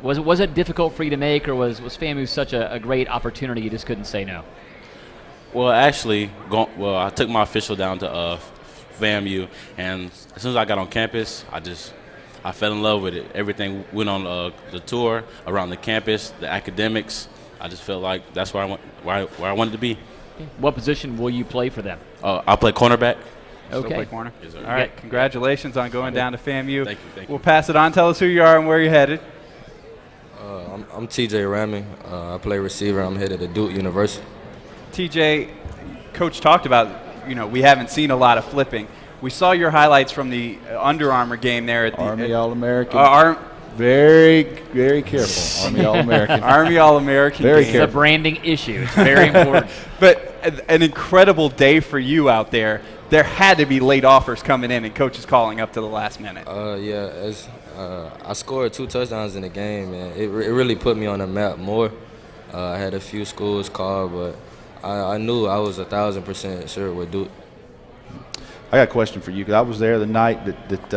was it difficult for you to make, or was FAMU such a great opportunity you just couldn't say no? Well, actually, I took my official down to FAMU, and as soon as I got on campus, I fell in love with it. Everything went on the tour around the campus, the academics. I just felt like that's where I wanted to be. What position will you play for them? I'll play cornerback. Okay. Play corner. Yes, all right. Congratulations on going down to FAMU. Thank you. We'll pass it on. Tell us who you are and where you're headed. I'm TJ Ramy. I play receiver. I'm headed to Duke University. TJ, Coach talked about, we haven't seen a lot of flipping. We saw your highlights from the Under Armour game there at the Army All-American. Very, very careful. Army All-American. Army All-American. Very game. careful. It's a branding issue. It's very important. But an incredible day for you out there. There had to be late offers coming in and coaches calling up to the last minute. I scored 2 touchdowns in the game, and it really put me on the map more. I had a few schools call, but I knew I was 1,000% sure with Duke. I got a question for you, because I was there the night that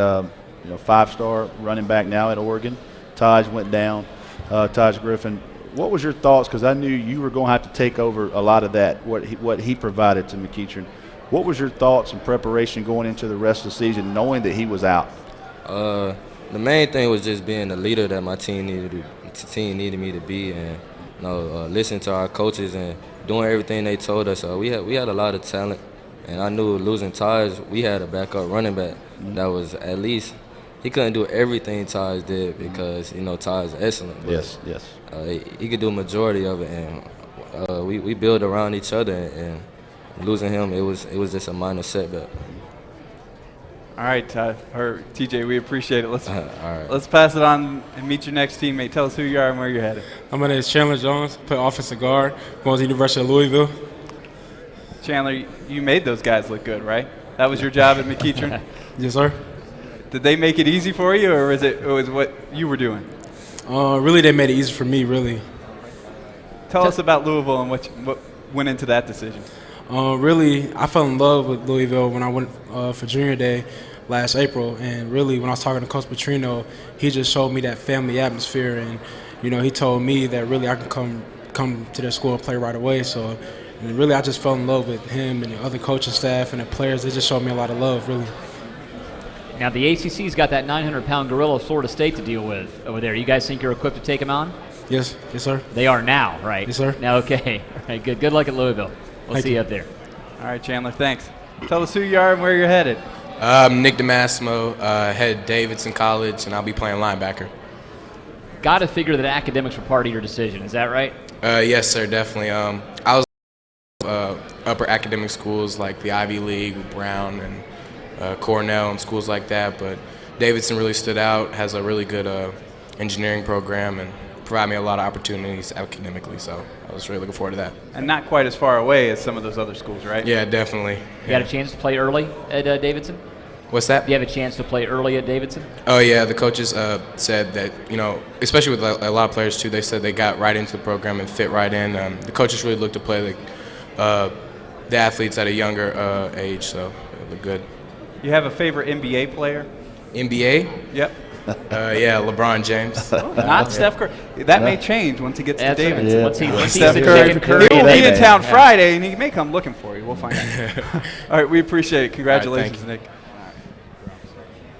5-star running back now at Oregon, Taj went down, Taj Griffin. What was your thoughts? Because I knew you were going to have to take over a lot of that, what he provided to McEachern. What was your thoughts and preparation going into the rest of the season, knowing that he was out? The main thing was just being the leader that my team needed me to be, and listening to our coaches and doing everything they told us. We had a lot of talent, and I knew losing Taj, we had a backup running back that was at least. He couldn't do everything Taj did because Taj is excellent. But, yes. He could do a majority of it, and we build around each other. And losing him, it was just a minor setback. All right, TJ, we appreciate it. All right. Let's pass it on and meet your next teammate. Tell us who you are and where you're headed. My name is Chandler Jones. Play offensive guard. Going to the University of Louisville. Chandler, you made those guys look good, right? That was your job at McEachern? Yes, sir. Did they make it easy for you, or was what you were doing? Really, they made it easy for me, really. Tell us about Louisville and what went into that decision. Really, I fell in love with Louisville when I went for junior day last April. And really, when I was talking to Coach Petrino, he just showed me that family atmosphere. And, he told me that really I can come to their school and play right away. So, and really, I just fell in love with him and the other coaching staff and the players. They just showed me a lot of love, really. Now, the ACC's got that 900-pound gorilla of Florida State to deal with over there. You guys think you're equipped to take him on? Yes, sir. They are now, right? Yes, sir. Now, okay. All right, good. Good luck at Louisville. We'll see you up there. All right, Chandler, thanks. Tell us who you are and where you're headed. Nick DeMassimo, head Davidson College, and I'll be playing linebacker. Got to figure that academics were part of your decision. Is that right? Yes, sir, definitely. I was upper academic schools like the Ivy League with Brown and Cornell and schools like that, but Davidson really stood out, has a really good engineering program, and provided me a lot of opportunities academically, so I was really looking forward to that. And not quite as far away as some of those other schools, right? Yeah, definitely. You had a chance to play early at Davidson? What's that? You have a chance to play early at Davidson? Oh, yeah, the coaches said that, especially with a lot of players too, they said they got right into the program and fit right in. The coaches really look to play the athletes at a younger age, so it looked good. You have a favorite NBA player? NBA? Yep. Yeah, LeBron James. Not Steph Curry. That may change once he gets to Davidson. Once Steph Curry will be in town Friday, and he may come looking for you. We'll find out. All right, we appreciate it. Congratulations, Nick.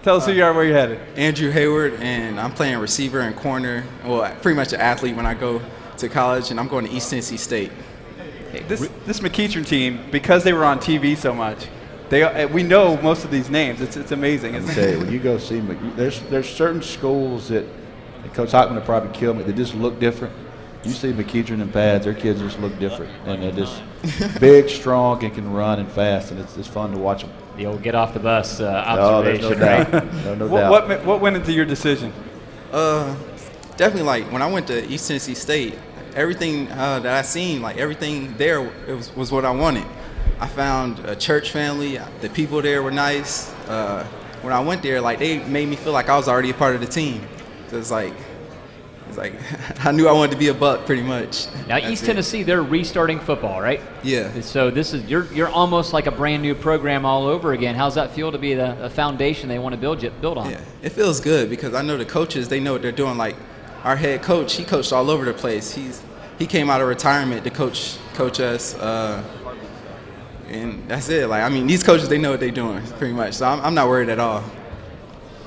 Tell us who you are, where you're headed. Andrew Hayward, and I'm playing receiver and corner. Well, pretty much an athlete when I go to college, and I'm going to East Tennessee State. This McEachern team, because they were on TV so much, we know most of these names. It's amazing. I tell you, when you go see there's certain schools that Coach Hockman will probably kill me. They just look different. You see McEachern and pads, their kids just look different, and they're just big, strong, and can run and fast, and it's fun to watch them. The old get off the bus Oh, there's observation. no Right? doubt. No doubt. What went into your decision? Definitely, like when I went to East Tennessee State, everything that I seen, like everything there, was what I wanted. I found a church family. The people there were nice. When I went there, like they made me feel like I was already a part of the team. So it's like I knew I wanted to be a Buck pretty much. Now East Tennessee, they're restarting football, right? Yeah. So this is you're almost like a brand new program all over again. How's that feel to be the foundation they want to build on? Yeah, it feels good because I know the coaches, they know what they're doing. Like our head coach, he coached all over the place. He came out of retirement to coach us, and that's it. Like I mean, these coaches, they know what they're doing pretty much. So I'm not worried at all.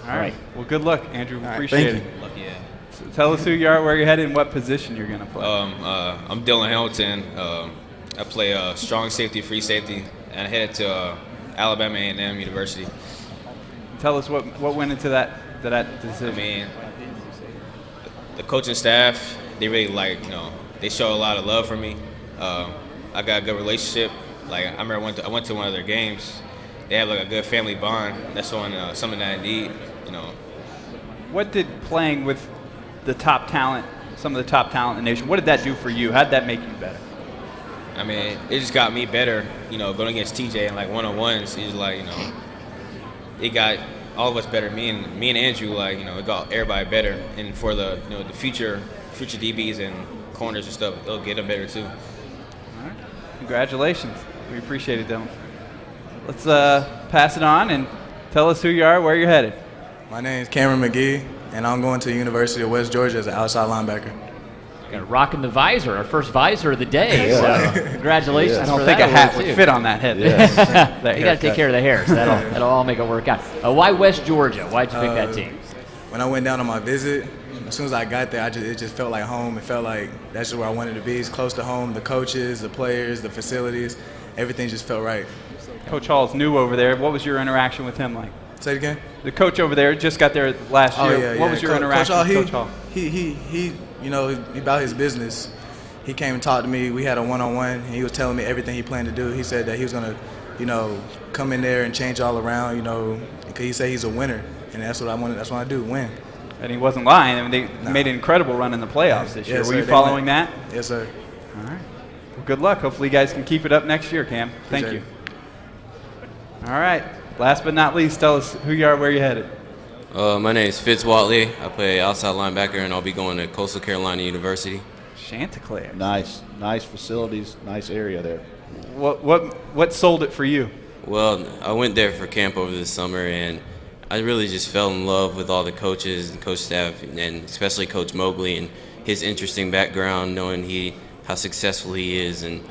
All right. Well, good luck, Andrew. All right, Appreciate thank it. you. So tell us who you are, where you're headed, and what position you're going to play. I'm Dylan Hamilton. I play strong safety, free safety, and I headed to Alabama A&M University. Tell us what went into that decision. I mean, the coaching staff, they really they show a lot of love for me. I got a good relationship. Like I remember I went to one of their games. They have like a good family bond. That's something that I need. What did playing with the top talent, some of the top talent in the nation, what did that do for you? How did that make you better? I mean, it just got me better. Going against TJ and like one-on-ones, he's like, it got all of us better. Me and Andrew, it got everybody better. And for the the future DBs and corners and stuff, they'll get them better too. All right. Congratulations. We appreciate it, Dylan. Let's pass it on and tell us who you are, where you're headed. My name is Cameron McGee, and I'm going to the University of West Georgia as an outside linebacker. Got rocking the visor, our first visor of the day. Yeah. So congratulations. I don't for think that a hat award, would too. fit on that head. You got to take care of the hair, so that'll all make it work out. Why West Georgia? Why'd you pick that team? When I went down on my visit, as soon as I got there, it just felt like home. It felt like that's just where I wanted to be. It's close to home. The coaches, the players, the facilities, everything just felt right. Coach Hall's new over there. What was your interaction with him like? Say it again? The coach over there just got there last year. Yeah, What was your interaction with Coach Hall? He about his business. He came and talked to me. We had a one-on-one, and he was telling me everything he planned to do. He said that he was going to, come in there and change all around, because he said he's a winner, and that's what I wanted. That's what I do, win. And he wasn't lying. I mean, they made an incredible run in the playoffs this year. Yes, Were sir, you they following went. that? Yes, sir. All right. Well, good luck. Hopefully you guys can keep it up next year, Cam. Thank Appreciate you. All right. Last but not least, tell us who you are, where you're headed. My name is Fitz Watley. I play outside linebacker, and I'll be going to Coastal Carolina University. Chanticleer. Nice facilities, nice area there. What sold it for you? Well, I went there for camp over the summer, and I really just fell in love with all the coaches and coach staff, and especially Coach Mobley and his interesting background, knowing how successful he is and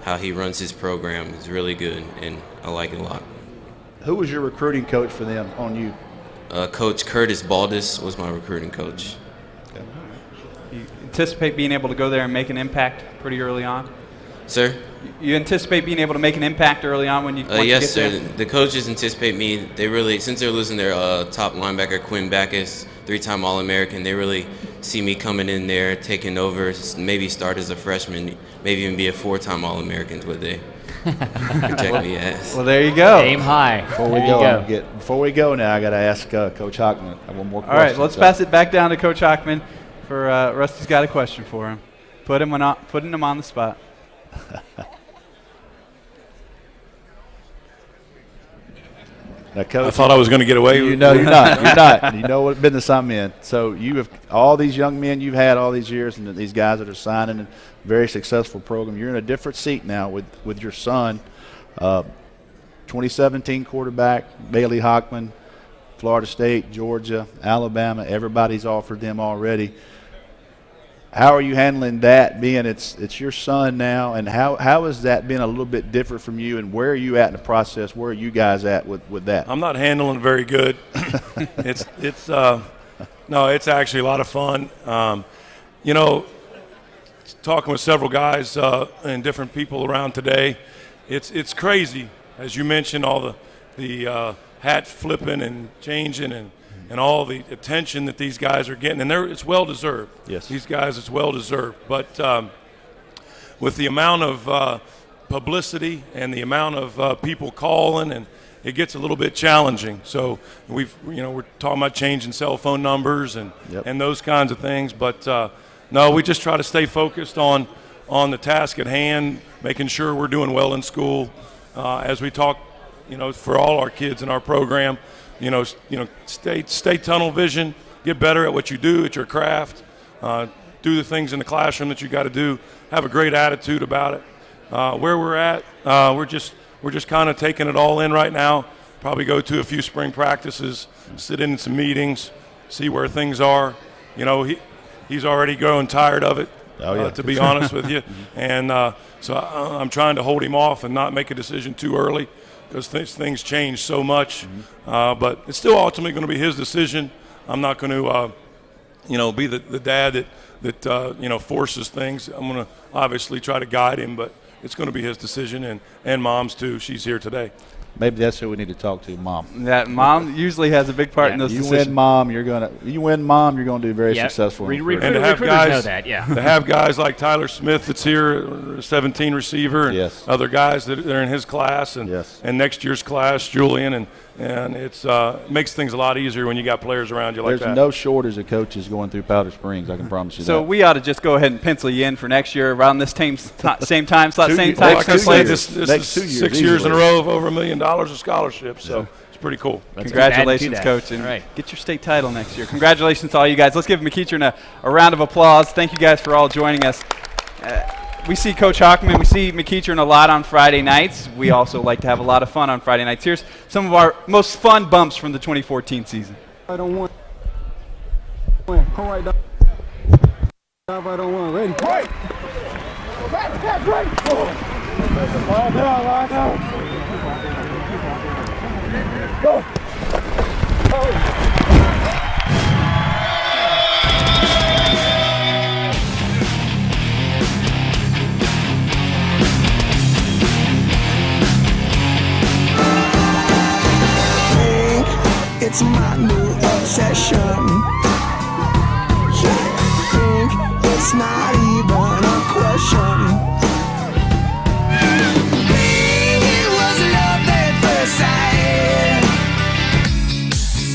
how he runs his program is really good, and I like it a lot. Who was your recruiting coach for them on you? Coach Curtis Baldus was my recruiting coach. You anticipate being able to go there and make an impact pretty early on? Sir? You anticipate being able to make an impact early on when you once yes, you sir. get there? The coaches anticipate me. They really, since they're losing their top linebacker, Quinn Backus, 3-time All-American, they really see me coming in there, taking over, maybe start as a freshman, maybe even be a 4-time All-American is what they project me as. Well, there you go. Aim high. Before we go now, I got to ask Coach Hockman one more question. All right, let's pass it back down to Coach Hockman. For Rusty's got a question for him. Putting him on the spot. Now, Coach, I thought I was going to get away with it. No, you're not. You're not. You know what business I'm in. So you have all these young men you've had all these years, and these guys that are signing a very successful program. You're in a different seat now with your son, 2017 quarterback Bailey Hockman, Florida State, Georgia, Alabama. Everybody's offered them already. How are you handling that, being it's your son now, and how has that been a little bit different from you, and where are you at in the process? Where are you guys at with that? I'm not handling it very good. it's actually a lot of fun. Talking with several guys and different people around today, it's crazy, as you mentioned, all the hat flipping and changing and all the attention that these guys are getting, and it's well deserved. Yes, these guys, it's well deserved. But with the amount of publicity and the amount of people calling it gets a little bit challenging. So we're talking about changing cell phone numbers and those kinds of things. But no, we just try to stay focused on the task at hand, making sure we're doing well in school. As we talk, for all our kids in our program, stay tunnel vision, get better at what you do at your craft, do the things in the classroom that you got to do, have a great attitude about it. Where we're at, we're just kind of taking it all in right now. Probably go to a few spring practices, sit in some meetings, see where things are. He's already growing tired of it. To be honest with you. And so I'm trying to hold him off and not make a decision too early because things change so much. But it's still ultimately going to be his decision. I'm not going to, be the dad that forces things. I'm going to obviously try to guide him, but it's going to be his decision and Mom's too. She's here today. Maybe that's who we need to talk to, Mom. That Mom usually has a big part in those decisions. You win, Mom, you're going to do very successful. And to have guys, to have guys like Tyler Smith that's here, 17 receiver, and other guys that are in his class, and next year's class, Julian, and it's makes things a lot easier when you got players around you like that. There's no shortage of coaches going through Powder Springs, I can promise you that. So we ought to just go ahead and pencil you in for next year around this same time slot, same Well, time. like I say, this is 6 years in a row of over $1 million of scholarships, so it's pretty cool. Congratulations, Coach, and get your state title next year. Congratulations to all you guys. Let's give McEachern a round of applause. Thank you guys for all joining us. We see Coach Hockman, we see McEachern a lot on Friday nights. We also like to have a lot of fun on Friday nights. Here's some of our most fun bumps from the 2014 season. I don't want. All right, dive right on one. Ready? Right. That's right. Lie down, lie down. Go. Oh. It's my new obsession. Think it's not even a question. It was love at first sight.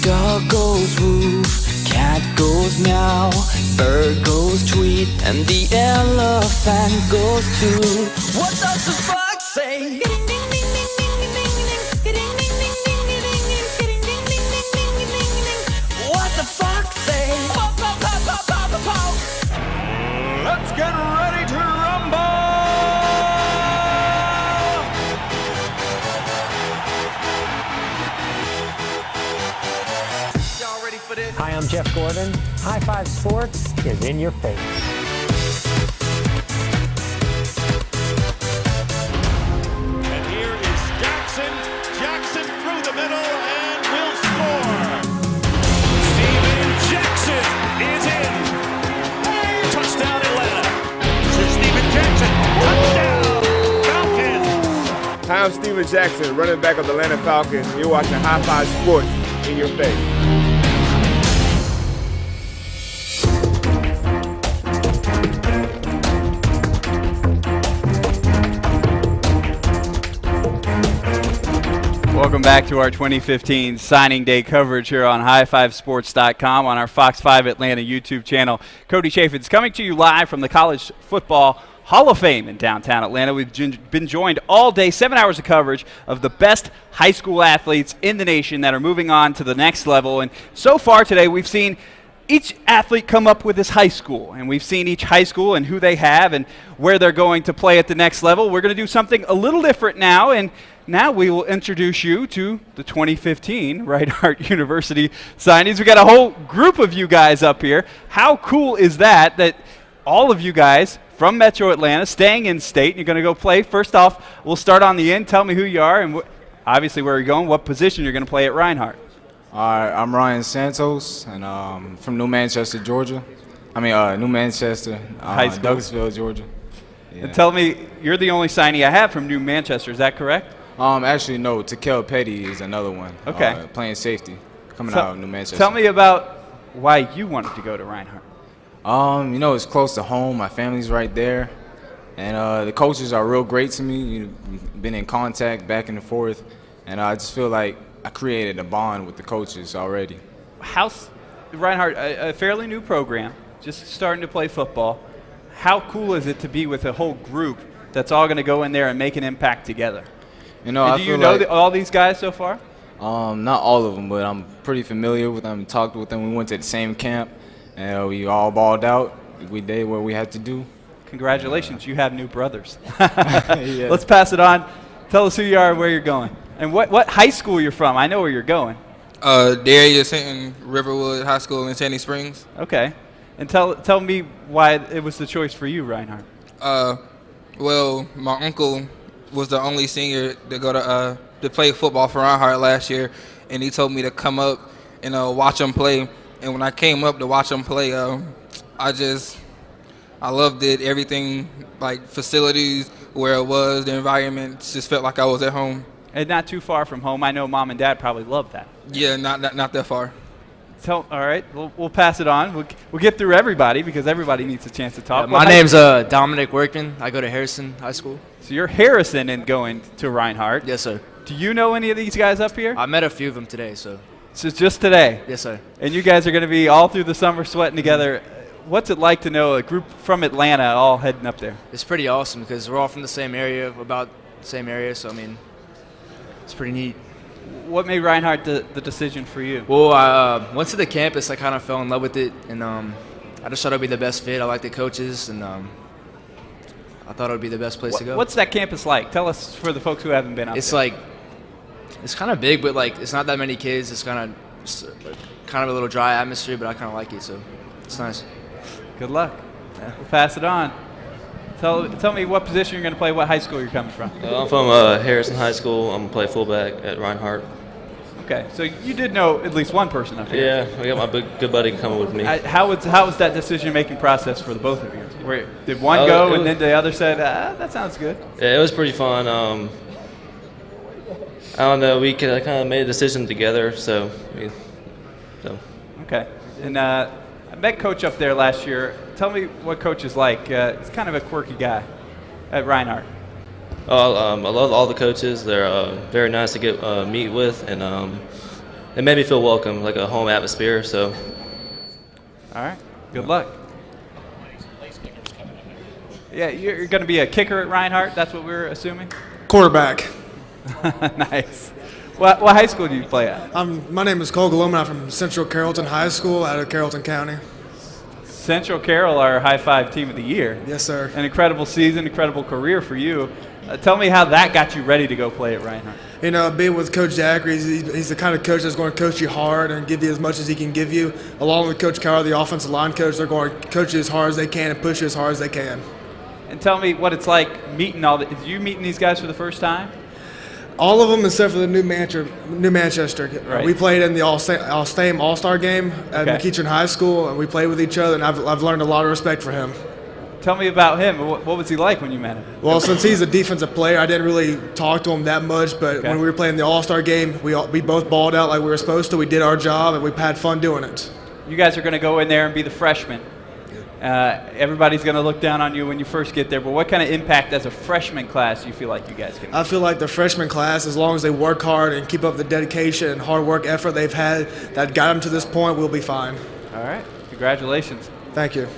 Dog goes woof, cat goes meow, bird goes tweet, and the elephant goes toot. What does the fox say? Let's get ready to rumble! Y'all ready for this? Hi, I'm Jeff Gordon. High Five Sports is in your face. And here is Jackson. Jackson through the middle and will score. Steven Jackson is in. Touchdown Atlanta. This is Steven Jackson. Touchdown Falcons. Hi, I'm Steven Jackson, running back of the Atlanta Falcons. You're watching High Five Sports in your face. Welcome back to our 2015 signing day coverage here on high5sports.com on our Fox 5 Atlanta YouTube channel. Cody Chaffins coming to you live from the College Football Hall of Fame in downtown Atlanta. We've been joined all day, 7 hours of coverage of the best high school athletes in the nation that are moving on to the next level. And so far today, we've seen each athlete come up with his high school, and we've seen each high school and who they have and where they're going to play at the next level. We're going to do something a little different now, and now we will introduce you to the 2015 Reinhardt University signees. We got a whole group of you guys up here. How cool is that all of you guys from Metro Atlanta staying in state, you're going to go play. First off, we'll start on the end. Tell me who you are and obviously where you're going, what position you're going to play at Reinhardt. All right, I'm Ryan Santos, and from New Manchester, Georgia. New Manchester, High school. Douglasville, Georgia. Yeah. And tell me, you're the only signee I have from New Manchester. Is that correct? Actually, no. Takel Petty is another one. Okay. Playing safety, coming out of New Manchester. Tell me about why you wanted to go to Reinhardt. It's close to home. My family's right there, and the coaches are real great to me. Been in contact back and forth. and I just feel like I created a bond with the coaches already. Reinhardt, a fairly new program, just starting to play football. How cool is it to be with a whole group that's all going to go in there and make an impact together? You know, and do you know all these guys so far? Not all of them, but I'm pretty familiar with them, talked with them. We went to the same camp, and we all balled out. We did what we had to do. Congratulations, you have new brothers. Yeah. Let's pass it on. Tell us who you are and where you're going. And what high school you're from. I know where you're going. Darius Hinton, Riverwood High School in Sandy Springs. Okay. And tell me why it was the choice for you, Reinhardt. Well, my uncle was the only senior to go to play football for Reinhardt last year, and he told me to come up and watch him play. And when I came up to watch him play, I loved it. Everything, like facilities, where it was, the environment, just felt like I was at home. And not too far from home. I know Mom and Dad probably loved that. Yeah, not that far. All right, we'll pass it on. We'll get through everybody because everybody needs a chance to talk. My name's Dominic Workman. I go to Harrison High School. So you're Harrison and going to Reinhardt. Yes, sir. Do you know any of these guys up here? I met a few of them today, so. So just today? Yes, sir. And you guys are going to be all through the summer sweating together. What's it like to know a group from Atlanta all heading up there? It's pretty awesome because we're all from the same area, about the same area, so I mean, it's pretty neat. What made Reinhardt the decision for you? Well, I went to the campus. I kind of fell in love with it, and I just thought it would be the best fit. I like the coaches, and I thought it would be the best place to go. What's that campus like? Tell us for the folks who haven't been up It's there. It's kind of big, but it's not that many kids. It's kind of a little dry atmosphere, but I kind of like it, so it's nice. Good luck. Yeah. We'll pass it on. Tell me what position you're going to play, what high school you're coming from. I'm from Harrison High School. I'm going to play fullback at Reinhardt. Okay, so you did know at least one person up here. Yeah, I got my good buddy coming with me. How was that decision-making process for the both of you? Did one go and then the other said, that sounds good? Yeah, it was pretty fun. I don't know, we kind of made a decision together, so. Okay, and I met Coach up there last year. Tell me what Coach is like. He's kind of a quirky guy at Reinhardt. I love all the coaches. They're very nice to get meet with, and it made me feel welcome, like a home atmosphere. So. All right. Good luck. Yeah, you're going to be a kicker at Reinhardt. That's what we're assuming. Quarterback. Nice. What high school do you play at? My name is Cole Galoma. I'm from Central Carrollton High School out of Carrollton County. Central Carroll, our High Five Team of the Year. Yes, sir. An incredible season, incredible career for you. Tell me how that got you ready to go play at Reinhardt. You know, being with Coach Jacker, he's the kind of coach that's going to coach you hard and give you as much as he can give you. Along with Coach Carroll, the offensive line coach, they're going to coach you as hard as they can and push you as hard as they can. And tell me what it's like meeting Is you meeting these guys for the first time? All of them except for the New Manchester. Right. We played in the All-State All-Star game at McEachern High School, and we played with each other, and I've learned a lot of respect for him. Tell me about him. What was he like when you met him? Well, since he's a defensive player, I didn't really talk to him that much, but when we were playing the All-Star game, we both balled out like we were supposed to. We did our job, and we had fun doing it. You guys are going to go in there and be the freshmen. Everybody's going to look down on you when you first get there, but what kind of impact as a freshman class do you feel like you guys can make? I feel like the freshman class, as long as they work hard and keep up the dedication and hard work effort they've had that got them to this point, we'll be fine. All right. Congratulations. Thank you.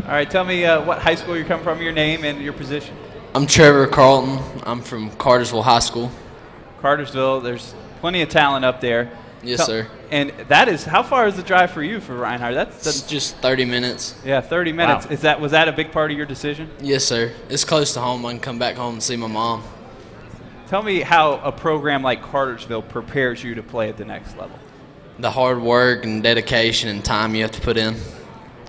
All right. Tell me what high school you're coming from, your name, and your position. I'm Trevor Carlton. I'm from Cartersville High School. Cartersville. There's plenty of talent up there. Yes, sir. And that is, how far is the drive for you for Reinhardt? That's just 30 minutes. Yeah, 30 minutes. Wow. Was that a big part of your decision? Yes, sir. It's close to home. I can come back home and see my mom. Tell me how a program like Cartersville prepares you to play at the next level. The hard work and dedication and time you have to put in.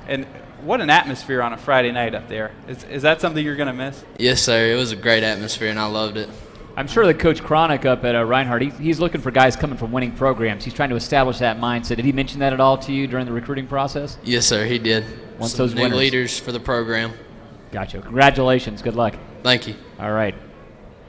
And what an atmosphere on a Friday night up there. Is that something you're going to miss? Yes, sir. It was a great atmosphere, and I loved it. I'm sure that Coach Cronick up at Reinhardt, he's looking for guys coming from winning programs. He's trying to establish that mindset. Did he mention that at all to you during the recruiting process? Yes, sir, he did. Once Some those new winners. leaders for the program. Gotcha. Congratulations. Good luck. Thank you. All right.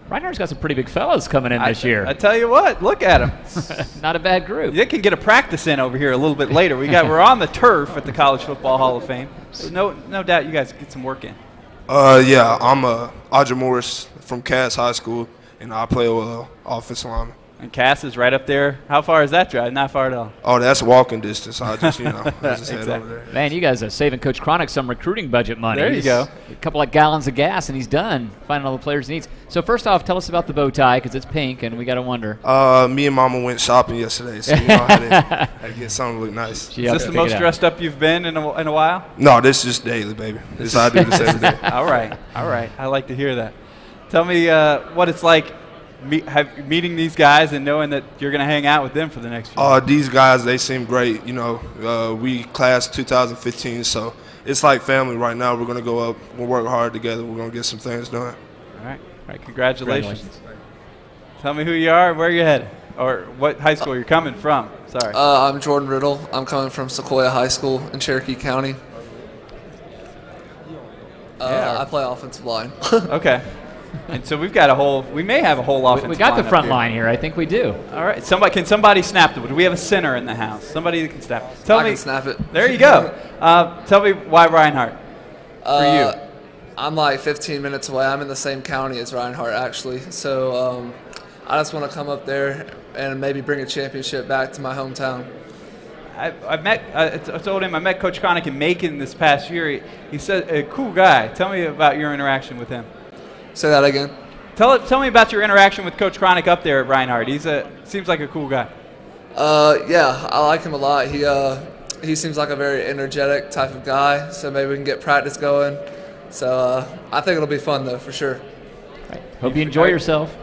Reinhardt's got some pretty big fellas coming in this year. I tell you what, look at them. Not a bad group. They can get a practice in over here a little bit later. We're on the turf at the College Football Hall of Fame. So no doubt you guys get some work in. Yeah, I'm Audra Morris from Cass High School, and I play offensive lineman. And Cass is right up there. How far is that drive? Not far at all. Oh, that's walking distance. I just, I just head over there. Man, you guys are saving Coach Cronick some recruiting budget money. There you go. A couple like gallons of gas, and he's done finding all the players he needs. So first off, tell us about the bow tie, because it's pink, and we got to wonder. Me and Mama went shopping yesterday, so had to get something to look nice. Is this the most dressed up you've been in a while? No, this is just daily, baby. This is how I do this every day. All right. I like to hear that. Tell me what it's like meeting these guys and knowing that you're going to hang out with them for the next few years. These guys, they seem great. We class 2015, so it's like family right now. We're going to go up. We'll work hard together. We're going to get some things done. All right. Congratulations. Tell me who you are, where you're headed, or what high school you're coming from. Sorry. I'm Jordan Riddle. I'm coming from Sequoia High School in Cherokee County. I play offensive line. Okay. And so we may have a whole offensive line. We got the front line here. I think we do. All right. Can somebody snap the? Do we have a center in the house? Somebody that can snap. I can snap it. There you go. Tell me why Reinhardt for you. I'm like 15 minutes away. I'm in the same county as Reinhardt, actually. So I just want to come up there and maybe bring a championship back to my hometown. I told him I met Coach Cronick in Macon this past year. He said, a cool guy. Tell me about your interaction with him. Say that again. Tell me about your interaction with Coach Cronick up there at Reinhardt. Seems like a cool guy. Yeah, I like him a lot. He seems like a very energetic type of guy, so maybe we can get practice going. So I think it'll be fun, though, for sure. Right. Hope you enjoy yourself.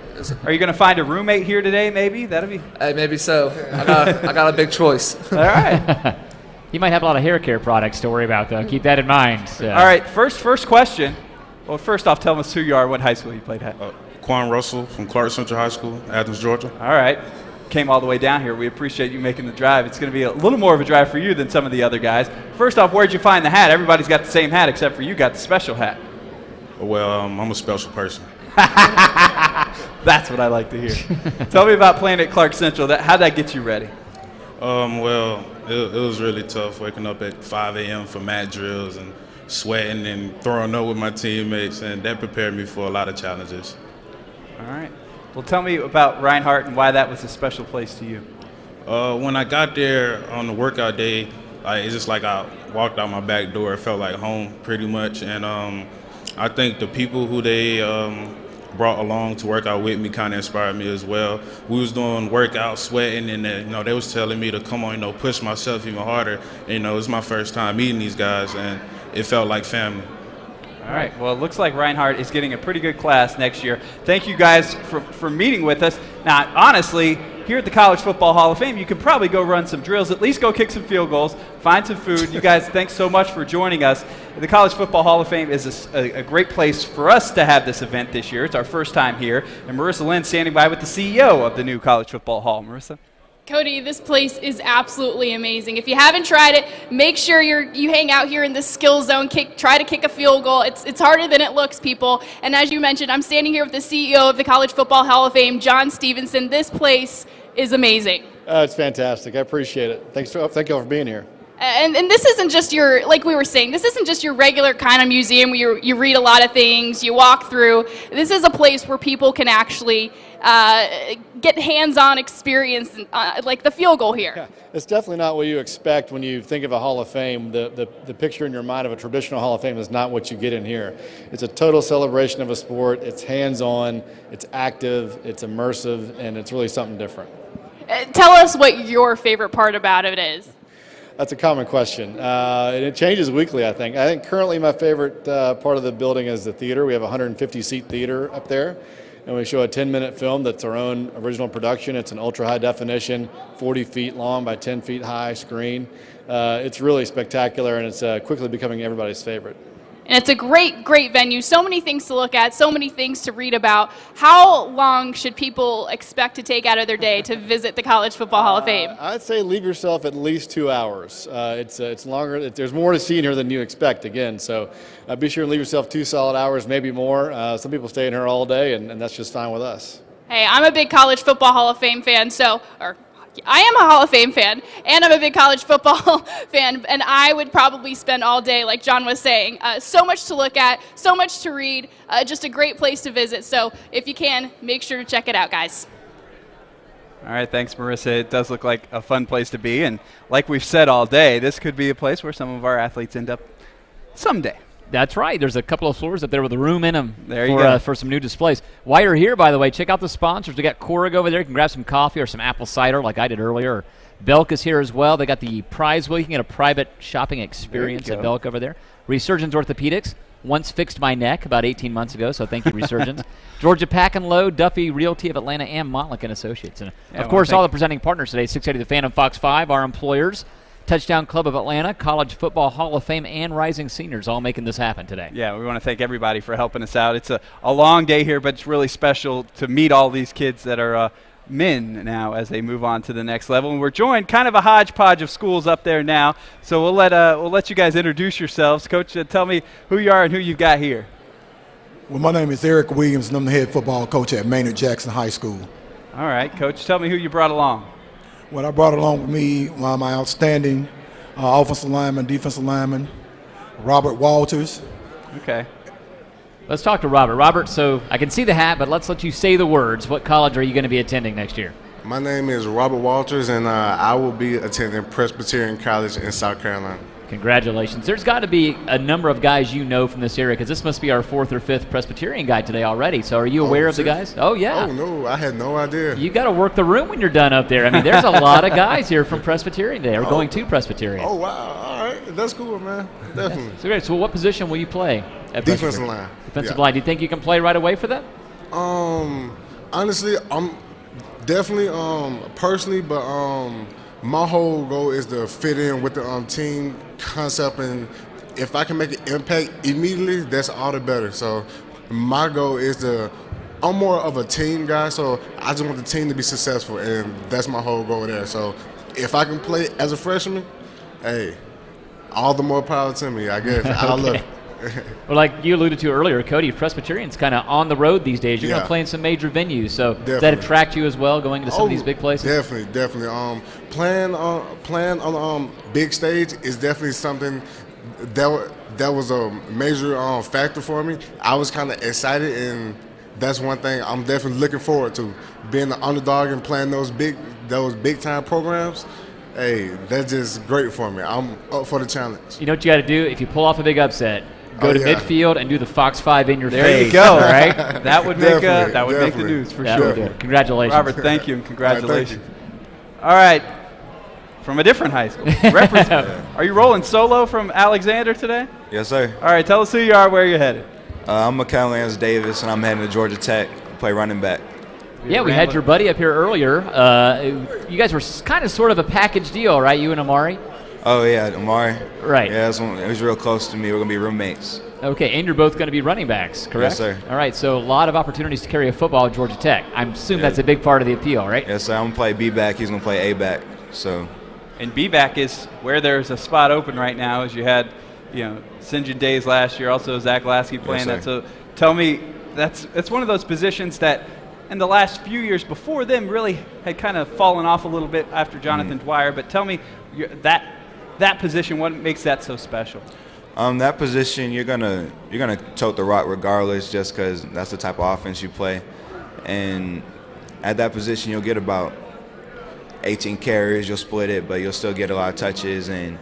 Are you going to find a roommate here today, maybe? That'll be. Hey, maybe so. I got a big choice. All right. You might have a lot of hair care products to worry about, though. Keep that in mind. All right, first question. Well, first off, tell us who you are, what high school you played at. Quan Russell from Clark Central High School, Athens, Georgia. All right. Came all the way down here. We appreciate you making the drive. It's going to be a little more of a drive for you than some of the other guys. First off, where'd you find the hat? Everybody's got the same hat except for you got the special hat. Well, I'm a special person. That's what I like to hear. Tell me about playing at Clark Central. How'd that get you ready? Well, it was really tough waking up at 5 a.m. for mat drills and sweating and throwing up with my teammates, and that prepared me for a lot of challenges. All right. Well, tell me about Reinhardt and why that was a special place to you. When I got there on the workout day, it's just like I walked out my back door. It felt like home pretty much, and I think the people who they brought along to work out with me kind of inspired me as well. We was doing workouts, sweating, and they was telling me to come on, push myself even harder. And, it was my first time meeting these guys, and it felt like family. All right. Well, it looks like Reinhardt is getting a pretty good class next year. Thank you guys for meeting with us. Now, honestly, here at the College Football Hall of Fame, you could probably go run some drills, at least go kick some field goals, find some food. You guys, thanks so much for joining us. The College Football Hall of Fame is a great place for us to have this event this year. It's our first time here. And Merissa Lynn standing by with the CEO of the new College Football Hall. Marissa? Cody, this place is absolutely amazing. If you haven't tried it, make sure you hang out here in the skill zone. Try to kick a field goal. It's harder than it looks, people. And as you mentioned, I'm standing here with the CEO of the College Football Hall of Fame, John Stevenson. This place is amazing. It's fantastic. I appreciate it. Thank you all for being here. And this isn't just like we were saying, this isn't just your regular kind of museum where you read a lot of things, you walk through. This is a place where people can actually get hands-on experience, like the field goal here. Yeah, it's definitely not what you expect when you think of a Hall of Fame. The picture in your mind of a traditional Hall of Fame is not what you get in here. It's a total celebration of a sport. It's hands-on, it's active, it's immersive, and it's really something different. Tell us what your favorite part about it is. That's a common question, and it changes weekly, I think. I think currently my favorite part of the building is the theater. We have a 150-seat theater up there, and we show a 10-minute film that's our own original production. It's an ultra-high definition, 40 feet long by 10 feet high screen. It's really spectacular, and it's quickly becoming everybody's favorite. And it's a great, great venue. So many things to look at, so many things to read about. How long should people expect to take out of their day to visit the College Football Hall of Fame? I'd say leave yourself at least 2 hours. It's longer. There's more to see in here than you expect, again. So be sure to leave yourself 2 solid hours, maybe more. Some people stay in here all day, and that's just fine with us. Hey, I'm a big College Football Hall of Fame fan, I am a Hall of Fame fan, and I'm a big college football fan, and I would probably spend all day, like John was saying. So much to look at, so much to read, just a great place to visit. So if you can, make sure to check it out, guys. All right, thanks, Marissa. It does look like a fun place to be, and like we've said all day, this could be a place where some of our athletes end up someday. That's right. There's a couple of floors up there with a room in them for some new displays. While you're here, by the way, check out the sponsors. We got Korrig over there. You can grab some coffee or some apple cider like I did earlier. Belk is here as well. They got the prize wheel. You can get a private shopping experience at Belk over there. Resurgence Orthopedics. Once fixed my neck about 18 months ago, so thank you, Resurgence. Georgia Pack and Load, Duffy Realty of Atlanta, and Montlick and Associates. And, of course, all the presenting partners today, 680 The Fan and Fox 5, our employers, Touchdown Club of Atlanta, College Football Hall of Fame, and Rising Seniors all making this happen today. Yeah, we want to thank everybody for helping us out. It's a long day here, but it's really special to meet all these kids that are men now as they move on to the next level. And we're joined kind of a hodgepodge of schools up there now. So we'll let you guys introduce yourselves. Coach, tell me who you are and who you've got here. Well, my name is Eric Williams, and I'm the head football coach at Maynard Jackson High School. All right, Coach, tell me who you brought along. Well, I brought along with me my outstanding offensive lineman, defensive lineman, Robert Walters. Okay. Let's talk to Robert. Robert, so I can see the hat, but let's let you say the words. What college are you going to be attending next year? My name is Robert Walters, and I will be attending Presbyterian College in South Carolina. Congratulations. There's got to be a number of guys you know from this area, because this must be our 4th or 5th Presbyterian guy today already. So are you aware of the guys? Oh, yeah. Oh, no, I had no idea. You got to work the room when you're done up there. I mean, there's a lot of guys here from Presbyterian today, or going to Presbyterian. Oh, wow. All right. That's cool, man. Definitely. So great. So what position will you play at Defensive line. Defensive line. Do you think you can play right away for that? Honestly, I'm definitely personally, but my whole goal is to fit in with the team concept, and if I can make an impact immediately, that's all the better. So my goal is I'm more of a team guy, so I just want the team to be successful, and that's my whole goal there. So if I can play as a freshman, hey, all the more power to me, I guess. I love it. Well, like you alluded to earlier, Cody, Presbyterian's kind of on the road these days. You're going to play in some major venues, so does that attract you as well, going into some of these big places? Definitely. Playing on big stage is definitely something that was a major factor for me. I was kind of excited, and that's one thing I'm definitely looking forward to, being the underdog and playing those big time programs. Hey, that's just great for me. I'm up for the challenge. You know what you got to do if you pull off a big upset? Go to midfield and do the Fox 5 in your face. There you go. All right. That would make the news for sure. Congratulations, Robert. Thank you, and congratulations. All right, from a different high school. Are you rolling solo from Alexander today? Yes, sir. All right, tell us who you are, where you're headed. I'm Mikael Lance Davis, and I'm heading to Georgia Tech. Play running back. Yeah, we had your buddy up here earlier. You guys were kind of sort of a package deal, right? You and Amari. Oh, yeah, Amari. Right. Yeah, he was real close to me. We're going to be roommates. Okay, and you're both going to be running backs, correct? Yes, sir. All right, so a lot of opportunities to carry a football at Georgia Tech. I assume that's a big part of the appeal, right? Yes, sir. I'm going to play B-back. He's going to play A-back. So. And B-back is where there's a spot open right now, as you had, St. Jude Days last year, also Zach Lasky playing that. So tell me, it's one of those positions that in the last few years before them really had kind of fallen off a little bit after Jonathan Dwyer. But tell me that position, what makes that so special? That position, you're gonna tote the rock regardless, just because that's the type of offense you play. And at that position, you'll get about 18 carries. You'll split it, but you'll still get a lot of touches. And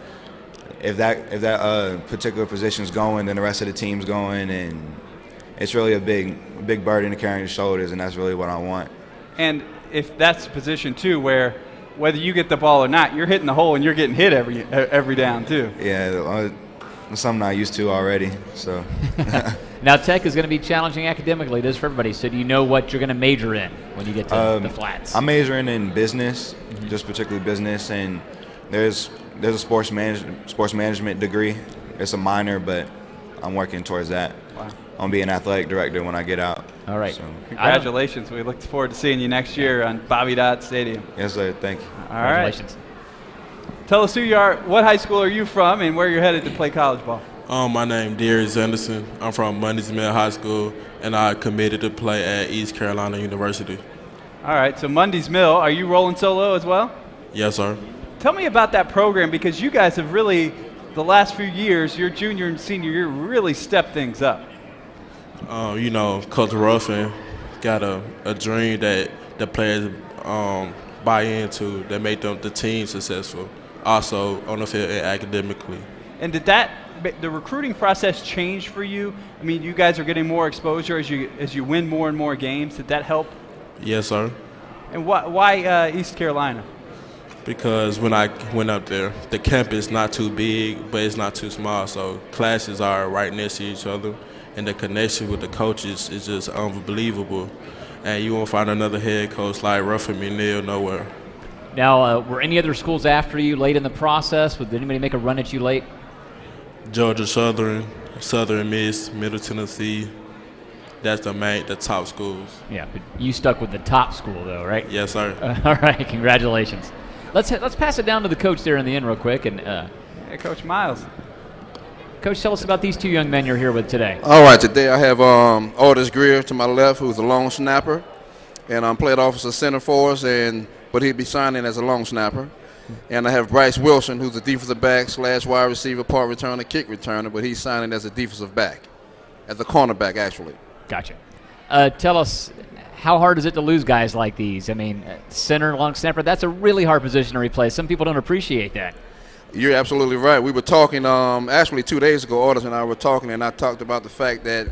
if that particular position's going, then the rest of the team's going, and it's really a big burden to carry on your shoulders, and that's really what I want. And if that's a position too, where whether you get the ball or not, you're hitting the hole and you're getting hit every down too. Yeah, it's something I'm used to already. So. Now Tech is going to be challenging academically. It is for everybody. So do you know what you're going to major in when you get to the flats? I'm majoring in business, just particularly business, and there's a sports management degree. It's a minor, but I'm working towards that. Wow. I'll be an athletic director when I get out. All right. So. Congratulations. We look forward to seeing you next year on Bobby Dodd Stadium. Yes, sir. Thank you. All right. Tell us who you are, what high school are you from, and where you're headed to play college ball. My name is Darius Anderson. I'm from Mundy's Mill High School, and I committed to play at East Carolina University. All right. So Mundy's Mill, are you rolling solo as well? Yes, sir. Tell me about that program, because you guys have really, the last few years, your junior and senior year, really stepped things up. You know, Coach Ruffin got a dream that the players buy into that make the team successful, also on the field and academically. And did the recruiting process change for you? I mean, you guys are getting more exposure as you win more and more games. Did that help? Yes, sir. And why East Carolina? Because when I went up there, the campus not too big, but it's not too small, so classes are right next to each other, and the connection with the coaches is just unbelievable. And you won't find another head coach like Ruffin McNeil nowhere. Now, were any other schools after you late in the process? Did anybody make a run at you late? Georgia Southern, Southern Miss, Middle Tennessee. That's the top schools. Yeah, but you stuck with the top school though, right? Yes, sir. All right, congratulations. Let's pass it down to the coach there in the end real quick. And hey, Coach Miles. Coach, tell us about these two young men you're here with today. All right, today I have Otis Greer to my left, who's a long snapper, and played officer center for us, but he'd be signing as a long snapper. And I have Bryce Wilson, who's a defensive back / wide receiver, part returner, kick returner, but he's signing as a defensive back, as a cornerback actually. Gotcha. Tell us, how hard is it to lose guys like these? I mean, center, long snapper, that's a really hard position to replace. Some people don't appreciate that. You're absolutely right. We were talking, actually 2 days ago, Otis and I were talking, and I talked about the fact that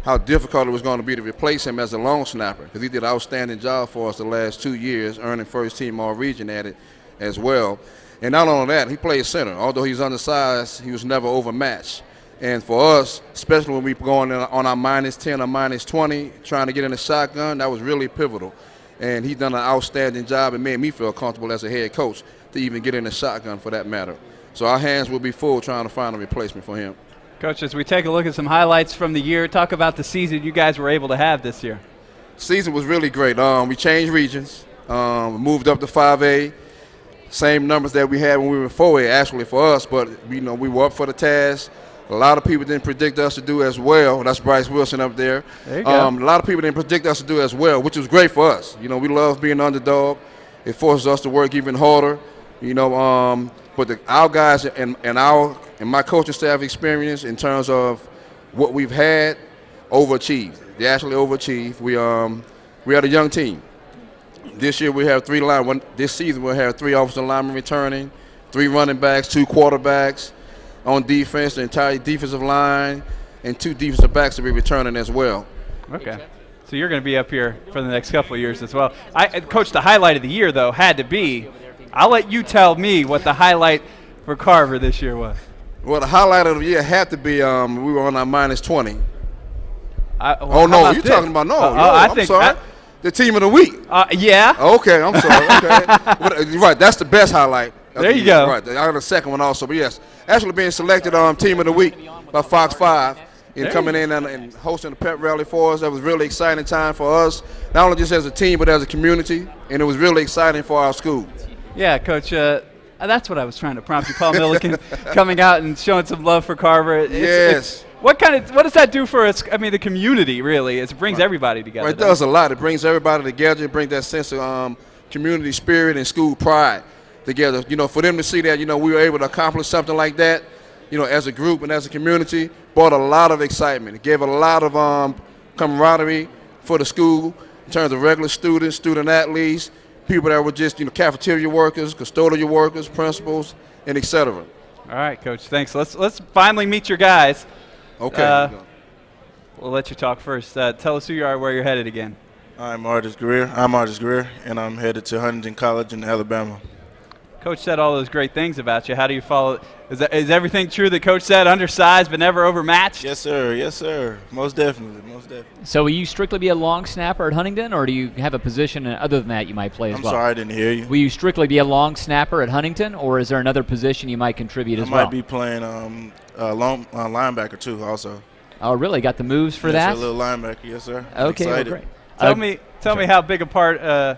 how difficult it was going to be to replace him as a long snapper, because he did an outstanding job for us the last 2 years, earning first team all region at it as well. And not only that, he played center. Although he's undersized, he was never overmatched. And for us, especially when we were going on our -10 or -20, trying to get in the shotgun, that was really pivotal. And he's done an outstanding job and made me feel comfortable as a head coach to even get in the shotgun for that matter. So our hands will be full trying to find a replacement for him. Coach, as we take a look at some highlights from the year, talk about the season you guys were able to have this year. Season was really great. We changed regions, moved up to 5A. Same numbers that we had when we were in 4A actually for us, but we were up for the task. A lot of people didn't predict us to do as well. That's Bryce Wilson up there. There you go. A lot of people didn't predict us to do as well, which was great for us. We love being the underdog. It forces us to work even harder. But our guys and my coaching staff experience in terms of what we've had overachieved. They actually overachieved. We had a young team. This year we have 3 linemen. This season we'll have 3 offensive linemen returning, 3 running backs, 2 quarterbacks on defense, the entire defensive line, and 2 defensive backs to be returning as well. Okay. So you're going to be up here for the next couple of years as well. Coach, the highlight of the year, though, had to be, I'll let you tell me what the highlight for Carver this year was. Well, the highlight of the year had to be we were on our -20. Well, no, you're talking about I'm sorry. The team of the week. Yeah. Okay, I'm sorry. Okay. Right, that's the best highlight. There you go. Right, I got a second one also, but yes, actually being selected team of the week by Fox 5 and coming in and hosting a pep rally for us. That was really exciting time for us, not only just as a team but as a community, and it was really exciting for our school. Yeah, Coach. That's what I was trying to prompt you, Paul Milliken, coming out and showing some love for Carver. Yes. What does that do for us? I mean, the community really. It brings everybody together. It does a lot. It brings everybody together. It brings that sense of community spirit and school pride together. For them to see that, we were able to accomplish something like that, as a group and as a community, brought a lot of excitement. It gave a lot of camaraderie for the school in terms of regular students, student athletes, people that were just, cafeteria workers, custodial workers, principals, and et cetera. All right, Coach. Thanks. Let's finally meet your guys. Okay. We'll let you talk first. Tell us who you are, where you're headed again. I'm Artis Greer, and I'm headed to Huntington College in Alabama. Coach said all those great things about you. How do you follow? Is everything true that Coach said? Undersized but never overmatched? Yes, sir. Yes, sir. Most definitely. So will you strictly be a long snapper at Huntington, or do you have a position other than that you might play as well? I'm sorry, I didn't hear you. Will you strictly be a long snapper at Huntington, or is there another position you might contribute as well? I might be playing long linebacker too also. Oh, really? Got the moves for that? A little linebacker, yes, sir. Okay, well, great. Tell me how big a part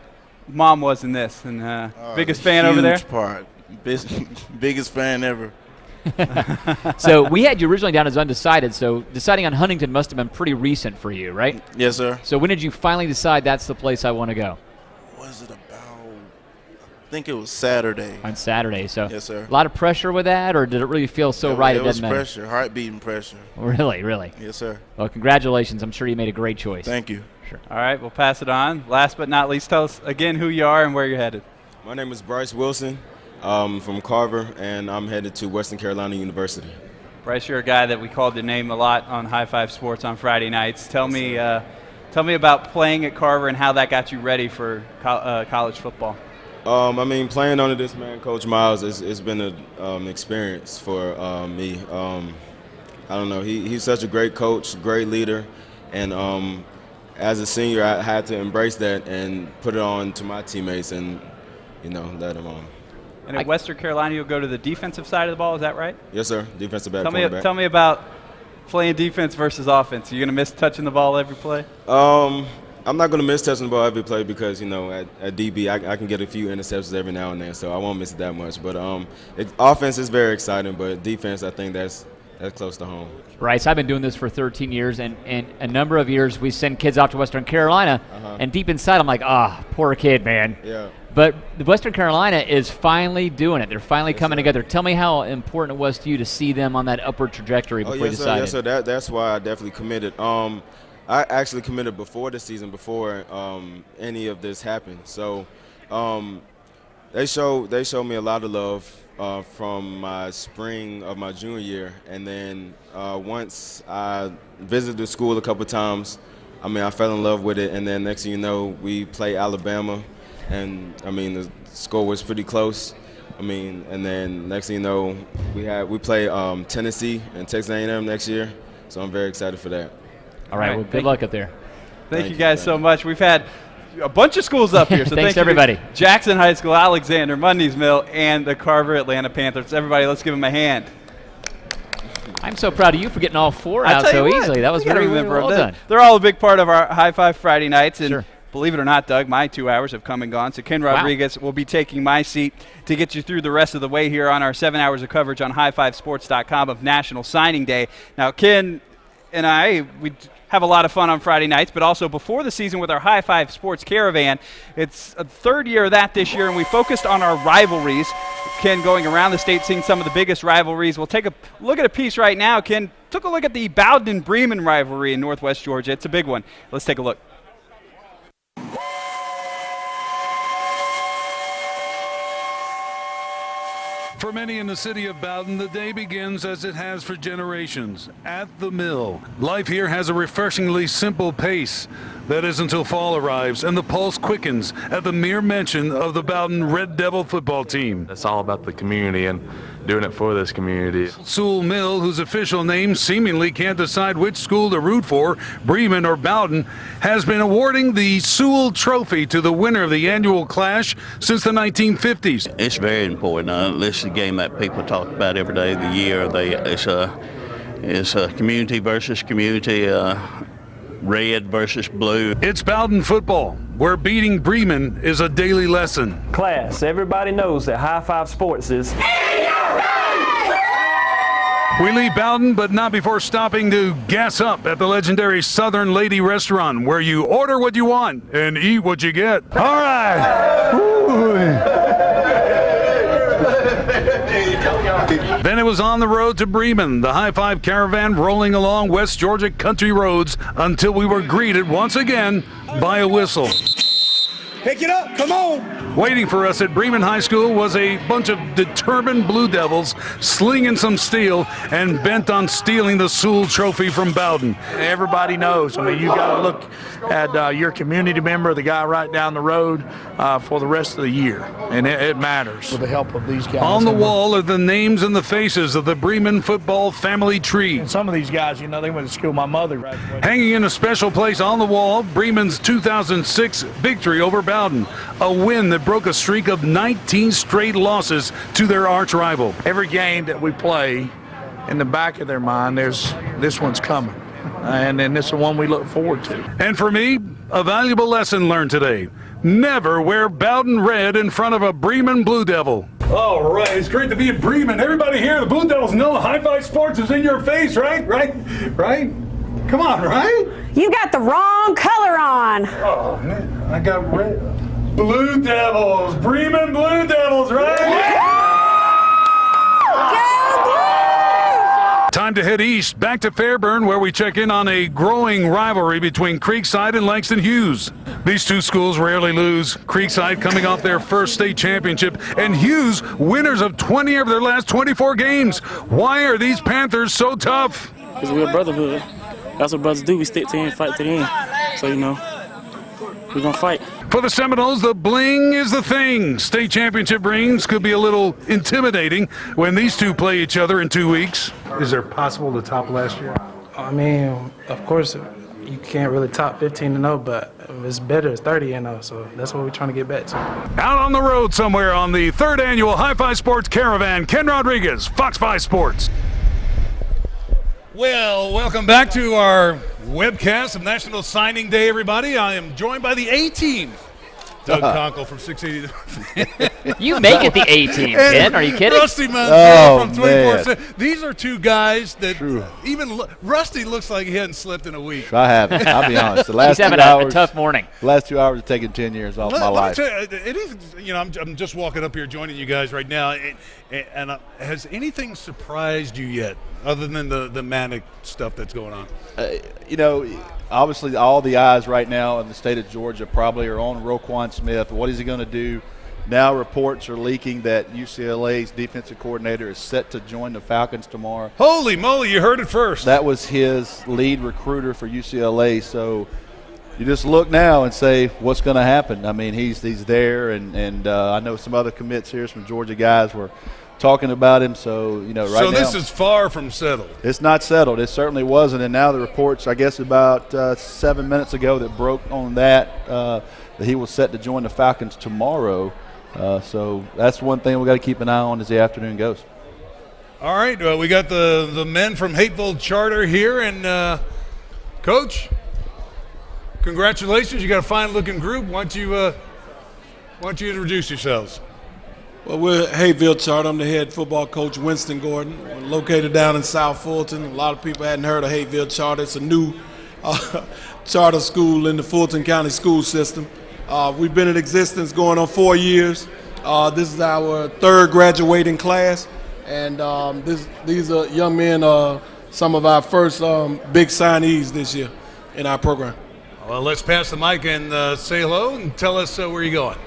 Mom was in this, and biggest fan over there? Huge part. Biggest fan ever. So we had you originally down as undecided, so deciding on Huntington must have been pretty recent for you, right? Yes, sir. So when did you finally decide that's the place I want to go? Was it about I think it was Saturday. On Saturday, so yes, sir. A lot of pressure with that, or did it really feel so right? It was doesn't matter? pressure, heart-beating pressure. Really. Yes, sir. Well, congratulations. I'm sure you made a great choice. Thank you. Sure. All right, we'll pass it on. Last but not least, tell us again who you are and where you're headed. My name is Bryce Wilson. From Carver, and I'm headed to Western Carolina University. Bryce, you're a guy that we called your name a lot on High Five Sports on Friday nights. Tell me about playing at Carver and how that got you ready for college football. I mean, playing under this man, Coach Miles, it's been an experience for me. I don't know. He's such a great coach, great leader, and as a senior, I had to embrace that and put it on to my teammates and, let them on. And at Western Carolina, you'll go to the defensive side of the ball. Is that right? Yes, sir. Defensive back. Tell me about playing defense versus offense. Are you going to miss touching the ball every play? I'm not going to miss touching the ball every play because, at DB, I can get a few interceptions every now and then, so I won't miss it that much. But offense is very exciting, but defense, I think that's close to home. Bryce, I've been doing this for 13 years, and a number of years we send kids off to Western Carolina, and deep inside I'm like, poor kid, man. Yeah. But the Western Carolina is finally doing it. They're finally coming together. Tell me how important it was to you to see them on that upward trajectory before you decided. Yes, sir. That's why I definitely committed. I actually committed before the season, before any of this happened. So they showed me a lot of love from my spring of my junior year, and then once I visited the school a couple of times, I fell in love with it, and then next thing you know, we play Alabama. And the score was pretty close. And then next thing you know, we play Tennessee and Texas A&M next year. So I'm very excited for that. All right. Well, good luck up there. Thank you guys so much. We've had a bunch of schools up here. So thanks to everybody. Jackson High School, Alexander, Mundy's Mill, and the Carver Atlanta Panthers. Everybody, let's give them a hand. I'm so proud of you for getting all four out so easily. That was very well done. They're all a big part of our High Five Friday nights. And sure. Believe it or not, Doug, my 2 hours have come and gone. So Ken Rodriguez will be taking my seat to get you through the rest of the way here on our 7 hours of coverage on highfivesports.com of National Signing Day. Now, Ken and we have a lot of fun on Friday nights, but also before the season with our High Five Sports Caravan. It's a third year of that this year, and we focused on our rivalries. Ken going around the state seeing some of the biggest rivalries. We'll take a look at a piece right now. Ken took a look at the Bowden and Bremen rivalry in Northwest Georgia. It's a big one. Let's take a look. For many in the city of Bowden, the day begins as it has for generations, at the mill. Life here has a refreshingly simple pace. That is until fall arrives and the pulse quickens at the mere mention of the Bowden Red Devil football team. It's all about the community and doing it for this community. Sewell Mill, whose official name seemingly can't decide which school to root for, Bremen or Bowden, has been awarding the Sewell Trophy to the winner of the annual clash since the 1950s. It's very important. This is a game that people talk about every day of the year. It's a community versus community, red versus blue. It's Bowden football, where beating Bremen is a daily lesson. Class, everybody knows that High Five Sports is... We leave Bowden, but not before stopping to gas up at the legendary Southern Lady Restaurant, where you order what you want and eat what you get. All right. Then it was on the road to Bremen, the High Five Caravan rolling along West Georgia country roads until we were greeted once again by a whistle. Pick it up, come on! Waiting for us at Bremen High School was a bunch of determined Blue Devils slinging some steel and bent on stealing the Sewell Trophy from Bowden. Everybody knows. You got to look at your community member, the guy right down the road, for the rest of the year, and it matters. With the help of these guys. On the wall are the names and the faces of the Bremen football family tree. And some of these guys, they went to school with my mother. Right? Hanging in a special place on the wall, Bremen's 2006 victory over Bowden, a win that broke a streak of 19 straight losses to their arch rival. Every game that we play, in the back of their mind, there's this one's coming. And then this is the one we look forward to. And for me, a valuable lesson learned today. Never wear Bowden red in front of a Bremen Blue Devil. All right, it's great to be in Bremen. Everybody here, the Blue Devils know High Five Sports is in your face, right? Right? Come on, right? You got the wrong color on. Oh, man, I got red. Blue Devils, Bremen Blue Devils, right? Time to head east, back to Fairburn, where we check in on a growing rivalry between Creekside and Langston Hughes. These two schools rarely lose. Creekside coming off their first state championship, and Hughes winners of 20 of their last 24 games. Why are these Panthers so tough? Because we're a brotherhood. That's what brothers do. We stick to the end, fight to the end. So, we're going to fight. For the Seminoles, the bling is the thing. State championship rings could be a little intimidating when these two play each other in 2 weeks. Is there possible to top last year? I mean, of course, you can't really top 15-0, but it's better. It's 30-0, so that's what we're trying to get back to. Out on the road somewhere on the 3rd annual Hi-Fi Sports Caravan, Ken Rodriguez, Fox 5 Sports. Well, welcome back to our webcast of National Signing Day, everybody. I am joined by the A-Team. Doug Conkle from 680. You make it the A-Team, Ken. Are you kidding? Rusty Manziel from 24/7. These are two guys that Rusty looks like he hadn't slept in a week. I haven't. I'll be honest. The last He's having 2 hours, a tough morning. The last 2 hours have taken 10 years off my life. I'm just walking up here joining you guys right now, and has anything surprised you yet, other than the manic stuff that's going on? Obviously all the eyes right now in the state of Georgia probably are on Roquan Smith. What is he going to do? Now reports are leaking that UCLA's defensive coordinator is set to join the Falcons tomorrow. Holy moly, you heard it first. That was his lead recruiter for UCLA. So you just look now and say, what's going to happen? I mean, he's there, and I know some other commits here, some Georgia guys were talking about him. So, right now. So this is far from settled. It's not settled. It certainly wasn't. And now the reports, I guess about 7 minutes ago, that broke on that he was set to join the Falcons tomorrow. So that's one thing we got to keep an eye on as the afternoon goes. All right. Well, we got the men from Hateville Charter here. And, Coach, congratulations. You got a fine-looking group. Why don't you introduce yourselves? Well, we're Hayville Charter. I'm the head football coach, Winston Gordon. We're located down in South Fulton. A lot of people hadn't heard of Hayville Charter. It's a new charter school in the Fulton County school system. We've been in existence going on 4 years. This is our 3rd graduating class, and these are young men, some of our first big signees this year in our program. Well, let's pass the mic and say hello and tell us where you're going.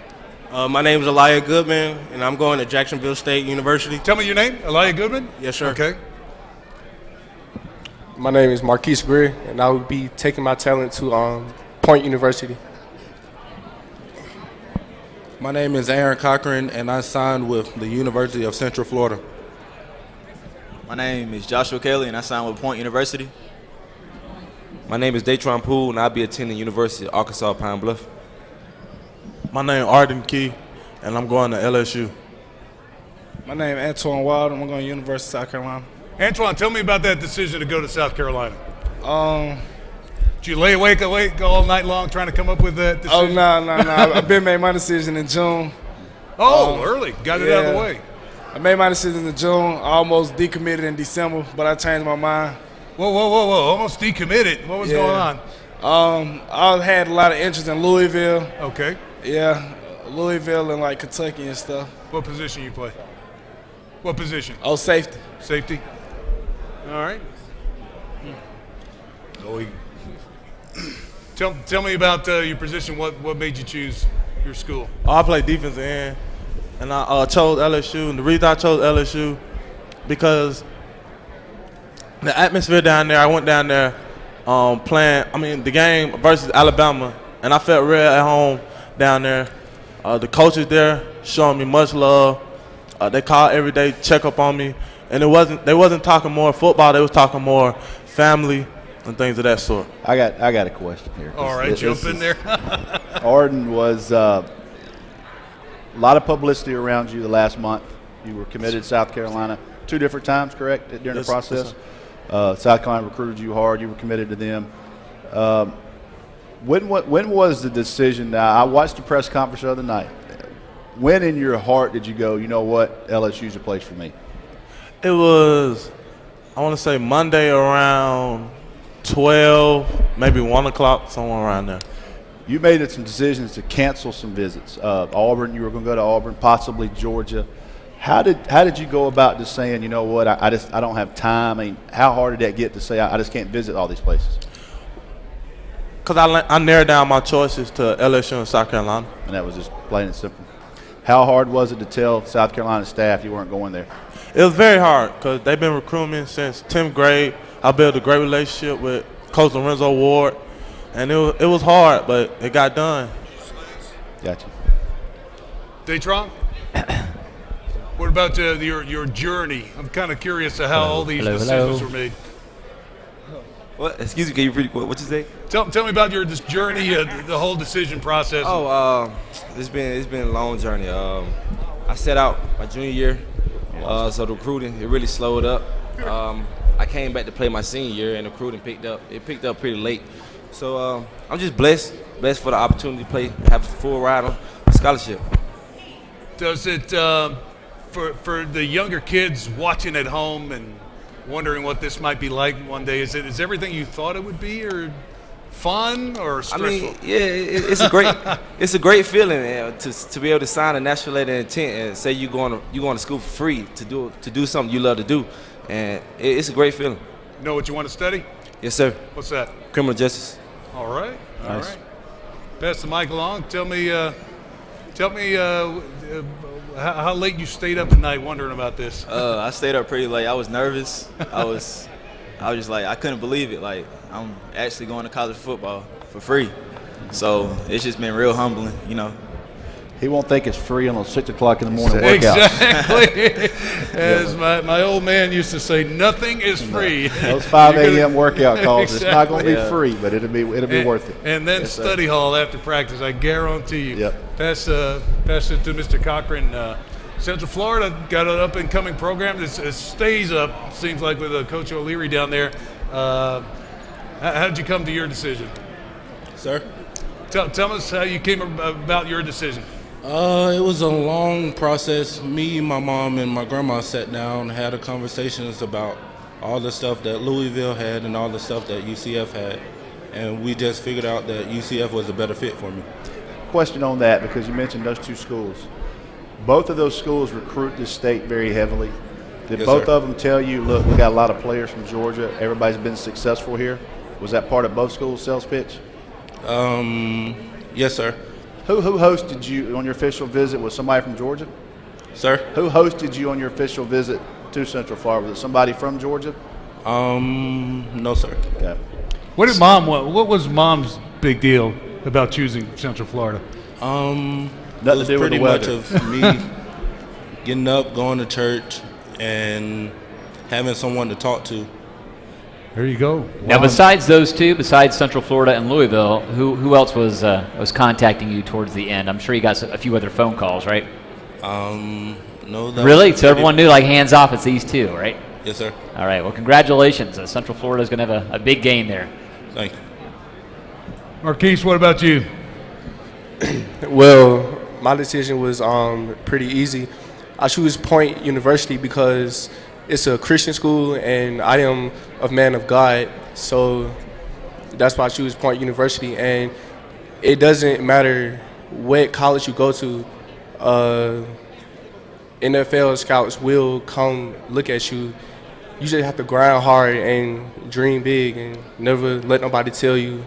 My name is Elijah Goodman, and I'm going to Jacksonville State University. Tell me your name, Elijah Goodman? Yes, sir. Okay. My name is Marquise Greer, and I will be taking my talent to Point University. My name is Aaron Cochran, and I signed with the University of Central Florida. My name is Joshua Kelly, and I signed with Point University. My name is Datron Poole, and I'll be attending University of Arkansas Pine Bluff. My name is Arden Key, and I'm going to LSU. My name is Antoine Wild, and I'm going to University of South Carolina. Antoine, tell me about that decision to go to South Carolina. Did you lay awake all night long trying to come up with that decision? Oh, no. I've been made my decision in June. Early. Got it out of the way. I made my decision in June. I almost decommitted in December, but I changed my mind. Whoa. Almost decommitted. What was going on? I had a lot of interest in Louisville. Okay. Yeah, Louisville and Kentucky and stuff. What position you play? What position? Oh, safety. Safety. All right. Tell me about your position. What made you choose your school? I play defensive end, and I chose LSU. And the reason I chose LSU because the atmosphere down there. I went down there playing. The game versus Alabama, and I felt real at home down there. The coaches there showing me much love. They called every day, check up on me, and they wasn't talking more football. They was talking more family and things of that sort. I got a question here. All right, jump in there. Arden was a lot of publicity around you the last month. You were committed to South Carolina 2 different times, correct, during the process? Yes, South Carolina recruited you hard. You were committed to them. When was the decision? I watched the press conference the other night. When in your heart did you go, you know what, LSU's a place for me? It was, I want to say Monday around 12, maybe 1 o'clock, somewhere around there. You made some decisions to cancel some visits. Auburn, you were going to go to Auburn, possibly Georgia. How did you go about just saying, you know what, I don't have time? I mean, how hard did that get to say I just can't visit all these places? Because I narrowed down my choices to LSU and South Carolina. And that was just plain and simple. How hard was it to tell South Carolina staff you weren't going there? It was very hard because they've been recruiting me since 10th grade. I built a great relationship with Coach Lorenzo Ward, and it was hard, but it got done. Gotcha. Datron? What about your journey? I'm kind of curious to how all these decisions were made. What? Excuse me, can you repeat what you say? Tell me about this journey, the whole decision process. It's been a long journey. I set out my junior year, so the recruiting, it really slowed up. I came back to play my senior year, and the recruiting picked up. It picked up pretty late. So I'm just blessed for the opportunity to play, have a full ride on scholarship. Does it, for the younger kids watching at home and wondering what this might be like one day, is everything you thought it would be, or fun or stressful? I mean, yeah, it's a great feeling to be able to sign a national letter of intent and say you're going to school for free to do something you love to do, and it's a great feeling. You know what you want to study? Yes, sir. What's that? Criminal justice. All right. All Nice. right. Pass the mic along. Tell me how late you stayed up tonight wondering about this. I stayed up pretty late. I was nervous. I was just like, I couldn't believe it. Like, I'm actually going to college football for free. So it's just been real humbling, you know. He won't think it's free on those 6 o'clock in the morning workouts. Exactly. As my old man used to say, nothing is free. Those 5 a.m. workout calls, Exactly. it's not going to be free, but it'll be worth it. And then Yes, sir. study hall after practice, I guarantee you. Yep. Pass it to Mr. Cochran. Central Florida got an up-and-coming program. It stays up, seems like, with Coach O'Leary down there. How did you come to your decision? Sir? Tell us how you came about your decision. It was a long process. Me, my mom, and my grandma sat down and had conversations about all the stuff that Louisville had and all the stuff that UCF had. And we just figured out that UCF was a better fit for me. Question on that, because you mentioned those two schools. Both of those schools recruit this state very heavily. Did Yes, both sir. of them tell you, look, we got a lot of players from Georgia, everybody's been successful here? Was that part of both schools' sales pitch? Yes, sir. Who hosted you on your official visit? Was somebody from Georgia? Sir? Who hosted you on your official visit to Central Florida? Was it somebody from Georgia? No, sir. Okay. What was Mom's big deal about choosing Central Florida? Nothing it was to do with pretty the much weather. of me getting up, going to church, and having someone to talk to. There you go. Now, besides those two, besides Central Florida and Louisville, who else was contacting you towards the end? I'm sure you got a few other phone calls, right? No. That Really? was So everyone knew, like, hands off, it's these two, right? Yes, sir. All right. Well, congratulations. Central Florida is going to have a big game there. Thank you. Marquise, what about you? Well, my decision was pretty easy. I choose Point University because it's a Christian school and I am a man of God. So that's why I choose Point University. And it doesn't matter what college you go to, NFL scouts will come look at you. You just have to grind hard and dream big and never let nobody tell you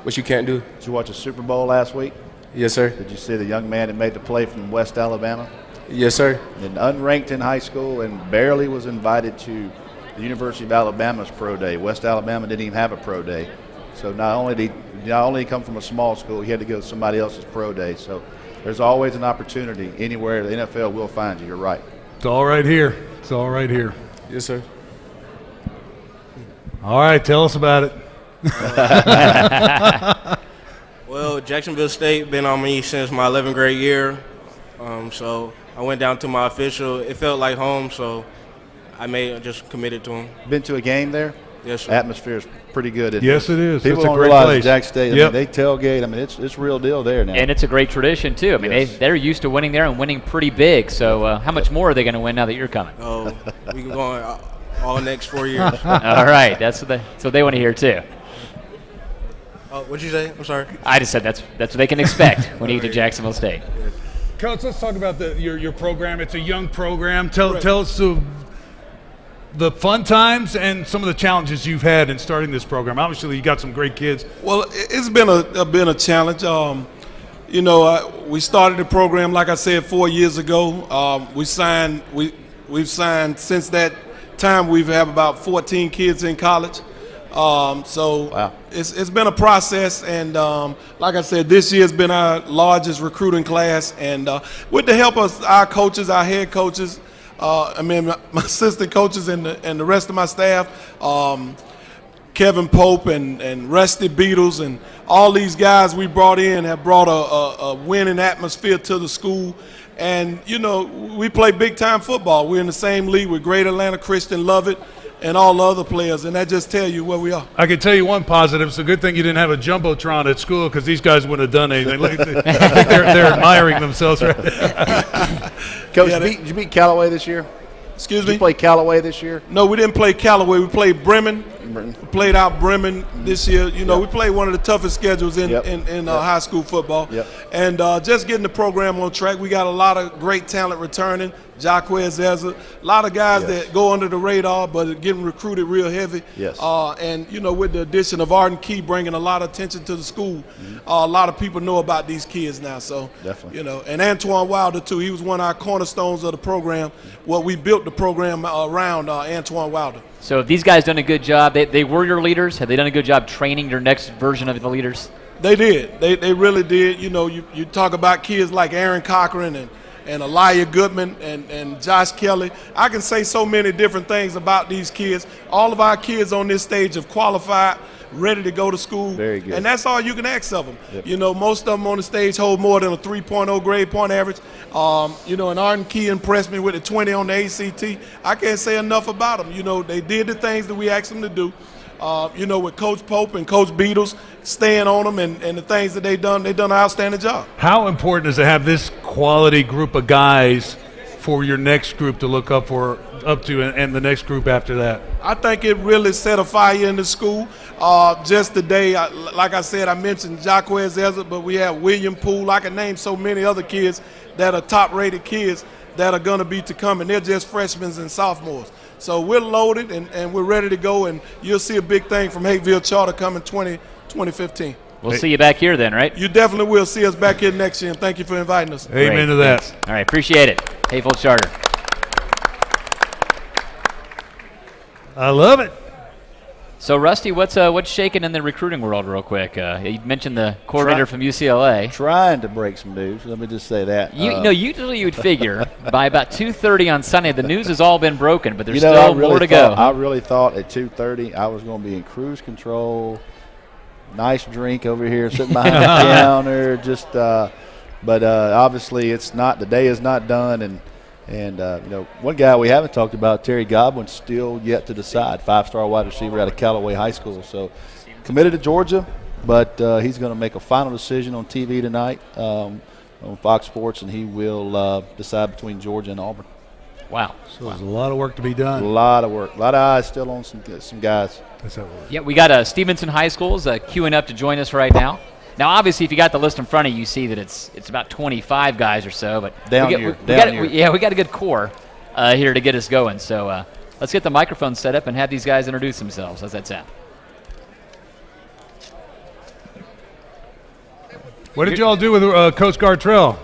what you can't do. Did you watch a Super Bowl last week? Yes, sir. Did you see the young man that made the play from West Alabama? Yes, sir. And unranked in high school and barely was invited to the University of Alabama's pro day. West Alabama didn't even have a pro day. So not only did he come from a small school, he had to go to somebody else's pro day. So there's always an opportunity anywhere. The NFL will find you. You're right. It's all right here. It's all right here. Yes, sir. All right, tell us about it. Well, Jacksonville State been on me since my 11th grade year. So I went down to my official. It felt like home, so I just committed to him. Been to a game there? Yes, sir. Atmosphere is pretty good. Isn't Yes, it is. People It's a don't great realize place. Jack State. I Yep. mean, they tailgate. I mean, it's real deal there now. And it's a great tradition, too. I mean, Yes. they're used to winning there and winning pretty big. So how much more are they going to win now that you're coming? Oh, we can go on all next 4 years. All right. That's what they want to hear, too. What'd you say? I'm sorry. I just said that's what they can expect when you get to Jacksonville State. Coach, let's talk about your program. It's a young program. Tell us the fun times and some of the challenges you've had in starting this program. Obviously, you got some great kids. Well, it's been a challenge. We started the program, like I said, 4 years ago. We've signed since that time. We've have about 14 kids in college. Wow. It's been a process, and like I said, this year has been our largest recruiting class, and with the help of our coaches, our head coaches, my assistant coaches and the rest of my staff, Kevin Pope and Rusty Beatles and all these guys we brought in have brought a winning atmosphere to the school. And, we play big-time football. We're in the same league with Great Atlanta, Christian Lovett, and all the other players, and that just tell you where we are. I can tell you one positive. It's a good thing you didn't have a Jumbotron at school because these guys wouldn't have done anything. I think they're admiring themselves right now. Coach, did you beat Callaway this year? Excuse me? Did you play Callaway this year? No, we didn't play Callaway. We played Bremen. We played out Bremen this year. We played one of the toughest schedules in high school football. And just getting the program on track. We got a lot of great talent returning. Jaquez Ezra, a lot of guys that go under the radar but are getting recruited real heavy. And with the addition of Arden Key bringing a lot of attention to the school, a lot of people know about these kids now. So definitely, and Antoine Wilder too. He was one of our cornerstones of the program. We built the program around Antoine Wilder. So have these guys done a good job? They were your leaders. Have they done a good job training your next version of the leaders? They did. They really did. You talk about kids like Aaron Cochran and Elijah Goodman and Josh Kelly. I can say so many different things about these kids. All of our kids on this stage have qualified, ready to go to school. Very good. And that's all you can ask of them. Most of them on the stage hold more than a 3.0 grade point average. And Arden Key impressed me with a 20 on the ACT. I can't say enough about them. They did the things that we asked them to do. With Coach Pope and Coach Beatles staying on them and the things that they've done an outstanding job. How important is it to have this quality group of guys for your next group to look up to and the next group after that? I think it really set a fire in the school. Just today, like I said, I mentioned Jaquez Ezra, but we have William Poole. I can name so many other kids that are top-rated kids that are going to be to come, and they're just freshmen and sophomores. So we're loaded and we're ready to go, and you'll see a big thing from Hakeville Charter coming 2015. We'll see you back here then, right? You definitely will see us back here next year, and thank you for inviting us. Amen to that. Thanks. All right, appreciate it. Hakeville Charter. I love it. So, Rusty, what's shaking in the recruiting world real quick? You mentioned the coordinator from UCLA. Trying to break some news. Let me just say that. Usually you would figure by about 2:30 on Sunday the news has all been broken, but there's still more to go. I really thought at 2:30 I was going to be in cruise control, nice drink over here, sitting behind the counter. But obviously it's not. The day is not done, and one guy we haven't talked about, Terry Godwin, still yet to decide. 5-star wide receiver out of Callaway High School. So committed to Georgia, but he's going to make a final decision on TV tonight on Fox Sports, and he will decide between Georgia and Auburn. Wow. So there's a lot of work to be done. A lot of work. A lot of eyes still on some guys. Yeah, we got Stevenson High Schools queuing up to join us right now. Now, obviously, if you got the list in front of you, you see that it's about 25 guys or so. But we got a good core here to get us going. So let's get the microphone set up and have these guys introduce themselves. How's that sound? What did y'all do with Coach Gartrell?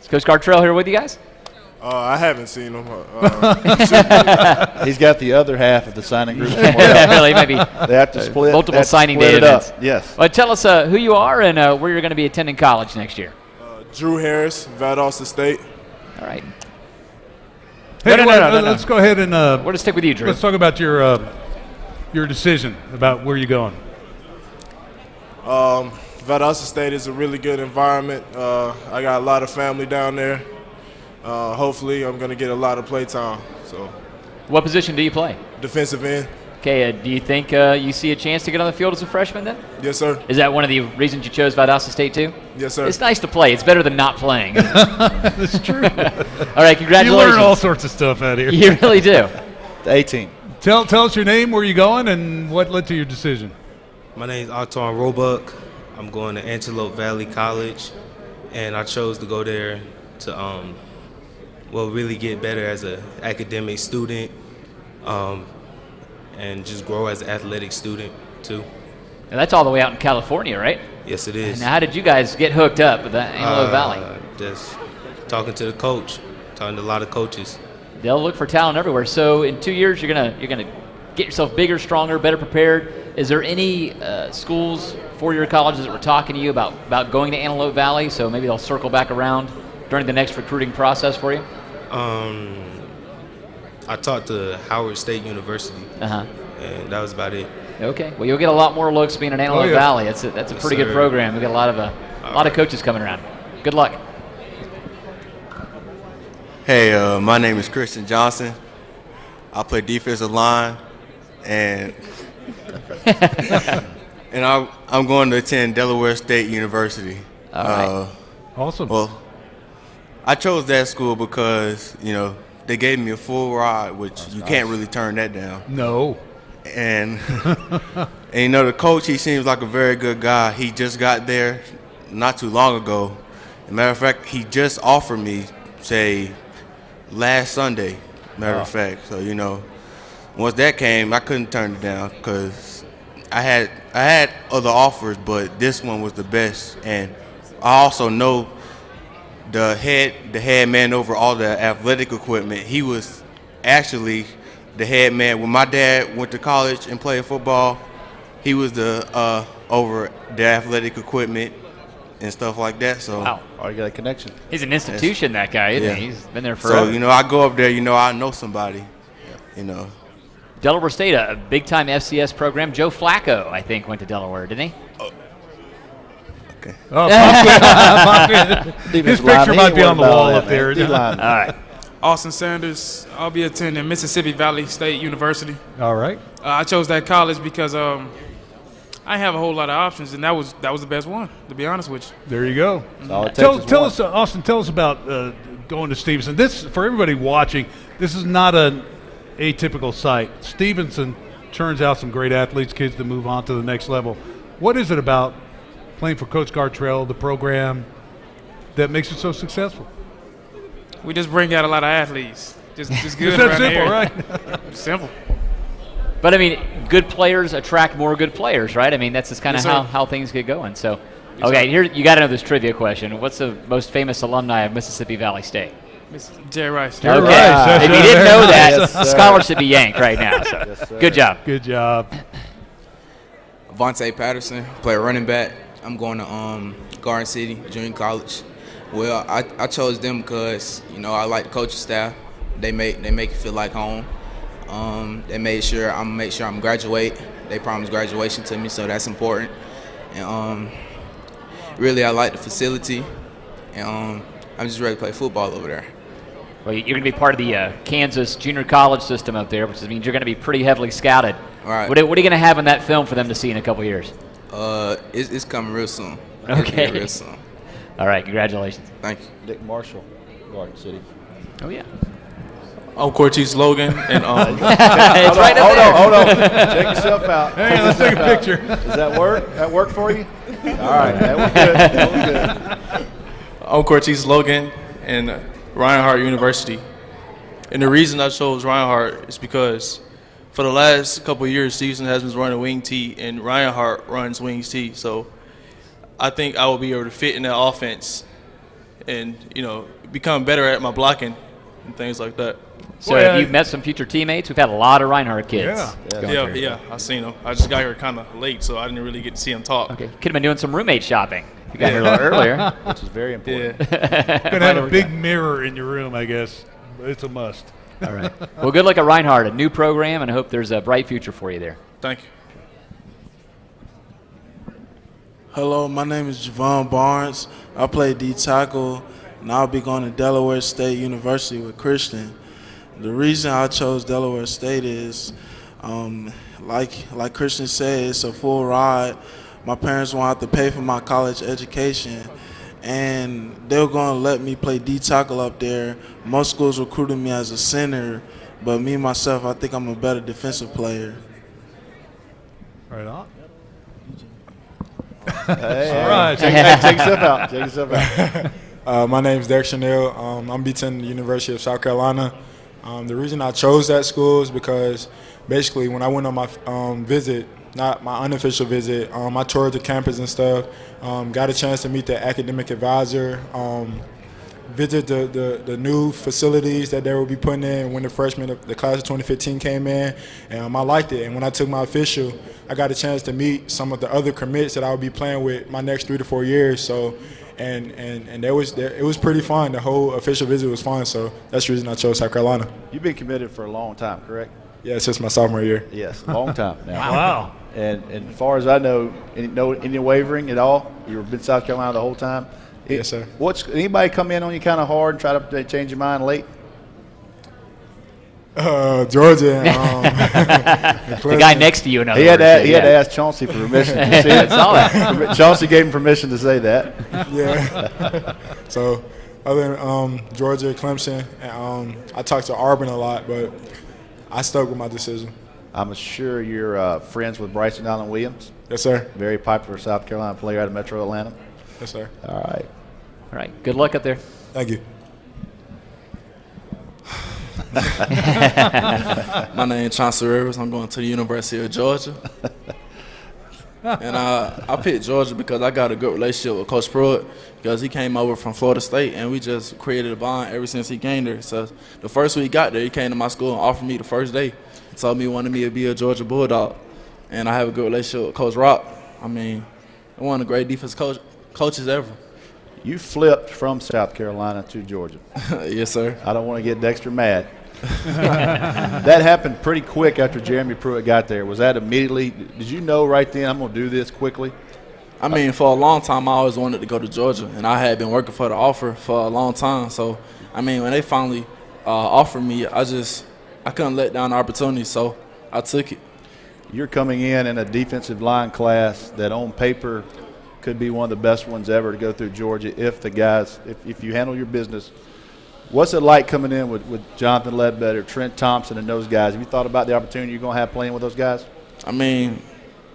Is Coach Gartrell here with you guys? I haven't seen him. He's got the other half of the signing group. Really, maybe they have to split multiple signing day events. Yes. Well, tell us who you are and where you're going to be attending college next year. Drew Harris, Valdosta State. All right. Hey, no. Let's go ahead and we're going to stick with you, Drew. Let's talk about your decision about where you're going. Valdosta State is a really good environment. I got a lot of family down there. Hopefully, I'm going to get a lot of play time. So, what position do you play? Defensive end. Okay, do you think you see a chance to get on the field as a freshman then? Yes, sir. Is that one of the reasons you chose Valdosta State too? Yes, sir. It's nice to play. It's better than not playing. That's true. All right, congratulations. You learn all sorts of stuff out here. You really do. The 18. Tell us your name, where you going, and what led to your decision. My name is Antoine Roebuck. I'm going to Antelope Valley College, and I chose to go there to really get better as an academic student, and just grow as an athletic student too. And that's all the way out in California, right? Yes, it is. Now, how did you guys get hooked up with the Antelope Valley? Just talking to the coach, talking to a lot of coaches. They'll look for talent everywhere. So in 2 years, you're gonna get yourself bigger, stronger, better prepared. Is there any schools, four-year colleges that were talking to you about going to Antelope Valley? So maybe they'll circle back around during the next recruiting process for you. I talked to Howard State University, and that was about it. Okay. Well, you'll get a lot more looks being in Antelope Valley. That's a pretty good program. We've got a lot of coaches coming around. Good luck. Hey, my name is Christian Johnson. I play defensive line, and I'm going to attend Delaware State University. All right. Awesome. Well, I chose that school because they gave me a full ride, which you can't really turn that down. No. And the coach, he seems like a very good guy. He just got there not too long ago. As a matter of fact, he just offered me, say, last Sunday, matter of fact. So, once that came, I couldn't turn it down because I had other offers, but this one was the best. And I also know the head man over all the athletic equipment. He was actually the head man. When my dad went to college and played football, he was the over the athletic equipment and stuff like that. So wow. Oh, you got a connection. He's an institution, that guy, isn't he? He's been there forever. So, I go up there, I know somebody, Delaware State, a big-time FCS program. Joe Flacco, I think, went to Delaware, didn't he? Okay. Oh, his picture might be on the wall up there. All right. Austin Sanders. I'll be attending Mississippi Valley State University. All right. I chose that college because I have a whole lot of options, and that was the best one, to be honest with you. There you go. Tell us, Austin. Tell us about going to Stevenson. This, for everybody watching, this is not an atypical site. Stevenson turns out some great athletes, kids that move on to the next level. What is it about playing for Coach Gartrell, the program, that makes it so successful? We just bring out a lot of athletes. Just good. It's that simple, right? Simple. But, I mean, good players attract more good players, right? I mean, that's just kind of how things get going. So, okay, here you got to know this trivia question. What's the most famous alumni of Mississippi Valley State? Jerry Rice. Okay. If you didn't know that, scholarship should be yanked right now. So. Yes, good job. Good job. Avante Patterson, play running back. I'm going to Garden City Junior College. Well, I chose them because I like the coaching staff. They make it feel like home. They made sure I'm graduate. They promised graduation to me, so that's important. And really, I like the facility, and I'm just ready to play football over there. Well, you're going to be part of the Kansas junior college system up there, which means you're going to be pretty heavily scouted. All right. What are you going to have in that film for them to see in a couple years? It's coming real soon. Okay. Real soon. All right, congratulations. Thank you. Dick Marshall, Garden City. Oh, yeah. I'm Cortez Logan, and it's right up there. Hold on. Check yourself out. Hey, let's take a picture. Does that work? That work for you? All right, that was good. That was good. I'm Cortez Logan, and Reinhardt University. And the reason I chose Reinhardt is because for the last couple of years, Stevenson has been running wing T, and Reinhardt runs wings T. So I think I will be able to fit in that offense and, become better at my blocking and things like that. So have you met some future teammates? We've had a lot of Reinhardt kids. Yeah, I seen them. I just got here kind of late, so I didn't really get to see them talk. Okay, could have been doing some roommate shopping. You got here a little earlier. Which is very important. Yeah. You're going to have a big mirror in your room, I guess. It's a must. All right. Well, good luck at Reinhardt, a new program, and I hope there's a bright future for you there. Thank you. Hello, my name is Javon Barnes. I play D tackle, and I'll be going to Delaware State University with Christian. The reason I chose Delaware State is, like Christian said, it's a full ride. My parents won't have to pay for my college education, and they're going to let me play D tackle up there. Most schools recruited me as a center, but me myself, I think I'm a better defensive player. Right on. All right. Take yourself out. Take yourself out. My name's Derek Chanel. I'm attending the University of South Carolina. The reason I chose that school is because basically when I went on my visit, not my unofficial visit, I toured the campus and stuff, got a chance to meet the academic advisor, visit the new facilities that they will be putting in when the freshmen of the class of 2015 came in, and I liked it. And when I took my official, I got a chance to meet some of the other commits that I would be playing with my next 3 to 4 years. So, and it was pretty fun. The whole official visit was fun. So that's the reason I chose South Carolina. You've been committed for a long time, correct? Yeah, since my sophomore year. Yes, a long time now. Wow. And as far as I know, any wavering at all? You've been South Carolina the whole time? Yes, sir. Anybody come in on you kind of hard and try to change your mind late? Georgia. And, the guy next to you, in other he had words. He had to ask Chauncey for permission. You see I saw that. Chauncey gave him permission to say that. Yeah. So, other than Georgia, Clemson, and I talked to Auburn a lot, but I stuck with my decision. I'm sure you're friends with Bryson Allen Williams. Yes, sir. Very popular South Carolina player out of Metro Atlanta. Yes, sir. All right. All right. Good luck up there. Thank you. My name is Chauncey Rivers. I'm going to the University of Georgia. And I picked Georgia because I got a good relationship with Coach Pruitt because he came over from Florida State, and we just created a bond ever since he came there. So the first week he got there, he came to my school and offered me the first day. He told me he wanted me to be a Georgia Bulldog. And I have a good relationship with Coach Rock. I mean, one of the great defense coaches ever. You flipped from South Carolina to Georgia. Yes, sir. I don't want to get Dexter mad. That happened pretty quick after Jeremy Pruitt got there. Was that immediately? Did you know right then, I'm going to do this quickly? I mean, for a long time, I always wanted to go to Georgia, and I had been working for the offer for a long time. So, I mean, when they finally offered me, I couldn't let down the opportunity, so I took it. You're coming in a defensive line class that on paper could be one of the best ones ever to go through Georgia if you handle your business. What's it like coming in with Jonathan Ledbetter, Trent Thompson, and those guys? Have you thought about the opportunity you're going to have playing with those guys? I mean,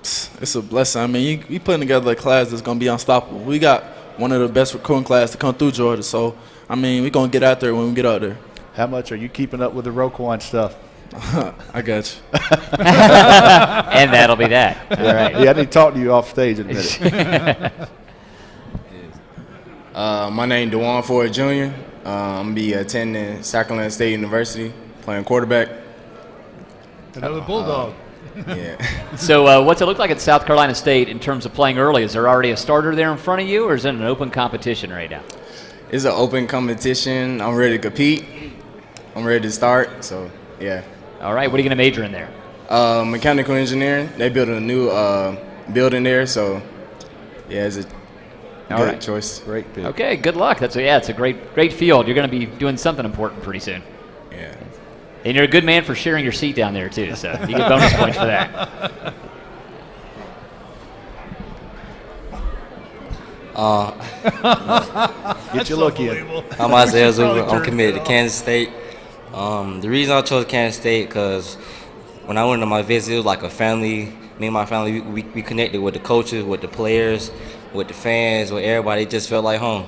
it's a blessing. I mean, you putting together a class that's going to be unstoppable. We got one of the best recruiting classes to come through Georgia. So, I mean, we're going to get out there when we get out there. How much are you keeping up with the Roquan stuff? I got you. And that'll be that. All right. Yeah, I need to talk to you off stage in a minute. My name is DeJuan Ford Jr. I'm going to be attending South Carolina State University, playing quarterback. Another Bulldog. Yeah. So what's it look like at South Carolina State in terms of playing early? Is there already a starter there in front of you, or is it an open competition right now? It's an open competition. I'm ready to compete. I'm ready to start, so yeah. All right, what are you going to major in there? Mechanical engineering. They built a new building there, so yeah, it's a good choice. Great pick. Okay, good luck. It's a great field. You're going to be doing something important pretty soon. Yeah. And you're a good man for sharing your seat down there too, so you get bonus points for that. Get your look in. I'm Isaiah Zuber. I'm committed to Kansas State. The reason I chose Kansas State because when I went on my visit, it was like a family. Me and my family, we connected with the coaches, with the players, with the fans, with everybody. It just felt like home.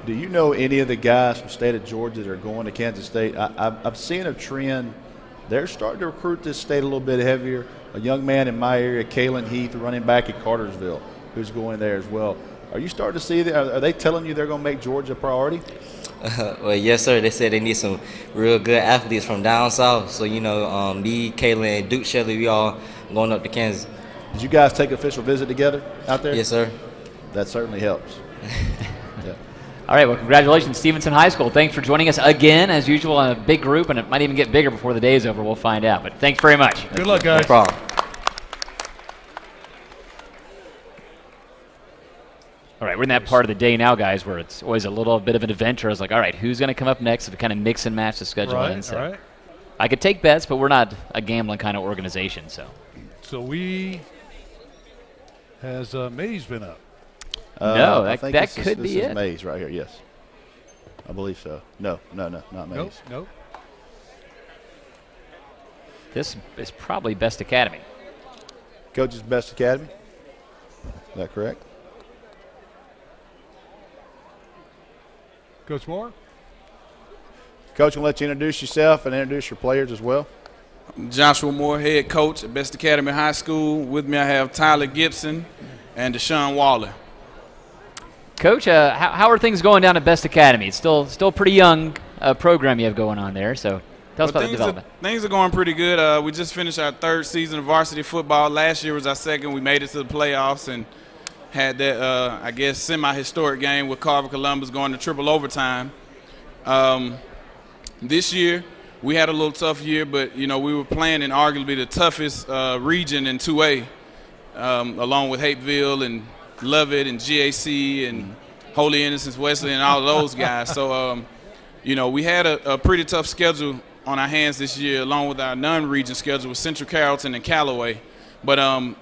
Do you know any of the guys from the state of Georgia that are going to Kansas State? I'm seeing a trend. They're starting to recruit this state a little bit heavier. A young man in my area, Kalen Heath, running back at Cartersville, who's going there as well. Are you starting to see that? Are they telling you they're going to make Georgia a priority? Well, yes, sir. They said they need some real good athletes from down south. So, me, Kalen, Duke Shelley, we all going up to Kansas. Did you guys take an official visit together out there? Yes, sir. That certainly helps. Yeah. All right, well, congratulations, Stevenson High School. Thanks for joining us again, as usual, in a big group, and it might even get bigger before the day is over. We'll find out. But thanks very much. Good luck, guys. No problem. All right, we're in that part of the day now, guys, where it's always a little bit of an adventure. I was like, all right, who's going to come up next? If we kind of mix and match the schedule in. So Right. I could take bets, but we're not a gambling kind of organization. So has Mays been up? No, I think that this could be is it. Mays right here, yes. I believe so. No, not Mays. Nope. This is probably Best Academy. Coach's Best Academy? Is that correct? Coach Moore? Coach, we'll let you introduce yourself and introduce your players as well. Joshua Moore, head coach at Best Academy High School. With me I have Tyler Gibson and Deshaun Waller. Coach, how are things going down at Best Academy? It's still pretty young program you have going on there, so tell us about the development. Things are going pretty good. We just finished our 3rd season of varsity football. Last year was our 2nd. We made it to the playoffs and had that, I guess, semi-historic game with Carver Columbus going to triple overtime. This year, we had a little tough year, but, we were playing in arguably the toughest region in 2A, along with Hapeville and Lovett and GAC and Holy Innocents Wesley and all of those guys. So, we had a pretty tough schedule on our hands this year, along with our non-region schedule with Central Carrollton and Callaway. But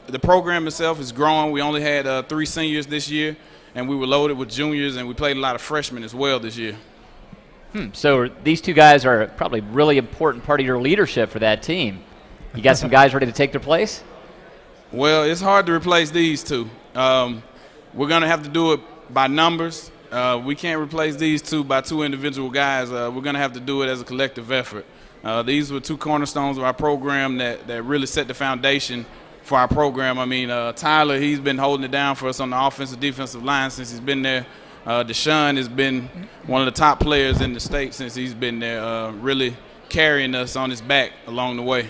the program itself is growing. We only had 3 seniors this year, and we were loaded with juniors, and we played a lot of freshmen as well this year. So these 2 guys are probably really important part of your leadership for that team. You got some guys ready to take their place? Well, it's hard to replace these 2. We're going to have to do it by numbers. We can't replace these 2 by 2 individual guys. We're going to have to do it as a collective effort. These were 2 cornerstones of our program that really set the foundation for our program. I mean, Tyler, he's been holding it down for us on the offensive defensive line since he's been there. Deshaun has been one of the top players in the state since he's been there, really carrying us on his back along the way.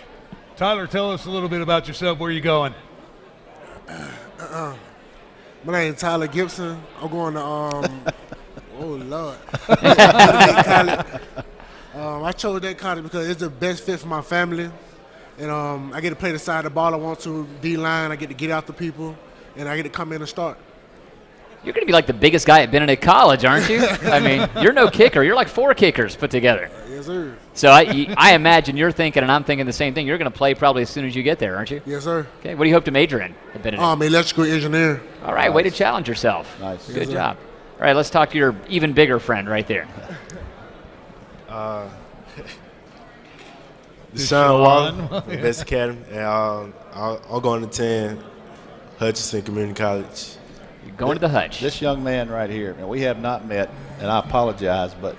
Tyler, tell us a little bit about yourself. Where are you going? My name is Tyler Gibson. I'm going to, oh, Lord. I chose that college because it's the best fit for my family. And I get to play the side of the ball I want to, D-line. I get to get out the people, and I get to come in and start. You're going to be like the biggest guy at Bennett College, aren't you? I mean, you're no kicker. You're like 4 kickers put together. Yes, sir. So I imagine you're thinking, and I'm thinking the same thing. You're going to play probably as soon as you get there, aren't you? Yes, sir. Okay. What do you hope to major in at Bennett? Electrical engineer. All right. Nice. Way to challenge yourself. Nice. Good job. All right. Let's talk to your even bigger friend right there. Deshaun Waller, Best Academy, and I'll go to 10 Hutchinson Community College. You're going to the Hutch. This young man right here, and we have not met, and I apologize, but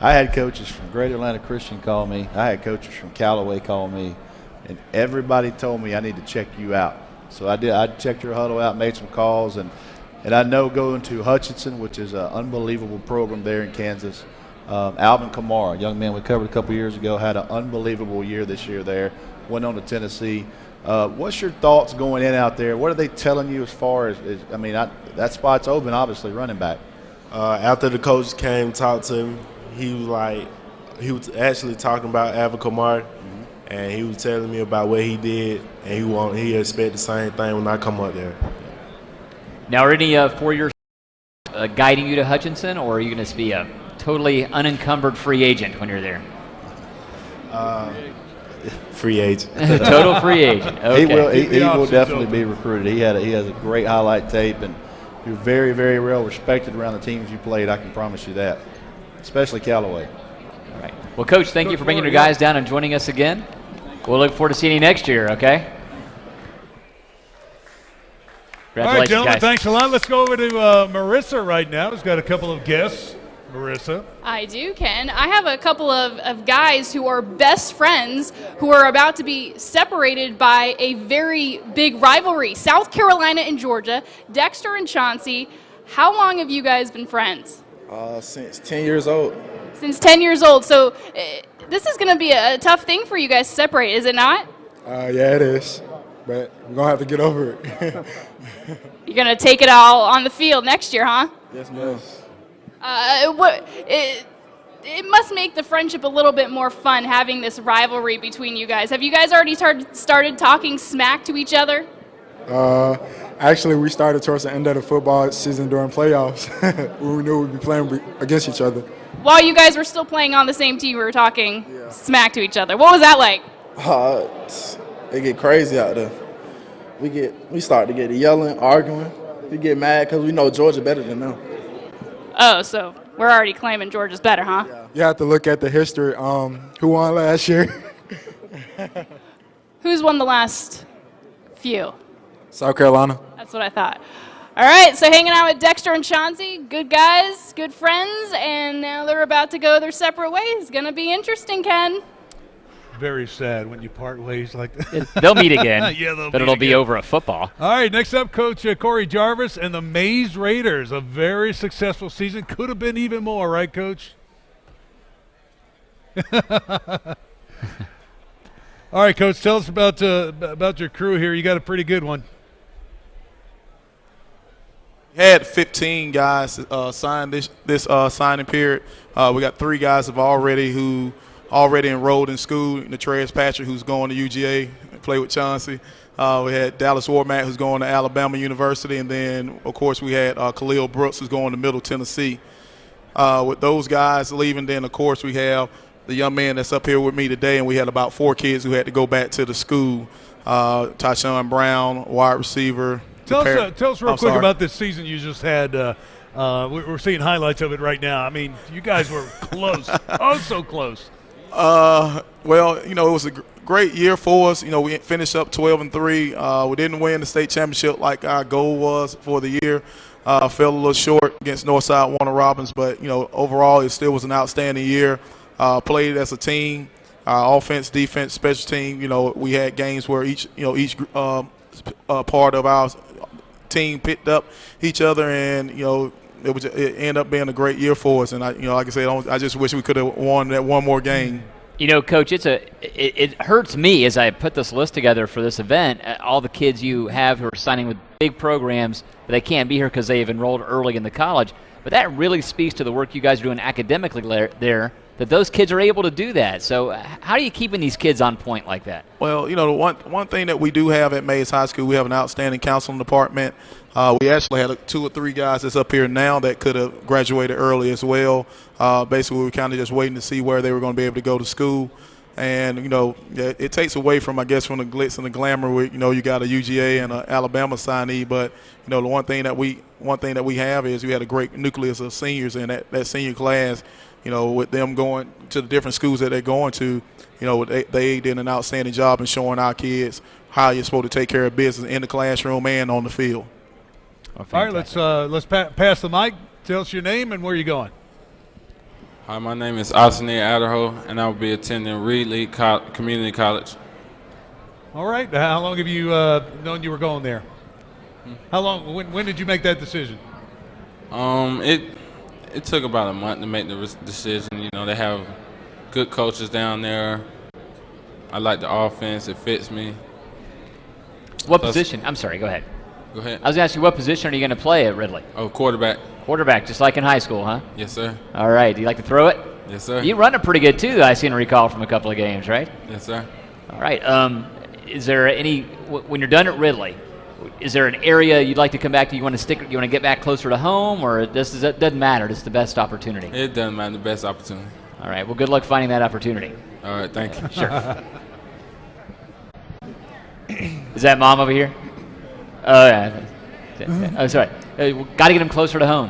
I had coaches from Greater Atlanta Christian call me. I had coaches from Callaway call me, and everybody told me I need to check you out. So I did. I checked your huddle out, made some calls, and I know going to Hutchinson, which is an unbelievable program there in Kansas. Alvin Kamara, a young man we covered a couple years ago, had an unbelievable year this year there, went on to Tennessee. What's your thoughts going in out there? What are they telling you as far as I mean, that spot's open, obviously, running back. After the coach came talk to him, he was actually talking about Alvin Kamara, and he was telling me about what he did, and he expect the same thing when I come up there. Now, are any 4 years guiding you to Hutchinson, or are you going to be a totally unencumbered free agent when you're there? Free agent. Total free agent. Okay. He will definitely be recruited. He has a great highlight tape, and you're very, very well respected around the teams you played. I can promise you that, especially Callaway. All right. Well, Coach, thank you for bringing your guys down and joining us again. We'll look forward to seeing you next year, okay? All right, gentlemen, guys. thanks a lot. Let's go over to Merissa right now, who's got a couple of guests. Merissa. I do, Ken. I have a couple of guys who are best friends who are about to be separated by a very big rivalry. South Carolina and Georgia, Dexter and Chauncey. How long have you guys been friends? Since 10 years old. Since 10 years old. So this is going to be a tough thing for you guys to separate, is it not? Yeah, it is. But we're going to have to get over it. You're going to take it all on the field next year, huh? Yes, ma'am. It must make the friendship a little bit more fun having this rivalry between you guys. Have you guys already started talking smack to each other? Actually, we started towards the end of the football season during playoffs. We knew we'd be playing against each other. While you guys were still playing on the same team, we were talking smack to each other. What was that like? It get crazy out there. We start to get yelling, arguing. We get mad because we know Georgia better than them. Oh, so we're already claiming Georgia's better, huh? Yeah. You have to look at the history. Who won last year? Who's won the last few? South Carolina. That's what I thought. All All right, so hanging out with Dexter and Chauncey, good guys, good friends, and now they're about to go their separate ways. Going to be interesting, Ken. Very sad when you part ways like that. They'll meet again, Yeah, but it'll be over a football. All right, next up, Coach Corey Jarvis and the Mays Raiders. A very successful season. Could have been even more, right, Coach? All right, Coach, tell us about your crew here. You got a pretty good one. Had 15 guys signed this signing period. We got 3 guys have already enrolled in school. Natreus Patrick, who's going to UGA, play with Chauncey. We had Dallas Warmack, who's going to Alabama University, and then of course we had Khalil Brooks, who's going to Middle Tennessee. With those guys leaving, then of course we have the young man that's up here with me today, and we had about 4 kids who had to go back to the school. Tyshawn Brown, wide receiver. Tell us real quick about this season you just had. We're seeing highlights of it right now. I mean, you guys were close. Oh, so close. Well, it was a great year for us. We finished up 12-3. We didn't win the state championship like our goal was for the year. Fell a little short against Northside Warner Robins, but, overall it still was an outstanding year. Played as a team, offense, defense, special team. We had games where each part of our team picked up each other, and it ended up being a great year for us. And like I said, I just wish we could have won that one more game. Coach, it hurts me as I put this list together for this event. All the kids you have who are signing with big programs, but they can't be here because they've enrolled early in the college. But that really speaks to the work you guys are doing academically there, that those kids are able to do that. So how are you keeping these kids on point like that? Well, the one thing that we do have at Mays High School, we have an outstanding counseling department. We actually had 2 or 3 guys that's up here now that could have graduated early as well. Basically, we were kind of just waiting to see where they were going to be able to go to school. And, it takes away from, I guess, from the glitz and the glamour where, you got a UGA and an Alabama signee. But, the one thing that we have is we had a great nucleus of seniors in that senior class. With them going to the different schools that they're going to, they did an outstanding job in showing our kids how you're supposed to take care of business in the classroom and on the field. All right, let's pass the mic. Tell us your name and where you're going. Hi, my name is Austinir Adderho, and I will be attending Reedley Community College. All right. How long have you known you were going there? How long? When did you make that decision? It took about a month to make the decision. They have good coaches down there. I like the offense. It fits me. What position? I'm sorry. Go ahead. Go ahead. I was going to ask you, what position are you going to play at Ridley? Oh, quarterback. Quarterback, just like in high school, huh? Yes, sir. All right. Do you like to throw it? Yes, sir. You run it pretty good, too, I seem to recall from a couple of games, right? Yes, sir. All right. Is there when you're done at Ridley, is there an area you'd like to come back to? You want to get back closer to home, or it doesn't matter? It's the best opportunity. It doesn't matter. The best opportunity. All right. Well, good luck finding that opportunity. All right. Thank you. Sure. Is that Mom over here? Oh, yeah. Oh, sorry. Got to get him closer to home.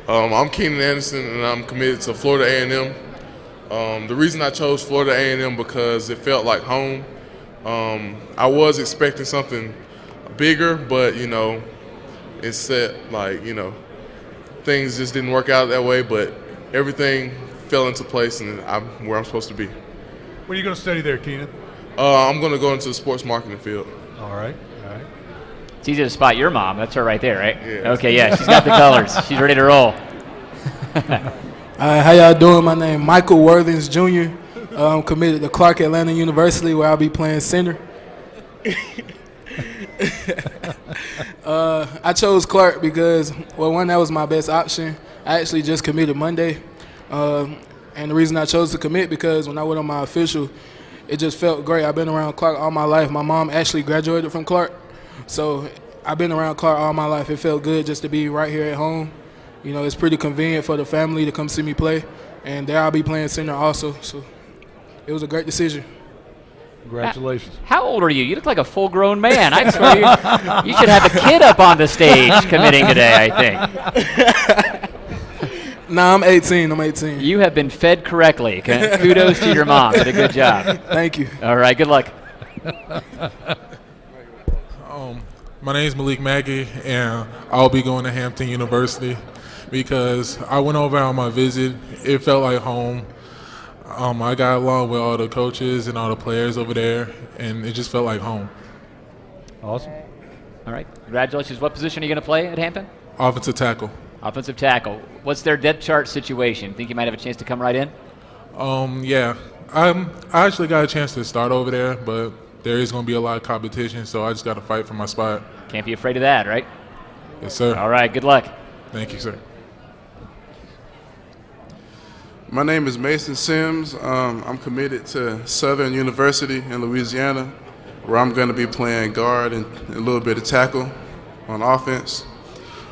I'm Keenan Anderson, and I'm committed to Florida A&M. The reason I chose Florida A&M because it felt like home. I was expecting something bigger, but it's set things just didn't work out that way. But everything fell into place, and I'm where I'm supposed to be. What are you going to study there, Keenan? I'm going to go into the sports marketing field. All right. It's easy to spot your mom. That's her right there, right? Yeah. Okay, yeah, she's got the colors. She's ready to roll. How y'all doing? My name is Michael Worthings Jr. I'm committed to Clark Atlanta University, where I'll be playing center. I chose Clark because, one, that was my best option. I actually just committed Monday. And the reason I chose to commit because when I went on my official, it just felt great. I've been around Clark all my life. My mom actually graduated from Clark. So I've been around Clark all my life. It felt good just to be right here at home. It's pretty convenient for the family to come see me play. And there I'll be playing center also. So it was a great decision. Congratulations. How old are you? You look like a full-grown man. I swear you should have a kid up on the stage committing today, I think. Nah, I'm 18. I'm 18. You have been fed correctly. Kudos to your mom. Did a good job. Thank you. All right, good luck. My name is Malik Mackey, and I'll be going to Hampton University because I went over on my visit. It felt like home. I got along with all the coaches and all the players over there, and it just felt like home. Awesome. All right. Congratulations. What position are you going to play at Hampton? Offensive tackle. Offensive tackle. What's their depth chart situation? Think you might have a chance to come right in? Yeah. I actually got a chance to start over there, but there is going to be a lot of competition, so I just got to fight for my spot. Can't be afraid of that, right? Yes, sir. All right. Good luck. Thank you, sir. My name is Mason Sims. I'm committed to Southern University in Louisiana, where I'm going to be playing guard and a little bit of tackle on offense.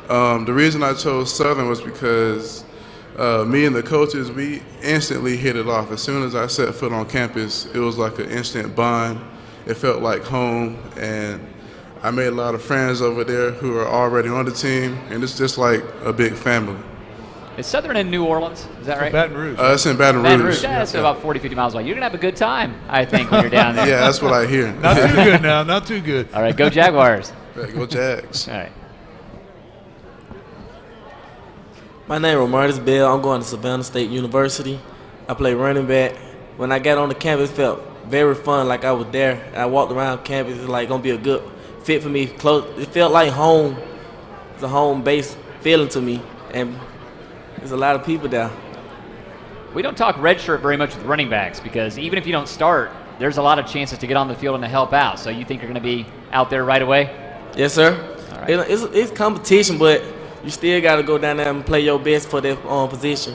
The reason I chose Southern was because me and the coaches, we instantly hit it off. As soon as I set foot on campus, it was like an instant bond. It felt like home, and I made a lot of friends over there who are already on the team, and it's just like a big family. Is Southern in New Orleans? Is that right? Baton Rouge. It's in Baton Rouge. Baton Rouge. Yeah, that's about 40, 50 miles away. You're going to have a good time, I think, when you're down there. Yeah, that's what I hear. Not too good now. Not too good. All right, go Jaguars. Yeah, go Jags. All right. My name is Romartis Bell. I'm going to Savannah State University. I play running back. When I got on the campus, it felt very fun, like I was there. I walked around campus. It's like going to be a good fit for me. Close. It felt like home. It's a home-based feeling to me. And there's a lot of people there. We don't talk redshirt very much with running backs because even if you don't start, there's a lot of chances to get on the field and to help out. So you think you're going to be out there right away? Yes, sir. All right. It's competition, but you still got to go down there and play your best for that position.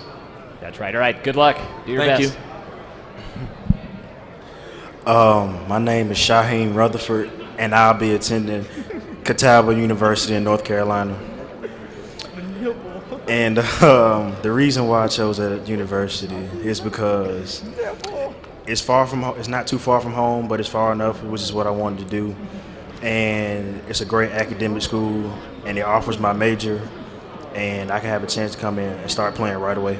That's right. All right. Good luck. Do your best. Thank you. My name is Shaheem Rutherford, and I'll be attending Catawba University in North Carolina. And the reason why I chose that university is because it's not too far from home, but it's far enough, which is what I wanted to do. And it's a great academic school, and it offers my major, and I can have a chance to come in and start playing right away.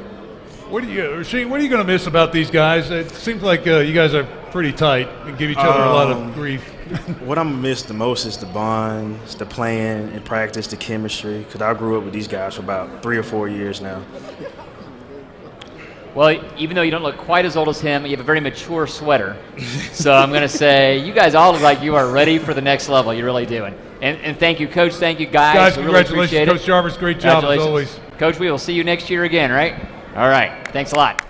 Rasheed, what are you going to miss about these guys? It seems like you guys are pretty tight and give each other a lot of grief. What I'm going to miss the most is the bonds, the playing and practice, the chemistry, because I grew up with these guys for about 3 or 4 years now. Well, even though you don't look quite as old as him, you have a very mature sweater. So I'm going to say you guys all look like you are ready for the next level. You really do. And thank you, Coach. Thank you, guys. Guys, we really congratulations, Coach Jarvis. Great job as always. Coach, we will see you next year again, right? All right. Thanks a lot.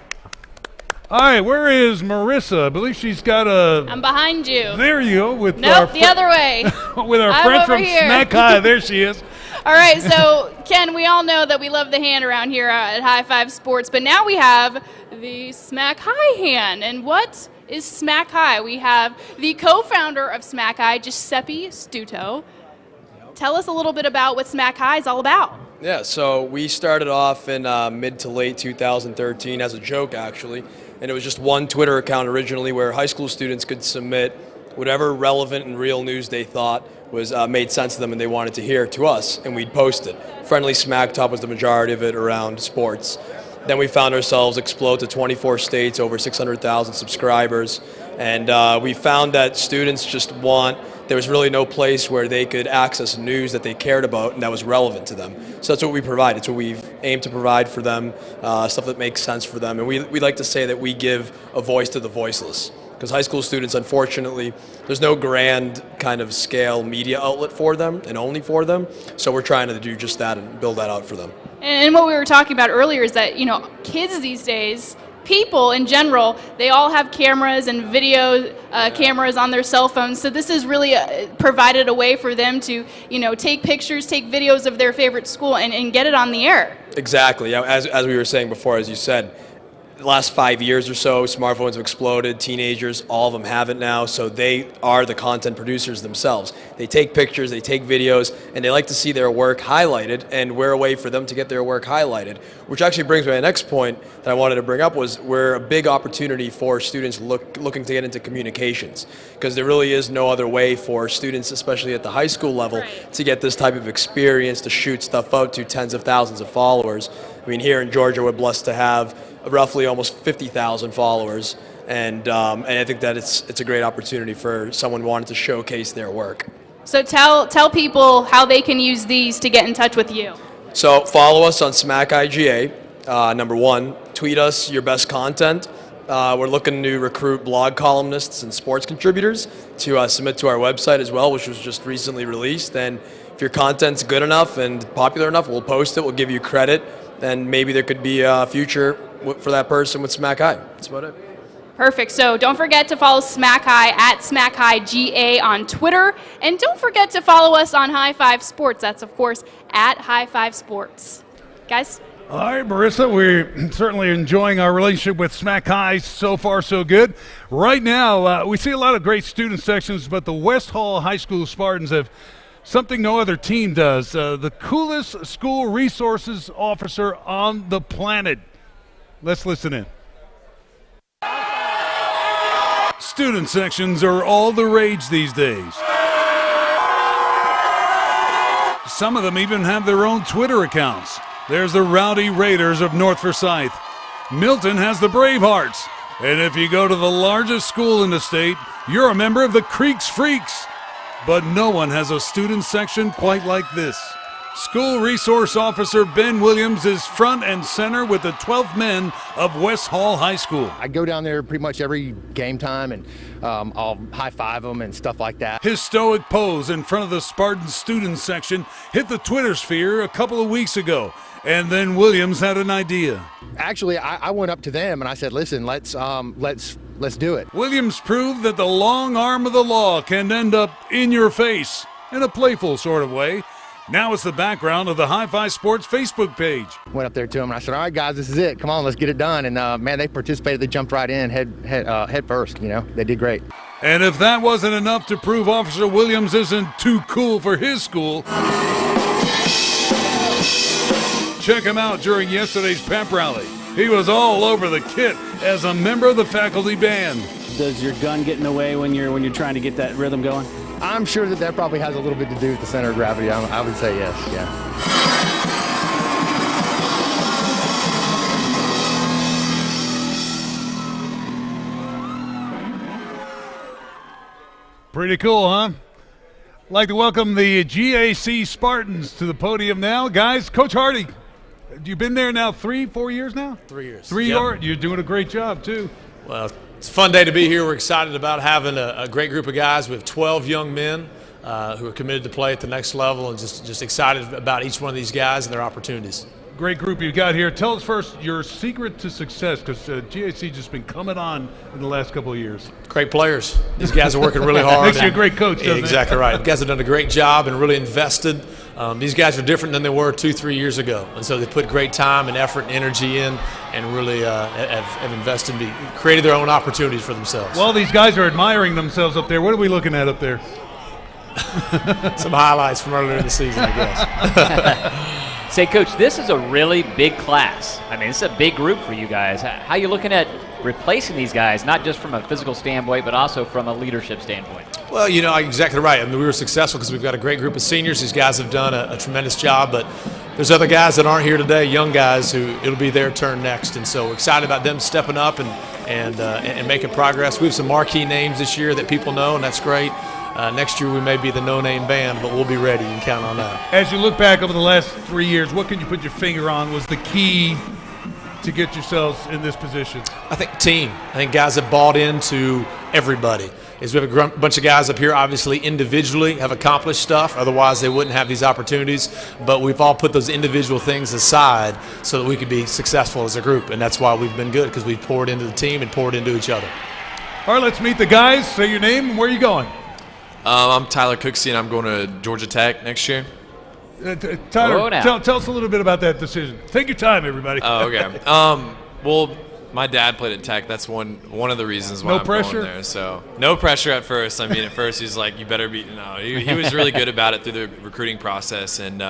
All right, where is Merissa? I believe she's got a... I'm behind you. There you go. With nope, the other way. With our friend from Smack High. There she is. All right, so, Ken, we all know that we love the hand around here at High Five Sports, but now we have the Smack High hand. And what is Smack High? We have the co-founder of Smack High, Giuseppe Stuto. Tell us a little bit about what Smack High is all about. Yeah, so we started off in mid to late 2013 as a joke, actually. And it was just one Twitter account originally where high school students could submit whatever relevant and real news they thought was made sense to them and they wanted to hear to us, and we'd post it. Friendly Smack Talk was the majority of it around sports. Then we found ourselves explode to 24 states, over 600,000 subscribers, and we found that students just there was really no place where they could access news that they cared about and that was relevant to them. So that's what we provide. It's what we've aimed to provide for them, stuff that makes sense for them. And we like to say that we give a voice to the voiceless. Because high school students, unfortunately, there's no grand kind of scale media outlet for them and only for them. So we're trying to do just that and build that out for them. And what we were talking about earlier is that, kids these days, people in general, they all have cameras and video cameras on their cell phones. So this has really provided a way for them to, take pictures, take videos of their favorite school and get it on the air. Exactly. As we were saying before, as you said, the last 5 years or so, smartphones have exploded. Teenagers, all of them have it now, so they are the content producers themselves. They take pictures, they take videos, and they like to see their work highlighted, and we're a way for them to get their work highlighted. Which actually brings me to my next point that I wanted to bring up was we're a big opportunity for students looking to get into communications, because there really is no other way for students, especially at the high school level, to get this type of experience, to shoot stuff out to tens of thousands of followers. I mean, here in Georgia, we're blessed to have roughly almost 50,000 followers, and I think that it's a great opportunity for someone wanting to showcase their work. So tell people how they can use these to get in touch with you. So follow us on Smack IGA. Number one, tweet us your best content. We're looking to recruit blog columnists and sports contributors to submit to our website as well, which was just recently released. And if your content's good enough and popular enough, we'll post it, we'll give you credit, and maybe there could be a future for that person with Smack High. That's about it. Perfect. So don't forget to follow Smack High at Smack High GA on Twitter. And don't forget to follow us on High Five Sports. That's, of course, at High Five Sports. Guys? All right, Marissa, we're certainly enjoying our relationship with Smack High. So far, so good. Right now, we see a lot of great student sections, but the West Hall High School Spartans have something no other team does. The coolest school resources officer on the planet. Let's listen in. Student sections are all the rage these days. Some of them even have their own Twitter accounts. There's the Rowdy Raiders of North Forsyth. Milton has the Bravehearts. And if you go to the largest school in the state, you're a member of the Creeks Freaks. But no one has a student section quite like this. School Resource Officer Ben Williams is front and center with the 12th men of West Hall High School. I go down there pretty much every game time, and I'll high-five them and stuff like that. His stoic pose in front of the Spartan student section hit the Twitter sphere a couple of weeks ago, and then Williams had an idea. Actually, I went up to them and I said, listen, let's do it. Williams proved that the long arm of the law can end up in your face in a playful sort of way. Now it's the background of the High Five Sports Facebook page. Went up there to them and I said, all right, guys, this is it. Come on, let's get it done. And, man, they participated. They jumped right in head first, you know. They did great. And if that wasn't enough to prove Officer Williams isn't too cool for his school, check him out during yesterday's pep rally. He was all over the kit as a member of the faculty band. Does your gun get in the way when you're trying to get that rhythm going? I'm sure that probably has a little bit to do with the center of gravity. I would say yes, yeah. Pretty cool, huh? I'd like to welcome the GAC Spartans to the podium now. Guys, Coach Hardy, you've been there now 3-4 years now? 3 years. 3 years. You're doing a great job, too. Well, it's a fun day to be here. We're excited about having a great group of guys. We have 12 young men who are committed to play at the next level, and just excited about each one of these guys and their opportunities. Great group you got here. Tell us first your secret to success, because GAC just been coming on in the last couple of years. Great players. These guys are working really hard. Makes you a great coach, doesn't it? Exactly right. The guys have done a great job and really invested. These guys are different than they were 2-3 years ago, and so they put great time and effort and energy in, and really have invested and created their own opportunities for themselves. Well, these guys are admiring themselves up there. What are we looking at up there? Some highlights from earlier in the season, I guess. Say, Coach, this is a really big class. I mean, it's a big group for you guys. How are you looking at replacing these guys, not just from a physical standpoint, but also from a leadership standpoint? Well, you know, exactly right. I mean, we were successful because we've got a great group of seniors. These guys have done a tremendous job, but there's other guys that aren't here today, young guys, who it'll be their turn next. And so excited about them stepping up and making progress. We have some marquee names this year that people know, and that's great. Next year we may be the no-name band, but we'll be ready. You can count on that. As you look back over the last 3 years, what can you put your finger on was the key to get yourselves in this position? I think team. I think guys have bought into everybody. We have a bunch of guys up here, obviously individually have accomplished stuff. Otherwise, they wouldn't have these opportunities. But we've all put those individual things aside so that we could be successful as a group. And that's why we've been good, because we've poured into the team and poured into each other. All right, let's meet the guys. Say your name and where are you going? I'm Tyler Cooksey, and I'm going to Georgia Tech next year. Tyler, tell us a little bit about that decision. Take your time, everybody. Oh, okay. Well, my dad played at Tech. That's one of the reasons why I'm going there. So no pressure at first. I mean, at first he's like, "You better be." No, he was really good about it through the recruiting process, and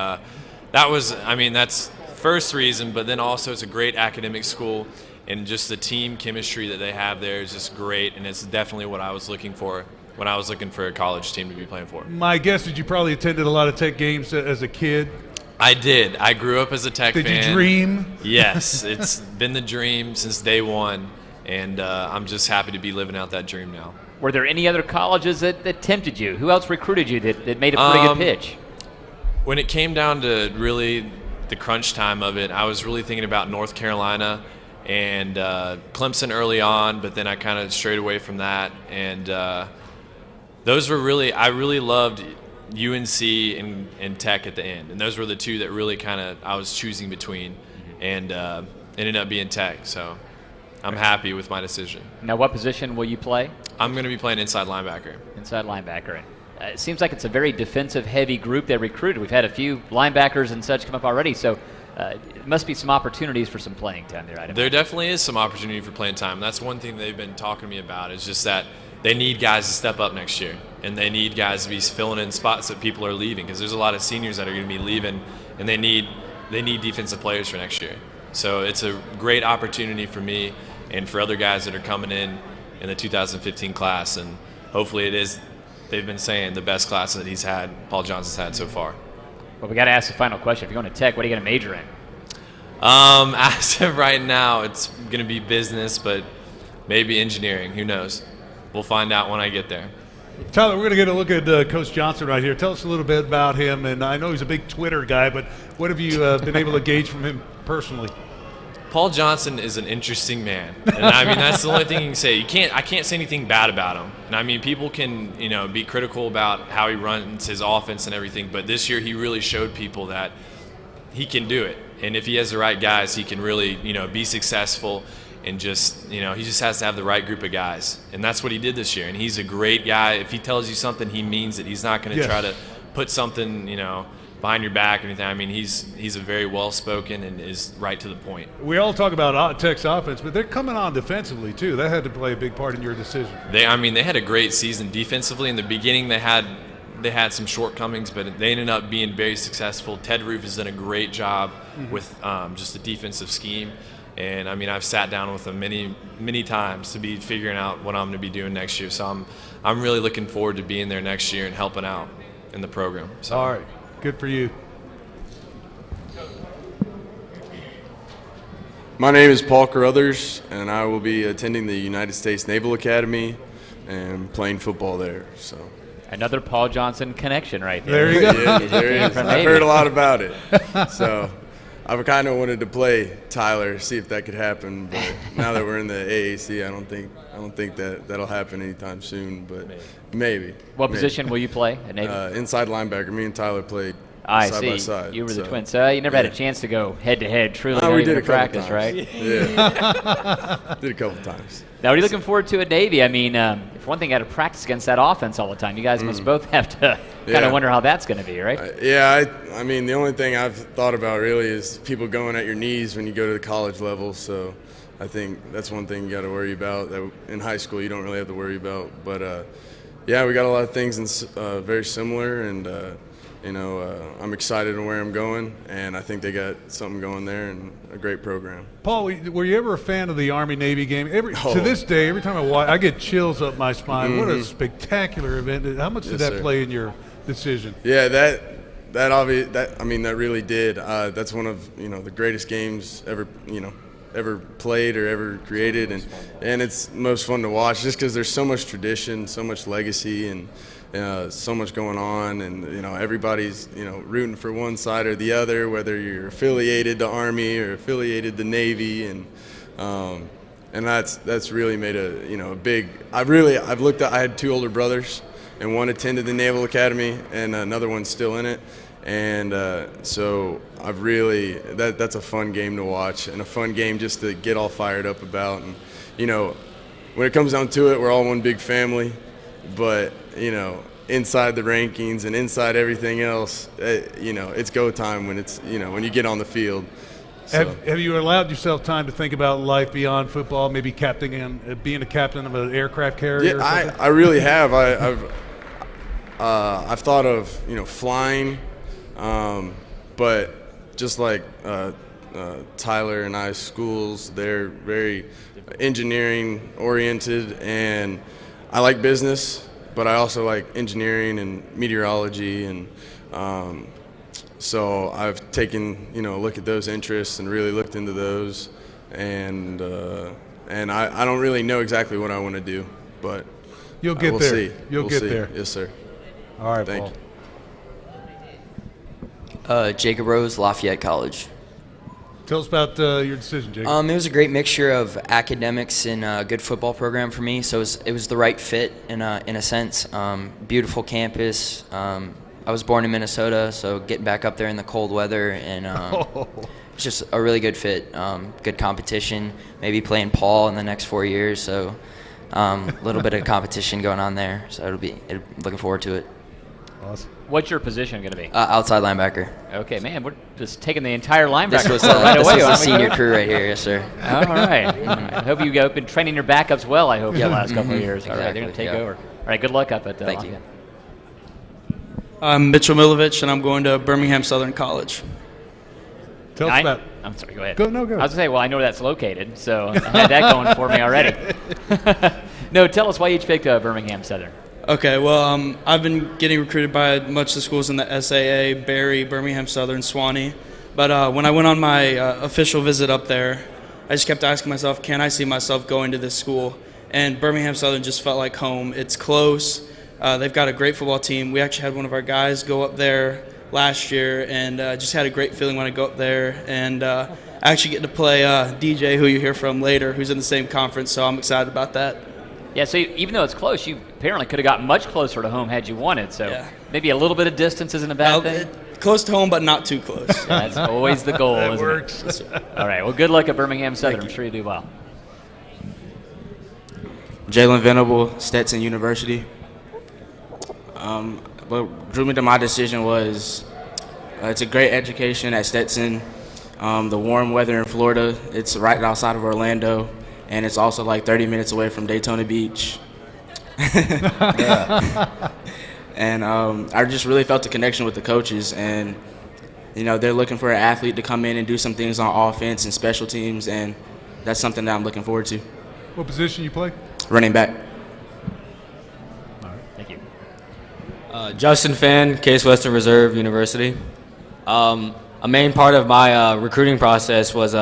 that's first reason. But then also it's a great academic school, and just the team chemistry that they have there is just great, and it's definitely what I was looking for when I was looking for a college team to be playing for. My guess is you probably attended a lot of Tech games as a kid. I did. I grew up as a Tech fan. Did you dream? Yes, it's been the dream since day one, and I'm just happy to be living out that dream now. Were there any other colleges that tempted you? Who else recruited you that made a pretty good pitch? When it came down to really the crunch time of it, I was really thinking about North Carolina and Clemson early on, but then I kind of strayed away from that. And those were really, I really loved UNC and Tech at the end. And those were the two that really kind of I was choosing between, and ended up being Tech. So I'm happy with my decision. Now, what position will you play? I'm going to be playing inside linebacker. Inside linebacker. It seems like it's a very defensive-heavy group they recruited. We've had a few linebackers and such come up already, so it must be some opportunities for some playing time there. There definitely is some opportunity for playing time. That's one thing they've been talking to me about, is just that they need guys to step up next year, and they need guys to be filling in spots that people are leaving, because there's a lot of seniors that are going to be leaving, and they need defensive players for next year. So it's a great opportunity for me and for other guys that are coming in the 2015 class, and hopefully it is, they've been saying, the best class that Paul Johnson's had so far. Well, we got to ask the final question. If you're going to Tech, what are you going to major in? As of right now, it's going to be business, but maybe engineering. Who knows? We'll find out when I get there. Tyler, we're going to get a look at Coach Johnson right here. Tell us a little bit about him. And I know he's a big Twitter guy, but what have you been able to gauge from him personally? Paul Johnson is an interesting man, and I mean that's the only thing you can say. I can't say anything bad about him. And I mean, people can be critical about how he runs his offense and everything, but this year he really showed people that he can do it. And if he has the right guys, he can really be successful. And just he just has to have the right group of guys, and that's what he did this year. And he's a great guy. If he tells you something, he means it. He's not going to try to put something behind your back or anything. I mean, he's a very well-spoken and is right to the point. We all talk about Tech's offense, but they're coming on defensively too. That had to play a big part in your decision. They had a great season defensively. In the beginning, they had some shortcomings, but they ended up being very successful. Ted Roof has done a great job with just the defensive scheme. And I mean, I've sat down with them many, many times to be figuring out what I'm going to be doing next year. So I'm really looking forward to being there next year and helping out in the program. So. All right. Good for you. My name is Paul Carruthers, and I will be attending the United States Naval Academy and playing football there. So another Paul Johnson connection right there. There you go. Yeah, there is. I've heard a lot about it. So I've kind of wanted to play Tyler, see if that could happen. But now that we're in the AAC, I don't think that'll happen anytime soon. But maybe. What position will you play at Navy? Inside linebacker. Me and Tyler played side by side. You were the twins. So you never had a chance to go head to head. Truly, we did a practice, couple right? times. Yeah, did a couple times. Now, what are you looking forward to at Navy? I mean, if one thing, you got to practice against that offense all the time. You guys must both have to kind of wonder how that's going to be, right? I mean, the only thing I've thought about really is people going at your knees when you go to the college level. So I think that's one thing you got to worry about that in high school you don't really have to worry about. But, we got a lot of things very similar, and, I'm excited on where I'm going, and I think they got something going there and a great program. Paul, were you ever a fan of the Army-Navy game? To this day, every time I watch, I get chills up my spine. What a spectacular event. How much did that play in your decision? Yeah, that really did. That's one of the greatest games ever played or ever created, and it's most fun to watch just because there's so much tradition, so much legacy, and so much going on, and everybody's rooting for one side or the other, whether you're affiliated to Army or affiliated to Navy, and that's really made a big. I had two older brothers, and one attended the Naval Academy, and another one's still in it. And so that's a fun game to watch and a fun game just to get all fired up about. And, when it comes down to it, we're all one big family. But, inside the rankings and inside everything else, it's go time when it's, when you get on the field. So. Have you allowed yourself time to think about life beyond football, maybe being a captain of an aircraft carrier? Yeah, I really have. I've thought of, flying. But just like Tyler and I's schools, they're very engineering oriented, and I like business, but I also like engineering and meteorology, and so I've taken a look at those interests and really looked into those, and and I don't really know exactly what I want to do, but you'll get we'll there. See. You'll we'll get see. there. Yes, sir. All right, Thank Paul. Jacob Rose, Lafayette College. Tell us about your decision, Jacob. It was a great mixture of academics and a good football program for me, so it was the right fit in a sense. Beautiful campus. I was born in Minnesota, so getting back up there in the cold weather, and it's just a really good fit. Good competition, maybe playing Paul in the next 4 years, so a little bit of competition going on there, so looking forward to it. Awesome. What's your position going to be? Outside linebacker. Okay, man, we're just taking the entire linebacker. This was, right this away. was the senior crew right here, yes, sir. All right. I hope you've been training your backups well, I hope, the last couple of years. All right, they're going to take over. All right, good luck up at Thank you. I'm Mitchell Milovich, and I'm going to Birmingham Southern College. Tell us about. I'm sorry, go ahead. Go. I was going to say, well, I know where that's located, so I had that going for me already. No, tell us why you picked Birmingham Southern. Okay, well, I've been getting recruited by much of the schools in the SAA, Barry, Birmingham Southern, Swanee. But when I went on my official visit up there, I just kept asking myself, can I see myself going to this school? And Birmingham Southern just felt like home. It's close. They've got a great football team. We actually had one of our guys go up there last year, and just had a great feeling when I go up there. And I actually get to play DJ, who you hear from later, who's in the same conference, so I'm excited about that. Yeah, so even though it's close, you apparently could have gotten much closer to home had you wanted. So maybe a little bit of distance isn't a bad thing. Close to home, but not too close. Yeah, that's always the goal, That isn't works. it? All right, well, good luck at Birmingham Southern. I'm sure you do well. Jalen Venable, Stetson University. What drew me to my decision was it's a great education at Stetson. The warm weather in Florida, it's right outside of Orlando, and it's also like 30 minutes away from Daytona Beach. And I just really felt a connection with the coaches, and they're looking for an athlete to come in and do some things on offense and special teams, and that's something that I'm looking forward to. What position you play? Running back. All right, thank you. Justin Finn, Case Western Reserve University. A main part of my recruiting process was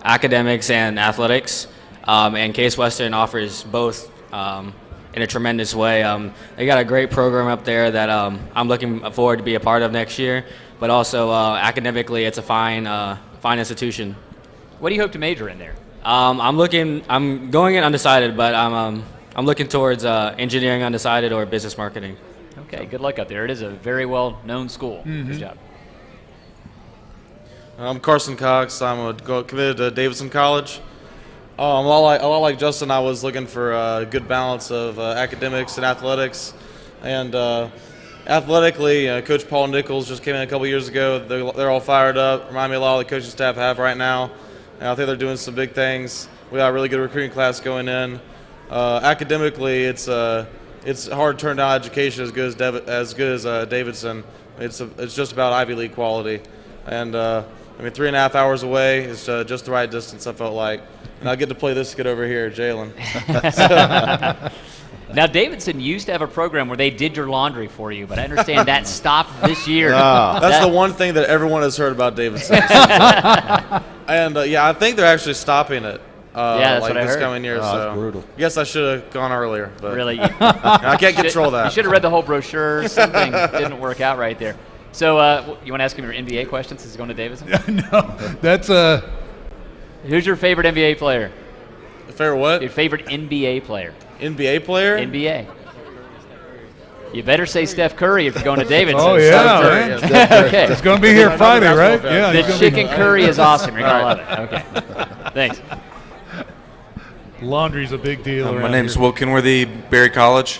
academics and athletics, and Case Western offers both in a tremendous way. They got a great program up there that I'm looking forward to be a part of next year, but also academically it's a fine institution. What do you hope to major in there? I'm going in undecided, but I'm looking towards engineering undecided or business marketing. Okay, good luck up there. It is a very well-known school. Good job. I'm Carson Cox. I'm committed to Davidson College. A lot like Justin, I was looking for a good balance of academics and athletics. And athletically, Coach Paul Nichols just came in a couple years ago. They're all fired up. Remind me a lot of the coaching staff have right now. And I think they're doing some big things. We got a really good recruiting class going in. Academically, it's hard to turn down education as good as Davidson. It's just about Ivy League quality. And 3.5 hours away is just the right distance, I felt like. And I get to play this kid over here, Jalen. Now, Davidson used to have a program where they did your laundry for you, but I understand that stopped this year. That's the one thing that everyone has heard about Davidson. And I think they're actually stopping it. That's what I this heard. coming year. Oh, so that's brutal. Guess I should have gone earlier. But Really? I can't control that. You should have read the whole brochure. Something didn't work out right there. So you want to ask him your NBA questions since he's going to Davidson? No, that's Who's your favorite NBA player? Favorite what? Your favorite NBA player. NBA player? NBA. You better say Steph Curry if you're going to Davidson. Oh, yeah, man. Okay. It's going to be here Friday, right? Yeah. The chicken curry is awesome. You're going to love it. Okay. Thanks. Laundry's a big deal. My around name's here. Will Kenworthy, Berry College.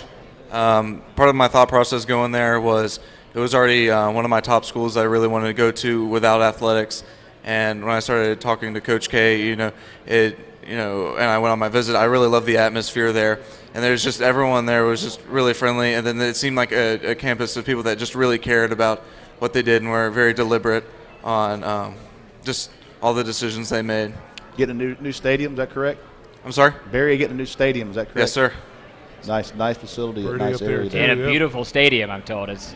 Part of my thought process going there was it was already one of my top schools that I really wanted to go to without athletics. And when I started talking to Coach K, and I went on my visit, I really loved the atmosphere there. And there's just everyone there was just really friendly. And then it seemed like a campus of people that just really cared about what they did and were very deliberate on just all the decisions they made. Getting a new stadium, is that correct? I'm sorry? Barry getting a new stadium, is that correct? Yes, sir. Nice facility, Pretty nice up there, area too. there. And a beautiful stadium, I'm told. It's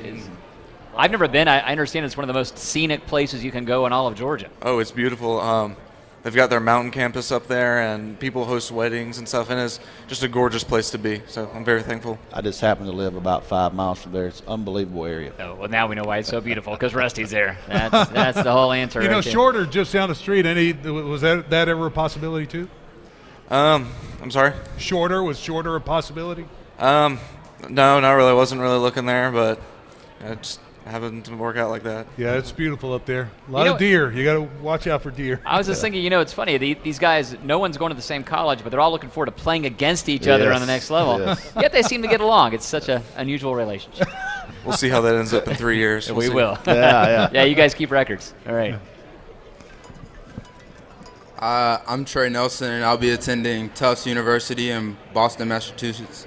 I've never been. I understand it's one of the most scenic places you can go in all of Georgia. Oh, it's beautiful. they've got their mountain campus up there, and people host weddings and stuff, and it's just a gorgeous place to be. So I'm very thankful. I just happen to live about 5 miles from there. It's an unbelievable area. Oh, well, now we know why it's so beautiful, because Rusty's there. That's the whole answer. You know, right there. Shorter just down the street. Was that ever a possibility too? I'm sorry? Was Shorter a possibility? No, not really. I wasn't really looking there, but it just happened to work out like that. Yeah, it's beautiful up there. A lot of deer. You got to watch out for deer. I was just thinking, it's funny. These guys, no one's going to the same college, but they're all looking forward to playing against each other on the next level. Yes. Yet they seem to get along. It's such an unusual relationship. We'll see how that ends up in 3 years. We see. will. Yeah. You guys keep records. All right. I'm Trey Nelson, and I'll be attending Tufts University in Boston, Massachusetts.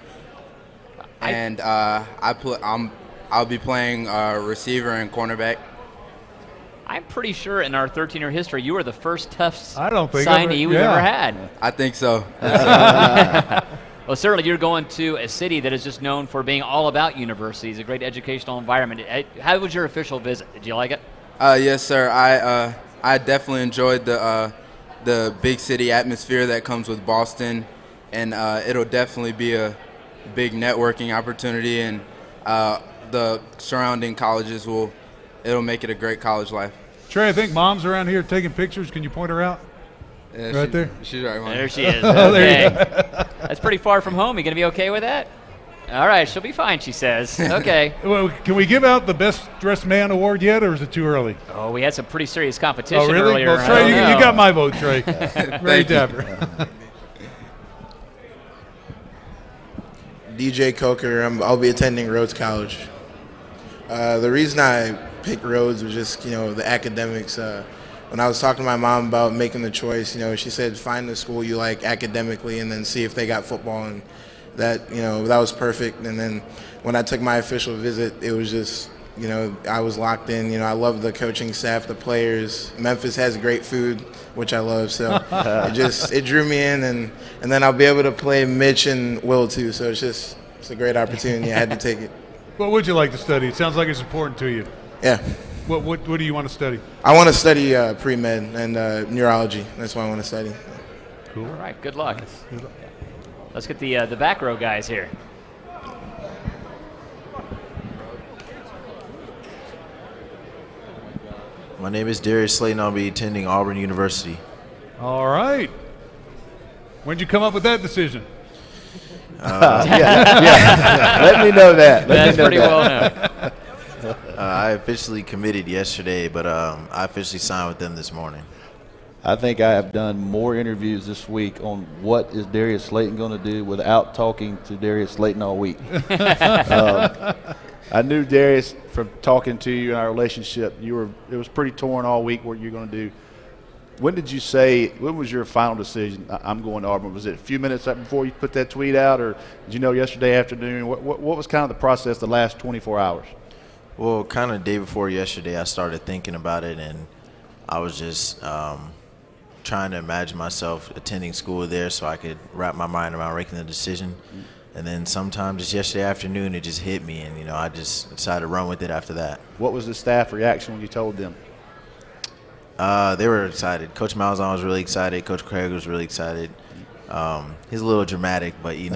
And I'll be playing receiver and cornerback. I'm pretty sure in our 13-year history, you were the first Tufts signee we've ever had. I think so. Well, certainly you're going to a city that is just known for being all about universities, a great educational environment. How was your official visit? Did you like it? Yes, sir. I definitely enjoyed the big city atmosphere that comes with Boston, and it'll definitely be a big networking opportunity, and the surrounding colleges it'll make it a great college life. Trey, I think Mom's around here taking pictures. Can you point her out? Yeah, right there. She's right. There she is. There Okay. you go. That's pretty far from home. You going to be okay with that? All right, she'll be fine, she says. Okay. Well, can we give out the Best Dressed Man award yet, or is it too early? Oh, we had some pretty serious competition Oh, really? earlier. Well, Trey, you got my vote, Trey. Very Thank you. dapper. DJ Coker. I'll be attending Rhodes College. The reason I picked Rhodes was just, the academics. When I was talking to my mom about making the choice, she said find the school you like academically and then see if they got football, and that was perfect. And then when I took my official visit, it was just, I was locked in. I love the coaching staff, the players. Memphis has great food, which I love, so it drew me in, and then I'll be able to play Mitch and Will too. So it's a great opportunity. I had to take it. What would you like to study? It sounds like it's important to you. Yeah. What do you want to study? I want to study pre-med and neurology. That's what I want to study. Cool. All right, good luck. Let's get the back row guys here. My name is Darius Slayton. I'll be attending Auburn University. All right. When'd you come up with that decision? Let me know that. That's pretty well known. I officially committed yesterday, but I officially signed with them this morning. I think I have done more interviews this week on what is Darius Slayton going to do without talking to Darius Slayton all week. I knew Darius from talking to you in our relationship. It was pretty torn all week what you're going to do. When was your final decision? I'm going to Auburn. Was it a few minutes before you put that tweet out, or did you know yesterday afternoon? What was kind of the process the last 24 hours? Well, kind of the day before yesterday, I started thinking about it, and I was just trying to imagine myself attending school there so I could wrap my mind around making the decision. And then sometime just yesterday afternoon, it just hit me, and I just decided to run with it after that. What was the staff reaction when you told them? They were excited. Coach Malzahn was really excited. Coach Craig was really excited. He's a little dramatic, but it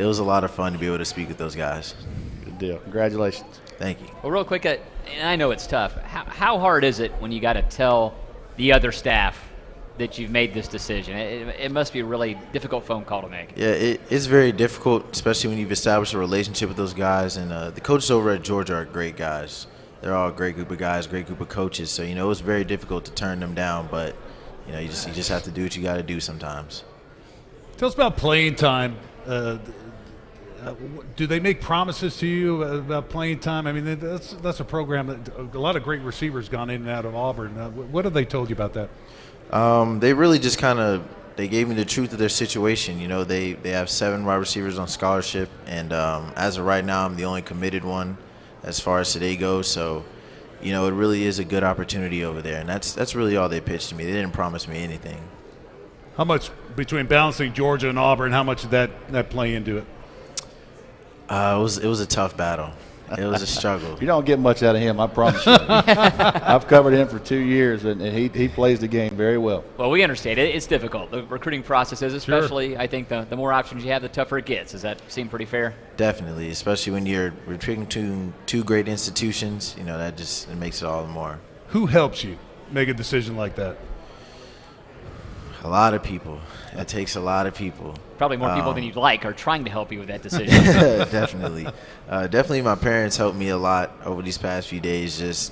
was a lot of fun to be able to speak with those guys. Good deal. Congratulations. Thank you. Well, real quick, and I know it's tough. How hard is it when you got to tell the other staff that you've made this decision? It must be a really difficult phone call to make. Yeah, it's very difficult, especially when you've established a relationship with those guys. And the coaches over at Georgia are great guys. They're all a great group of guys, great group of coaches. So, it was very difficult to turn them down. But, you just have to do what you got to do sometimes. Tell us about playing time. Do they make promises to you about playing time? I mean, that's a program that a lot of great receivers gone in and out of Auburn. What have they told you about that? They really just they gave me the truth of their situation. They have 7 wide receivers on scholarship, and as of right now, I'm the only committed one as far as today goes. So, it really is a good opportunity over there, and that's really all they pitched to me. They didn't promise me anything. How much between balancing Georgia and Auburn? How much did that play into it? It was a tough battle. It was a struggle. You don't get much out of him, I promise you. I've covered him for 2 years, and he plays the game very well. Well, we understand it. It's difficult. The recruiting process is, especially, I think the more options you have, the tougher it gets. Does that seem pretty fair? Definitely, especially when you're recruiting to two great institutions. That just it makes it all the more. Who helps you make a decision like that? A lot of people. It takes a lot of people. Probably more people than you'd like are trying to help you with that decision. Definitely. Definitely my parents helped me a lot over these past few days, just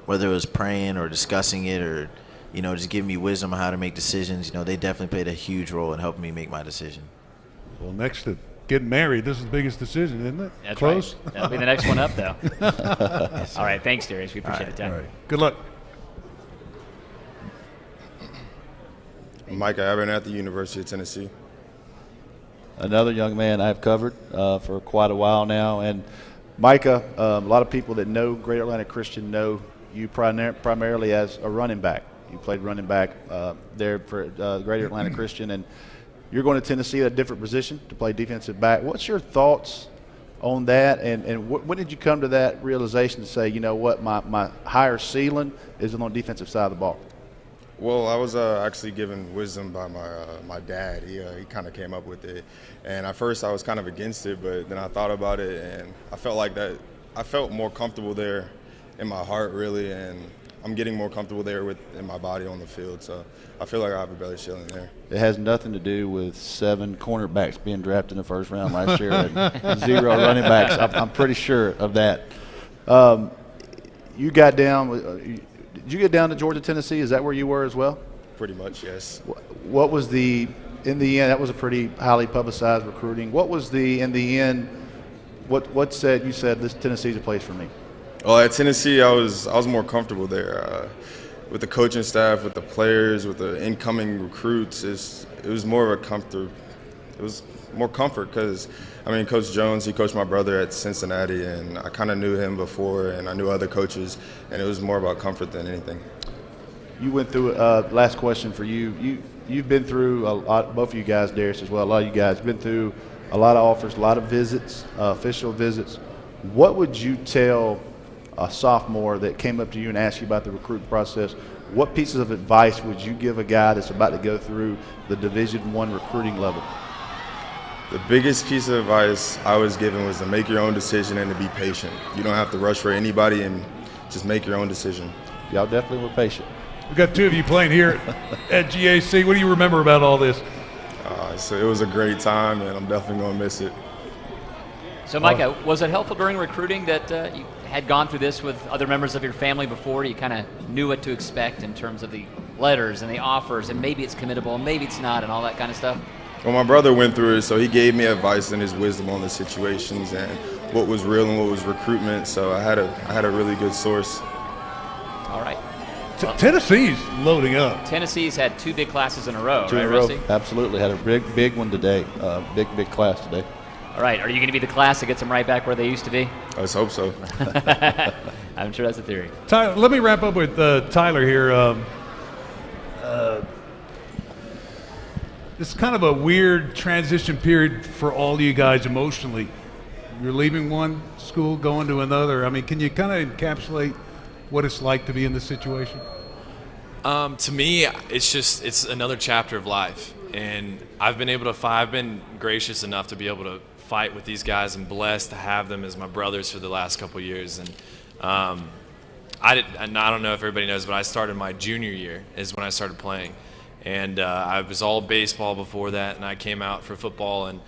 whether it was praying or discussing it or, just giving me wisdom on how to make decisions. They definitely played a huge role in helping me make my decision. Well, next to getting married, this is the biggest decision, isn't it? That's Close? Right. That'll be the next one up, though. All right. Thanks, Darius. We appreciate the time. All right. Good luck. Micah Abernathy, University of Tennessee. Another young man I've covered for quite a while now. And Micah, a lot of people that know Greater Atlanta Christian know you primarily as a running back. You played running back there for Greater Atlanta Christian, and you're going to Tennessee at a different position to play defensive back. What's your thoughts on that, and when did you come to that realization to say, you know what, my higher ceiling is on the defensive side of the ball? Well, I was actually given wisdom by my dad. He kind of came up with it, and at first I was kind of against it, but then I thought about it, and I felt like that. I felt more comfortable there in my heart, really, and I'm getting more comfortable there in my body on the field. So I feel like I have a better ceiling there. It has nothing to do with 7 cornerbacks being drafted in the first round last year and 0 running backs. I'm pretty sure of that. You got down. Did you get down to Georgia, Tennessee? Is that where you were as well? Pretty much, yes. What was in the end, that was a pretty highly publicized recruiting. What was in the end, what said, you said this Tennessee's a place for me? Well, at Tennessee, I was more comfortable there with the coaching staff, with the players, with the incoming recruits. It was more of a comfort. It was more comfort because, Coach Jones, he coached my brother at Cincinnati, and I kind of knew him before, and I knew other coaches, and it was more about comfort than anything. You went through, last question for you. You've been through a lot, both of you guys, Darius as well, a lot of you guys have been through a lot of offers, a lot of visits, official visits. What would you tell a sophomore that came up to you and asked you about the recruiting process? What pieces of advice would you give a guy that's about to go through the Division I recruiting level? The biggest piece of advice I was given was to make your own decision and to be patient. You don't have to rush for anybody, and just make your own decision. Y'all definitely were patient. We've got 2 of you playing here at GAC. What do you remember about all this? So it was a great time, and I'm definitely going to miss it. So, Micah, was it helpful during recruiting that you had gone through this with other members of your family before? You kind of knew what to expect in terms of the letters and the offers, and maybe it's committable, and maybe it's not, and all that kind of stuff? Well, my brother went through it, so he gave me advice and his wisdom on the situations and what was real and what was recruitment. So I had a really good source. All right. Tennessee's loading up. Tennessee's had 2 big classes in a row, 2 right, in a row. Rusty? Absolutely. Had a big one today. Big class today. All right. Are you going to be the class that gets them right back where they used to be? Let's hope so. I'm sure that's a theory. Tyler, let me wrap up with Tyler here. It's kind of a weird transition period for all you guys emotionally. You're leaving one school, going to another. Can you kind of encapsulate what it's like to be in this situation? To me, it's another chapter of life, and I've been gracious enough to be able to fight with these guys and blessed to have them as my brothers for the last couple of years. And I don't know if everybody knows, but I started my junior year is when I started playing. And I was all baseball before that, and I came out for football, and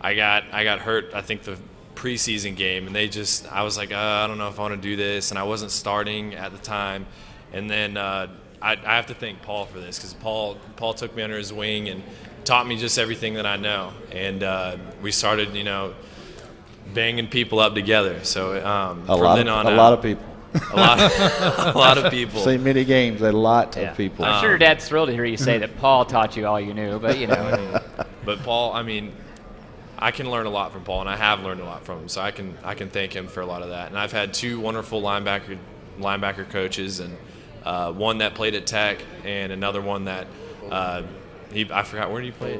I got hurt, I think, the preseason game, and I was like, I don't know if I want to do this, and I wasn't starting at the time. And then I have to thank Paul for this, because Paul took me under his wing and taught me just everything that I know. And we started, banging people up together. So a lot of people. A lot of people. Seen many games, a lot of people. I'm sure your dad's thrilled to hear you say that Paul taught you all you knew, but But Paul, I can learn a lot from Paul, and I have learned a lot from him. So I can thank him for a lot of that. And I've had 2 wonderful linebacker coaches, and one that played at Tech, and another one that I forgot, where did he play?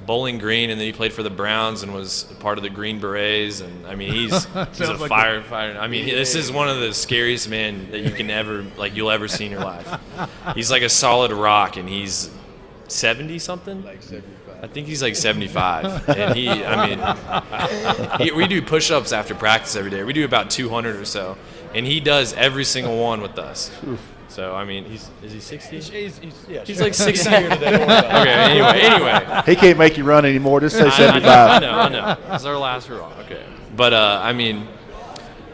Bowling Green, and then he played for the Browns and was part of the Green Berets. And I mean, he's a like firefighter. I mean, this is one of the scariest men that you can ever you'll ever see in your life. He's like a solid rock, and he's 70 something. Like 75. I think he's like 75. And we do push-ups after practice every day. We do about 200 or so, and he does every single one with us. So, I mean, is he 60? He's like 60 here today. Okay, anyway. He can't make you run anymore. Just say 75. I know. That's our last hurrah. Okay. But, I mean,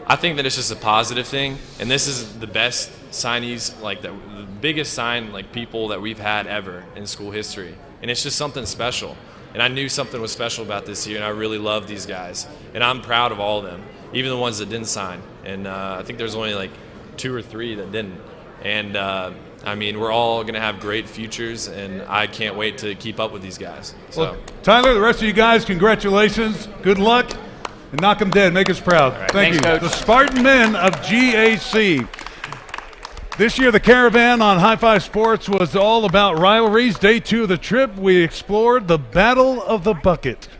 I think that it's just a positive thing. And this is the best signees, like the biggest sign, like people that we've had ever in school history. And it's just something special. And I knew something was special about this year, and I really love these guys. And I'm proud of all of them, even the ones that didn't sign. And I think there's only like 2 or 3 that didn't. And, I mean, we're all going to have great futures, and I can't wait to keep up with these guys. So. Well, Tyler, the rest of you guys, congratulations. Good luck. And knock them dead. Make us proud. Right. Thank Thanks, you. Coach. The Spartan men of GAC. This year, the caravan on High Five Sports was all about rivalries. Day 2 of the trip, we explored the Battle of the Bucket.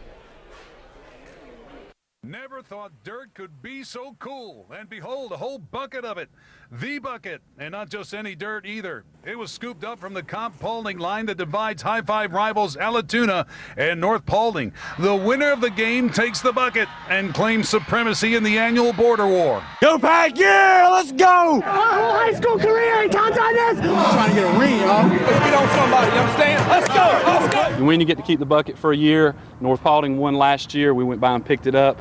Never thought dirt could be so cool. And behold, a whole bucket of it. The bucket, and not just any dirt either. It was scooped up from the Comp Paulding line that divides High Five rivals Allatoona and North Paulding. The winner of the game takes the bucket and claims supremacy in the annual border war. Go Pack, yeah, let's go! My whole high school career ain't touched on this. I'm trying to get a ring, y'all. Let's get on somebody, you understand? Let's go, let's go! And when you get to keep the bucket for a year, North Paulding won last year. We went by and picked it up.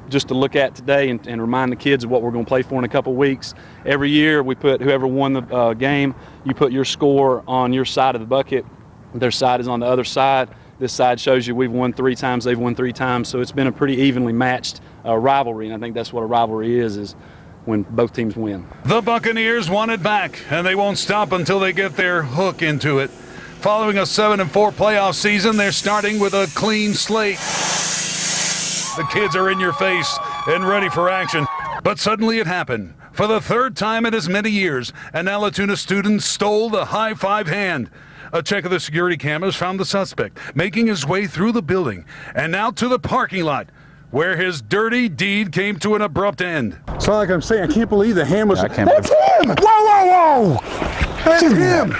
Just to look at today and remind the kids of what we're going to play for in a couple weeks. Every year we put whoever won the game, you put your score on your side of the bucket. Their side is on the other side. This side shows you we've won 3 times, they've won 3 times. So it's been a pretty evenly matched rivalry, and I think that's what a rivalry is when both teams win. The Buccaneers want it back, and they won't stop until they get their hook into it. Following a 7-4 playoff season, they're starting with a clean slate. The kids are in your face and ready for action. But suddenly it happened. For the 3rd time in as many years, an Allatoona student stole the High Five hand. A check of the security cameras found the suspect making his way through the building and out to the parking lot, where his dirty deed came to an abrupt end. So like I'm saying, I can't believe the hand was... That's him! Whoa, whoa, whoa! That's him!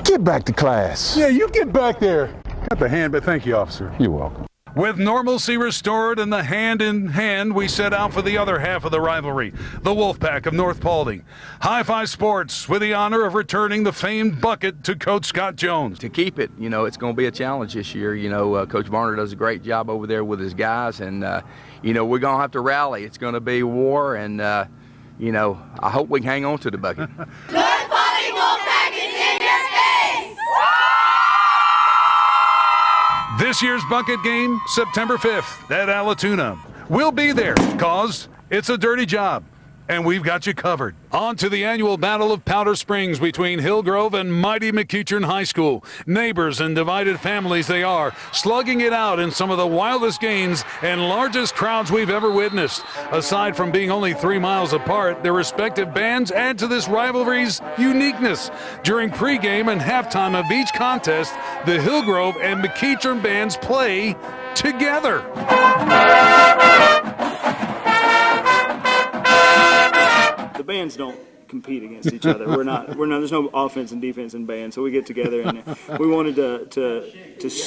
Get back to class. Yeah, you get back there. Got the hand, but thank you, officer. You're welcome. With normalcy restored and the hand in hand, we set out for the other half of the rivalry, the Wolfpack of North Paulding. High Five Sports with the honor of returning the famed bucket to Coach Scott Jones. To keep it, it's going to be a challenge this year. Coach Varner does a great job over there with his guys, and, we're going to have to rally. It's going to be war, and, I hope we can hang on to the bucket. North Paulding Wolfpack is in your face! This year's bucket game, September 5th at Allatoona. We'll be there, cause it's a dirty job, and we've got you covered. On to the annual Battle of Powder Springs between Hillgrove and mighty McEachern High School. Neighbors and divided families they are, slugging it out in some of the wildest games and largest crowds we've ever witnessed. Aside from being only 3 miles apart, their respective bands add to this rivalry's uniqueness. During pregame and halftime of each contest, the Hillgrove and McEachern bands play together. The bands don't compete against each other. We're not. There's no offense and defense in band, so we get together and we wanted to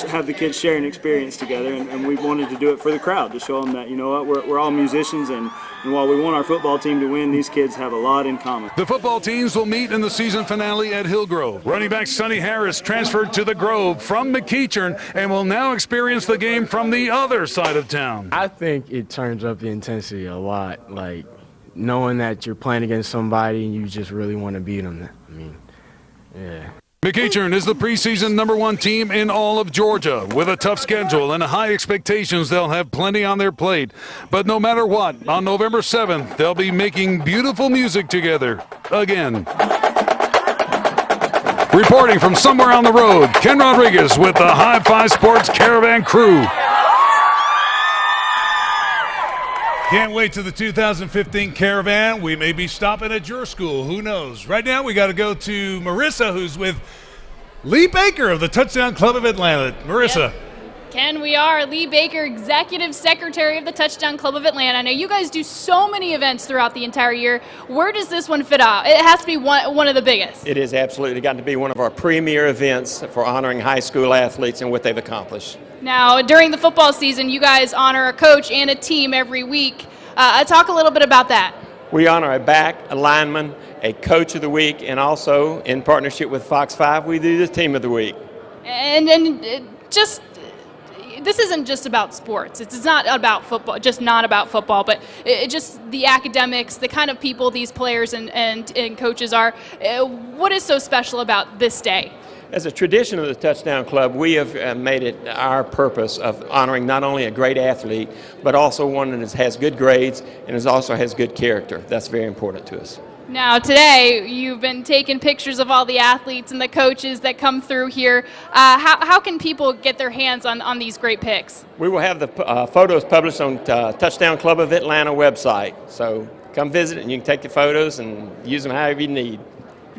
have the kids share an experience together, and we wanted to do it for the crowd to show them that we're all musicians, and while we want our football team to win, these kids have a lot in common. The football teams will meet in the season finale at Hillgrove. Running back Sonny Harris transferred to the Grove from McEachern and will now experience the game from the other side of town. I think it turns up the intensity a lot, like knowing that you're playing against somebody and you just really want to beat them. Yeah. McEachern is the preseason #1 team in all of Georgia. With a tough schedule and high expectations, they'll have plenty on their plate. But no matter what, on November 7th, they'll be making beautiful music together again. Reporting from somewhere on the road, Ken Rodriguez with the High Five Sports Caravan crew. Can't wait to the 2015 Caravan. We may be stopping at your school. Who knows? Right now, we got to go to Merissa, who's with Lee Baker of the Touchdown Club of Atlanta. Merissa, Ken, we are. Lee Baker, Executive Secretary of the Touchdown Club of Atlanta. I know you guys do so many events throughout the entire year. Where does this one fit out? It has to be one of the biggest. It is absolutely got to be one of our premier events for honoring high school athletes and what they've accomplished. Now, during the football season, you guys honor a coach and a team every week. Talk a little bit about that. We honor a back, a lineman, a coach of the week, and also in partnership with Fox 5, we do the team of the week. And just this isn't just about sports. It's not about football, just not about football, but just the academics, the kind of people these players and coaches are. What is so special about this day? As a tradition of the Touchdown Club, we have made it our purpose of honoring not only a great athlete, but also one that has good grades and also has good character. That's very important to us. Now, today, you've been taking pictures of all the athletes and the coaches that come through here. How can people get their hands on these great pics? We will have the photos published on Touchdown Club of Atlanta website. So come visit and you can take the photos and use them however you need.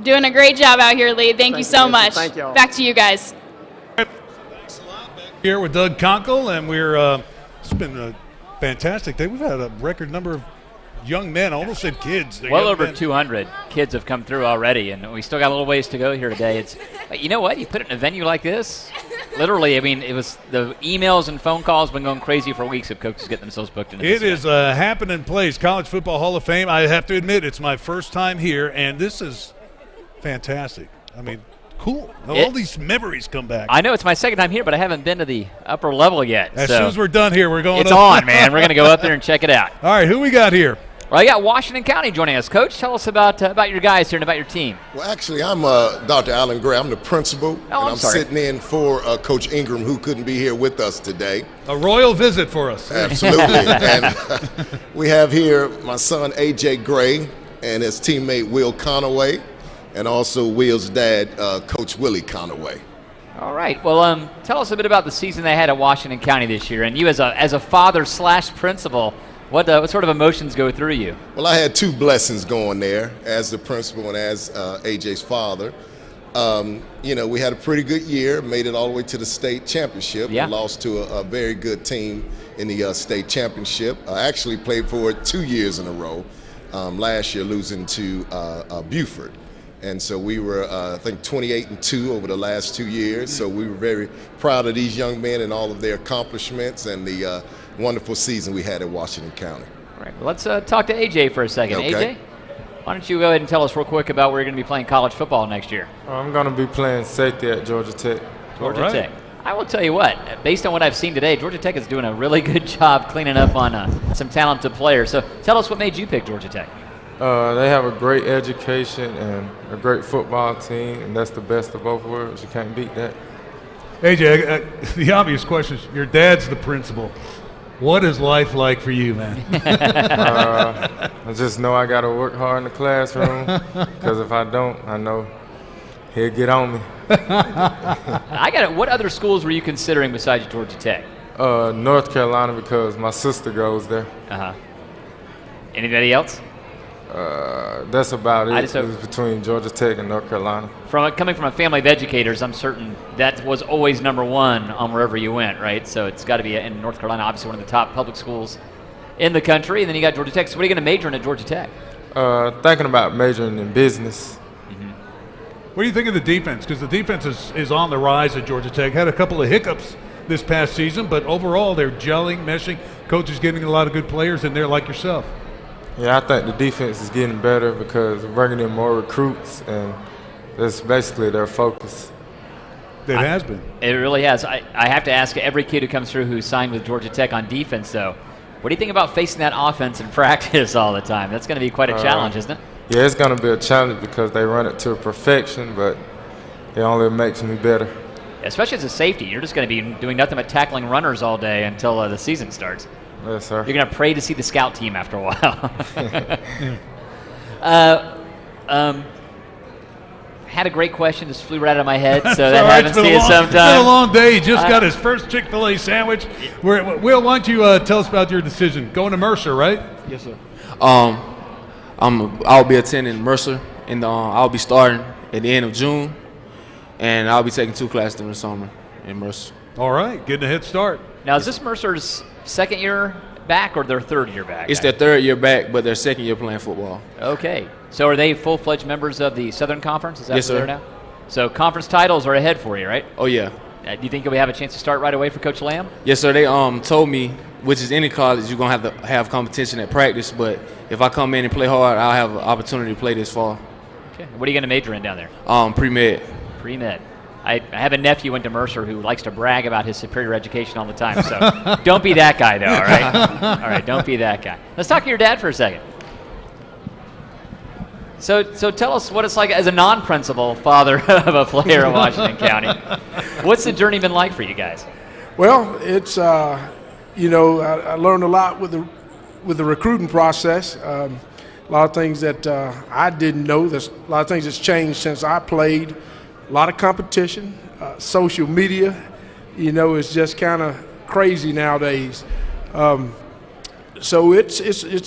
Doing a great job out here, Lee. Thank you so much. Thank you all. Back to you guys. Here with Doug Conkle, and it's been fantastic. We've had a record number of young men, I almost said kids. Well over 200 kids have come through already, and we still got a little ways to go here today. You know what? You put it in a venue like this, literally, I mean, it was the emails and phone calls been going crazy for weeks of coaches getting themselves booked into this. It is a happening place, College Football Hall of Fame. I have to admit, it's my first time here, and this is fantastic. I mean, cool. All these memories come back. I know it's my second time here, but I haven't been to the upper level yet. As soon as we're done here, we're going It's up. on, man. We're going to go up there and check it out. All right, who we got here? Well, I got Washington County joining us. Coach, tell us about your guys here and about your team. Well, actually, I'm Dr. Alan Gray. I'm the principal, and I'm sitting in for Coach Ingram, who couldn't be here with us today. A royal visit for us. Absolutely. And we have here my son, A.J. Gray, and his teammate, Will Conaway, and also Will's dad, Coach Willie Conaway. All right. Well, tell us a bit about the season they had at Washington County this year, and you as a father/principal. What sort of emotions go through you? Well, I had two blessings going there as the principal and as AJ's father. We had a pretty good year, made it all the way to the state championship. Yeah. We lost to a very good team in the state championship. I actually played for it 2 years in a row, last year losing to Buford. And so we were, I think, 28-2 over the last 2 years. So we were very proud of these young men and all of their accomplishments and the wonderful season we had at Washington County. All right, well, let's talk to AJ for a second. Okay. AJ, why don't you go ahead and tell us real quick about where you're going to be playing college football next year? I'm going to be playing safety at Georgia Tech. Georgia Tech. I will tell you what, based on what I've seen today, Georgia Tech is doing a really good job cleaning up on some talented players. So tell us what made you pick Georgia Tech. They have a great education and a great football team, and that's the best of both worlds. You can't beat that. AJ, the obvious question is, your dad's the principal. What is life like for you, man? I just know I got to work hard in the classroom, because if I don't, I know he'll get on me. I got it. What other schools were you considering besides Georgia Tech? North Carolina, because my sister goes there. Uh-huh. Anybody else? That's about it. It was between Georgia Tech and North Carolina. Coming from a family of educators, I'm certain that was always number one on wherever you went, right? So it's got to be in North Carolina, obviously one of the top public schools in the country. And then you got Georgia Tech. So what are you going to major in at Georgia Tech? Thinking about majoring in business. What do you think of the defense? Because the defense is on the rise at Georgia Tech. Had a couple of hiccups this past season, but overall they're gelling, meshing. Coach is getting a lot of good players in there like yourself. Yeah, I think the defense is getting better because we're bringing in more recruits, and that's basically their focus. It has been. It really has. I have to ask every kid who comes through who signed with Georgia Tech on defense, though, what do you think about facing that offense in practice all the time? That's going to be quite a challenge, isn't it? Yeah, it's going to be a challenge because they run it to perfection, but it only makes me better. Especially as a safety, you're just going to be doing nothing but tackling runners all day until the season starts. Yes, sir. You're going to pray to see the scout team after a while. Had a great question, just flew right out of my head, so that happens to you sometime. It's been a long day. He just got his first Chick-fil-A sandwich. Will, why don't you tell us about your decision? Going to Mercer, right? Yes, sir. I'll be attending Mercer, and I'll be starting at the end of June, and I'll be taking 2 classes during the summer in Mercer. All right, getting a head start. Now, is this Mercer's second year back or their third year back? It's their third year back, but their second year playing football. Okay. So are they full-fledged members of the Southern Conference? Is that Yes, what they're sir. now? So conference titles are ahead for you, right? Oh, yeah. Do you think you'll have a chance to start right away for Coach Lamb? Yes, sir. They told me, which is any college, you're going to have competition at practice, but if I come in and play hard, I'll have an opportunity to play this fall. Okay. What are you going to major in down there? Pre-med. Pre-med. I have a nephew who went to Mercer who likes to brag about his superior education all the time. So don't be that guy, though, all right? All right, don't be that guy. Let's talk to your dad for a second. So tell us what it's like as a non-principal father of a player in Washington County. What's the journey been like for you guys? Well, it's I learned a lot with the recruiting process. A lot of things that I didn't know. There's a lot of things that's changed since I played. A lot of competition, social media, is just kind of crazy nowadays. So it's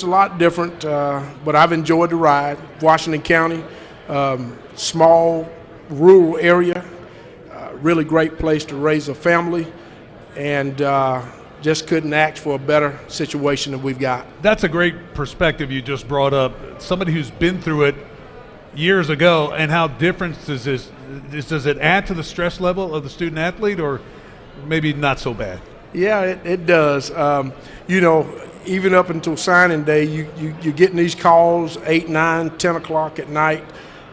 a lot different, but I've enjoyed the ride. Washington County, small rural area, really great place to raise a family, and just couldn't ask for a better situation than we've got. That's a great perspective you just brought up. Somebody who's been through it years ago, and how different does it add to the stress level of the student athlete, or maybe not so bad? Yeah, it does. Even up until signing day, you're getting these calls 8, 9, 10 o'clock at night,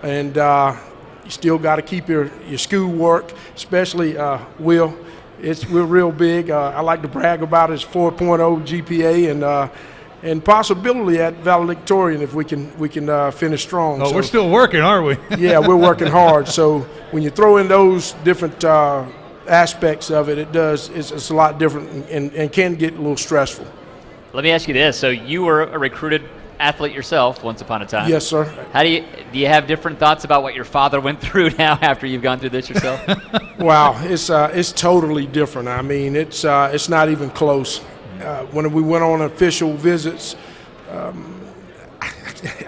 and you still got to keep your schoolwork, especially Will. We're real big. I like to brag about his 4.0 GPA and possibility at valedictorian if we can finish strong. Oh, so, we're still working, aren't we? Yeah, we're working hard. So when you throw in those different aspects of it, it's a lot different and can get a little stressful. Let me ask you this. So you were a recruited athlete yourself once upon a time. Yes, sir. How do you have different thoughts about what your father went through now after you've gone through this yourself? Wow, it's totally different. I mean, it's not even close. When we went on official visits, I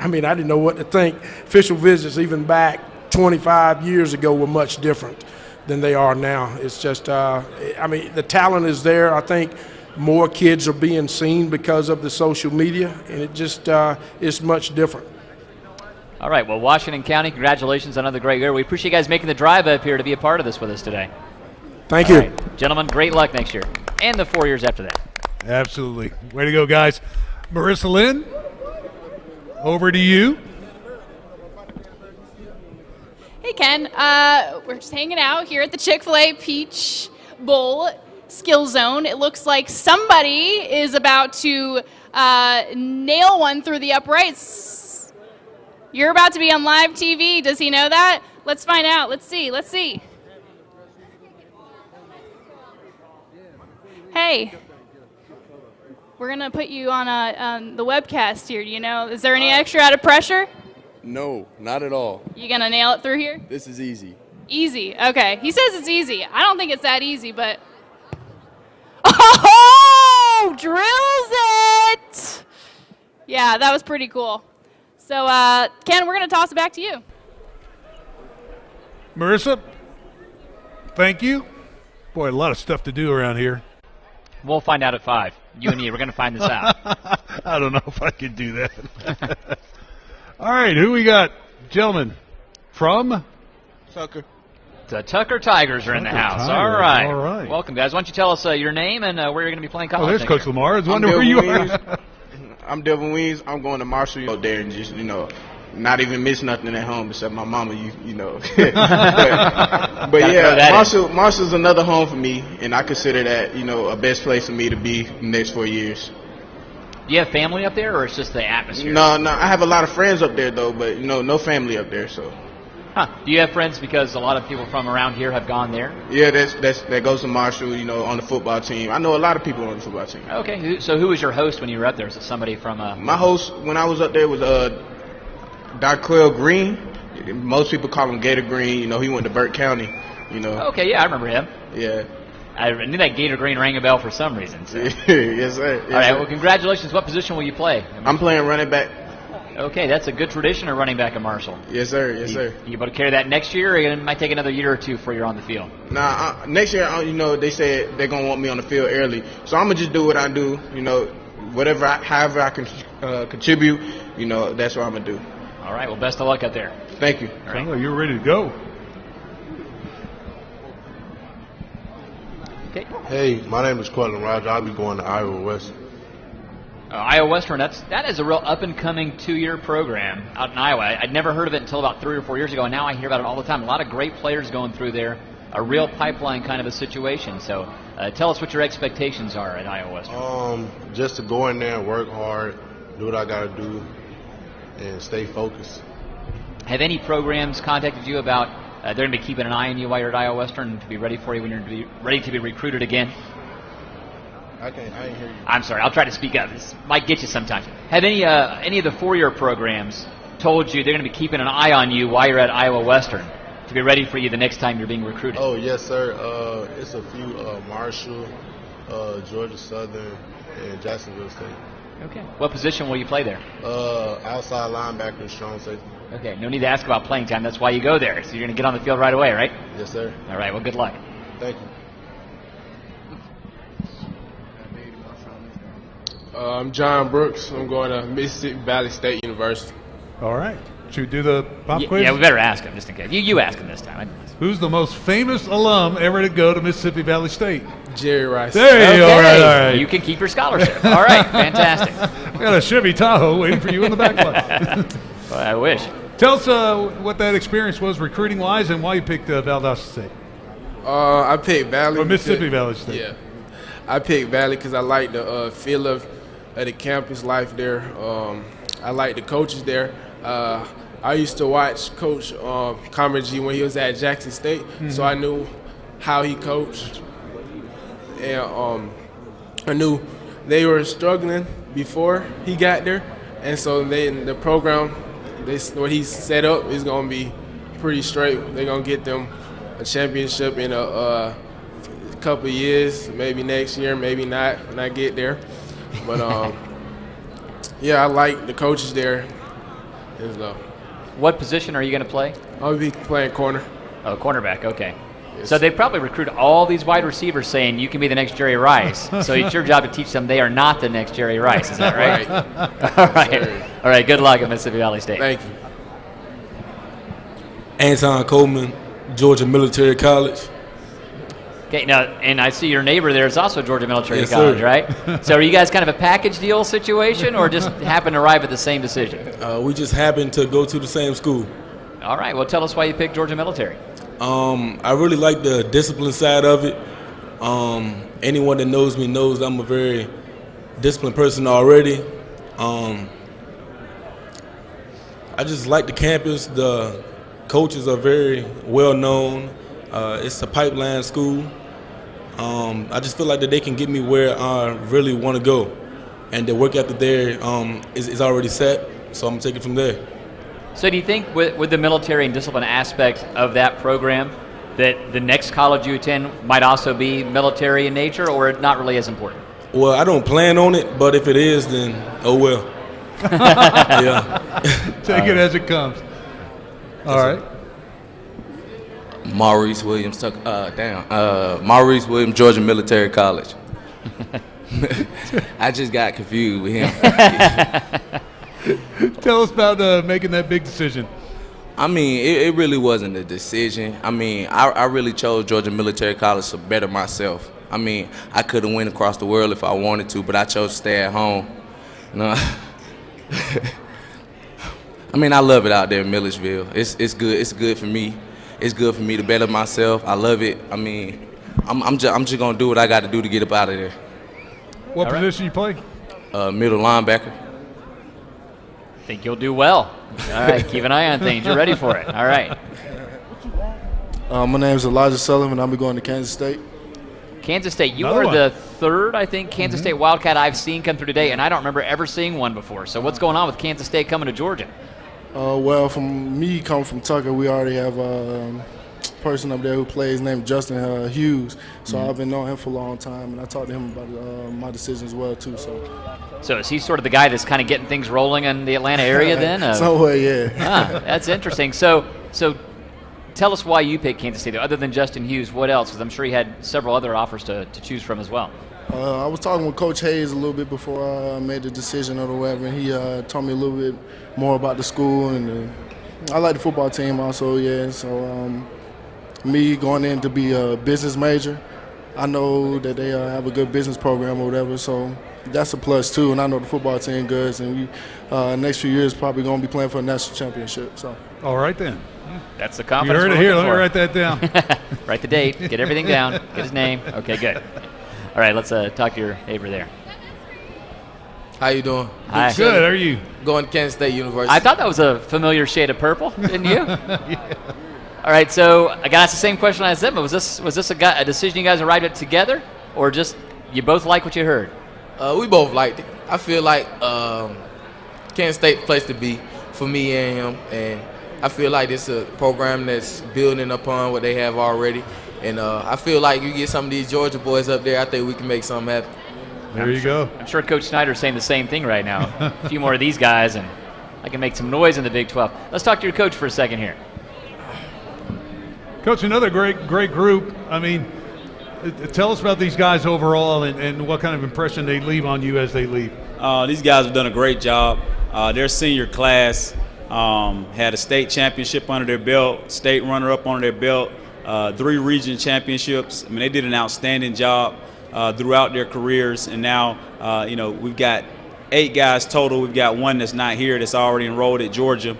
didn't know what to think. Official visits, even back 25 years ago, were much different than they are now. It's just, the talent is there. I think more kids are being seen because of the social media, and it just is much different. All right, well, Washington County, congratulations on another great year. We appreciate you guys making the drive up here to be a part of this with us today. Thank you. Right, gentlemen, great luck next year and the 4 years after that. Absolutely. Way to go, guys. Merissa Lynn, over to you. Hey, Ken. We're just hanging out here at the Chick-fil-A Peach Bowl Skill Zone. It looks like somebody is about to nail one through the uprights. You're about to be on live TV. Does he know that? Let's find out. Let's see. Hey. We're going to put you on the webcast here. Do you know? Is there any extra out of pressure? No, not at all. You going to nail it through here? This is easy. Easy. Okay. He says it's easy. I don't think it's that easy, but... Oh! Drills it! Yeah, that was pretty cool. So, Ken, we're going to toss it back to you. Merissa, thank you. Boy, a lot of stuff to do around here. We'll find out at 5. You and me, we're going to find this out. I don't know if I can do that. All right, who we got? Gentlemen, from? Tucker. The Tucker Tigers are in the house. Tigers. All right. Welcome, guys. Why don't you tell us your name and where you're going to be playing college? Oh, there's next Coach year. Lamar. I was wondering where you are. I'm Devin Weeds. I'm going to Marshall out there and just, not even miss nothing at home except my mama, you know. but yeah, Marshall's another home for me, and I consider that, a best place for me to be the next 4 years. Do you have family up there, or it's just the atmosphere? No, I have a lot of friends up there, though, but, no family up there, so. Huh. Do you have friends because a lot of people from around here have gone there? Yeah, that goes to Marshall, on the football team. I know a lot of people on the football team. Okay, so who was your host when you were up there? Was it somebody from My host when I was up there was Darquell Green. Most people call him Gator Green. He went to Burke County. Okay, yeah, I remember him. Yeah. I knew that Gator Green rang a bell for some reason. So. Yes, sir. All right, well, congratulations. What position will you play? I'm playing running back. Okay, that's a good tradition of running back at Marshall. Yes, sir. Yes, sir. You able to carry that next year, or it might take another year or two before you're on the field? Nah, next year, they said they're gonna want me on the field early, so I'm gonna just do what I do. However I can contribute, that's what I'm gonna do. All right. Well, best of luck out there. Thank you. All right. Oh, you're ready to go. Okay. Hey, my name is Cortland Roger. I'll be going to Iowa West. Iowa Western, that is a real up-and-coming 2-year program out in Iowa. I'd never heard of it until about 3 or 4 years ago, and now I hear about it all the time. A lot of great players going through there, a real pipeline kind of a situation. So tell us what your expectations are at Iowa Western. Just to go in there and work hard, do what I got to do, and stay focused. Have any programs contacted you about they're going to be keeping an eye on you while you're at Iowa Western to be ready for you when you're ready to be recruited again? I ain't hear you. I'm sorry. I'll try to speak up. This might get you sometimes. Have any of the 4-year programs told you they're going to be keeping an eye on you while you're at Iowa Western to be ready for you the next time you're being recruited? Oh, yes, sir. It's a few, Marshall, Georgia Southern, and Jacksonville State. Okay. What position will you play there? Outside linebacker, strong safety. Okay. No need to ask about playing time. That's why you go there. So you're going to get on the field right away, right? Yes, sir. All right. Well, good luck. Thank you. I'm John Brooks. I'm going to Mississippi Valley State University. All right. Should we do the pop quiz? Yeah, we better ask him just in case. You ask him this time. Who's the most famous alum ever to go to Mississippi Valley State? Jerry Rice. There you okay. All right. You can keep your scholarship. All right. Fantastic. We got a Chevy Tahoe waiting for you in the back lot. Well, I wish. Tell us what that experience was recruiting-wise and why you picked Valdosta State. I picked Valley. Or Mississippi Valley State. Yeah. I picked Valley because I like the feel of the campus life there. I like the coaches there. I used to watch Coach Carmody when he was at Jackson State, so I knew how he coached. And I knew they were struggling before he got there, and so the program, what he set up is going to be pretty straight. They're going to get them a championship in a couple of years, maybe next year, maybe not when I get there. But yeah, I like the coaches there. What position are you going to play? I'll be playing corner. Oh, cornerback. Okay. Yes. So they probably recruit all these wide receivers saying you can be the next Jerry Rice. So it's your job to teach them they are not the next Jerry Rice. Is that right? Right. All right. All right. Good luck at Mississippi Valley State. Thank you. Anton Coleman, Georgia Military College. Okay, now, and I see your neighbor there is also Georgia Military Yes, College, sir. right? So are you guys kind of a package deal situation or just happen to arrive at the same decision? We just happened to go to the same school. All right, well, tell us why you picked Georgia Military. I really like the discipline side of it. Anyone that knows me knows I'm a very disciplined person already. I just like the campus. The coaches are very well known. It's a pipeline school. I just feel like that they can get me where I really want to go, and the work ethic there is already set. So I'm gonna take it from there. So do you think with the military and discipline aspect of that program that the next college you attend might also be military in nature, or not really as important? Well, I don't plan on it, but if it is, then oh well. Yeah. Take it as it comes. All right. Maurice Williams, Maurice Williams, Georgia Military College. I just got confused with him. Tell us about making that big decision. I mean, it really wasn't a decision. I mean, I really chose Georgia Military College to better myself. I mean, I could have went across the world if I wanted to, but I chose to stay at home. You know? I mean, I love it out there in Milledgeville. It's good. It's good for me. It's good for me to better myself. I love it. I mean, I'm just gonna do what I got to do to get up out of there. What position you play? Middle linebacker. Think you'll do well. All right, keep an eye on things. You're ready for it. All right. My name is Elijah Sullivan. I'll be going to Kansas State. Kansas State, you are the third, I think, Kansas State Wildcat I've seen come through today, and I don't remember ever seeing one before. So what's going on with Kansas State coming to Georgia? Well, from me coming from Tucker, we already have person up there who plays named Justin Hughes. So I've been knowing him for a long time, and I talked to him about my decision as well too. So is he sort of the guy that's kind of getting things rolling in the Atlanta area then? Somewhere, yeah. That's interesting. So tell us why you picked Kansas State. Other than Justin Hughes, what else? Because I'm sure he had several other offers to choose from as well. I was talking with Coach Hayes a little bit before I made the decision or whatever, and he told me a little bit more about the school, and I like the football team also, yeah. So me going in to be a business major, I know that they have a good business program or whatever, so that's a plus too. And I know the football team good, and we next few years probably going to be playing for a national championship. So. All right then. That's the confidence. You heard it here. Let me write that down. Write the date. Get everything down. Get his name. Okay, good. All right, let's talk to your neighbor there. How you doing? Hi. Good. How are you? Going to Kansas State University. I thought that was a familiar shade of purple, didn't you? Yeah. All right, so I got to ask the same question I asked them. Was this a decision you guys arrived at together, or just you both like what you heard? We both liked it. I feel like Kansas State place to be for me and him, and I feel like it's a program that's building upon what they have already. And I feel like you get some of these Georgia boys up there, I think we can make something happen. There you go. I'm sure Coach Snyder's saying the same thing right now. A few more of these guys, and I can make some noise in the Big 12. Let's talk to your coach for a second here. Coach, another great group. I mean, tell us about these guys overall and what kind of impression they leave on you as they leave. These guys have done a great job. Their senior class had a state championship under their belt, state runner-up under their belt, 3 region championships. I mean, they did an outstanding job throughout their careers, and now we've got 8 guys total. We've got 1 that's not here that's already enrolled at Georgia,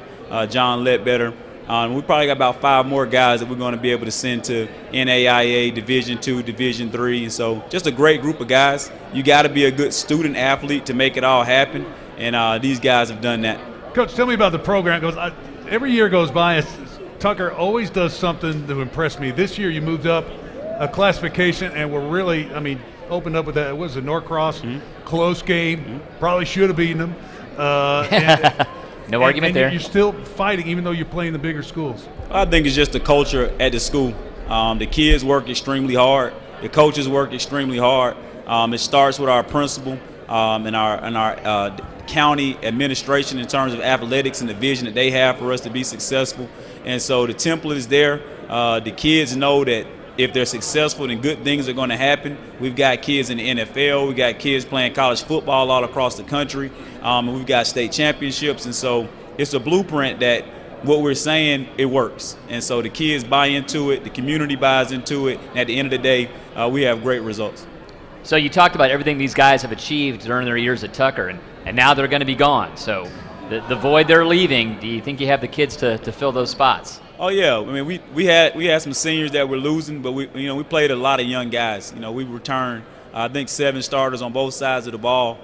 John Ledbetter. We probably got about 5 more guys that we're going to be able to send to NAIA, Division II, Division III, and so just a great group of guys. You got to be a good student athlete to make it all happen, and these guys have done that. Coach, tell me about the program. Every year goes by, Tucker always does something to impress me. This year you moved up a classification and were really, opened up with that. What was it, Norcross? Close game. Probably should have beaten them. No argument there. You're still fighting even though you're playing the bigger schools. I think it's just the culture at the school. The kids work extremely hard. The coaches work extremely hard. It starts with our principal and our county administration in terms of athletics and the vision that they have for us to be successful. And so the template is there. The kids know that if they're successful, then good things are going to happen. We've got kids in the NFL. We've got kids playing college football all across the country. We've got state championships. And so it's a blueprint that what we're saying, it works. And so the kids buy into it. The community buys into it. And at the end of the day, we have great results. So you talked about everything these guys have achieved during their years at Tucker, and now they're going to be gone. So the void they're leaving, do you think you have the kids to fill those spots? Oh yeah, we had some seniors that were losing, but we played a lot of young guys. We returned I think 7 starters on both sides of the ball.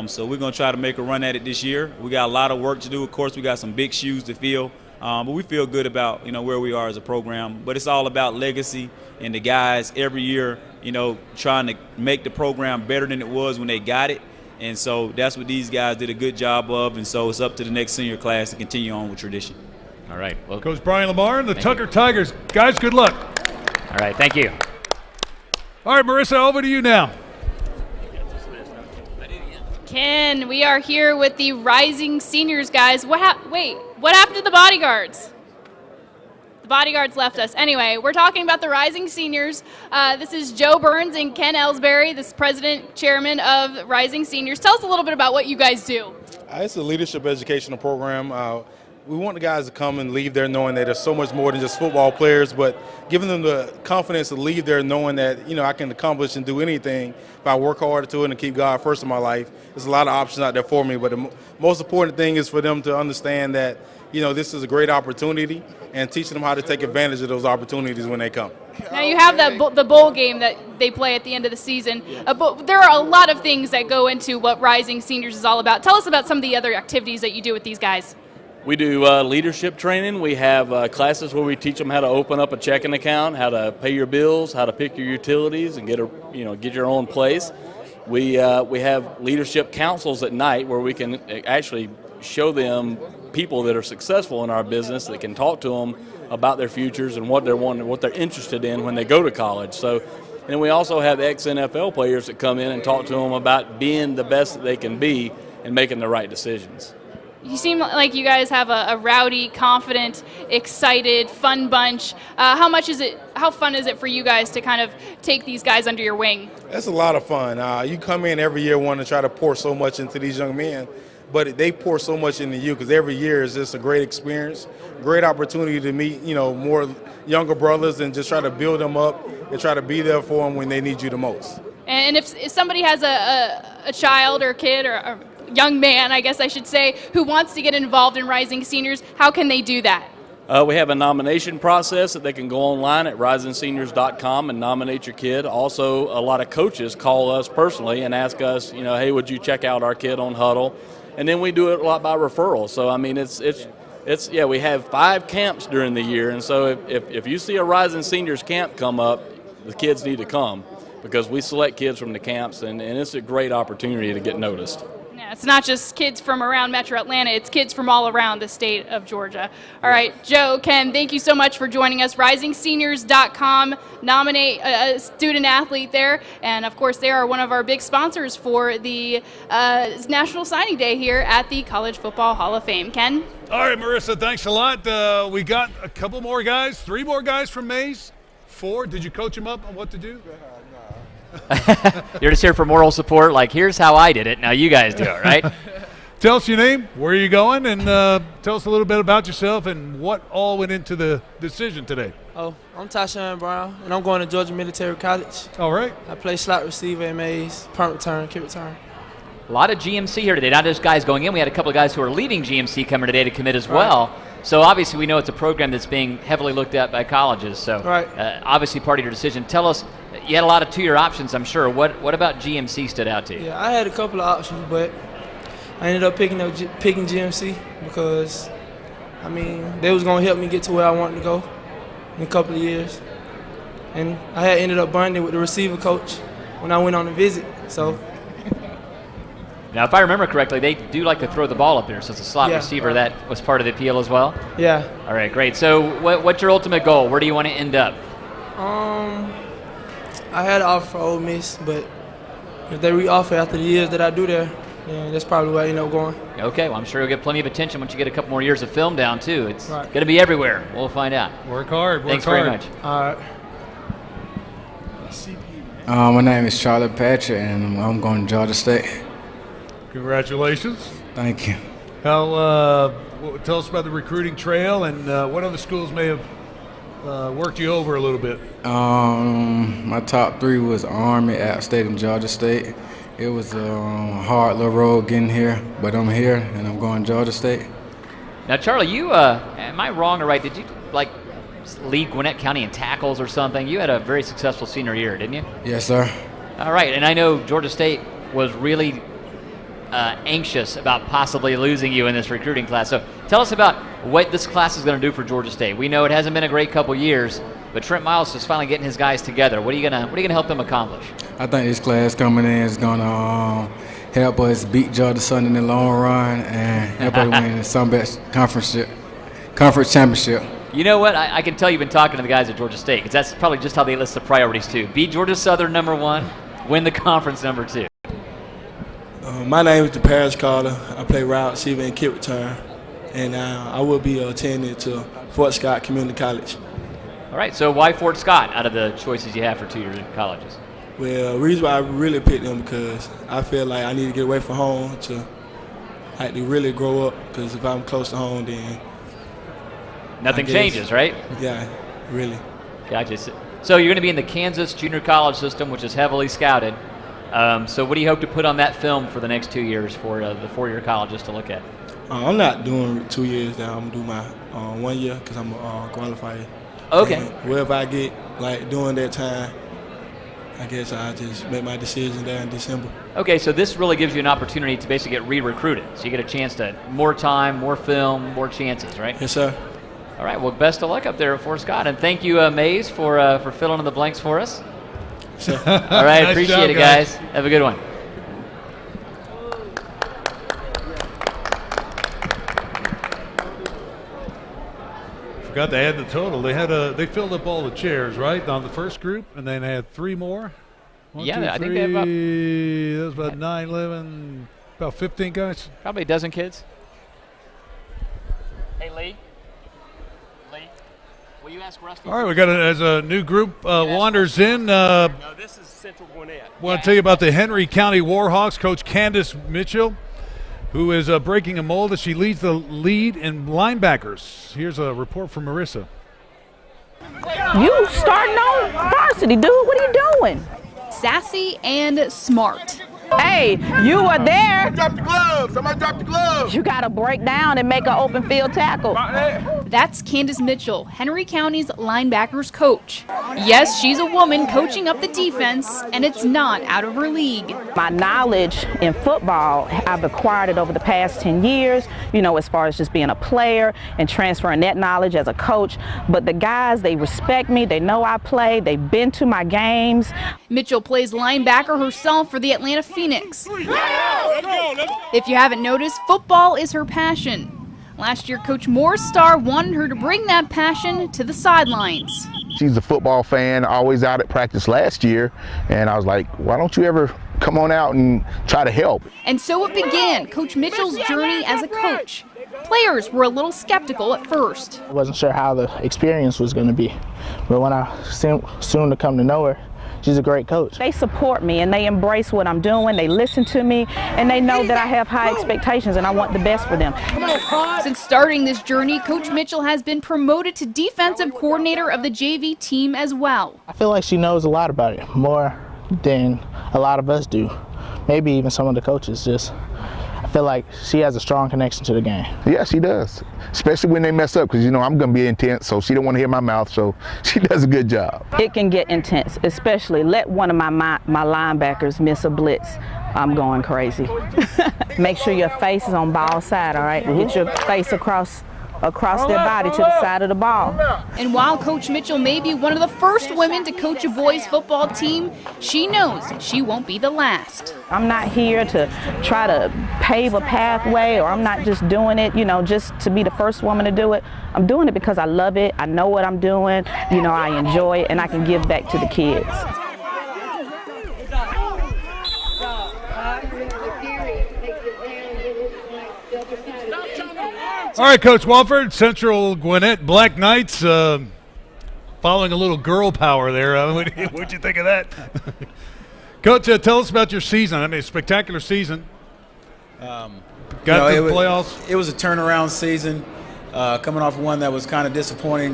So we're gonna try to make a run at it this year. We got a lot of work to do. Of course, we got some big shoes to fill, but we feel good about where we are as a program. But it's all about legacy and the guys every year, trying to make the program better than it was when they got it. And so that's what these guys did a good job of. And so it's up to the next senior class to continue on with tradition. All right. Well, Coach Brian Lamar and the Tucker Tigers. Guys, good luck. All right. Thank you. All right, Merissa, over to you now. Ken, we are here with the rising seniors, guys. What happened to the bodyguards? The bodyguards left us. Anyway, we're talking about the rising seniors. This is Joe Burns and Ken Ellsbury, this president, chairman of Rising Seniors. Tell us a little bit about what you guys do. It's a leadership educational program. We want the guys to come and leave there knowing that there's so much more than just football players, but giving them the confidence to leave there knowing that, I can accomplish and do anything if I work hard to it and keep God first in my life. There's a lot of options out there for me, but the most important thing is for them to understand that, this is a great opportunity and teaching them how to take advantage of those opportunities when they come. Now you have the bowl game that they play at the end of the season, but there are a lot of things that go into what Rising Seniors is all about. Tell us about some of the other activities that you do with these guys. We do leadership training. We have classes where we teach them how to open up a checking account, how to pay your bills, how to pick your utilities, and get your own place. We have leadership councils at night where we can actually show them people that are successful in our business that can talk to them about their futures and what they're interested in when they go to college. So, and we also have ex-NFL players that come in and talk to them about being the best that they can be and making the right decisions. You seem like you guys have a rowdy, confident, excited, fun bunch. How fun is it for you guys to kind of take these guys under your wing? It's a lot of fun. You come in every year wanting to try to pour so much into these young men, but they pour so much into you because every year is just a great experience, great opportunity to meet, more younger brothers and just try to build them up and try to be there for them when they need you the most. And if somebody has a child or a kid or a young man, I guess I should say, who wants to get involved in Rising Seniors, how can they do that? We have a nomination process that they can go online at risingseniors.com and nominate your kid. Also, a lot of coaches call us personally and ask us, hey, would you check out our kid on Huddle? And then we do it a lot by referral. So, I mean, we have 5 camps during the year. And so if you see a Rising Seniors camp come up, the kids need to come because we select kids from the camps, and it's a great opportunity to get noticed. Yeah, it's not just kids from around Metro Atlanta, it's kids from all around the state of Georgia. All right, Joe, Ken, thank you so much for joining us. RisingSeniors.com, nominate a student athlete there, and of course they are one of our big sponsors for the National Signing Day here at the College Football Hall of Fame. Ken? All right, Marissa, thanks a lot. We got a couple more guys, 3 more guys from Mays. 4. Did you coach them up on what to do? You're just here for moral support, like, here's how I did it, now you guys do it, right? Tell us your name, where are you going, and tell us a little bit about yourself and what all went into the decision today. Oh, I'm Tyshawn Brown, and I'm going to Georgia Military College. All right. I play slot receiver at Mays, punt return, kick return. A lot of GMC here today, not just guys going in. We had a couple of guys who are leaving GMC coming today to commit as well. So obviously we know it's a program that's being heavily looked at by colleges. So obviously part of your decision. Tell us, you had a lot of 2-year options, I'm sure. What about GMC stood out to you? Yeah, I had a couple of options, but I ended up picking GMC because, I mean, they was going to help me get to where I wanted to go in a couple of years. And I had ended up bonding with the receiver coach when I went on a visit. So. Now, if I remember correctly, they do like to throw the ball up there, so it's a slot receiver that was part of the appeal as well? Yeah. All right, great. So what's your ultimate goal? Where do you want to end up? I had an offer for Ole Miss, but if they re-offer after the years that I do there, then that's probably where I end up going. Okay, well, I'm sure you'll get plenty of attention once you get a couple more years of film down, too. It's going to be everywhere. We'll find out. Work hard. Thanks very much. All right. My name is Charlotte Patrick, and I'm going to Georgia State. Congratulations. Thank you. Tell us about the recruiting trail and what other schools may have worked you over a little bit. My top 3 was Army, App State, and Georgia State. It was a hard little road getting here, but I'm here, and I'm going Georgia State. Now, Charlie, you, am I wrong or right? Did you, lead Gwinnett County in tackles or something? You had a very successful senior year, didn't you? Yes, sir. All right, and I know Georgia State was really anxious about possibly losing you in this recruiting class. So tell us about what this class is going to do for Georgia State. We know it hasn't been a great couple years, but Trent Miles is finally getting his guys together. What are you gonna help them accomplish? I think this class coming in is going to help us beat Georgia Southern in the long run and help us win the Sun Belt Conference Championship. You know what? I can tell you've been talking to the guys at Georgia State, because that's probably just how they list the priorities too. Beat Georgia Southern #1, win the conference #2. My name is DeParish Carter. I play wide receiver and kick return, and I will be attending to Fort Scott Community College. All right, so why Fort Scott out of the choices you have for 2 years in colleges? Well, the reason why I really picked them because I feel like I need to get away from home to really grow up, because if I'm close to home, then nothing changes, right? Yeah, really. Gotcha. So you're going to be in the Kansas junior college system, which is heavily scouted. So what do you hope to put on that film for the next 2 years for the 4-year colleges to look at? I'm not doing 2 years now. I'm going to do my 1 year because I'm a qualifier. Okay. And wherever I get, during that time, I guess I'll just make my decision there in December. Okay, so this really gives you an opportunity to basically get re-recruited. So you get a chance to more time, more film, more chances, right? Yes, sir. All right, well, best of luck up there at Fort Scott. And thank you, Mays, for filling in the blanks for us. Sure. All right, Nice appreciate job, it, guys. Have a good one. forgot to add the total. They filled up all the chairs, right, on the first group, and then they had 3 more. I think they have that was about 9, 11, about 15 guys. Probably a dozen kids. Hey, Lee, will you ask Rusty? All right, we got as a new group wanders in. No, this is Central Gwinnett. Want to tell you about the Henry County Warhawks, Coach Candace Mitchell, who is breaking a mold as she leads the lead in linebackers. Here's a report from Merissa. You starting on varsity, dude. What are you doing? Sassy and smart. Hey, you are there. Drop the gloves. Somebody drop the gloves. You got to break down and make an open field tackle. That's Candace Mitchell, Henry County's linebackers coach. Yes, she's a woman coaching up the defense, and it's not out of her league. My knowledge in football, I've acquired it over the past 10 years, as far as just being a player and transferring that knowledge as a coach. But the guys, they respect me. They know I play. They've been to my games. Mitchell plays linebacker herself for the Atlanta Phoenix. If you haven't noticed, football is her passion. Last year, Coach Moorestar wanted her to bring that passion to the sidelines. She's a football fan, always out at practice last year, and I was like, why don't you ever come on out and try to help? And so it began, Coach Mitchell's journey as a coach. Players were a little skeptical at first. I wasn't sure how the experience was going to be, but when I soon to come to know her, she's a great coach. They support me and they embrace what I'm doing. They listen to me and they know that I have high expectations and I want the best for them. Since starting this journey, Coach Mitchell has been promoted to defensive coordinator of the JV team as well. I feel like she knows a lot about it, more than a lot of us do. Maybe even some of the coaches. I feel like she has a strong connection to the game. Yeah, she does, especially when they mess up, because I'm going to be intense, so she don't want to hear my mouth, so she does a good job. It can get intense, especially let one of my linebackers miss a blitz. I'm going crazy. Make sure your face is on ball side, all right? Get your face across their body to the side of the ball. And while Coach Mitchell may be one of the first women to coach a boys football team, she knows she won't be the last. I'm not here to try to pave a pathway, or I'm not just doing it, just to be the first woman to do it. I'm doing it because I love it. I know what I'm doing. I enjoy it, and I can give back to the kids. All right, Coach Walford, Central Gwinnett Black Knights, following a little girl power there. What'd you think of that? Coach, tell us about your season. A spectacular season. Got to the playoffs. It was a turnaround season, coming off one that was kind of disappointing.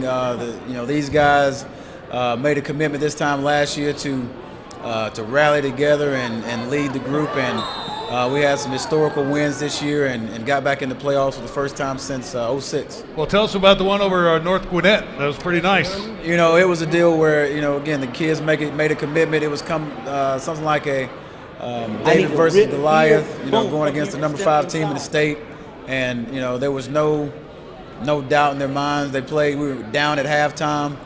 These guys made a commitment this time last year to rally together and lead the group, and we had some historical wins this year and got back in the playoffs for the first time since 06. Well, tell us about the one over North Gwinnett. That was pretty nice. It was a deal where, again, the kids made a commitment. It was something like a David versus Goliath, going against the number 5 team in the state. And, there was no doubt in their minds. We were down at halftime,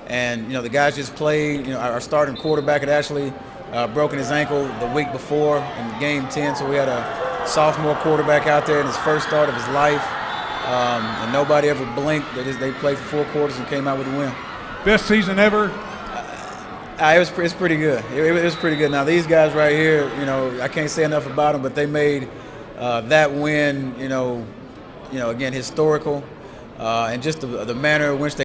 and, the guys just played. Our starting quarterback had actually broken his ankle the week before in game 10, so we had a sophomore quarterback out there in his first start of his life, and nobody ever blinked. They played for 4 quarters and came out with a win. Best season ever? It's pretty good. It was pretty good. Now, these guys right here, I can't say enough about them, but they made that win, again, historical, and just the manner in which they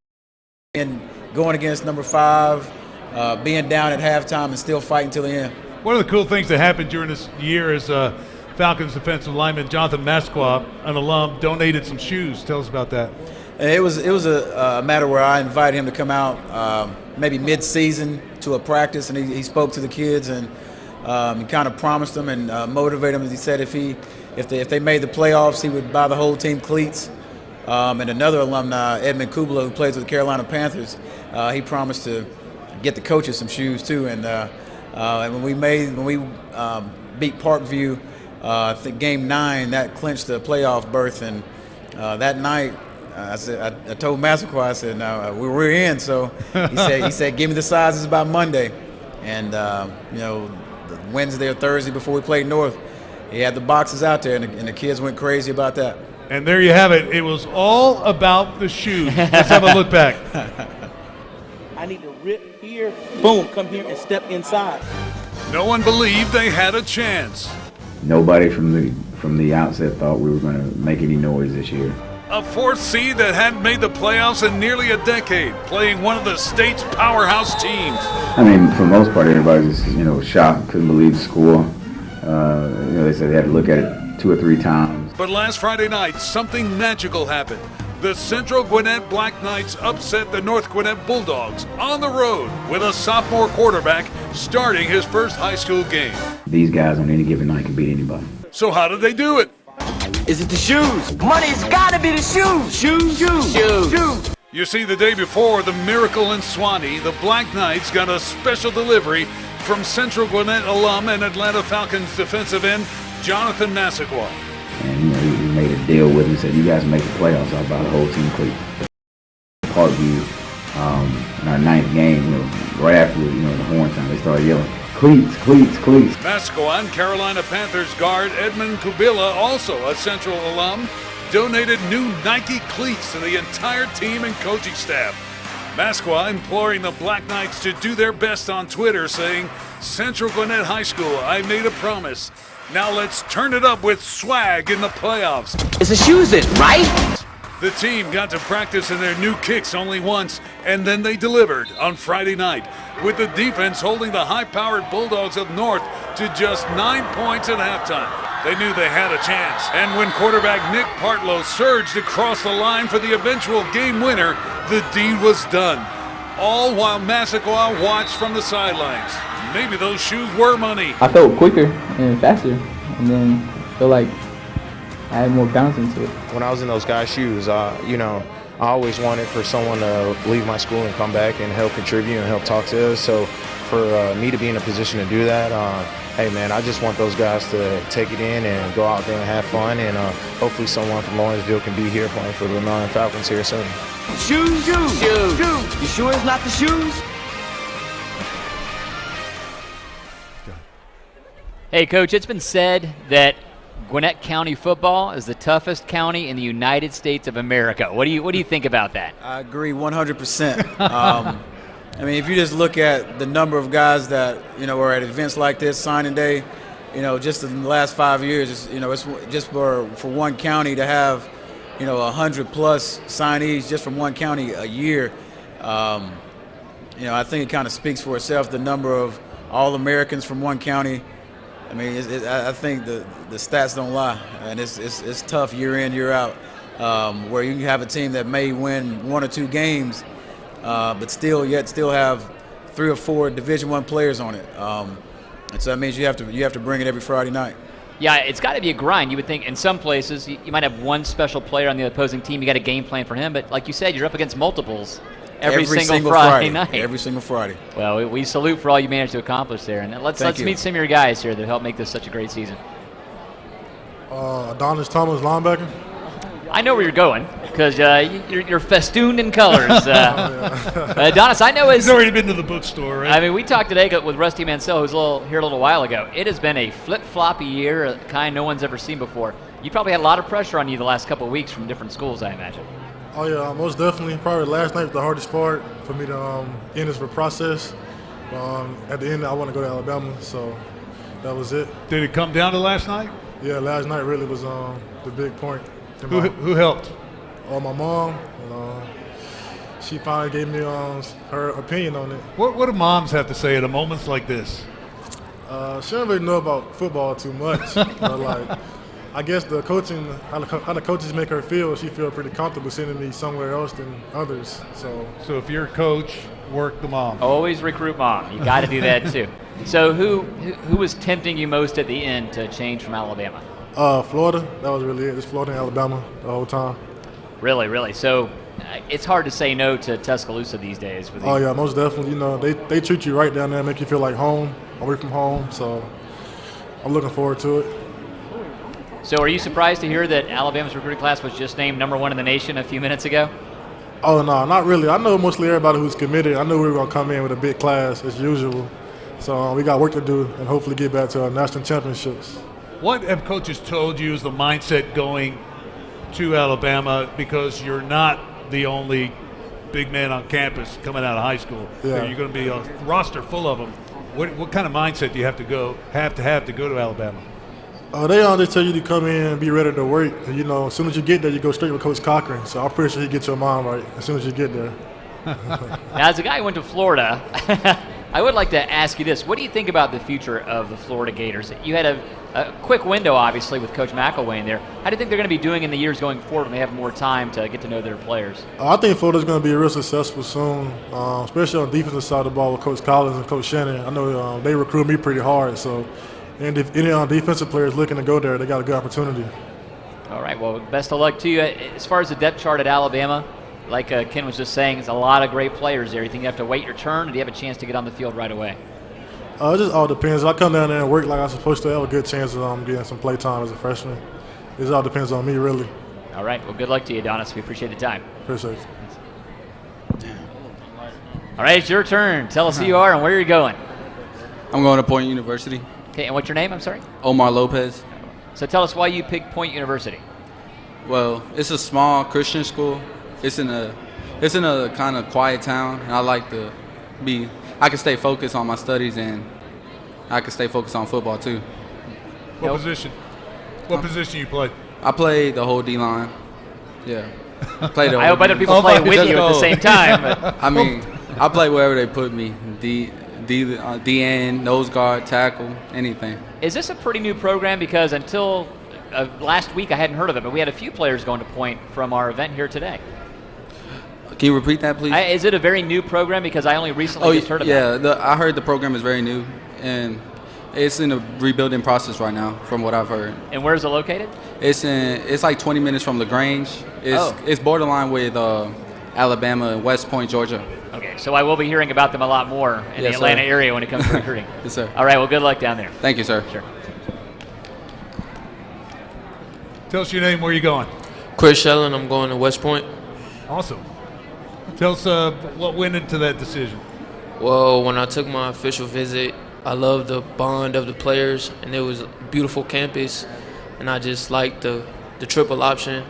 going against number 5, being down at halftime and still fighting till the end. One of the cool things that happened during this year is Falcons defensive lineman Jonathan Masqua, an alum, donated some shoes. Tell us about that. It was a matter where I invited him to come out maybe mid-season to a practice, and he spoke to the kids and he kind of promised them and motivated them. He said if they made the playoffs, he would buy the whole team cleats. And another alumni, Edmund Kubler, who plays with the Carolina Panthers, he promised to get the coaches some shoes too. And when we beat Parkview, I think game 9, that clinched the playoff berth. And that night, I told Massaquoi, I said, "No, we're in." So he said, "Give me the sizes by Monday." And the Wednesday or Thursday before we played North, he had the boxes out there, and the kids went crazy about that. And there you have it. It was all about the shoes. Let's have a look back. I need to rip here, boom, come here and step inside. No one believed they had a chance. Nobody from the outset thought we were going to make any noise this year. A fourth seed that hadn't made the playoffs in nearly a decade, playing one of the state's powerhouse teams. I mean, for the most part, everybody was, shocked, couldn't believe the score. They said they had to look at it 2 or 3 times. But last Friday night, something magical happened. The Central Gwinnett Black Knights upset the North Gwinnett Bulldogs on the road with a sophomore quarterback starting his first high school game. These guys on any given night can beat anybody. So how did they do it? Is it the shoes? Money's gotta be the shoes. Shoes. You see, the day before the Miracle in Swanee, the Black Knights got a special delivery from Central Gwinnett alum and Atlanta Falcons defensive end Jonathan Massaquoi. And he made a deal with me, said, "You guys make the playoffs, I'll buy the whole team cleat." Parkview, in our 9th game, right after the horn time, they started yelling, "Cleats, cleats, cleats." Massaquoi and Carolina Panthers guard Edmund Kubila, also a Central alum, donated new Nike cleats to the entire team and coaching staff. Massaquoi imploring the Black Knights to do their best on Twitter, saying, "Central Gwinnett High School, I made a promise. Now let's turn it up with swag in the playoffs." It's the shoes then, right? The team got to practice in their new kicks only once, and then they delivered on Friday night, with the defense holding the high-powered Bulldogs of North to just 9 points at halftime. They knew they had a chance, and when quarterback Nick Partlow surged across the line for the eventual game winner, the deed was done. All while Massaquoi watched from the sidelines. Maybe those shoes were money. I felt quicker and faster, and then I feel like I had more bounce into it. When I was in those guys' shoes, I always wanted for someone to leave my school and come back and help contribute and help talk to us. So for me to be in a position to do that, hey man, I just want those guys to take it in and go out there and have fun, and hopefully someone from Lawrenceville can be here playing for the Maryland Falcons here soon. Shoes. You sure it's not the shoes? Hey, Coach, it's been said that Gwinnett County football is the toughest county in the United States of America. What do you think about that? I agree 100%. I mean, if you just look at the number of guys that are at events like this, signing day, just in the last 5 years, it's just for one county to have 100 plus signees just from one county a year. I think it kind of speaks for itself. The number of All-Americans from one county. I mean, I think the stats don't lie, and it's tough year in, year out, where you can have a team that may win 1 or 2 games, but still have 3 or 4 Division I players on it, and so that means you have to bring it every Friday night. Yeah, it's got to be a grind. You would think in some places you might have one special player on the opposing team. You got a game plan for him, but like you said, you're up against multiples. Every single Friday night. Every single Friday. Well, we salute for all you managed to accomplish there. And let's meet some of your guys here that helped make this such a great season. Adonis Thomas, linebacker. I know where you're going because you're festooned in colors. Adonis, I know he's already been to the bookstore, right? I mean, we talked today with Rusty Mansell, who was here a little while ago. It has been a flip-floppy year, a kind no one's ever seen before. You probably had a lot of pressure on you the last couple of weeks from different schools, I imagine. Oh yeah, most definitely. Probably last night was the hardest part for me to end this process. At the end, I want to go to Alabama, so that was it. Did it come down to last night? Yeah, last night really was the big point. Who helped? My mom. She finally gave me her opinion on it. What do moms have to say at moments like this? She don't really know about football too much, but I guess the coaching, how the coaches make her feel, she feel pretty comfortable sending me somewhere else than others. So if you're a coach, work the mom. Always recruit mom. You got to do that too. So who was tempting you most at the end to change from Alabama? Florida. That was really it. Just Florida and Alabama the whole time. Really. So it's hard to say no to Tuscaloosa these days. Oh yeah, most definitely. They treat you right down there, make you feel like home, away from home. So I'm looking forward to it. So are you surprised to hear that Alabama's recruiting class was just named #1 in the nation a few minutes ago? Oh, no, not really. I know mostly everybody who's committed. I knew we were going to come in with a big class as usual. So we got work to do and hopefully get back to our national championships. What have coaches told you is the mindset going to Alabama because you're not the only big man on campus coming out of high school. Yeah. You're going to be a roster full of them. What kind of mindset do you have to go to Alabama? They just tell you to come in and be ready to work. And, you know, as soon as you get there, you go straight with Coach Cochran. So I'm pretty sure he gets your mind right as soon as you get there. Now, as a guy who went to Florida, I would like to ask you this. What do you think about the future of the Florida Gators? You had a quick window, obviously, with Coach McElwain there. How do you think they're going to be doing in the years going forward when they have more time to get to know their players? I think Florida's going to be real successful soon, especially on the defensive side of the ball with Coach Collins and Coach Shannon. I know they recruit me pretty hard. So, and if any defensive players looking to go there, they got a good opportunity. All right, well, best of luck to you. As far as the depth chart at Alabama, like Ken was just saying, there's a lot of great players there. You think you have to wait your turn, or do you have a chance to get on the field right away? It just all depends. If I come down there and work like I'm supposed to, I have a good chance of getting some play time as a freshman. It all depends on me, really. All right, well, good luck to you, Adonis. We appreciate the time. Appreciate it. All right, it's your turn. Tell us who you are and where you're going. I'm going to Point University. Okay, and what's your name? I'm sorry? Omar Lopez. So tell us why you picked Point University. Well, it's a small Christian school. It's in a kind of quiet town, and I like to be. I can stay focused on my studies, and I can stay focused on football too. What position? What position you play? I play the whole D line. Yeah. Play the I hope other people play with you at the same time. But. I mean, I play wherever they put me. DN, nose guard, tackle, anything. Is this a pretty new program? Because until last week I hadn't heard of it, but we had a few players going to Point from our event here today. Can you repeat that, please? Is it a very new program? Because I only recently just heard about it. I heard the program is very new, and it's in a rebuilding process right now, from what I've heard. And where is it located? It's like 20 minutes from LaGrange. It's borderline with Alabama and West Point, Georgia. Okay, so I will be hearing about them a lot more in the Atlanta area when it comes to recruiting. Yes, sir. All right, well, good luck down there. Thank you, sir. Sure. Tell us your name, where you going? Chris Shellen, I'm going to West Point. Awesome. Tell us what went into that decision. Well, when I took my official visit, I loved the bond of the players, and it was a beautiful campus, and I just liked the triple option.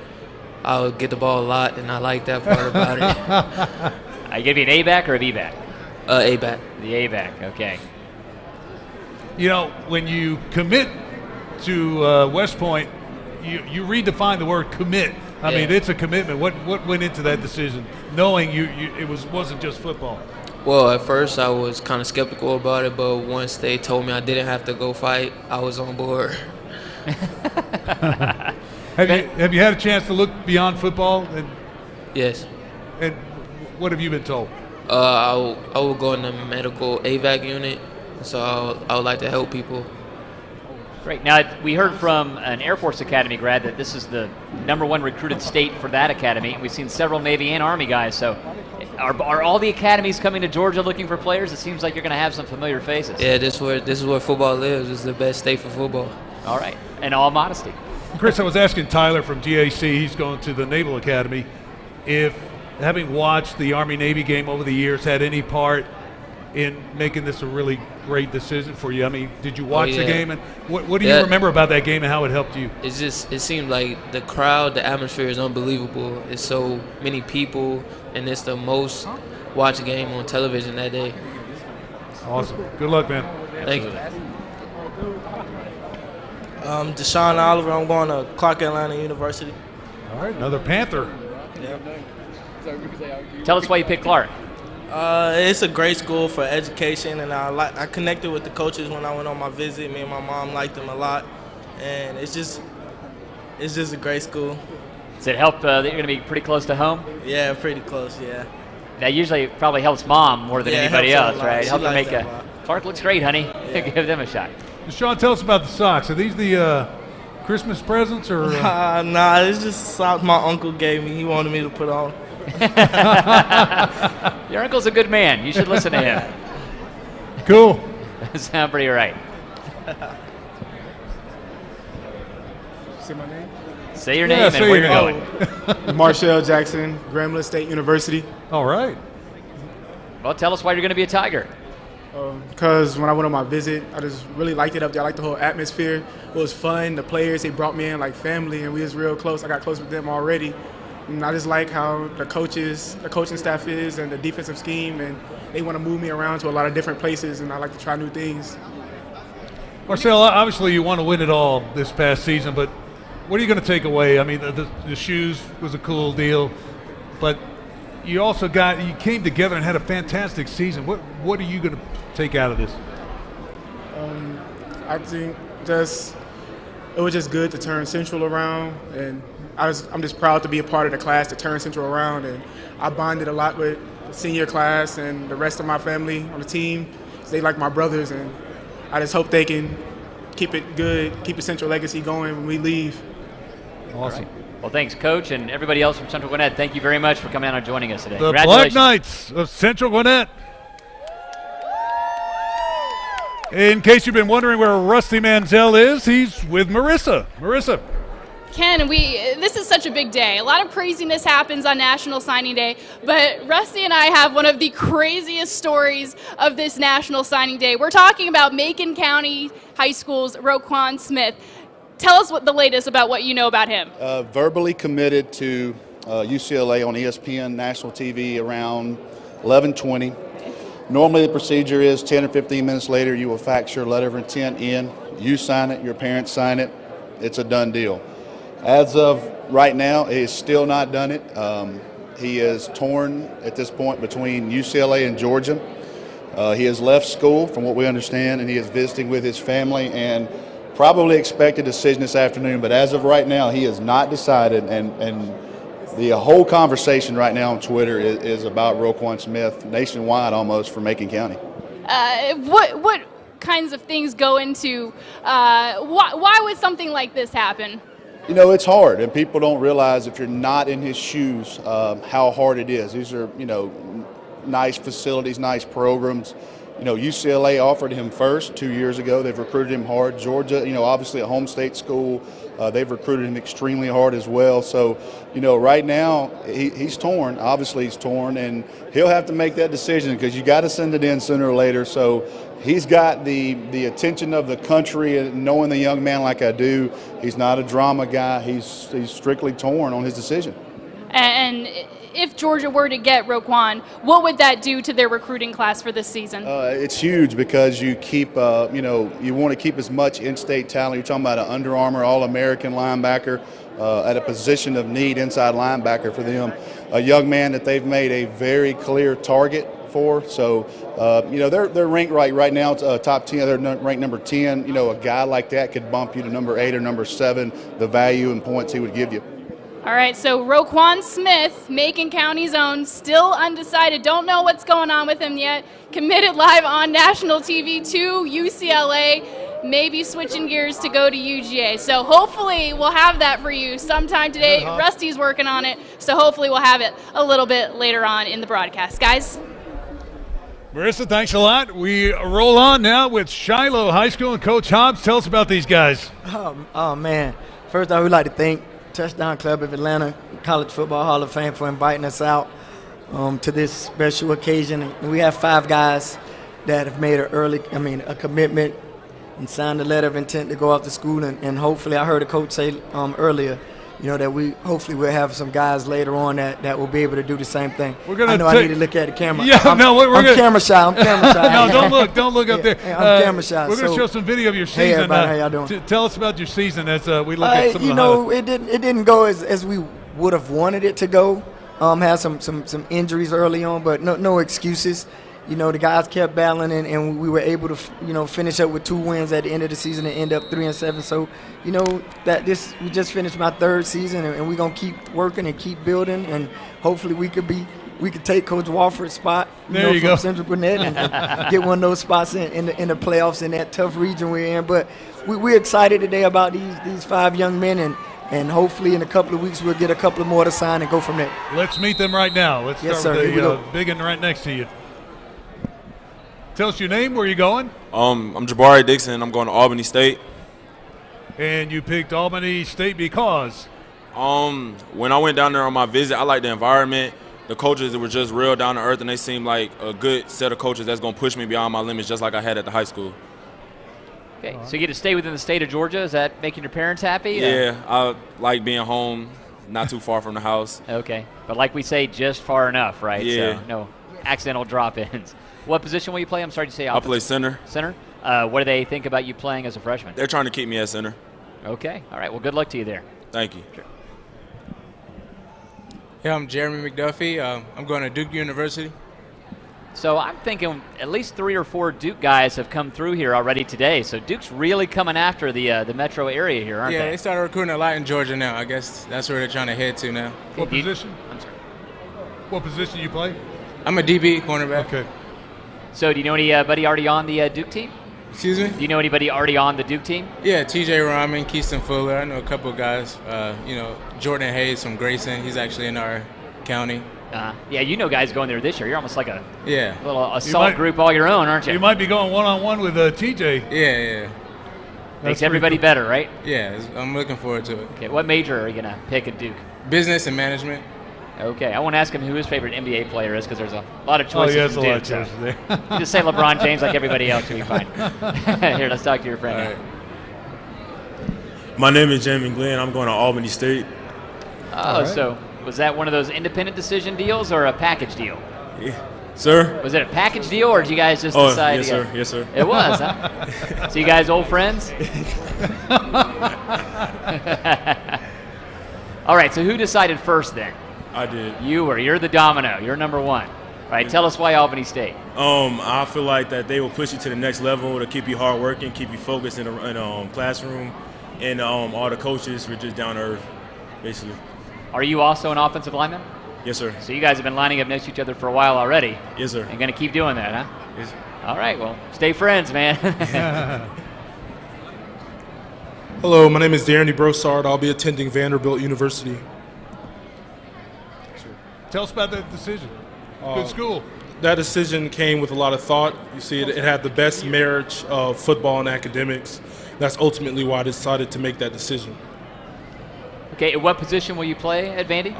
I would get the ball a lot, and I like that part about it. I give you an A-back or a B-back? A-back. The A-back, okay. You know, when you commit to West Point, you redefine the word commit. I mean, it's a commitment. What went into that decision, knowing it wasn't just football? Well, at first I was kind of skeptical about it, but once they told me I didn't have to go fight, I was on board. Have you had a chance to look beyond football? Yes. And what have you been told? I will go in the medical AVAC unit, so I would like to help people. Great. Now, we heard from an Air Force Academy grad that this is the #1 recruited state for that academy. We've seen several Navy and Army guys. So are all the academies coming to Georgia looking for players? It seems like you're going to have some familiar faces. Yeah, this is where football lives. It's the best state for football. All right. In all modesty. Chris, I was asking Tyler from GAC, he's going to the Naval Academy, if having watched the Army-Navy game over the years had any part in making this a really great decision for you. I mean, did you watch the game, and what do you remember about that game and how it helped you? It seemed like the crowd, the atmosphere is unbelievable. It's so many people, and it's the most watched game on television that day. Awesome. Good luck, man. Thank you. Deshaun Oliver. I'm going to Clark Atlanta University. All right, another Panther. Yeah. Tell us why you picked Clark. It's a great school for education, and I connected with the coaches when I went on my visit. Me and my mom liked them a lot, and it's just a great school. Does it help that you're going to be pretty close to home? Yeah, pretty close. Yeah. That usually probably helps mom more than anybody else, right? She Help them likes make that a lot. Clark looks great, honey. Yeah. Give them a shot. Sean, tell us about the socks. Are these the Christmas presents or? Nah, it's just socks my uncle gave me. He wanted me to put on. Your uncle's a good man. You should listen to him. Cool. Sound pretty right. Say my name? Say your name and where you're going. Marshall Jackson, Grambling State University. All right. Well, tell us why you're going to be a Tiger. Because when I went on my visit, I just really liked it up there. I liked the whole atmosphere. It was fun. The players, they brought me in like family, and we was real close. I got close with them already. And I just like how the coaching staff is, and the defensive scheme, and they want to move me around to a lot of different places, and I like to try new things. Marcel, obviously you want to win it all this past season, but what are you going to take away? I mean, the shoes was a cool deal, but you came together and had a fantastic season. What are you going to take out of this? I think it was just good to turn Central around, and I'm just proud to be a part of the class to turn Central around, and I bonded a lot with the senior class and the rest of my family on the team. They like my brothers, and I just hope they can keep it good, keep the Central legacy going when we leave. Awesome. Right. Well, thanks, Coach, and everybody else from Central Gwinnett. Thank you very much for coming out and joining us today. The Black Knights of Central Gwinnett. In case you've been wondering where Rusty Manziel is, he's with Merissa. Merissa. Ken, this is such a big day. A lot of craziness happens on National Signing Day, but Rusty and I have one of the craziest stories of this National Signing Day. We're talking about Macon County High School's Roquan Smith. Tell us the latest about what you know about him. Verbally committed to UCLA on ESPN national TV around 11:20. Normally the procedure is 10 or 15 minutes later you will fax your letter of intent in. You sign it, your parents sign it. It's a done deal. As of right now, he has still not done it. He is torn at this point between UCLA and Georgia. He has left school, from what we understand, and he is visiting with his family and probably expect a decision this afternoon. But as of right now, he has not decided, and the whole conversation right now on Twitter is about Roquan Smith, nationwide almost, for Macon County. What kinds of things go into why would something like this happen? You know, it's hard, and people don't realize if you're not in his shoes how hard it is. These are, nice facilities, nice programs. UCLA offered him first 2 years ago. They've recruited him hard. Georgia, obviously a home state school, they've recruited him extremely hard as well. So, right now he's torn. Obviously he's torn, and he'll have to make that decision because you got to send it in sooner or later. So he's got the attention of the country, and knowing the young man like I do, he's not a drama guy. He's strictly torn on his decision. And if Georgia were to get Roquan, what would that do to their recruiting class for this season? It's huge because you keep, you want to keep as much in-state talent. You're talking about an Under Armour All-American linebacker at a position of need, inside linebacker for them. A young man that they've made a very clear target for. So, they're ranked right now, top 10. They're ranked number 10. A guy like that could bump you to number 8 or number 7, the value and points he would give you. All right, so Roquan Smith, Macon County's own, still undecided. Don't know what's going on with him yet. Committed live on national TV to UCLA, maybe switching gears to go to UGA. So hopefully we'll have that for you sometime today. Rusty's working on it, so hopefully we'll have it a little bit later on in the broadcast. Guys? Merissa, thanks a lot. We roll on now with Shiloh High School and Coach Hobbs. Tell us about these guys. Oh man. First, I would like to thank Touchdown Club of Atlanta College Football Hall of Fame for inviting us out to this special occasion. And we have 5 guys that have made a commitment and signed a letter of intent to go off to school. And hopefully, I heard a coach say earlier, that hopefully we'll have some guys later on that will be able to do the same thing. I know I need to look at the camera. Yeah, I'm camera shy. I'm camera shy. No, don't look up there. I'm camera shy. We're going to show some video of your season. Hey, everybody, how y'all doing? Tell us about your season as we look at some of the highlights. It didn't go as we would have wanted it to go. Had some injuries early on, but no excuses. The guys kept battling, and we were able to, finish up with 2 wins at the end of the season and end up 3-7. So, we just finished my 3rd season, and we're gonna keep working and keep building, and hopefully we could take Coach Walford's spot, from Central Gwinnett, and get one of those spots in the playoffs in that tough region we're in. But we're excited today about these 5 young men, and hopefully in a couple of weeks we'll get a couple of more to sign and go from there. Let's meet them right now. Let's start with the big one right next to you. Tell us your name, where you going? I'm Jabari Dixon. I'm going to Albany State. And you picked Albany State because? When I went down there on my visit, I like the environment. the coaches were just real down to earth, and they seemed like a good set of coaches that's going to push me beyond my limits, just like I had at the high school. Okay, so you get to stay within the state of Georgia. Is that making your parents happy? Yeah, I like being home, not too far from the house. Okay, but like we say, just far enough, right? Yeah. So no accidental drop-ins. What position will you play? I'm sorry to say. I play center. Center? What do they think about you playing as a freshman? They're trying to keep me at center. Okay, all right. Well, good luck to you there. Thank you. Sure. Yeah, I'm Jeremy McDuffie. I'm going to Duke University. So I'm thinking at least 3 or 4 Duke guys have come through here already today. So Duke's really coming after the metro area here, aren't Yeah, they? they started recruiting a lot in Georgia now. I guess that's where they're trying to head to now. What position? I'm sorry. What position you play? I'm a DB cornerback. Okay. So do you know anybody already on the Duke team? Excuse me? Do you know anybody already on the Duke team? Yeah, TJ Rahman, Keyston Fuller. I know a couple of guys. Jordan Hayes from Grayson. He's actually in our county. Yeah, you know guys going there this year. You're almost like a little You assault might- group all your own, aren't you? You might be going one-on-one with TJ. Yeah. Makes everybody better, right? Yeah, I'm looking forward to it. Okay, what major are you going to pick at Duke? Business and management. Okay, I won't ask him who his favorite NBA player is because there's a lot of choices. Oh, yeah, there's from a lot of Duke, choices there. You just say LeBron James like everybody else, you'll be fine. Here, let's talk to your friend. My name is Jamie Glenn. I'm going to Albany State. Oh, so was that one of those independent decision deals or a package deal? Yeah. Sir? Was it a package deal or did you guys just Oh, decide? yes, sir. Yes, sir. It was, huh? So you guys old friends? All right, so who decided first then? I did. You were. You're the domino. You're number one. All right, tell us why Albany State. I feel like that they will push you to the next level to keep you hard working, keep you focused in the classroom, and all the coaches were just down to earth, basically. Are you also an offensive lineman? Yes, sir. So you guys have been lining up next to each other for a while already. Yes, sir. And going to keep doing that, huh? Yes, sir. All right, well, stay friends, man. Hello, my name is Darren Broussard. I'll be attending Vanderbilt University. Tell us about that decision. Good school. That decision came with a lot of thought. You see, it had the best marriage of football and academics. That's ultimately why I decided to make that decision. Okay, what position will you play at Vandy?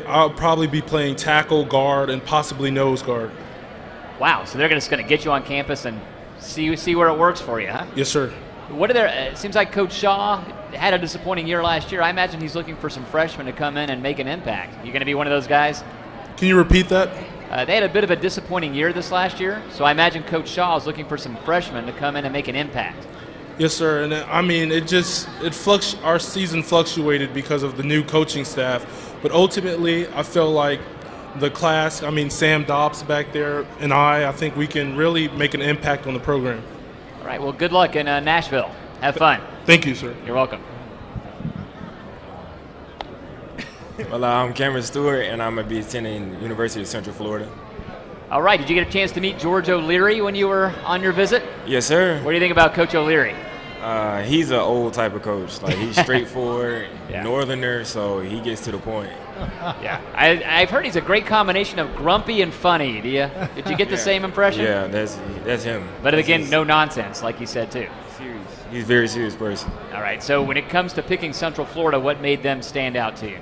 I'll probably be playing tackle, guard, and possibly nose guard. Wow, so they're just going to get you on campus and see where it works for you, huh? Yes, sir. What are there? It seems like Coach Shaw had a disappointing year last year. I imagine he's looking for some freshmen to come in and make an impact. You going to be one of those guys? Can you repeat that? They had a bit of a disappointing year this last year, so I imagine Coach Shaw is looking for some freshmen to come in and make an impact. Yes, sir. And I mean, our season fluctuated because of the new coaching staff. But ultimately, I feel like the class, Sam Dobbs back there and I think we can really make an impact on the program. All right, well, good luck in Nashville. Have fun. Thank you, sir. You're welcome. Well, I'm Cameron Stewart, and I'm going to be attending University of Central Florida. All right, did you get a chance to meet George O'Leary when you were on your visit? Yes, sir. What do you think about Coach O'Leary? He's an old type of coach. Like, he's straightforward, northerner, so he gets to the point. Yeah, I've heard he's a great combination of grumpy and funny. Did you get the same impression? Yeah, that's him. But again, no nonsense, like you said too. Serious. He's a very serious person. All right, so when it comes to picking Central Florida, what made them stand out to you?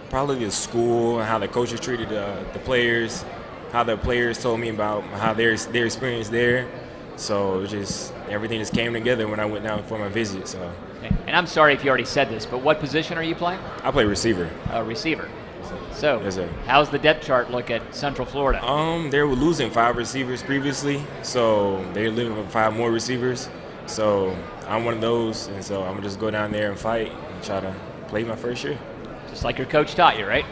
Probably the school and how the coaches treated the players, how the players told me about how their experience there. So it everything just came together when I went down for my visit. So. Okay. And I'm sorry if you already said this, but what position are you playing? I play receiver. Receiver. So yes, sir. How's the depth chart look at Central Florida? They were losing 5 receivers previously, so they're looking for 5 more receivers. So I'm one of those, and so I'm gonna just go down there and fight and try to play my first year. Just like your coach taught you, right?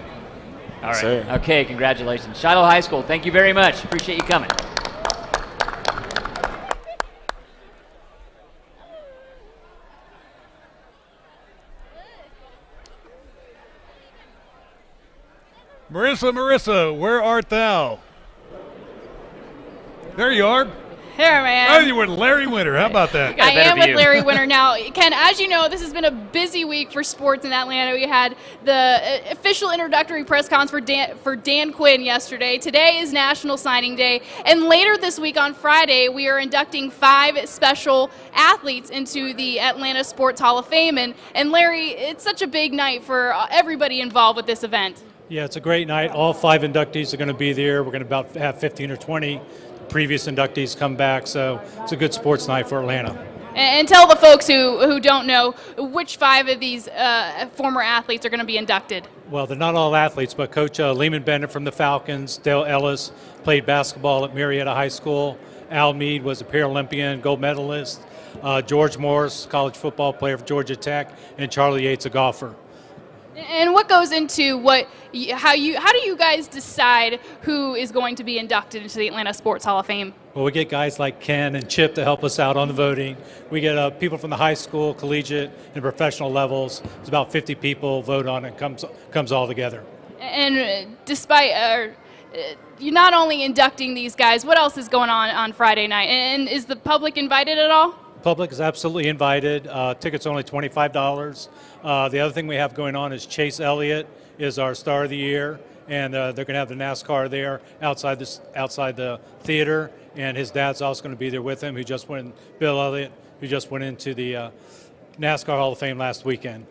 All right. Sir. Okay, congratulations. Shiloh High School, thank you very much. Appreciate you coming. Marissa, where art thou? There you are. Here, man. Oh, you were Larry Winter. How about that? I am with Larry Winter now. Ken, as you know, this has been a busy week for sports in Atlanta. We had the official introductory press conference for Dan Quinn yesterday. Today is National Signing Day. And later this week on Friday, we are inducting 5 special athletes into the Atlanta Sports Hall of Fame. And Larry, it's such a big night for everybody involved with this event. Yeah, it's a great night. All 5 inductees are going to be there. We're going to about have 15 or 20 previous inductees come back, so it's a good sports night for Atlanta. And tell the folks who don't know which 5 of these former athletes are going to be inducted. Well, they're not all athletes, but Coach Lehman Bennett from the Falcons, Dale Ellis played basketball at Marietta High School, Al Mead was a Paralympian gold medalist, George Morris, college football player for Georgia Tech, and Charlie Yates, a golfer. And what goes into how do you guys decide who is going to be inducted into the Atlanta Sports Hall of Fame? Well, we get guys like Ken and Chip to help us out on the voting. We get people from the high school, collegiate, and professional levels. It's about 50 people vote on it, comes all together. And despite you're not only inducting these guys, what else is going on Friday night? And is the public invited at all? Public is absolutely invited. Tickets are only $25. The other thing we have going on is Chase Elliott is our star of the year, and they're going to have the NASCAR there outside the theater, and his dad's also going to be there with him, Bill Elliott, who just went into the NASCAR Hall of Fame last weekend.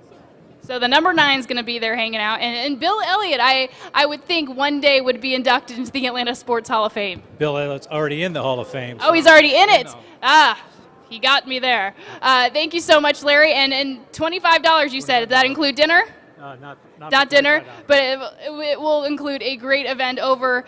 So the number 9 is going to be there hanging out, and Bill Elliott, I would think one day would be inducted into the Atlanta Sports Hall of Fame. Bill Elliott's already in the Hall of Fame. Oh, he's already in it. He got me there. Thank you so much, Larry. And $25 you said. Does that include dinner? Not dinner, but it will include a great event over.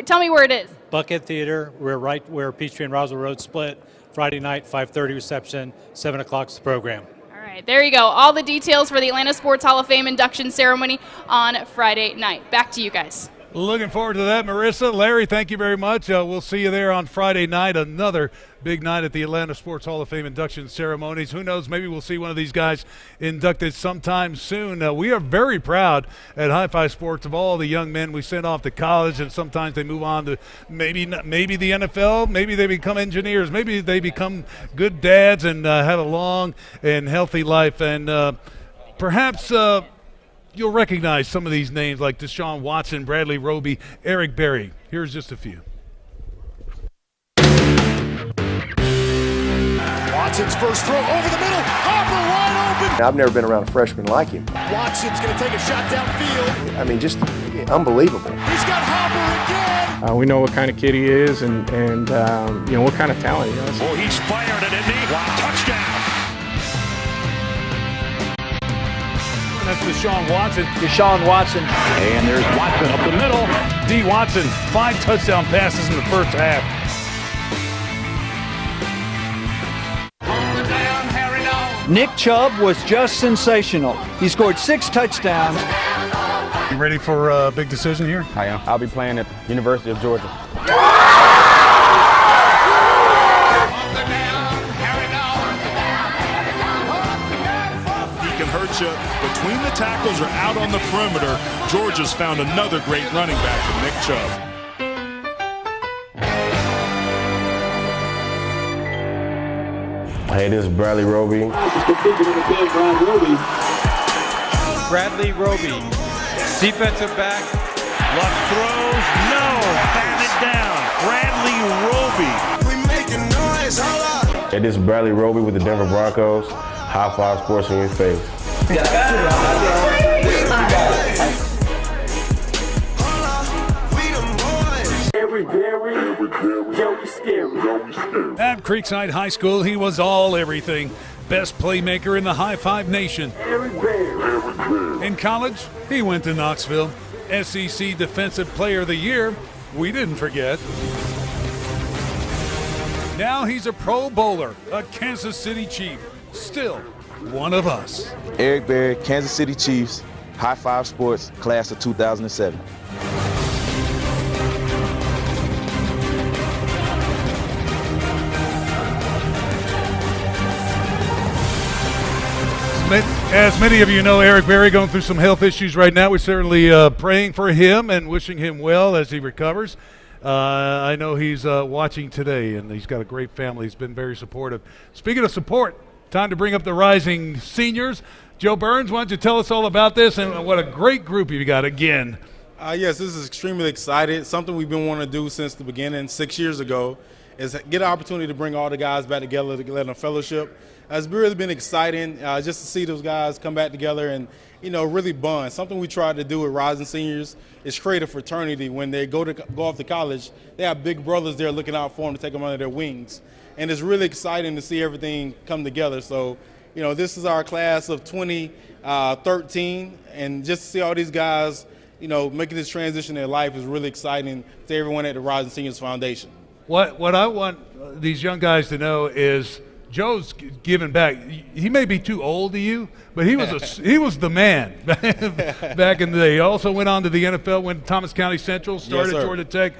Tell me where it is. Buckhead Theater. We're right where Peachtree and Roswell Road split. Friday night, 5:30 reception, 7 o'clock is the program. All right, there you go. All the details for the Atlanta Sports Hall of Fame induction ceremony on Friday night. Back to you guys. Looking forward to that, Merissa. Larry, thank you very much. We'll see you there on Friday night, another big night at the Atlanta Sports Hall of Fame induction ceremonies. Who knows, maybe we'll see one of these guys inducted sometime soon. We are very proud at High Five Sports of all the young men we send off to college, and sometimes they move on to maybe the NFL, maybe they become engineers, maybe they become good dads and have a long and healthy life. And perhaps you'll recognize some of these names like Deshaun Watson, Bradley Roby, Eric Berry. Here's just a few. Watson's first throw over the middle. Hopper wide open. I've never been around a freshman like him. Watson's going to take a shot downfield. I mean, just unbelievable. He's got Hopper again. We know what kind of kid he is and what kind of talent he has. Oh, he's fired it, isn't he? Wow. Touchdown. That's Deshaun Watson. Deshaun Watson. And there's Watson up the middle. D. Watson, 5 touchdown passes in the first half. Nick Chubb was just sensational. He scored 6 touchdowns. You ready for a big decision here? I am. I'll be playing at University of Georgia. Hurt you between the tackles or out on the perimeter. Georgia's found another great running back in Nick Chubb. Hey, this is Bradley Roby. Bradley Roby, defensive back. Luck throws, no, batted down. Bradley Roby. We making noise, hold up. Hey, this is Bradley Roby with the Denver Broncos. High Five Sports in your face. At Creekside High School, he was all everything. Best playmaker in the High Five Nation. In college, he went to Knoxville. SEC Defensive Player of the Year, we didn't forget. Now he's a Pro Bowler, a Kansas City Chief. Still one of us. Eric Berry, Kansas City Chiefs, High Five Sports, class of 2007. As many of you know, Eric Berry going through some health issues right now. We're certainly praying for him and wishing him well as he recovers. I know he's watching today, and he's got a great family. He's been very supportive. Speaking of support, time to bring up the rising seniors. Joe Burns, why don't you tell us all about this and what a great group you got again. Yes, this is extremely excited. Something we've been wanting to do since the beginning, 6 years ago, is get an opportunity to bring all the guys back together to let them fellowship. it's really been exciting just to see those guys come back together and, really bond. Something we tried to do with rising seniors is create a fraternity. When they go off to college, they have big brothers there looking out for them to take them under their wings. And it's really exciting to see everything come together. So, this is our class of 2013, and just to see all these guys, making this transition in their life is really exciting to everyone at the Rising Seniors Foundation. What I want these young guys to know is Joe's giving back. He may be too old to you, but he was the man back in the day. He also went on to the NFL, went to Thomas County Central, started Georgia Tech.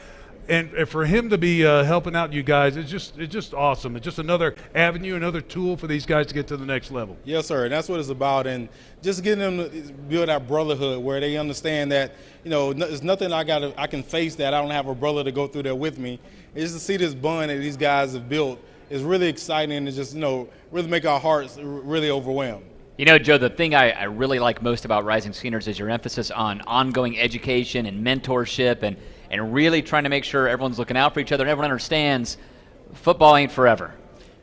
And for him to be helping out you guys, it's just awesome. It's just another avenue, another tool for these guys to get to the next level. Yes, sir. And that's what it's about. And just getting them to build that brotherhood where they understand that, there's nothing I can face that I don't have a brother to go through there with me. It's just to see this bond that these guys have built is really exciting and just, really make our hearts really overwhelmed. Joe, the thing I really like most about Rising Seniors is your emphasis on ongoing education and mentorship and really trying to make sure everyone's looking out for each other and everyone understands football ain't forever.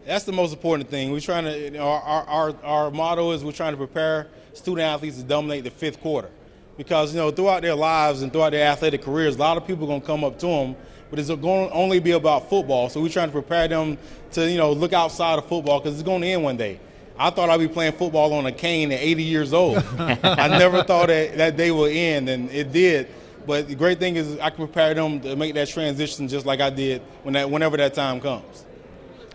That's the most important thing. We're trying to, our motto is we're trying to prepare student athletes to dominate the fifth quarter. Because, throughout their lives and throughout their athletic careers, a lot of people are going to come up to them, but it's going to only be about football. So we're trying to prepare them to, look outside of football because it's going to end one day. I thought I'd be playing football on a cane at 80 years old. I never thought that day would end, and it did. But the great thing is I can prepare them to make that transition just like I did whenever that time comes.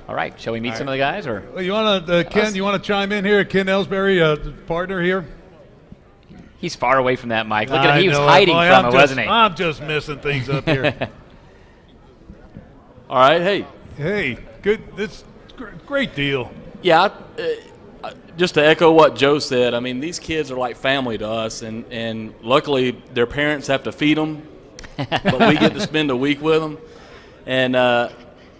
All right, shall we meet some of the guys? Or well, you want to, Ken? You want to chime in here? Ken Ellsbury, partner here. He's far away from that mic. Look at him; he was hiding from it, wasn't he? I'm just messing things up here. All right, hey, good. This great deal. Yeah. Just to echo what Joe said, I mean, these kids are like family to us, and luckily their parents have to feed them, but we get to spend a week with them. And,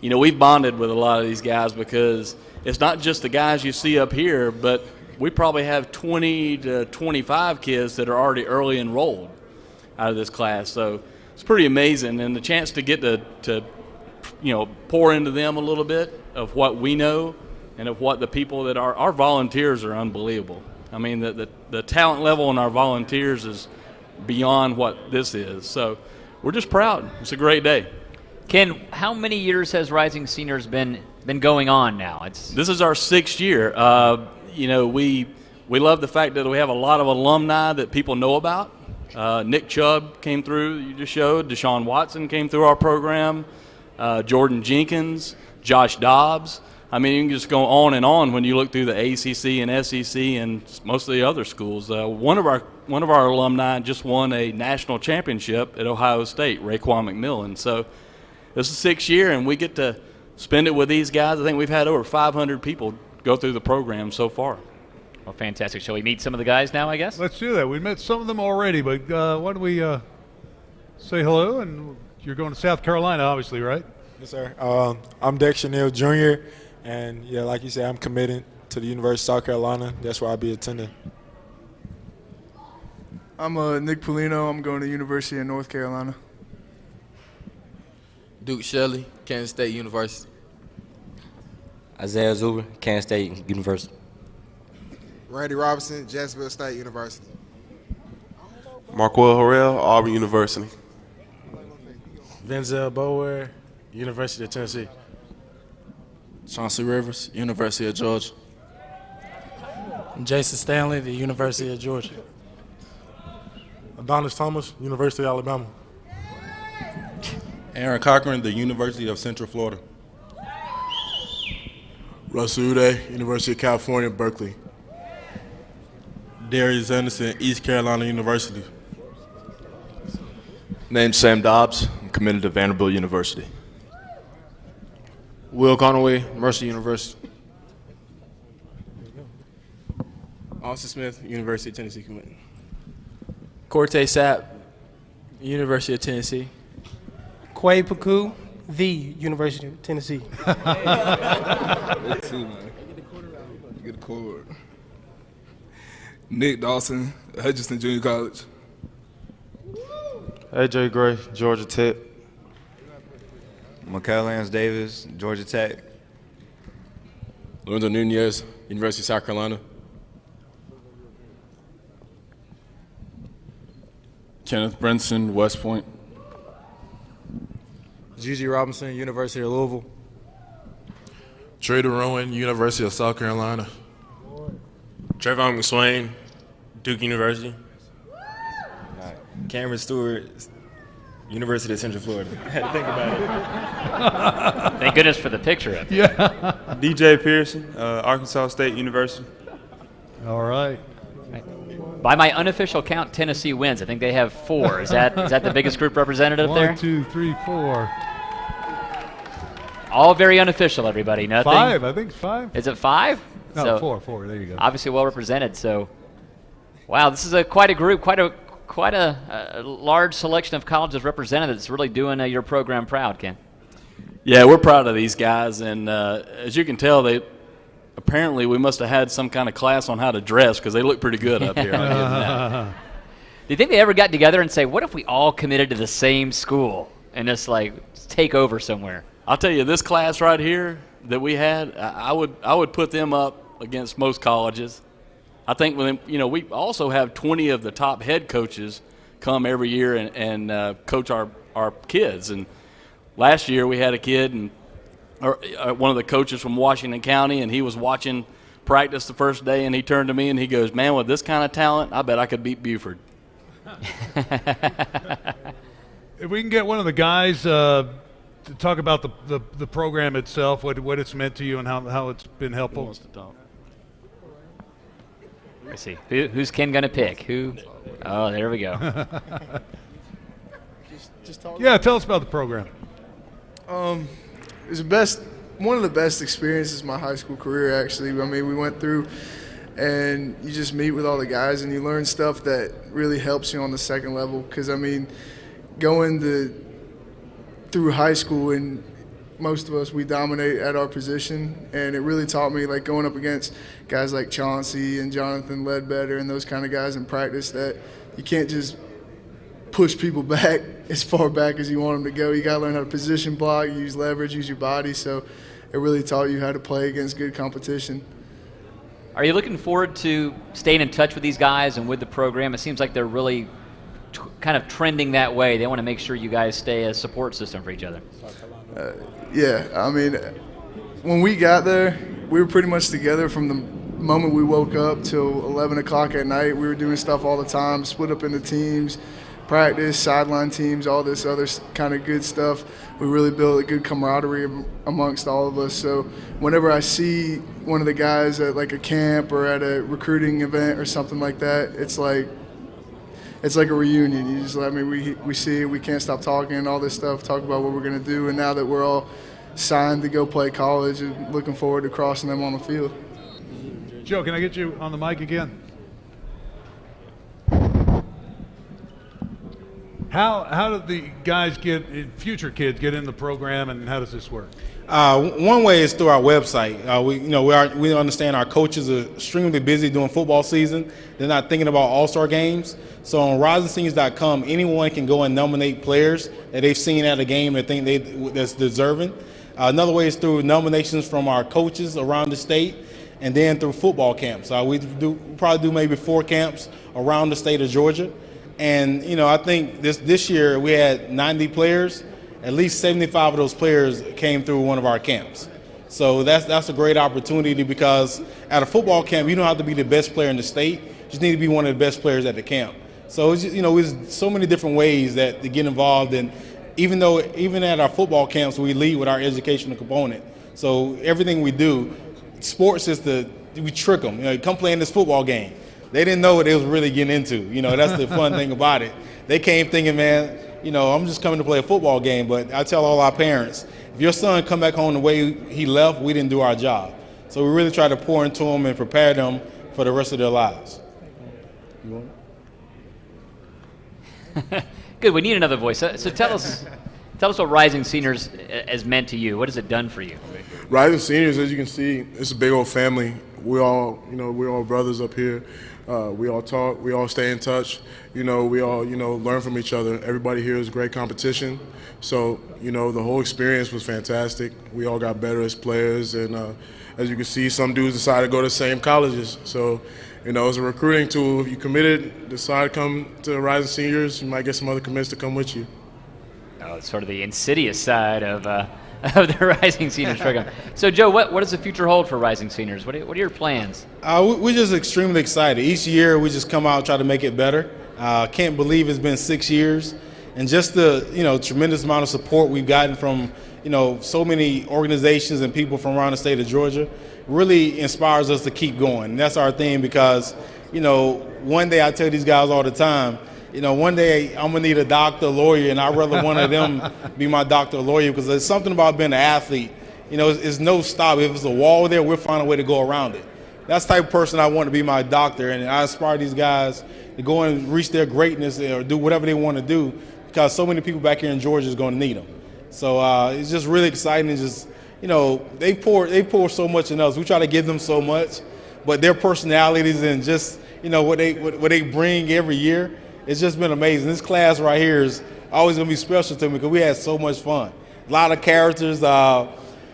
we've bonded with a lot of these guys because it's not just the guys you see up here, but we probably have 20 to 25 kids that are already early enrolled out of this class. So it's pretty amazing, and the chance to get to pour into them a little bit of what we know and of what the people that our volunteers are unbelievable. I mean, the talent level in our volunteers is beyond what this is. So we're just proud. It's a great day. Ken, how many years has Rising Seniors been going on now? This is our 6th year. We love the fact that we have a lot of alumni that people know about. Nick Chubb came through, you just showed. Deshaun Watson came through our program. Jordan Jenkins, Josh Dobbs. I mean, you can just go on and on when you look through the ACC and SEC and most of the other schools. One of our alumni just won a national championship at Ohio State, Raekwon McMillan. So this is 6th year, and we get to spend it with these guys. I think we've had over 500 people go through the program so far. Well, fantastic. Shall we meet some of the guys now, I guess? Let's do that. We met some of them already, but why don't we say hello? And you're going to South Carolina, obviously, right? Yes, sir. I'm Dexter Neal Jr., and, yeah, like you said, I'm committed to the University of South Carolina. That's where I'll be attending. I'm Nick Polino. I'm going to University of North Carolina. Duke Shelley, Kansas State University. Isaiah Zuber, Kansas State University. Randy Robinson, Jacksonville State University. Marquel Harrell, Auburn University. Venzel Bower, University of Tennessee. Chauncey Rivers, University of Georgia. Jason Stanley, the University of Georgia. Adonis Thomas, University of Alabama. Aaron Cochran, the University of Central Florida. Russell Uday, University of California, Berkeley. Darius Anderson, East Carolina University. Name's Sam Dobbs. I'm committed to Vanderbilt University. Will Conaway, Mercer University. Austin Smith, University of Tennessee commit. Corte Sapp, University of Tennessee. Quay Paku, the University of Tennessee. That's too, man. Get the cord. Nick Dawson, Hutchinson Junior College. AJ Gray, Georgia Tech. Michael Lance Davis, Georgia Tech. Lorenzo Nunez, University of South Carolina. Kenneth Brinson, West Point. Gigi Robinson, University of Louisville. Trader Rowan, University of South Carolina. Trayvon McSwain, Duke University. Cameron Stewart, University of Central Florida. I had to think about it. Thank goodness for the picture up there. Yeah. DJ Pearson, Arkansas State University. All right. By my unofficial count, Tennessee wins. I think they have 4. Is that the biggest group represented up there? 1, 2, 3, 4. All very unofficial, everybody. Nothing. 5. I think 5. Is it 5? No, so 4. 4. There you go. Obviously well represented. So, wow, this is quite a group, quite a large selection of colleges represented. That's really doing your program proud, Ken. Yeah, we're proud of these guys, and as you can tell, apparently we must have had some kind of class on how to dress because they look pretty good up here. I'll give them that. Do you think they ever got together and say, what if we all committed to the same school and just take over somewhere? I'll tell you, this class right here that we had, I would put them up against most colleges. I think we also have 20 of the top head coaches come every year and coach our kids. And last year we had a kid one of the coaches from Washington County, and he was watching practice the first day, and he turned to me and he goes, "Man, with this kind of talent, I bet I could beat Buford." If we can get one of the guys to talk about the program itself, what it's meant to you, and how it's been helpful. Who wants to talk? Let's see. Who's Ken going to pick? Who? Oh, there we go. just talk. Yeah, tell us about the program. It was one of the best experiences of my high school career, actually. I mean, we went through, and you just meet with all the guys, and you learn stuff that really helps you on the second level. Because, I mean, going through high school, and most of us, we dominate at our position, and it really taught me, going up against guys like Chauncey and Jonathan Ledbetter and those kind of guys in practice, that you can't just push people back as far back as you want them to go. You got to learn how to position block, use leverage, use your body. So it really taught you how to play against good competition. Are you looking forward to staying in touch with these guys and with the program? It seems like they're really kind of trending that way. They want to make sure you guys stay a support system for each other. Yeah, I mean, when we got there, we were pretty much together from the moment we woke up till 11 o'clock at night. We were doing stuff all the time, split up into teams, practice, sideline teams, all this other kind of good stuff. We really built a good camaraderie amongst all of us. So whenever I see one of the guys at a camp or at a recruiting event or something like that, it's like a reunion. You just, we see it, we can't stop talking, all this stuff, talk about what we're going to do. And now that we're all signed to go play college, and looking forward to crossing them on the field. Joe, can I get you on the mic again? How do the guys future kids get in the program, and how does this work? One way is through our website. We understand our coaches are extremely busy during football season. They're not thinking about all-star games. So on RiseandSeniors.com, anyone can go and nominate players that they've seen at a game that think that's deserving. Another way is through nominations from our coaches around the state, and then through football camps. We probably do maybe 4 camps around the state of Georgia. And, I think this year we had 90 players. At least 75 of those players came through one of our camps. So that's a great opportunity, because at a football camp, you don't have to be the best player in the state. You just need to be one of the best players at the camp. So, there's so many different ways that to get involved. And even at our football camps, we lead with our educational component. So everything we do, sports is we trick them. Come play in this football game. They didn't know what they was really getting into. That's the fun thing about it. They came thinking, man, I'm just coming to play a football game. But I tell all our parents, if your son come back home the way he left, we didn't do our job. So we really try to pour into them and prepare them for the rest of their lives. You want it? Good. We need another voice. So tell us what Rising Seniors has meant to you. What has it done for you? Rising Seniors, as you can see, it's a big old family. We're all brothers up here. We all talk. We all stay in touch. We all, learn from each other. Everybody here is great competition. So, the whole experience was fantastic. We all got better as players, and as you can see, some dudes decide to go to the same colleges. So, it's a recruiting tool. If you committed, decide to come to Rising Seniors, you might get some other commits to come with you. Oh, it's sort of the insidious side of the Rising Seniors program. So, Joe, what does the future hold for Rising Seniors? What are your plans? We're just extremely excited. Each year we just come out and try to make it better. Can't believe it's been 6 years. And just the tremendous amount of support we've gotten from so many organizations and people from around the state of Georgia really inspires us to keep going. And that's our thing because one day I tell these guys all the time, one day I'm gonna need a doctor, a lawyer, and I'd rather one of them be my doctor or lawyer because there's something about being an athlete. It's no stop. If there's a wall there, we'll find a way to go around it. That's the type of person I want to be my doctor, and I inspire these guys to go and reach their greatness or do whatever they want to do because so many people back here in Georgia is going to need them. So it's just really exciting. And just they pour so much in us. We try to give them so much, but their personalities and just what they bring every year, it's just been amazing. This class right here is always going to be special to me because we had so much fun. A lot of characters.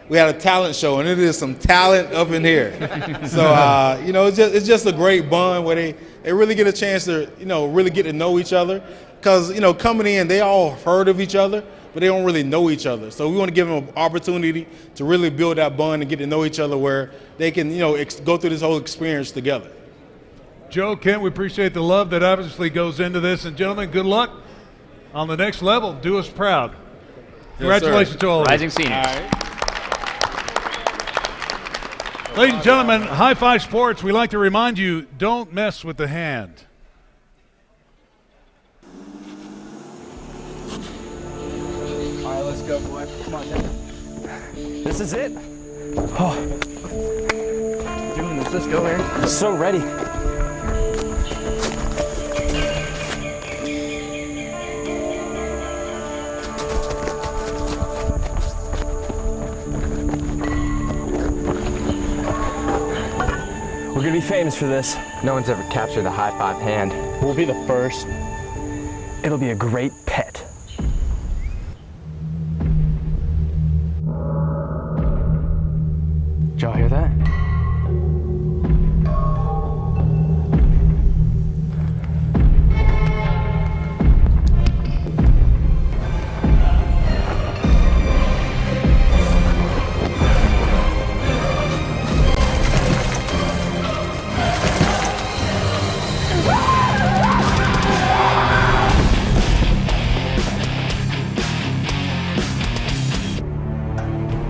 We had a talent show, and it is some talent up in here. So it's just a great bond where they really get a chance to really get to know each other because coming in they all heard of each other, but they don't really know each other. So we want to give them an opportunity to really build that bond and get to know each other where they can go through this whole experience together. Joe, Kent, we appreciate the love that obviously goes into this. And gentlemen, good luck on the next level. Do us proud. Congratulations to all of you. Rising Seniors. All right. Ladies and gentlemen, High Five Sports, we like to remind you, don't mess with the hand. All right, let's go, boy. Come on, down. This is it. Oh. Doing this. Let's go, man. I'm so ready. We're gonna be famous for this. No one's ever captured the high five hand. We'll be the first. It'll be a great pet. Did y'all hear that?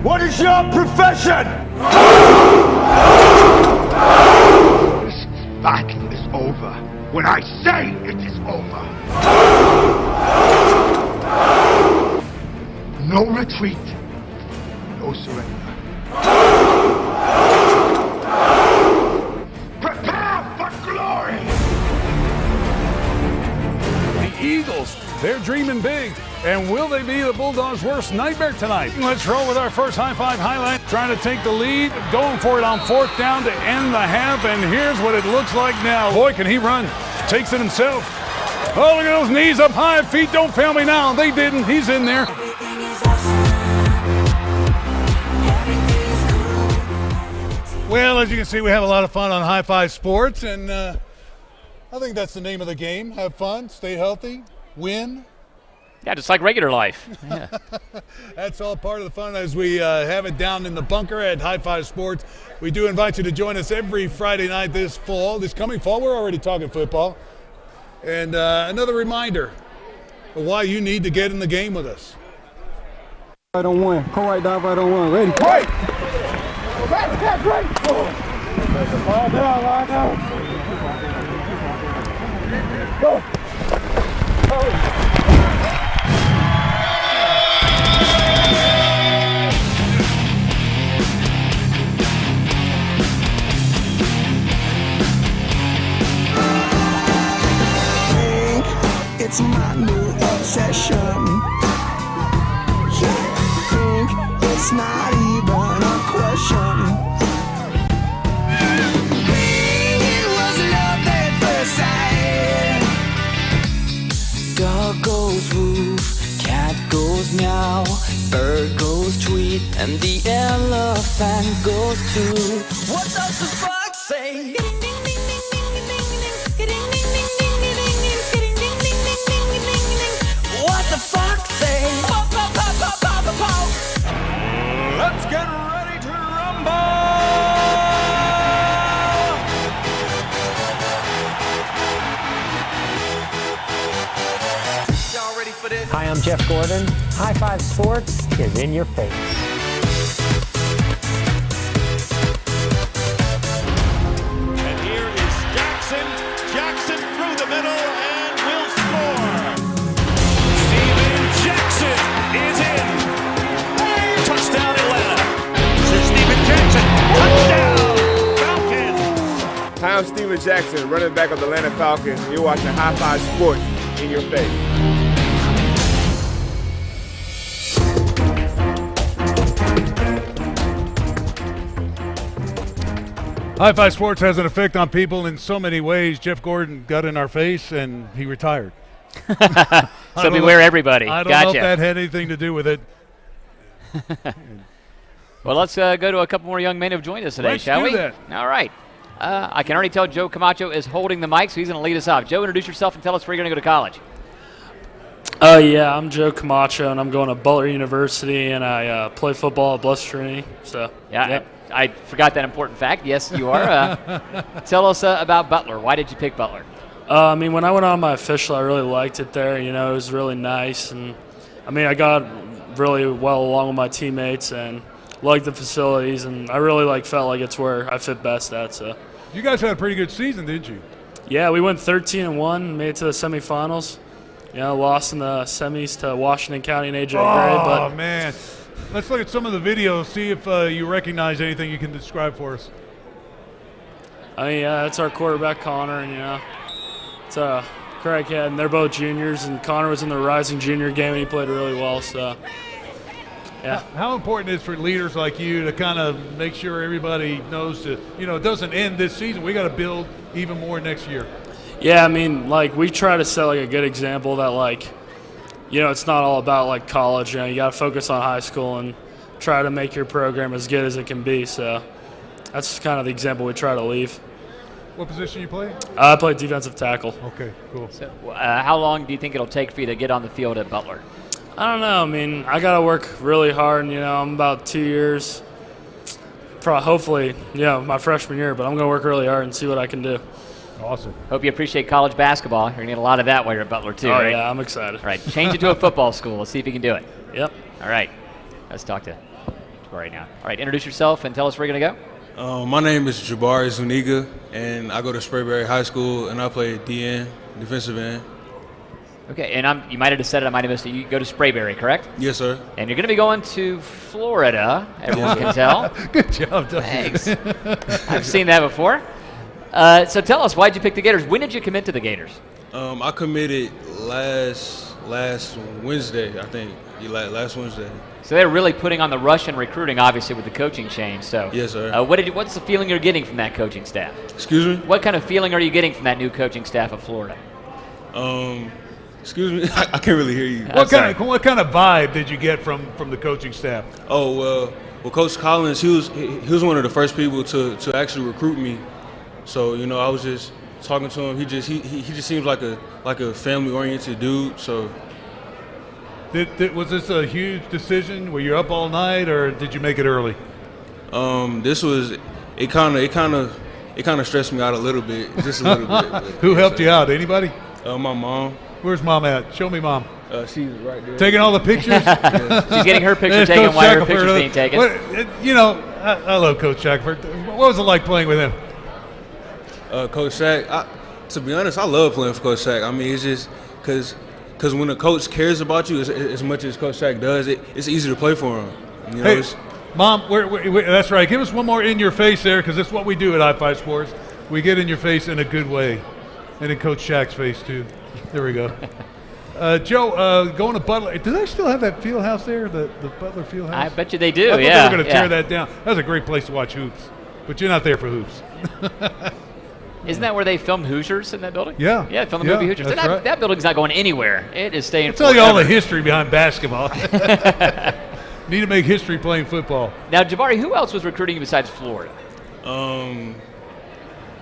What is your profession? This battle is over when I say it is over. No retreat, no surrender. Prepare for glory! The Eagles, they're dreaming big. And will they be the Bulldogs' worst nightmare tonight? Let's roll with our first High Five highlight. Trying to take the lead, going for it on 4th down to end the half, and here's what it looks like now. Boy, can he run. Takes it himself. Oh, look at those knees up high. Feet don't fail me now. They didn't. He's in there. Well, as you can see, we have a lot of fun on High Five Sports, and I think that's the name of the game. Have fun, stay healthy, win. Yeah, just like regular life. Yeah. That's all part of the fun as we have it down in the bunker at High Five Sports. We do invite you to join us every Friday night this coming fall. We're already talking football. And another reminder of why you need to get in the game with us. Right on one. Come right down, right on one. Ready? Right! Right! Line down, line down. Go! It's my new obsession. Yeah, think it's not even a question. Think it was love at first sight. Dog goes woof, cat goes meow, bird goes tweet, and the elephant fan goes to. What does the fox say? What the fox say? Let's get ready to rumble! Y'all ready for this? Hi, I'm Jeff Gordon. High Five Sports is in your face. And here is Jackson. Jackson through the middle and will score. Steven Jackson is in. Touchdown Atlanta. This is Steven Jackson. Touchdown Falcons. Hi, I'm Steven Jackson, running back of the Atlanta Falcons. You're watching High Five Sports in your face. High Five Sports has an effect on people in so many ways. Jeff Gordon got in our face and he retired. So beware everybody. I don't know if that had anything to do with it. Well, let's go to a couple more young men who've joined us today, Let's shall do we? that. All right. I can already tell Joe Camacho is holding the mic, so he's going to lead us off. Joe, introduce yourself and tell us where you're going to go to college. Yeah, I'm Joe Camacho, and I'm going to Butler University, and I play football at Blessed Trinity. So Yeah, yep. I forgot that important fact. Yes, you are. Tell us about Butler. Why did you pick Butler? I mean, when I went on my official, I really liked it there. You know, it was really nice, and I mean, I got really well along with my teammates and liked the facilities, and I really felt like it's where I fit best at. So you guys had a pretty good season, didn't you? Yeah, we went 13-1, made it to the semifinals. You know, lost in the semis to Washington County and AJ Gray. Oh, But man. Let's look at some of the videos, see if you recognize anything you can describe for us. I mean, yeah, it's our quarterback, Connor, and, you know, it's Craighead, and they're both juniors, and Connor was in the Rising Junior game, and he played really well, so, yeah. How important is it for leaders like you to kind of make sure everybody knows that, you know, it doesn't end this season. We got to build even more next year. Yeah, I mean, we try to set, a good example that, you know, it's not all about, college. You know, you got to focus on high school and try to make your program as good as it can be. So that's kind of the example we try to leave. What position you play? I play defensive tackle. Okay, cool. So, how long do you think it'll take for you to get on the field at Butler? I don't know. I mean, I got to work really hard. You know, I'm about 2 years, hopefully, my freshman year, but I'm going to work really hard and see what I can do. Awesome. Hope you appreciate college basketball. You're going to get a lot of that while you're at Butler, too, right? Yeah, I'm excited. All right, change it to a football school. Let's see if you can do it. Yep. All right. Let's talk to right now. All right, introduce yourself and tell us where you're going to go. My name is Jabari Zuniga, and I go to Sprayberry High School, and I play DN, defensive end. Okay, and you might have just said it. I might have missed it. You go to Sprayberry, correct? Yes, sir. And you're going to be going to Florida, everyone can tell. Good job, Doug. Thanks. I've seen that before. So tell us, why did you pick the Gators? When did you commit to the Gators? I committed last Wednesday, I think. Last Wednesday. So they're really putting on the rush in recruiting, obviously, with the coaching change. So yes, sir. What's the feeling you're getting from that coaching staff? Excuse me? What kind of feeling are you getting from that new coaching staff of Florida? Excuse me? I can't really hear you. What kind of vibe did you get from the coaching staff? Oh, well, Coach Collins, he was one of the first people to actually recruit me. So, you know, I was just talking to him. He just seems like a family-oriented dude. So, was this a huge decision? Were you up all night, or did you make it early? This was it. Kind of stressed me out a little bit, just a little bit. Who helped you out? Anybody? My mom. Where's mom at? Show me mom. She's right there. Taking all the pictures? She's getting her picture taken while her picture's being taken. You know, I love Coach Shackelford. What was it like playing with him? Coach Shack, to be honest, I love playing for Coach Shack. I mean, it's just because when a coach cares about you as much as Coach Shack does, it's easy to play for him. You know, hey, Mom, that's right. Give us one more in your face there, because that's what we do at High Five Sports. We get in your face in a good way, and in Coach Shack's face too. There we go. Joe, going to Butler. Do they still have that field house there, the Butler field house? I bet you they do. I thought yeah, they were going to tear that down. That was a great place to watch hoops, but you're not there for hoops. Isn't that where they filmed Hoosiers in that building? Yeah. Yeah, filmed the movie Hoosiers. That's that building's not going anywhere. It is staying I'll tell you all the history behind basketball. need to make history playing football. Now, Jabari, who else was recruiting you besides Florida? I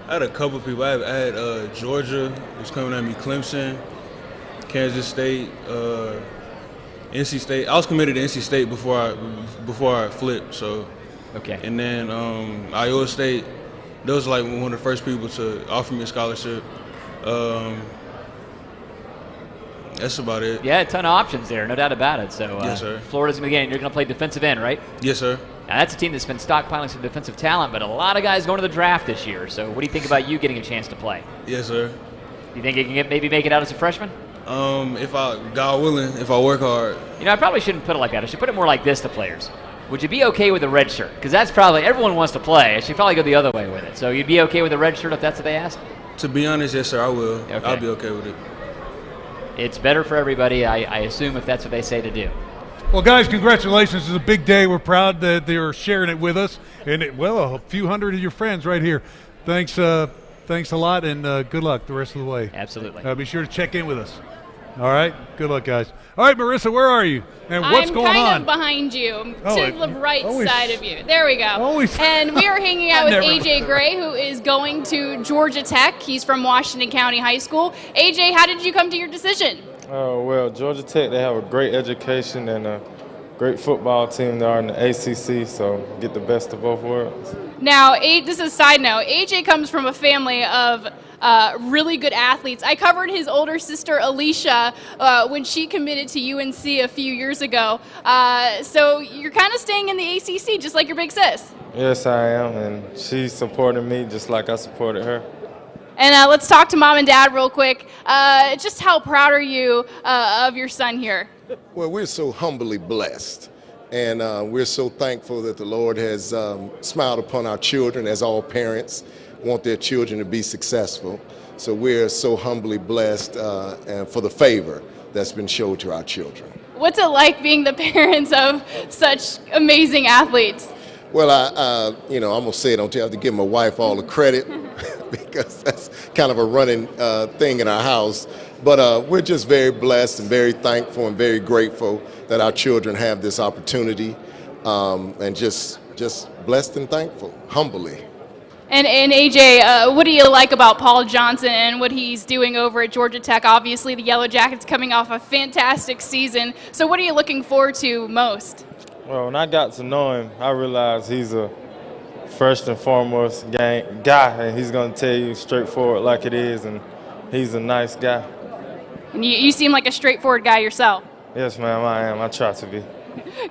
had a couple people. I had Georgia was coming at me, Clemson, Kansas State, NC State. I was committed to NC State before I flipped. So, okay. And then Iowa State. Those were like one of the first people to offer me a scholarship. That's about it. Yeah, a ton of options there, no doubt about it. So, yes, sir. Florida's again. You're going to play defensive end, right? Yes, sir. Now, that's a team that's been stockpiling some defensive talent, but a lot of guys going to the draft this year. So, what do you think about you getting a chance to play? Yes, sir. Do you think you can maybe make it out as a freshman? If God willing, if I work hard. You know, I probably shouldn't put it like that. I should put it more like this to players. Would you be okay with a red shirt? Because that's probably, everyone wants to play. I should probably go the other way with it. So you'd be okay with a red shirt if that's what they asked? To be honest, yes, sir, I will. Okay. I'll be okay with it. It's better for everybody, I assume, if that's what they say to do. Well, guys, congratulations. It's a big day. We're proud that they're sharing it with us. And, a few hundred of your friends right here. Thanks a lot, and good luck the rest of the way. Absolutely. Be sure to check in with us. All right? Good luck, guys. All right, Merissa, where are you? And what's going on? I'm kind of behind you, to the right side of you. There we go. And we are hanging out with AJ Gray, who is going to Georgia Tech. He's from Washington County High School. AJ, how did you come to your decision? Oh, well, Georgia Tech, they have a great education and a great football team. They are in the ACC, so get the best of both worlds. Now, this is a side note. AJ comes from a family of really good athletes. I covered his older sister, Alicia, when she committed to UNC a few years ago. So you're kind of staying in the ACC, just like your big sis. Yes, I am, and she supported me just like I supported her. And let's talk to Mom and Dad real quick. Just how proud are you of your son here? Well, we're so humbly blessed, and we're so thankful that the Lord has smiled upon our children, as all parents want their children to be successful. So we're so humbly blessed and for the favor that's been shown to our children. What's it like being the parents of such amazing athletes? Well, I'm gonna say it. I don't have to give my wife all the credit because that's kind of a running thing in our house. But we're just very blessed and very thankful and very grateful that our children have this opportunity, and just blessed and thankful, humbly. And AJ, what do you like about Paul Johnson and what he's doing over at Georgia Tech? Obviously, the Yellow Jackets coming off a fantastic season. So what are you looking forward to most? Well, when I got to know him, I realized he's a first and foremost guy, and he's going to tell you straightforward like it is, and he's a nice guy. And you seem like a straightforward guy yourself. Yes, ma'am, I am. I try to be.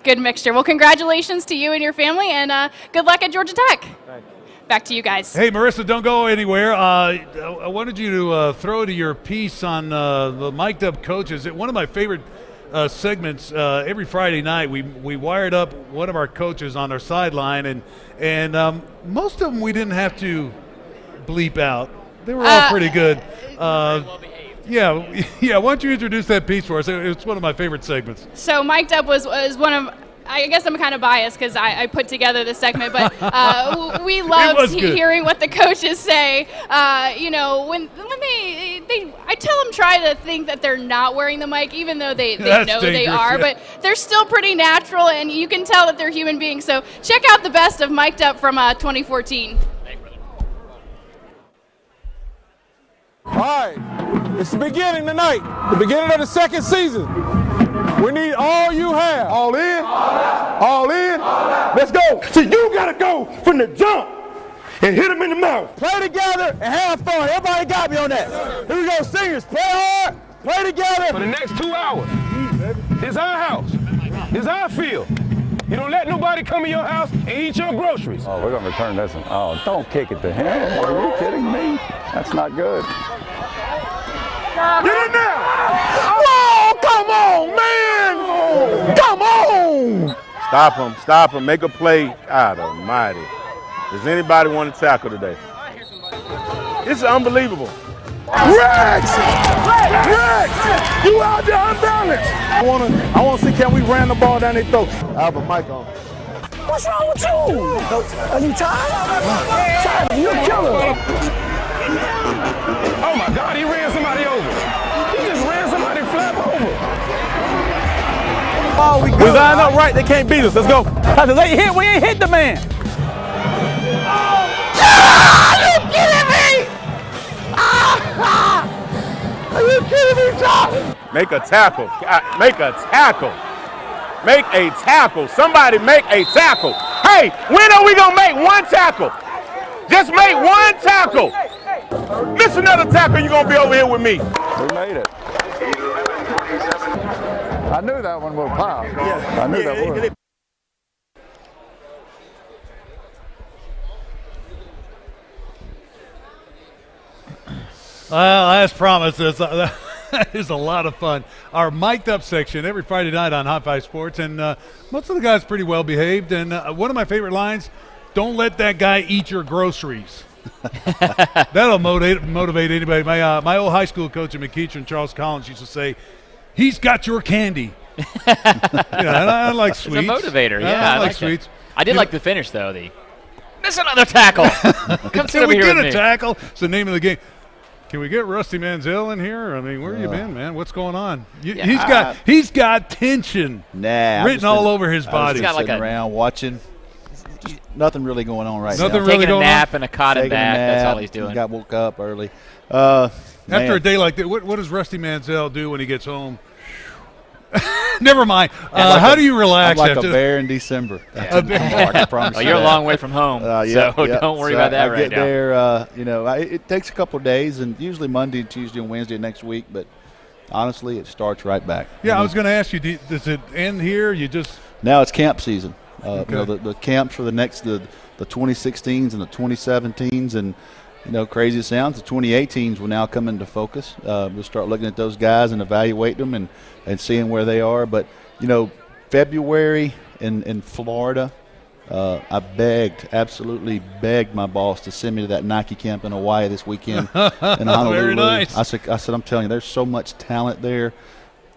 Good mixture. Well, congratulations to you and your family, and good luck at Georgia Tech. Thank you. Back to you guys. Hey, Merissa, don't go anywhere. I wanted you to throw to your piece on the mic'd up coaches. One of my favorite segments every Friday night, we wired up one of our coaches on our sideline, and most of them we didn't have to bleep out. They were all pretty good. Yeah. Why don't you introduce that piece for us? It's one of my favorite segments. So mic'd up was one of. I guess I'm kind of biased because I put together this segment, but we love hearing what the coaches say. When I tell them try to think that they're not wearing the mic, even though they know they are, but they're still pretty natural, and you can tell that they're human beings. So check out the best of Mic'd Up from 2014. All right, it's the beginning tonight, the beginning of the second season. We need all you have. All in? All in? Let's go. So you got to go from the jump and hit them in the mouth. Play together and have fun. Everybody got me on that. Here we go, seniors. Play hard, play together. For the next 2 hours, it's our house. It's our field. You don't let nobody come in your house and eat your groceries. Oh, we're going to return this one. Oh, don't kick it to him. Are you kidding me? That's not good. Get in there! Oh, come on, man! Come on! Stop him, make a play. God almighty. Does anybody want to tackle today? This is unbelievable. Rex! You out there unbalanced! I want to see, can we ram the ball down their throat? I have a mic on. What's wrong with you? Are you tired? You're a killer. Oh my God, he ran somebody over. He just ran somebody flat over. Oh, we line up right. They can't beat us. Let's go. We ain't hit the man. Are you kidding me? Are you kidding me, John? Make a tackle. Make a tackle. Make a tackle. Somebody make a tackle. Hey, when are we going to make one tackle? Just make one tackle. Miss another tackle, you're going to be over here with me. We made it. I knew that one would pop. Yeah. I knew that would. Well, as promised, that is a lot of fun. Our mic'd up section every Friday night on Hot 5 Sports, and most of the guys pretty well behaved. And one of my favorite lines, don't let that guy eat your groceries. That'll motivate anybody. My old high school coach at McEachern, Charles Collins, used to say, he's got your candy. And I like sweets. It's a motivator, yeah. I like sweets. I did like the finish, though. Miss another tackle. Come sit over here with me. Can we get a tackle? It's the name of the game. Can we get Rusty Manziel in here? I mean, where you been, man? What's going on? He's got tension written all over his body. He's got sitting around watching. Nothing really going on right now. Nothing really going on. Taking a nap and a cot and back. That's all he's doing. He got woke up early. After a day like that, what does Rusty Manziel do when he gets home? Never mind. How do you relax? I'm like a bear in December. I promise you're a long way from home, so don't worry about that right now. I get there. It takes a couple of days, and usually Monday, Tuesday, and Wednesday next week. But honestly, it starts right back. Yeah, I was going to ask you, does it end here? Now it's camp season. The camps for the 2016s and the 2017s, and crazy it sounds, the 2018s will now come into focus. We'll start looking at those guys and evaluate them and seeing where they are. But, February in Florida, I absolutely begged my boss to send me to that Nike camp in Hawaii this weekend in Honolulu. Very nice. I said, I'm telling you, there's so much talent there.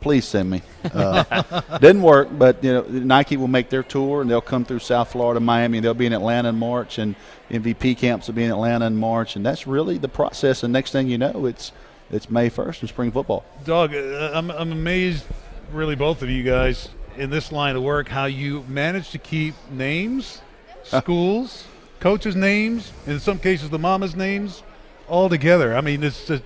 Please send me. Didn't work, but Nike will make their tour, and they'll come through South Florida, Miami, and they'll be in Atlanta in March, and MVP camps will be in Atlanta in March, and that's really the process. And next thing you know, it's May 1st in spring football. Doug, I'm amazed, really, both of you guys in this line of work, how you manage to keep names, schools, coaches' names, and in some cases the mama's names, all together. I mean, it's just.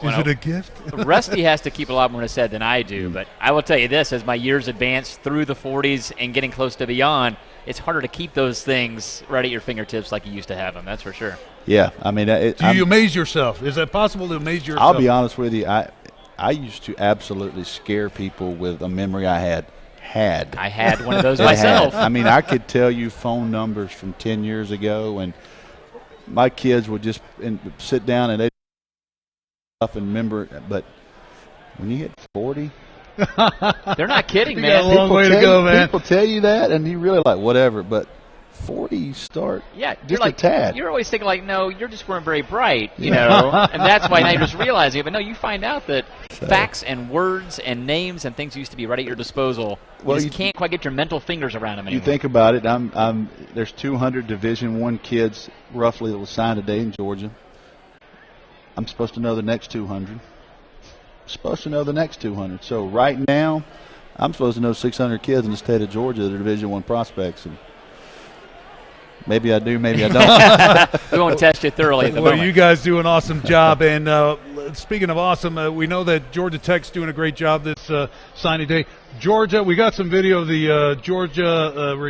Is it a gift? Rusty has to keep a lot more said than I do, but I will tell you this, as my years advance through the 40s and getting close to beyond, it's harder to keep those things right at your fingertips like you used to have them, that's for sure. Yeah, I mean. Do you amaze yourself? Is that possible to amaze yourself? I'll be honest with you. I used to absolutely scare people with a memory I had. I had one of those myself. I mean, I could tell you phone numbers from 10 years ago, and my kids would just sit down and they'd and remember, but when you hit 40, they're not kidding, you man. got a long way to go, man. People tell you that, and you really like whatever. But 40, you start just a tad. You're always thinking like, no, you're just weren't very bright, and that's why now you're just realizing it. But no, you find out that facts and words and names and things used to be right at your disposal. You just can't quite get your mental fingers around them anymore. You think about it. There's 200 Division I kids roughly that was signed today in Georgia. I'm supposed to know the next 200. So right now, I'm supposed to know 600 kids in the state of Georgia that are Division I prospects. And maybe I do, maybe I don't. We won't test you thoroughly at the moment. You guys do an awesome job. And speaking of awesome, we know that Georgia Tech's doing a great job this signing day. Georgia, we got some video of the Georgia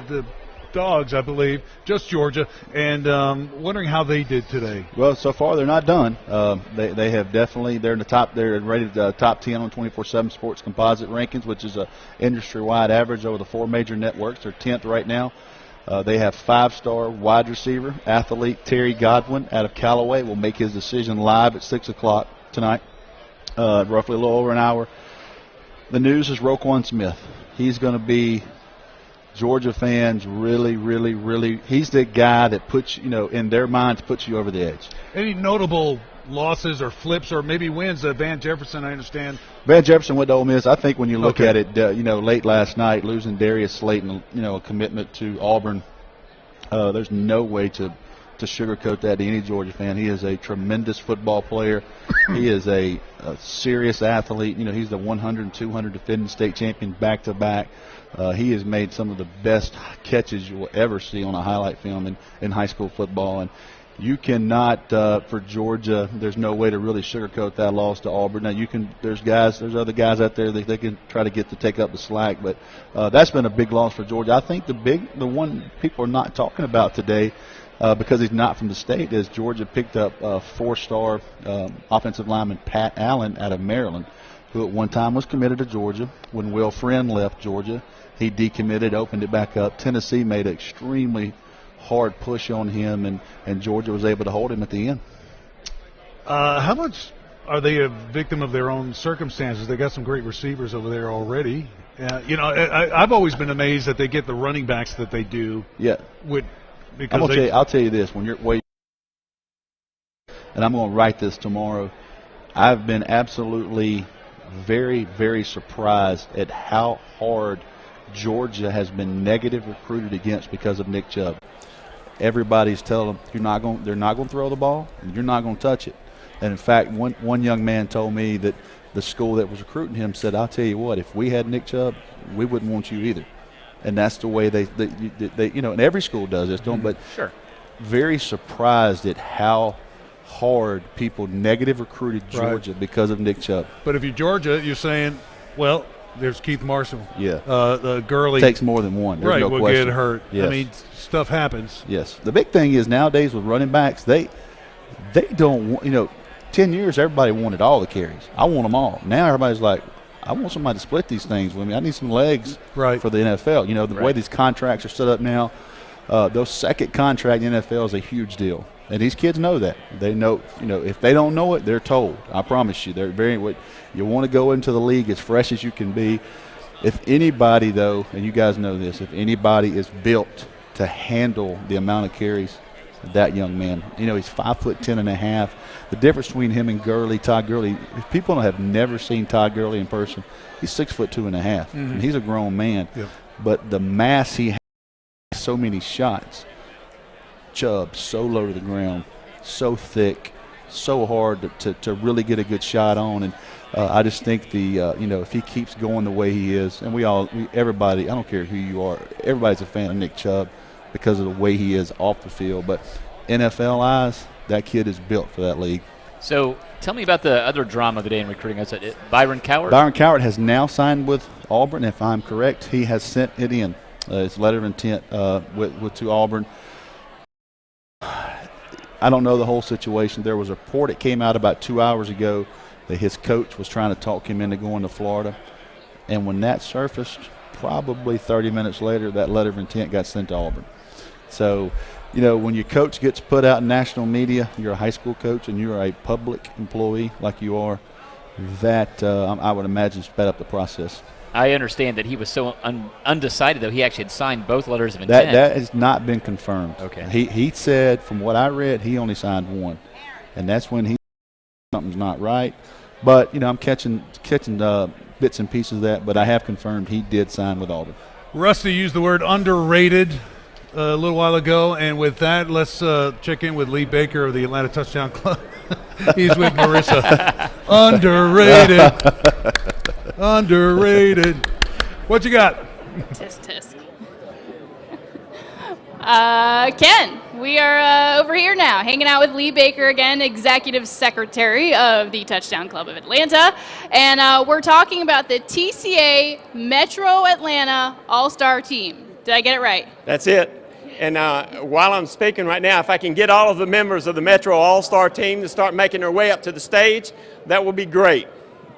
the Dogs, I believe, just Georgia, and wondering how they did today. Well, so far they're not done. They have definitely, they're in the top, they're rated top 10 on 24/7 Sports Composite Rankings, which is a industry-wide average over the 4 major networks. They're 10th right now. They have 5-star wide receiver, athlete Terry Godwin out of Callaway will make his decision live at 6 o'clock tonight, roughly a little over an hour. The news is Roquan Smith. He's going to be Georgia fans really, he's the guy that puts, in their minds, puts you over the edge. Any notable losses or flips or maybe wins? Van Jefferson, I understand. Van Jefferson went to Ole Miss. I think when you look at it, late last night, losing Darius Slayton, a commitment to Auburn, there's no way to to sugarcoat that to any Georgia fan. He is a tremendous football player. He is a serious athlete. You know, he's the 100 and 200 defending state champion back-to-back. He has made some of the best catches you will ever see on a highlight film in high school football. And you cannot, for Georgia, there's no way to really sugarcoat that loss to Auburn. Now, there's other guys out there that they can try to get to take up the slack, but that's been a big loss for Georgia. I think the one people are not talking about today, because he's not from the state, is Georgia picked up 4-star offensive lineman Pat Allen out of Maryland, who at one time was committed to Georgia. When Will Friend left Georgia, he decommitted, opened it back up. Tennessee made an extremely hard push on him, and Georgia was able to hold him at the end. How much are they a victim of their own circumstances? They got some great receivers over there already. You know, I've always been amazed that they get the running backs that they do. Yeah. I'll tell you this: when you're and I'm going to write this tomorrow, I've been absolutely very, very surprised at how hard Georgia has been negative recruited against because of Nick Chubb. Everybody's telling them they're not going to throw the ball, and you're not going to touch it. And in fact, one young man told me that the school that was recruiting him said, "I'll tell you what, if we had Nick Chubb, we wouldn't want you either." And that's the way they you know, and every school does this, don't? But sure. Very surprised at how hard people negative recruited Georgia because of Nick Chubb. But if you're Georgia, you're saying, well, there's Keith Marshall. Yeah. The Gurley. Takes more than one. There's no will question. Get hurt. Yes. I mean, stuff happens. Yes. The big thing is nowadays with running backs, they don't want, you know, 10 years everybody wanted all the carries. I want them all. Now everybody's like, I want somebody to split these things with me. I need some legs for the NFL. You know, the way these contracts are set up now, those second contract in the NFL is a huge deal. And these kids know that. They know, you know, if they don't know it, they're told. I promise you. They're you want to go into the league as fresh as you can be. If anybody, though, and you guys know this, if anybody is built to handle the amount of carries, that young man. You know, he's 5'10.5". The difference between him and Todd Gurley, if people have never seen Todd Gurley in person, he's 6'2.5". And he's a grown man. Yep. But the mass he has, so many shots. Chubb so low to the ground, so thick, so hard to really get a good shot on. And I just think you know, if he keeps going the way he is, and everybody, I don't care who you are, everybody's a fan of Nick Chubb because of the way he is off the field. But NFL eyes, that kid is built for that league. So tell me about the other drama of the day in recruiting. Is it Byron Coward? Byron Coward has now signed with Auburn, if I'm correct. He has sent it in, his letter of intent to Auburn. I don't know the whole situation. There was a report that came out about 2 hours ago that his coach was trying to talk him into going to Florida. And when that surfaced, probably 30 minutes later, that letter of intent got sent to Auburn. So, you know, when your coach gets put out in national media, you're a high school coach and you're a public employee like you are, that I would imagine sped up the process. I understand that he was so undecided, though, he actually had signed both letters of intent. That has not been confirmed. Okay. He said, from what I read, he only signed one. And that's when something's not right. But, you know, I'm catching bits and pieces of that, but I have confirmed he did sign with Auburn. Rusty used the word underrated a little while ago, and with that, let's check in with Lee Baker of the Atlanta Touchdown Club. He's with Merissa. Underrated. Underrated. What you got? Tisk, tisk. Ken, we are over here now, hanging out with Lee Baker again, Executive Secretary of the Touchdown Club of Atlanta. And we're talking about the TCA Metro Atlanta All-Star Team. Did I get it right? That's it. And while I'm speaking right now, if I can get all of the members of the Metro All-Star Team to start making their way up to the stage, that would be great.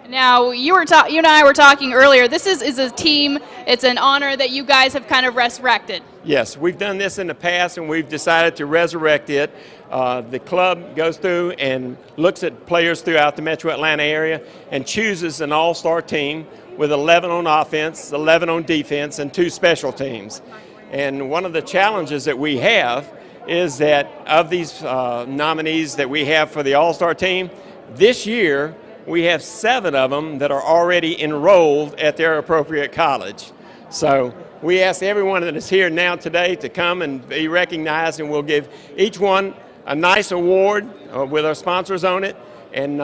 Now, you and I were talking earlier. This is a team. It's an honor that you guys have kind of resurrected. Yes, we've done this in the past, and we've decided to resurrect it. The club goes through and looks at players throughout the Metro Atlanta area and chooses an all-star team with 11 on offense, 11 on defense, and 2 special teams. And one of the challenges that we have is that of these nominees that we have for the all-star team, this year we have 7 of them that are already enrolled at their appropriate college. So we ask everyone that is here now today to come and be recognized, and we'll give each one a nice award with our sponsors on it, and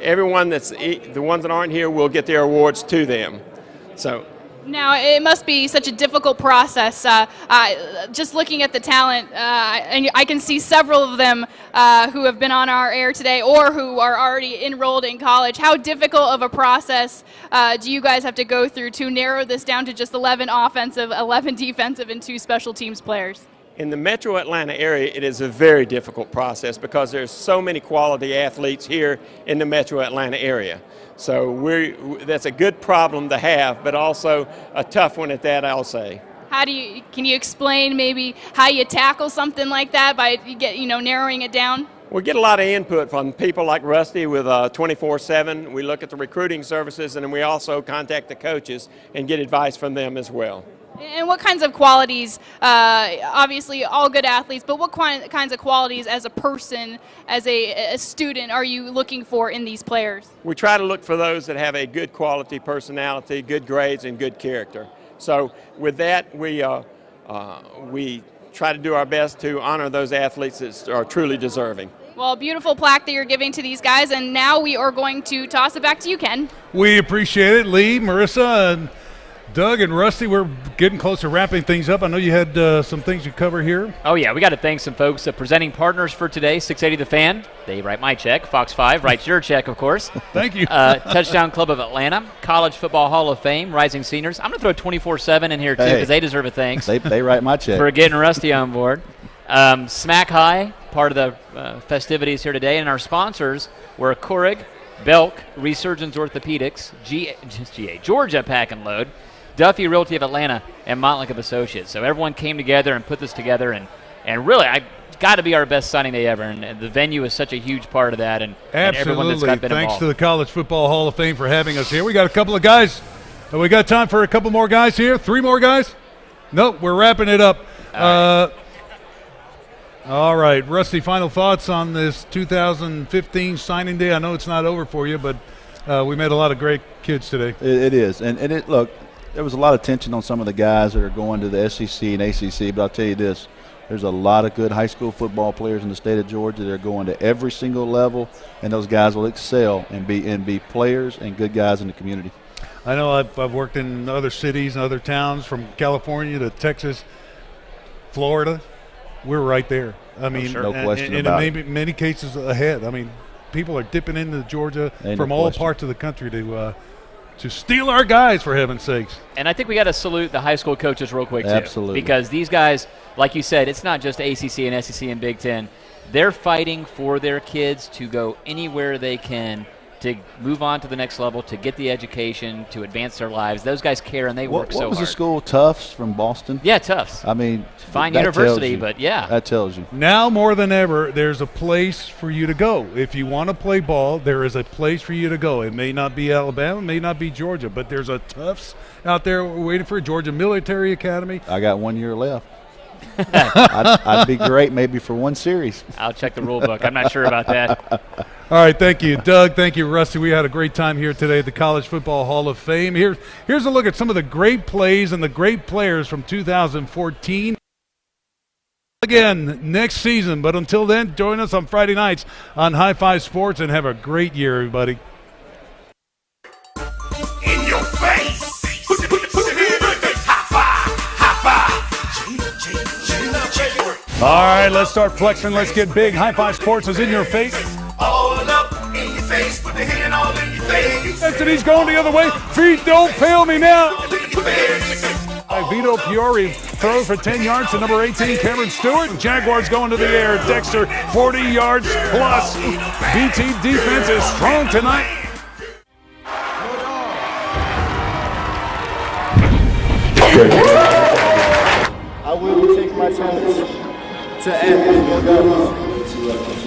everyone the ones that aren't here will get their awards to them. So. Now, it must be such a difficult process. Just looking at the talent, and I can see several of them who have been on our air today or who are already enrolled in college. How difficult of a process do you guys have to go through to narrow this down to just 11 offensive, 11 defensive, and 2 special teams players? In the metro Atlanta area, it is a very difficult process because there's so many quality athletes here in the metro Atlanta area. So that's a good problem to have, but also a tough one at that, I'll say. Can you explain maybe how you tackle something like that by narrowing it down? We get a lot of input from people like Rusty with 24/7. We look at the recruiting services, and then we also contact the coaches and get advice from them as well. And what kinds of qualities, obviously all good athletes, but what kinds of qualities as a person, as a student, are you looking for in these players? We try to look for those that have a good quality personality, good grades, and good character. So with that, we try to do our best to honor those athletes that are truly deserving. Well, beautiful plaque that you're giving to these guys, and now we are going to toss it back to you, Ken. We appreciate it, Lee, Marissa, and Doug and Rusty. We're getting close to wrapping things up. I know you had some things to cover here. Oh, yeah. We got to thank some folks. Presenting partners for today, 680 The Fan. They write my check. Fox 5 writes your check, of course. Thank you. Touchdown Club of Atlanta. College Football Hall of Fame. Rising Seniors. I'm going to throw 24/7 in here, too, because they deserve a thanks. They write my check. For getting Rusty on board. Smack High, part of the festivities here today. And our sponsors were Keurig, Belk, Resurgence Orthopedics, Georgia Pack and Load, Duffy Realty of Atlanta, and Montlick of Associates. So everyone came together and put this together, and really, got to be our best signing day ever, and the venue is such a huge part of that, and everyone that's been involved. Thanks to the College Football Hall of Fame for having us here. We got a couple of guys. We got time for a couple more guys here. 3 more guys? Nope, we're wrapping it up. All right, Rusty, final thoughts on this 2015 signing day? I know it's not over for you, but we met a lot of great kids today. It is, and look, there was a lot of tension on some of the guys that are going to the SEC and ACC, but I'll tell you this, there's a lot of good high school football players in the state of Georgia that are going to every single level, and those guys will excel and be players and good guys in the community. I know I've worked in other cities and other towns, from California to Texas, Florida. We're right there. I mean, no question about it. And in many cases ahead. I mean, people are dipping into Georgia from all parts of the country to steal our guys, for heaven's sakes. And I think we got to salute the high school coaches real quick, too. Absolutely. Because these guys, like you said, it's not just ACC and SEC and Big Ten. They're fighting for their kids to go anywhere they can to move on to the next level, to get the education, to advance their lives. Those guys care, and they work so hard. What was the school, Tufts from Boston? Yeah, Tufts. I mean, fine university, but yeah. That tells you. Now more than ever, there's a place for you to go. If you want to play ball, there is a place for you to go. It may not be Alabama, it may not be Georgia, but there's a Tufts out there waiting for Georgia Military Academy. I got 1 year left. I'd be great maybe for one series. I'll check the rule book. I'm not sure about that. All right, thank you, Doug. Thank you, Rusty. We had a great time here today at the College Football Hall of Fame. Here's a look at some of the great plays and the great players from 2014. Again, next season. But until then, join us on Friday nights on High Five Sports, and have a great year, everybody. In your face. Put your hand in your face. High five. All right, let's start flexing. Let's get big. High Five Sports is in your face. All up in your face. Put the hand all in your face. Anthony's going the other way. Feet don't fail me now. Vito Fiore throws for 10 yards to number 18, Cameron Stewart. Jaguars going to the air. Dexter, 40 yards plus. BT defense is strong tonight. I will take my talents to athletes.